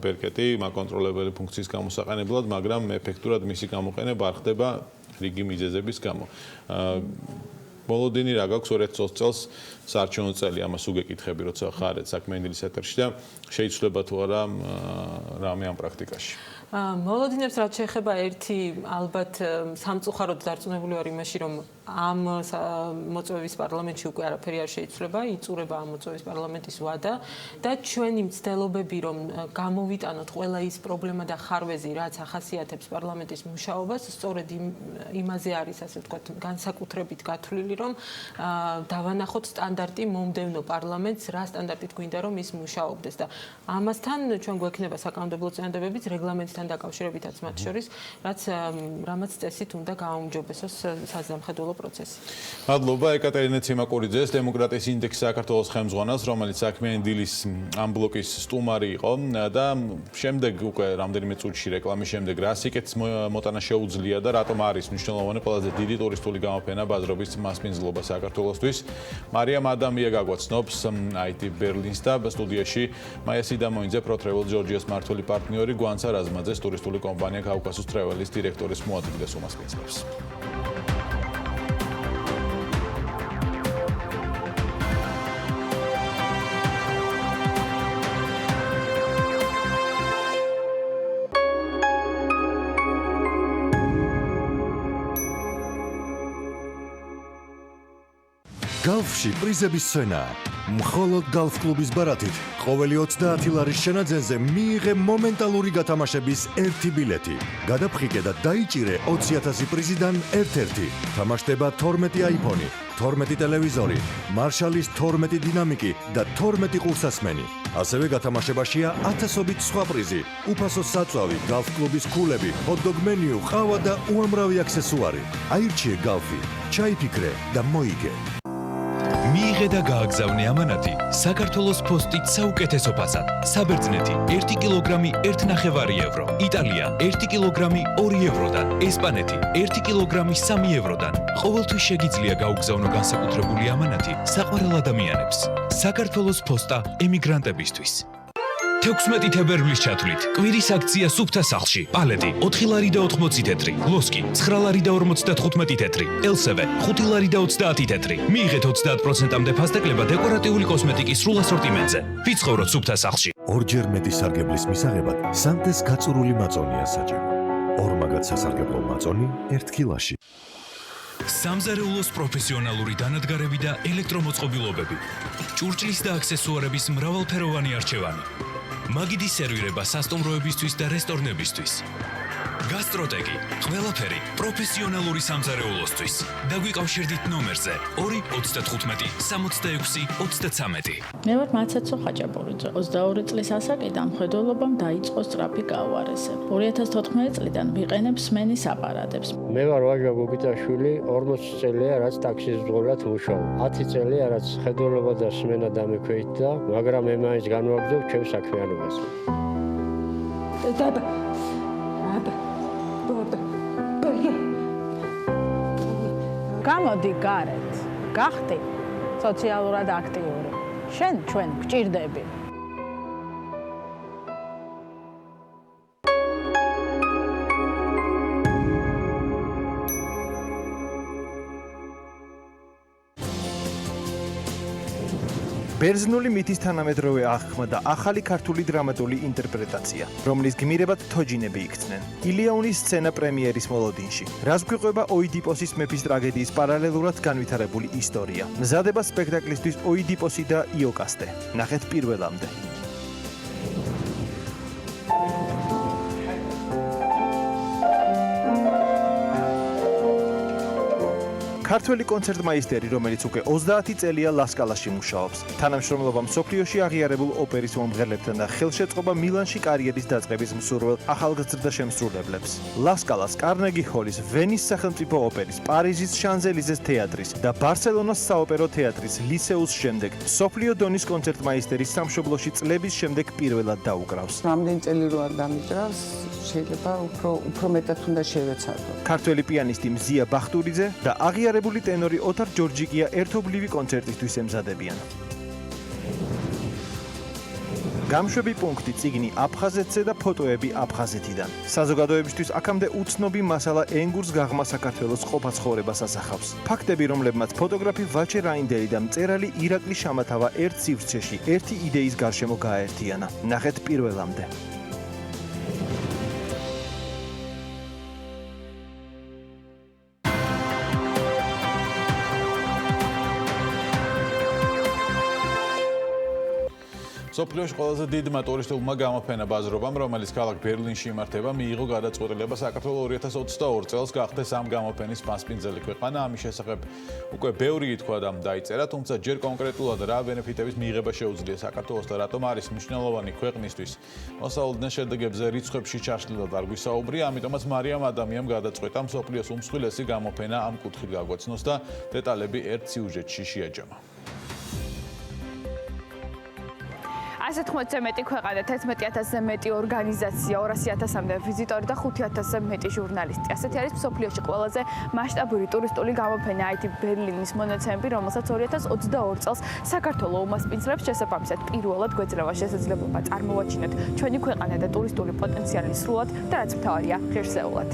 ბერკეტი, მაკონტროლებელი ფუნქციის გამოსაყენებლად, მაგრამ ეფექტურად მისი გამოყენება არ ხდება რიგი მიზეზების გამო. მოლოდინი რა გაქვს 2020 წელს საარჩევნო წელი, ამას უგეკითხები, როცა ხარეთ საქმენილის ეთერში და შეიძლება თუ არა რამე ამ პრაქტიკაში. მოლოდინებს რაც შეეხება ერთი ალბათ სამწუხაროდ დარწმუნებული ვარ იმაში, რომ ამ მოწვევის პარლამენტში უკვე არაფერი არ შეიცვლება, იწურება ამ მოწვევის პარლამენტის ვადა და ჩვენი მცდელობები, რომ გამოვიტანოთ ყველა ის პრობლემა და ხარვეზი, რაც ახასიათებს პარლამენტის მუშაობას, სწორედ იმაზე არის, ასე ვთქვათ, განსაკუთრებით გათვლილი, რომ დავანახოთ სტანდარტი მომდევნო პარლამენტს, რა სტანდარტით გვინდა, რომ ის მუშაობდეს და ამასთან ჩვენ გვექნება საკანონმდებლო წინადადებებიც რეგლამენტთან დაკავშირებითაც მათ შორის, რამაც წესით უნდა გააუმჯობესოს საზამხედველო პროცესი. მადლობა ეკატერინე ციმაკურიძეს, დემოკრატიის ინდექსის საქართველოს ხელმძღვანელს, რომელიც საქმიანი დილის ამ ბლოკის სტუმარი იყო და შემდეგ უკვე რამდენიმე წუთში რეკლამის შემდეგ რა სიკეთის მოტანა შეუძლია და რატომ არის მნიშვნელოვანი ყველაზე დიდი ტურისტული გამოფენა ბაზრობის მასპინძლობა საქართველოსთვის. მარიამ ადამია გაგვაცნობს IT Berlin-ს და სტუდიაში მაია სიდამოინძე ProTravel Georgia's მმართველი პარტნიორი გვანცა რაზმაძეს ტურისტული კომპანია Caucasus Travel-ის დირექტორის მოადგილეს უმასპინძლებს. გალფში პრიზების სცენა. მხოლოდ გალფ კლუბის ბარათით ყოველი 30 ლარის შენაძენზე მიიღე მომენტალური გათამაშების 1 ბილეთი. გადაფხიკე და დაიჭირე 20,000 პრიზიდან ერთ-ერთი. თამაშდება 12 iPhone, 12 ტელევიზორი, მარშალის 12 დინამიკი და 12 ყურსასმენი. ასევე გათამაშებაშია 1000-ობით სხვა პრიზი, უფასო საწვავი, გალფ კლუბის ქულები, ჰოთ-დოგ მენიუ, ყავა და უამრავი აქსესუარი. აირჩიე გალფი, ჩაიფიქრე და მოიგე. მიიღე და გააგზავნე ამანათი საქართველოს პოსტით საუკეთესო ფასად. საბერძნეთი 1 კილოგრამი 1.5 ევრო, იტალია 1 კილოგრამი 2 ევროდან, ესპანეთი 1 კილოგრამი 3 ევროდან. ყოველთვის შეგიძლია გაუგზავნო განსაკუთრებული ამანათი საყვარელ ადამიანებს. საქართველოს პოსტა ემიგრანტებისთვის. 16 თებერვლის ჩათვლით კვირის აქცია სუფთა სახლში. პალეტი 4 ლარი და 80 თეთრი, ლოსკი 9 ლარი და 55 თეთრი, ელსევე 5 ლარი და 30 თეთრი. მიიღეთ 30%-მდე ფასდაკლება დეკორატიული კოსმეტიკის სრულ ასორტიმენტზე. ვიცხოვროთ სუფთა სახლში. ორჯერ მეტი სარგებლის მისაღებად სანტეს გაწურული მაწონია საჭირო. ორმაგად სასარგებლო მაწონი 1 კილოში. სამზარეულოს პროფესიონალური დანადგარები და ელექტრომოწყობილობები. ჭურჭლის და აქსესუარების მრავალფეროვანი არჩევანი. მაგიდის სერვირება სასტუმროებისთვის და რესტორნებისთვის. გასტროტეკი. ყველაფერი პროფესიონალური სამზარეულოსთვის. დაგვიკავშირდით ნომერზე 295 66 33. მე ვარ მაცაცო ხაჭაპურიძე. 22 წლის ასაკიდან მხედველობამ დაიწყო სწრაფი გაუარესება. 2014 წლიდან ვიყენებ სმენის აპარატებს. მე ვარ ვაჟა გოგიტაშვილი, 40 წელია რაც ტაქსის მძღოლად მუშაობ. 10 წელია რაც მხედველობა და სმენა დამექვეითდა, მაგრამ მე მაინც განვაგრძობ ჩემს საქმიანობას. გამოდი გარეთ. გახდი სოციალურად აქტიური. შენ ჩვენ გვჭირდები. ბერძნული მითის თანამედროვე აღქმა და ახალი ქართული დრამატული ინტერპრეტაცია, რომლის გმირებად თოჯინები იქცნენ. ილიაუნის სცენა პრემიერის მოლოდინში. რას გვიყვება ოიდიპოსის მეფის ტრაგედიის პარალელურად განვითარებული ისტორია. მზადება სპექტაკლისთვის ოიდიპოსი და იოკასტე. ნახეთ პირველამდე. ქართველი კონცერტმაისტერი, რომელიც უკვე 30 წელია ლასკალაში მუშაობს. თანამშრომლობა მსოფლიოში აღიარებულ ოპერის მომღერლებთან და ხელშეწყობა მილანში კარიერის დაწყების მსურველ ახალგაზრდა შემსრულებლებს. ლასკალას, კარნეგი ჰოლის, ვენის სახელმწიფო ოპერის, პარიზის შანზელიზეს თეატრის და ბარსელონას საოპერო თეატრის ლისეუს შემდეგ მსოფლიო დონის კონცერტმაისტერის სამშობლოში წლების შემდეგ პირველად დაუკრავს. რამდენი წელი რო არ დამიჭრავს, შეიძლება უფრო მეტად უნდა შევეცადო. ქართველი პიანისტი მზია ბახტურიძე და აღიარებული ტენორი ოთარ ჯორჯიკია ერთობლივი კონცერტისთვის ემზადებიან. გამშვები პუნქტი წიგნი აფხაზეთზე და ფოტოები აფხაზეთიდან. საზოგადოებისთვის აქამდე უცნობი მასალა ენგურს გაღმა საქართველოს ყოფა ცხოვრებას ასახავს. ფაქტები, რომლებმაც ფოტოგრაფი ვაჩე რაინდელი და მწერალი ირაკლი შამათავა ერთ სივრცეში, ერთი იდეის გარშემო გააერთიანა. ნახეთ პირველამდე. სოფლიოში ყველაზე დიდმა ტურისტულმა გამოფენა ბაზრობამ, რომელიც ქალაქ ბერლინში იმართება, მიიღო გადაწყვეტილება საქართველოს 2022 წელს გახდეს ამ გამოფენის მასპინძელი ქვეყანა. ამის შესახებ უკვე ბევრი ითქვა და დაიწერა, თუმცა ჯერ კონკრეტულად რა ბენეფიტების მიღება შეუძლია საქართველოს და რატომ არის მნიშვნელოვანი ქვეყნისთვის. მოსავლიდან შედეგებზე რიცხვებში ჩაშლილად არ გვისაუბრია, ამიტომაც მარიამ ადამიამ გადაწყვეტა მსოფლიოს უმსხვილესი გამოფენა ამ კუთხით გაგვეცნოს და დეტალები ერთ სიუჟეტში შეაჯამა. 180-ზე მეტი ქვეყანა, 11,000-ზე მეტი ორგანიზაცია, 200,000-მდე ვიზიტორი და 5,000-ზე მეტი ჟურნალისტი. ასეთი არის მსოფლიოში ყველაზე მასშტაბური ტურისტული გამოფენა IT ბერლინის მონაცემები, რომელსაც 2022 წელს საქართველოს უმასპინძლებს შესაბამისად პირველად გვეძლევა შესაძლებლობა წარმოვაჩინოთ ჩვენი ქვეყანა და ტურისტული პოტენციალი სრულად და რაც მთავარია, ღირსეულად.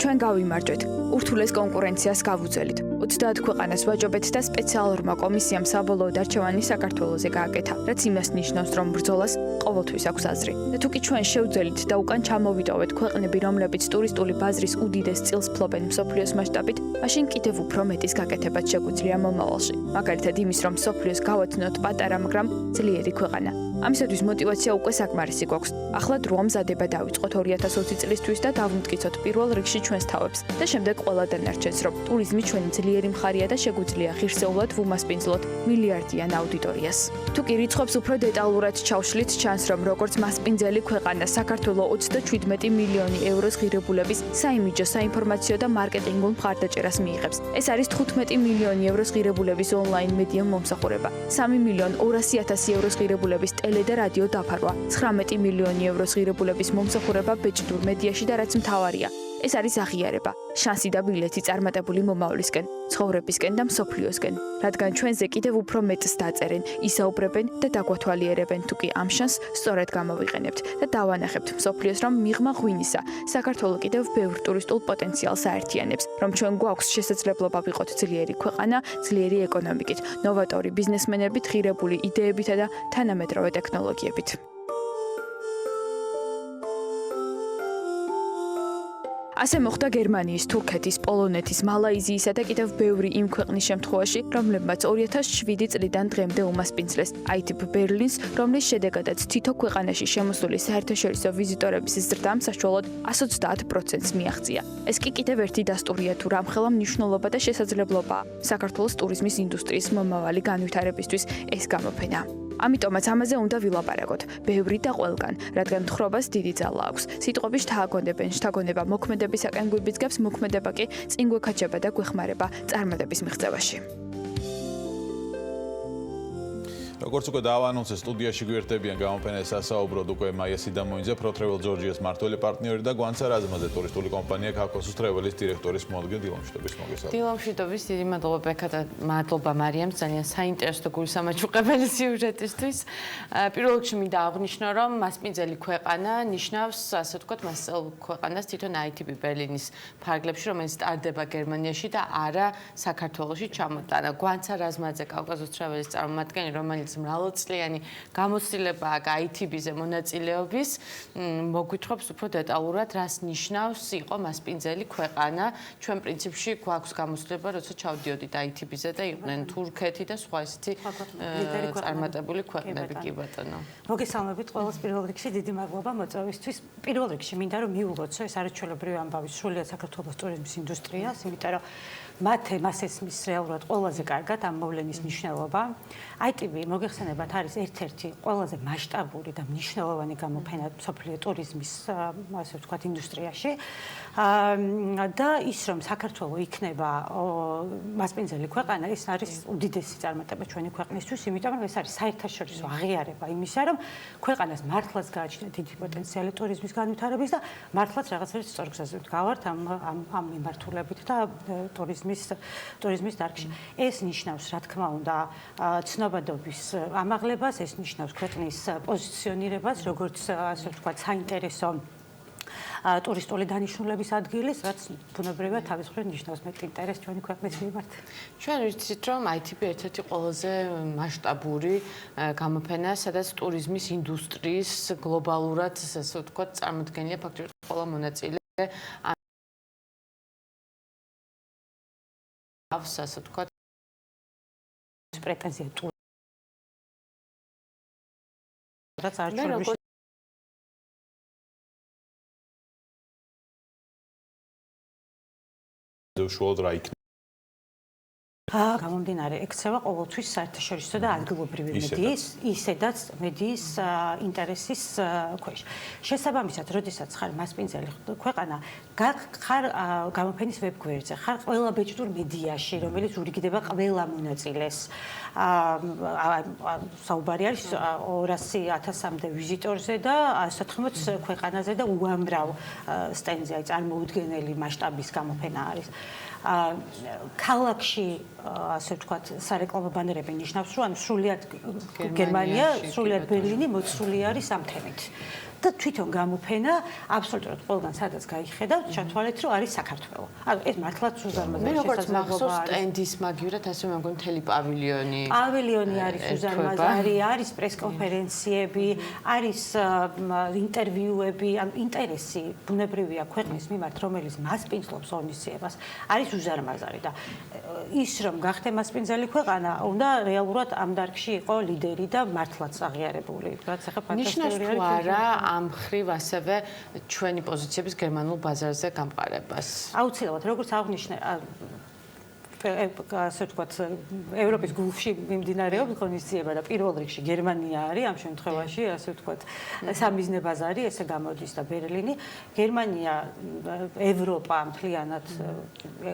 ჩვენ გავიმარჯვეთ, ურთულეს კონკურენციას გავუძველით. 30 ქვეყანას ვაჯობეთ და სპეციალურმა კომისიამ საბოლოოდ არჩევანი საქართველოზე გააკეთა, რაც იმას ნიშნავს, რომ ბრძოლას ყოველთვის აქვს აზრი. და თუ კი ჩვენ შევძელით და უკან ჩამოვიტოვეთ ქვეყნები, რომლებიც ტურისტული ბაზრის უდიდეს წილს ფლობენ მსოფლიოს მასშტაბით, მაშინ კიდევ უფრო მეტის გაკეთებაც შეგვიძლია მომავალში. მაგალითად იმის, რომ მსოფლიოს გავაცნოთ პატარა, მაგრამ ძლიერი ქვეყანა. ამისათვის мотиваცია უკვე საკმარისი გვაქვს. ახლა დროა მზადება დავიწყოთ 2020 წლისთვის და დავმტკიცოთ პირველ რიგში ჩვენს თავებს და შემდეგ ყველა დანარჩენს, რომ ტურიზმი ჩვენი ძლიერი მხარეა და შეგვიძლია ღირსეულად ვუმასპინძლოთ მილიარდიან აუდიტორიას. თუ კი რიცხვებს უფრო დეტალურად ჩავშლით, ჩანს, რომ როგორც მასპინძელი ქვეყანა საქართველოს 37 მილიონი ევროს ღირებულების საიმიჯო, საინფორმაციო და მარკეტინგულ მხარდაჭერას მიიღებს. ეს არის 15 მილიონი ევროს ღირებულების ონლაინ მედია მომსახურება, 3 მილიონ 200,000 ევროს ღირებულების ტელე და რადიო დაფარვა, 19 მილიონი ევროს ღირებულების მომსახურება ბეჭდურ მედიაში და რაც მთავარია, ეს არის აღიარება, შანსი და ბილეთი წარმატებული მომავლისკენ, ცხოვრებისკენ და მსოფლიოსკენ, რადგან ჩვენზე კიდევ უფრო მეტს დაწერენ, ისაუბრებენ და დაგვათვალიერებენ, თუ კი ამ შანსს სწორედ გამოვიყენებთ და დავანახებთ მსოფლიოს, რომ მიღმა ღვინისა, საქართველოს კიდევ ბევრ ტურისტულ პოტენციალს აერთიანებს, რომ ჩვენ გვაქვს შესაძლებლობა ვიყოთ ძლიერი ქვეყანა, ძლიერი ეკონომიკით, ნოვატორი ბიზნესმენებით, ღირებული იდეებითა და თანამედროვე ტექნოლოგიებით. ასე მოხდა გერმანიის, თურქეთის, პოლონეთის, მალაიზიისა და კიდევ ბევრი იმ ქვეყნის შემთხვევაში, რომლებმაც 2007 წლიდან დღემდე უმასპინძლეს ITB Berlin-ს, რომლის შედეგადაც თითო ქვეყანაში შემოსული საერთაშორისო ვიზიტორების ზრდამ საშუალოდ 130%-ს მიაღწია. ეს კი კიდევ ერთი დასტურია თუ რამხელა მნიშვნელობა და შესაძლებლობაა საქართველოს ტურიზმის ინდუსტრიის მომავალი განვითარებისთვის ეს გამოფენა. ამიტომაც ამაზე უნდა ვილაპარაკოთ, ბევრი და ყველგან, რადგან თხრობას დიდი ძალა აქვს. სიტყვები შთააგონებენ, შთაგონება მოქმედებისაკენ გვიბიძგებს, მოქმედება კი წინ გვექაჩება და გვეხმარება წარმატების მიღწევაში. როგორც უკვე დავანონსე, სტუდიაში გვერდებიან გამოფენას ასაუბროთ უკვე მაია სიდამოინძე, Pro-Travel Georgia's მმართველი პარტნიორი და გვანცა რაზმაძე, ტურისტული კომპანია Caucasus Travel-ის დირექტორის მოადგილე დილამშვიდობის მოგესალმებით. დილამშვიდობის, დიდი მადლობა ბექა და მადლობა მარიამს ძალიან საინტერესო და გულისამაჯუყებელი სიუჟეტისთვის. პირველ რიგში მინდა აღვნიშნო, რომ მასპინძელი ქვეყანა ნიშნავს, ასე ვთქვათ, მასწავლ ქვეყანას თვითონ ITB Berlin-ის ფარგლებში, რომელიც ტარდება გერმანიაში და არა საქართველოში ჩამოტანა. გვანცა რაზმაძე, Caucasus Travel-ის წარმომადგენელი, რომელიც მრავალწლიანი გამოცდილება აქვს ITB-ზე მონაწილეობის, მოგვითხრობს უფრო დეტალურად, რას ნიშნავს იყო მასპინძელი ქვეყანა. ჩვენ პრინციპში გვაქვს გამოცდილება, როცა ჩავდიოდით ITB-ზე და იყვნენ თურქეთი და სხვა ისეთი წარმატებული ქვეყნები, კი ბატონო. მოგესალმებით ყველას პირველ რიგში, დიდი მადლობა მოწვევისთვის. პირველ რიგში მინდა რომ მიულოცო ეს არაჩვეულებრივი ამბავი სრულიად საქართველოს ტურიზმის ინდუსტრიას, იმიტომ რომ მათ მას ესმის რეალურად ყველაზე კარგად ამ მოვლენის მნიშვნელობა. ITB მოგეხსენებათ არის ერთ-ერთი ყველაზე მასშტაბური და მნიშვნელოვანი გამოფენა მსოფლიო ტურიზმის ასე ვთქვათ ინდუსტრიაში. და ის რომ საქართველო იქნება მასპინძელი ქვეყანა, ეს არის უდიდესი წარმატება ჩვენი ქვეყნისთვის, იმიტომ რომ ეს არის საერთაშორისო აღიარება იმისა, რომ ქვეყანას მართლაც გააჩნია დიდი პოტენციალი ტურიზმის განვითარების და მართლაც რაღაცა სწორ გზაზე ვდგავართ ამ მიმართულებით და ტურიზმის დარგში. ეს ნიშნავს, რა თქმა უნდა, ცნობადობის ამაღლებას, ეს ნიშნავს ქვეყნის პოზიციონირებას, როგორც ასე ვთქვათ, საინტერესო ტურისტული დანიშნულების ადგილის, რაც ბუნებრივად თავის მხრივ ნიშნავს მეტ ინტერესს ჩვენი ქვეყნის მიმართ. ჩვენ ვიცით, რომ ITB ერთ-ერთი ყველაზე მასშტაბური გამოფენაა, სადაც ტურიზმის ინდუსტრიის გლობალურად, ასე ვთქვათ, წარმოდგენილია ფაქტობრივად ყველა მონაწილე. ასე ვთქვათ, პრეტენზია რაც არჩევნებში უშუალოდ რა იქნება? გამომდინარე ექცევა ყოველთვის საერთაშორისო და ადგილობრივი ისედაც მედიის ინტერესის ქვეშ. შესაბამისად, როდესაც ხარ მასპინძელი ქვეყანა, ხარ გამოფენის ვებგვერდზე, ხარ ყველა ბეჭდურ მედიაში, რომელიც ურიგდება ყველა მონაწილეს. საუბარი არის 200,000-მდე ვიზიტორზე და 180 ქვეყანაზე და უამრავ სტენდზე, აი წარმოუდგენელი მასშტაბის გამოფენა არის. ქალაქში ასე ვთქვათ, სარეკლამო ბანერები ნიშნავს, რომ სრულიად გერმანია, სრულიად ბერლინი მოცული არის ამ თემით. და თვითონ გამოფენა აბსოლუტურად ყველგან სადაც გაიხედავთ, ჩათვალეთ, რომ არის საქართველო. ანუ ეს მართლაც უზარმაზარი შესაძლებლობაა. მე როგორც მახსოვს სტენდის მაგივრად ასე მე მგონი მთელი პავილიონი. პავილიონი არის უზარმაზარი, არის პრესკონფერენციები, არის ინტერვიუები, ანუ ინტერესი ბუნებრივია ქვეყნის მიმართ, რომელიც მასპინძლობს ორგანიზებას, არის უზარმაზარი და ის რომ გახდე მასპინძელი ქვეყანა, უნდა რეალურად ამ დარგში იყო ლიდერი და მართლაც აღიარებული, რაც ახლა ფანტასტიკური არის. ამ ხრივ ასევე ჩვენი პოზიციების გერმანულ ბაზარზე გამყარებას. აუცილებლად, როგორც აღნიშნე, ასე ვთქვათ, ევროპის გულში მიმდინარეობს ღონისძიება და პირველ რიგში გერმანია არის ამ შემთხვევაში, ასე ვთქვათ, სამიზნე ბაზარი, ესე გამოდის და ბერლინი. გერმანია, ევროპა მთლიანად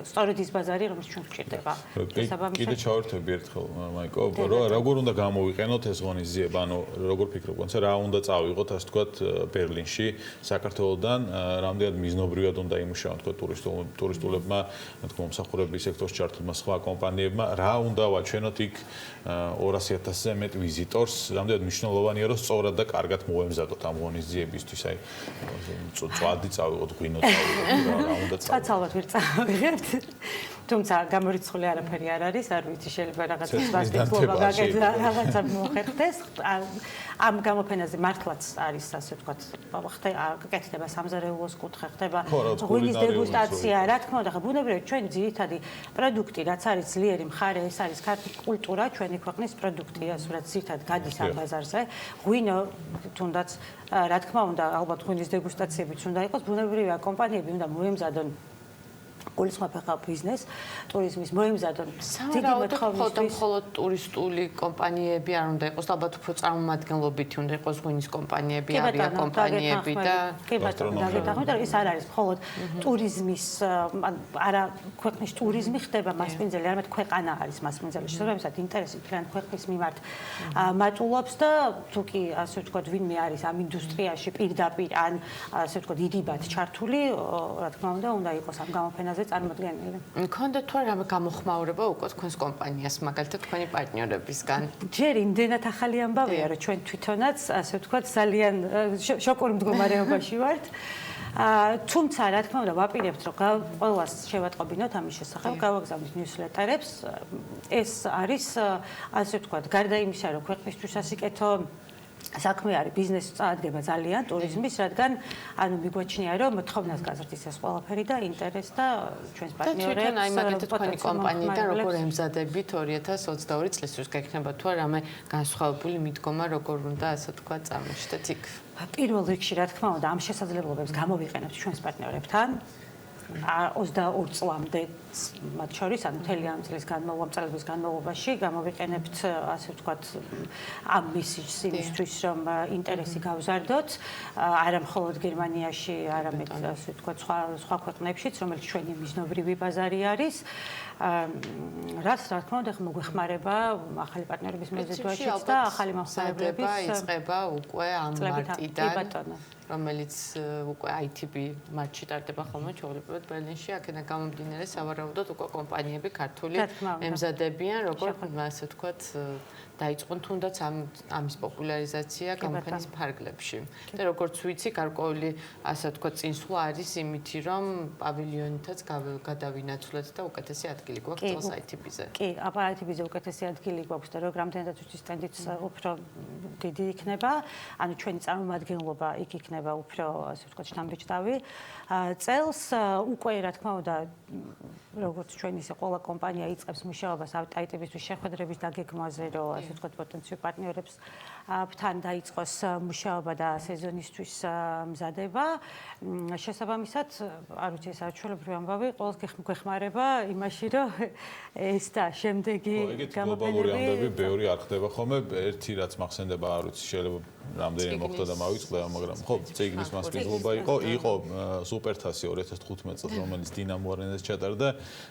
სწორედ ის ბაზარი, რომელიც ჩვენ გვჭირდება. კიდე ჩავერთვები ერთხელ, მაიკო, რომ როგორ უნდა გამოვიყენოთ ეს ღონისძიება, ანუ როგორ ფიქრობ, რა უნდა წავიღოთ, ასე ვთქვათ, ბერლინში, საქართველოდან, რამდენად მიზნობრივად უნდა იმუშაონ, თქო, ტურისტულებმა, თქო, მომსახურების სექტორში ჩართულ სხვა კომპანიებმა რა უნდა ვაჩვენოთ იქ 200,000-ზე მეტ ვიზიტორს, რამდენად მნიშვნელოვანია რომ სწორად და კარგად მოემზადოთ ამ ღონისძიებისთვის, აი წვადი წავიღოთ, ღვინო წავიღოთ, რა უნდა წავიღოთ. ალბათ ვერ წავიღებთ. თუმცა გამორიცხული არაფერი არ არის, არ ვიცი შეიძლება რაღაცა მასპინძლობა გაკეთდა, რაღაცა მოხერხდეს. ამ გამოფენაზე მართლაც არის ასე ვთქვათ, გაკეთდება სამზარეულოს კუთხე, ხდება ღვინის დეგუსტაცია, რა თქმა უნდა, ხა ბუნებრივად ჩვენ ძირითადი პროდუქტი, რაც არის ძლიერი მხარე, ეს არის ქართული კულტურა, ჩვენი ქვეყნის პროდუქტი, რაც ძირითადად გადის ამ ბაზარზე. ღვინო თუნდაც რა თქმა უნდა, ალბათ ღვინის დეგუსტაციებიც უნდა იყოს, ბუნებრივია კომპანიები უნდა მოემზადონ გულისხმობ ბიზნეს, ტურიზმის მოემზადონ დიდი მოთხოვნისთვის. მხოლოდ ტურისტული კომპანიები არ უნდა იყოს, ალბათ უფრო წარმომადგენლობითი უნდა იყოს ღვინის კომპანიები, ავიაკომპანიები და კი ბატონო, ეს არ არის მხოლოდ ტურიზმის, არა ქვეყნის ტურიზმი ხდება მასპინძელი, არამედ ქვეყანა არის მასპინძელი. შესაბამისად, ინტერესი მთლიან ქვეყნის მიმართ მატულობს და თუ კი ასე ვთქვათ, ვინმე არის ამ ინდუსტრიაში პირდაპირ ან ასე ვთქვათ, იდიბად ჩართული, რა თქმა უნდა იყოს ამ გამოფენაზე წარმოდგენილი. მქონდა თუ არა გამოხმაურება უკვე თქვენს კომპანიას, მაგალითად თქვენი პარტნიორებისგან? ჯერ იმდენად ახალი ამბავია, რომ ჩვენ თვითონაც ასე ვთქვათ, ძალიან შოკურ მდგომარეობაში ვართ. თუმცა რა თქმა უნდა ვაპირებთ, რომ ყველას შევატყობინოთ ამის შესახებ, გავაგზავნით ნიუსლეტერებს. ეს არის ასე ვთქვათ, გარდა იმისა, რომ ქვეყნისთვის ასიკეთო საქმე არის, ბიზნესი წაადგება ძალიან ტურიზმის, რადგან ანუ მიგვაჩნია, რომ მოთხოვნას გაზრდის ეს ყველაფერი და ინტერესს და ჩვენს პარტნიორებს. თვითონ აი მაგალითად თქვენი კომპანიიდან როგორ ემზადებით 2022 წლისთვის გექნება თუ არა მე განსხვავებული მიდგომა როგორ უნდა ასე თქვა წამოშთეთ იქ? პირველ რიგში რა თქმა უნდა ამ შესაძლებლობებს გამოვიყენებთ ჩვენს პარტნიორებთან. 22 წლამდე მათ შორის, ანუ მთელი ამ წლის წლების განმავლობაში გამოვიყენებთ, ასე ვთქვათ, ამ მისიის იმისთვის, რომ ინტერესი გავზარდოთ, არა მხოლოდ გერმანიაში, არამედ ასე ვთქვათ, სხვა ქვეყნებშიც, რომელიც ჩვენი მიზნობრივი ბაზარი არის. რაც რა თქმა უნდა მოგვეხმარება ახალი პარტნიორების მეზიდვაშიც და ახალი მომხმარებლების იწყება უკვე ამ მარტიდან, რომელიც უკვე ITB მარტში ტარდება ხოლმე ჩვეულებრივად ბერლინში, აქედან გამომდინარე სავარაუდოდ უკვე კომპანიები ქართული ემზადებიან, როგორ ასე ვთქვათ, დაიწყონ თუნდაც ამის პოპულარიზაცია გამოფენის ფარგლებში. და როგორც ვიცი, გარკვეული ასე ვთქვათ, წინსვლა არის იმითი, რომ პავილიონითაც გადავინაცვლეთ და უკეთესი ადგილი გვაქვს წელს ITB-ზე. კი, აბა ITB-ზე უკეთესი ადგილი გვაქვს და რეგრამდენდაცვის სტენდიც უფრო დიდი იქნება, ანუ ჩვენი წარმომადგენლობა იქ იქნება უფრო ასე ვთქვათ, შთამბეჭდავი. წელს უკვე რა თქმა უნდა, როგორც ჩვენ ისე ყველა კომპანია იწყებს მუშაობას ITB-თვის შეხვედრების დაგეგმვაზე, რომ ასე ვთქვათ, პოტენციურ პარტნიორებს თან დაიწყოს მუშაობა და სეზონისთვის მზადება. შესაბამისად, არ ვიცი, ეს არჩეულებრივი ამბავი, ყველას გეხმარება იმაში, რომ ეს და შემდეგი გამოფენები ამბები ბევრი არ ხდება ხოლმე, ერთი რაც მახსენდება, არ ვიცი, შეიძლება რამდენი მოხდა და მავიწყდა, მაგრამ ხო, წიგნის მასპინძლობა იყო სუპერთასი 2015 წელს, რომელიც დინამო არენაზე ჩატარდა,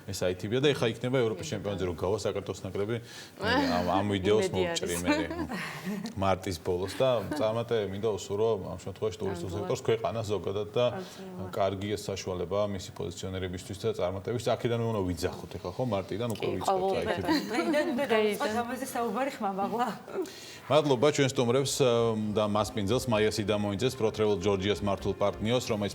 ეს ITB-ა და ეხლა იქნება ევროპის ჩემპიონატზე, რომ გავა საქართველოს ნაკრები ამ ვიდეოს მოვჭრი მე მარტის ბოლოს და წარმატე მინდა უსურო ამ შემთხვევაში ტურისტულ სექტორს ქვეყანას ზოგადად და კარგი საშუალებაა მისი პოზიციონერებისთვის და წარმატების. აქედან უნდა ვიძახოთ ეხლა ხო მარტიდან უკვე ვიწყებთ ITB. დღეიდან ამაზე საუბარი ხმამაღლა. მადლობა ჩვენ სტუმრებს და მასპინძელს მაია სიდამოიძეს, Pro Travel Georgia's მართულ პარტნიორს, რომელიც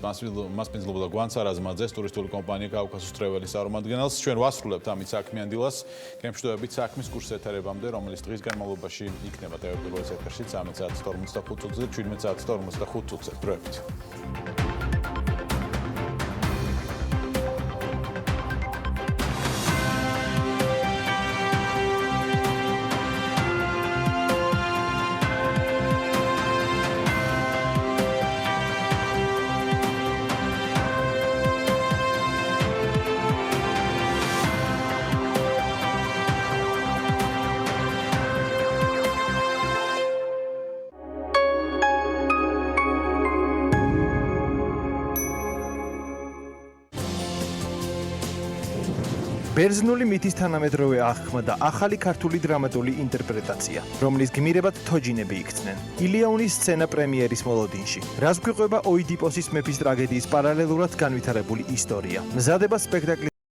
მასპინძლობდა გვანც არაზმაძეს, ტურისტული კომპანია Caucasus Travel-ის წარმომადგენელს. ჩვენ ვასრულებთ ამით საქმიან დილას, გემშვიდობებით საქმის კურს ეთერებამდე, რომელიც დღის განმავლობაში იქნება ტელევიზიის ეთერში 13 საათს 45 წუთზე, 17 საათს 45 წუთზე. დროებით. ბერძნული მითის თანამედროვე აღქმა და ახალი ქართული დრამატული ინტერპრეტაცია, რომლის გმირებად თოჯინები იქცნენ. ილიაუნის სცენა პრემიერის მოლოდინში. რას გვიყვება ოიდიპოსის მეფის ტრაგედიის პარალელურად განვითარებული ისტორია. მზადება სპექტაკლი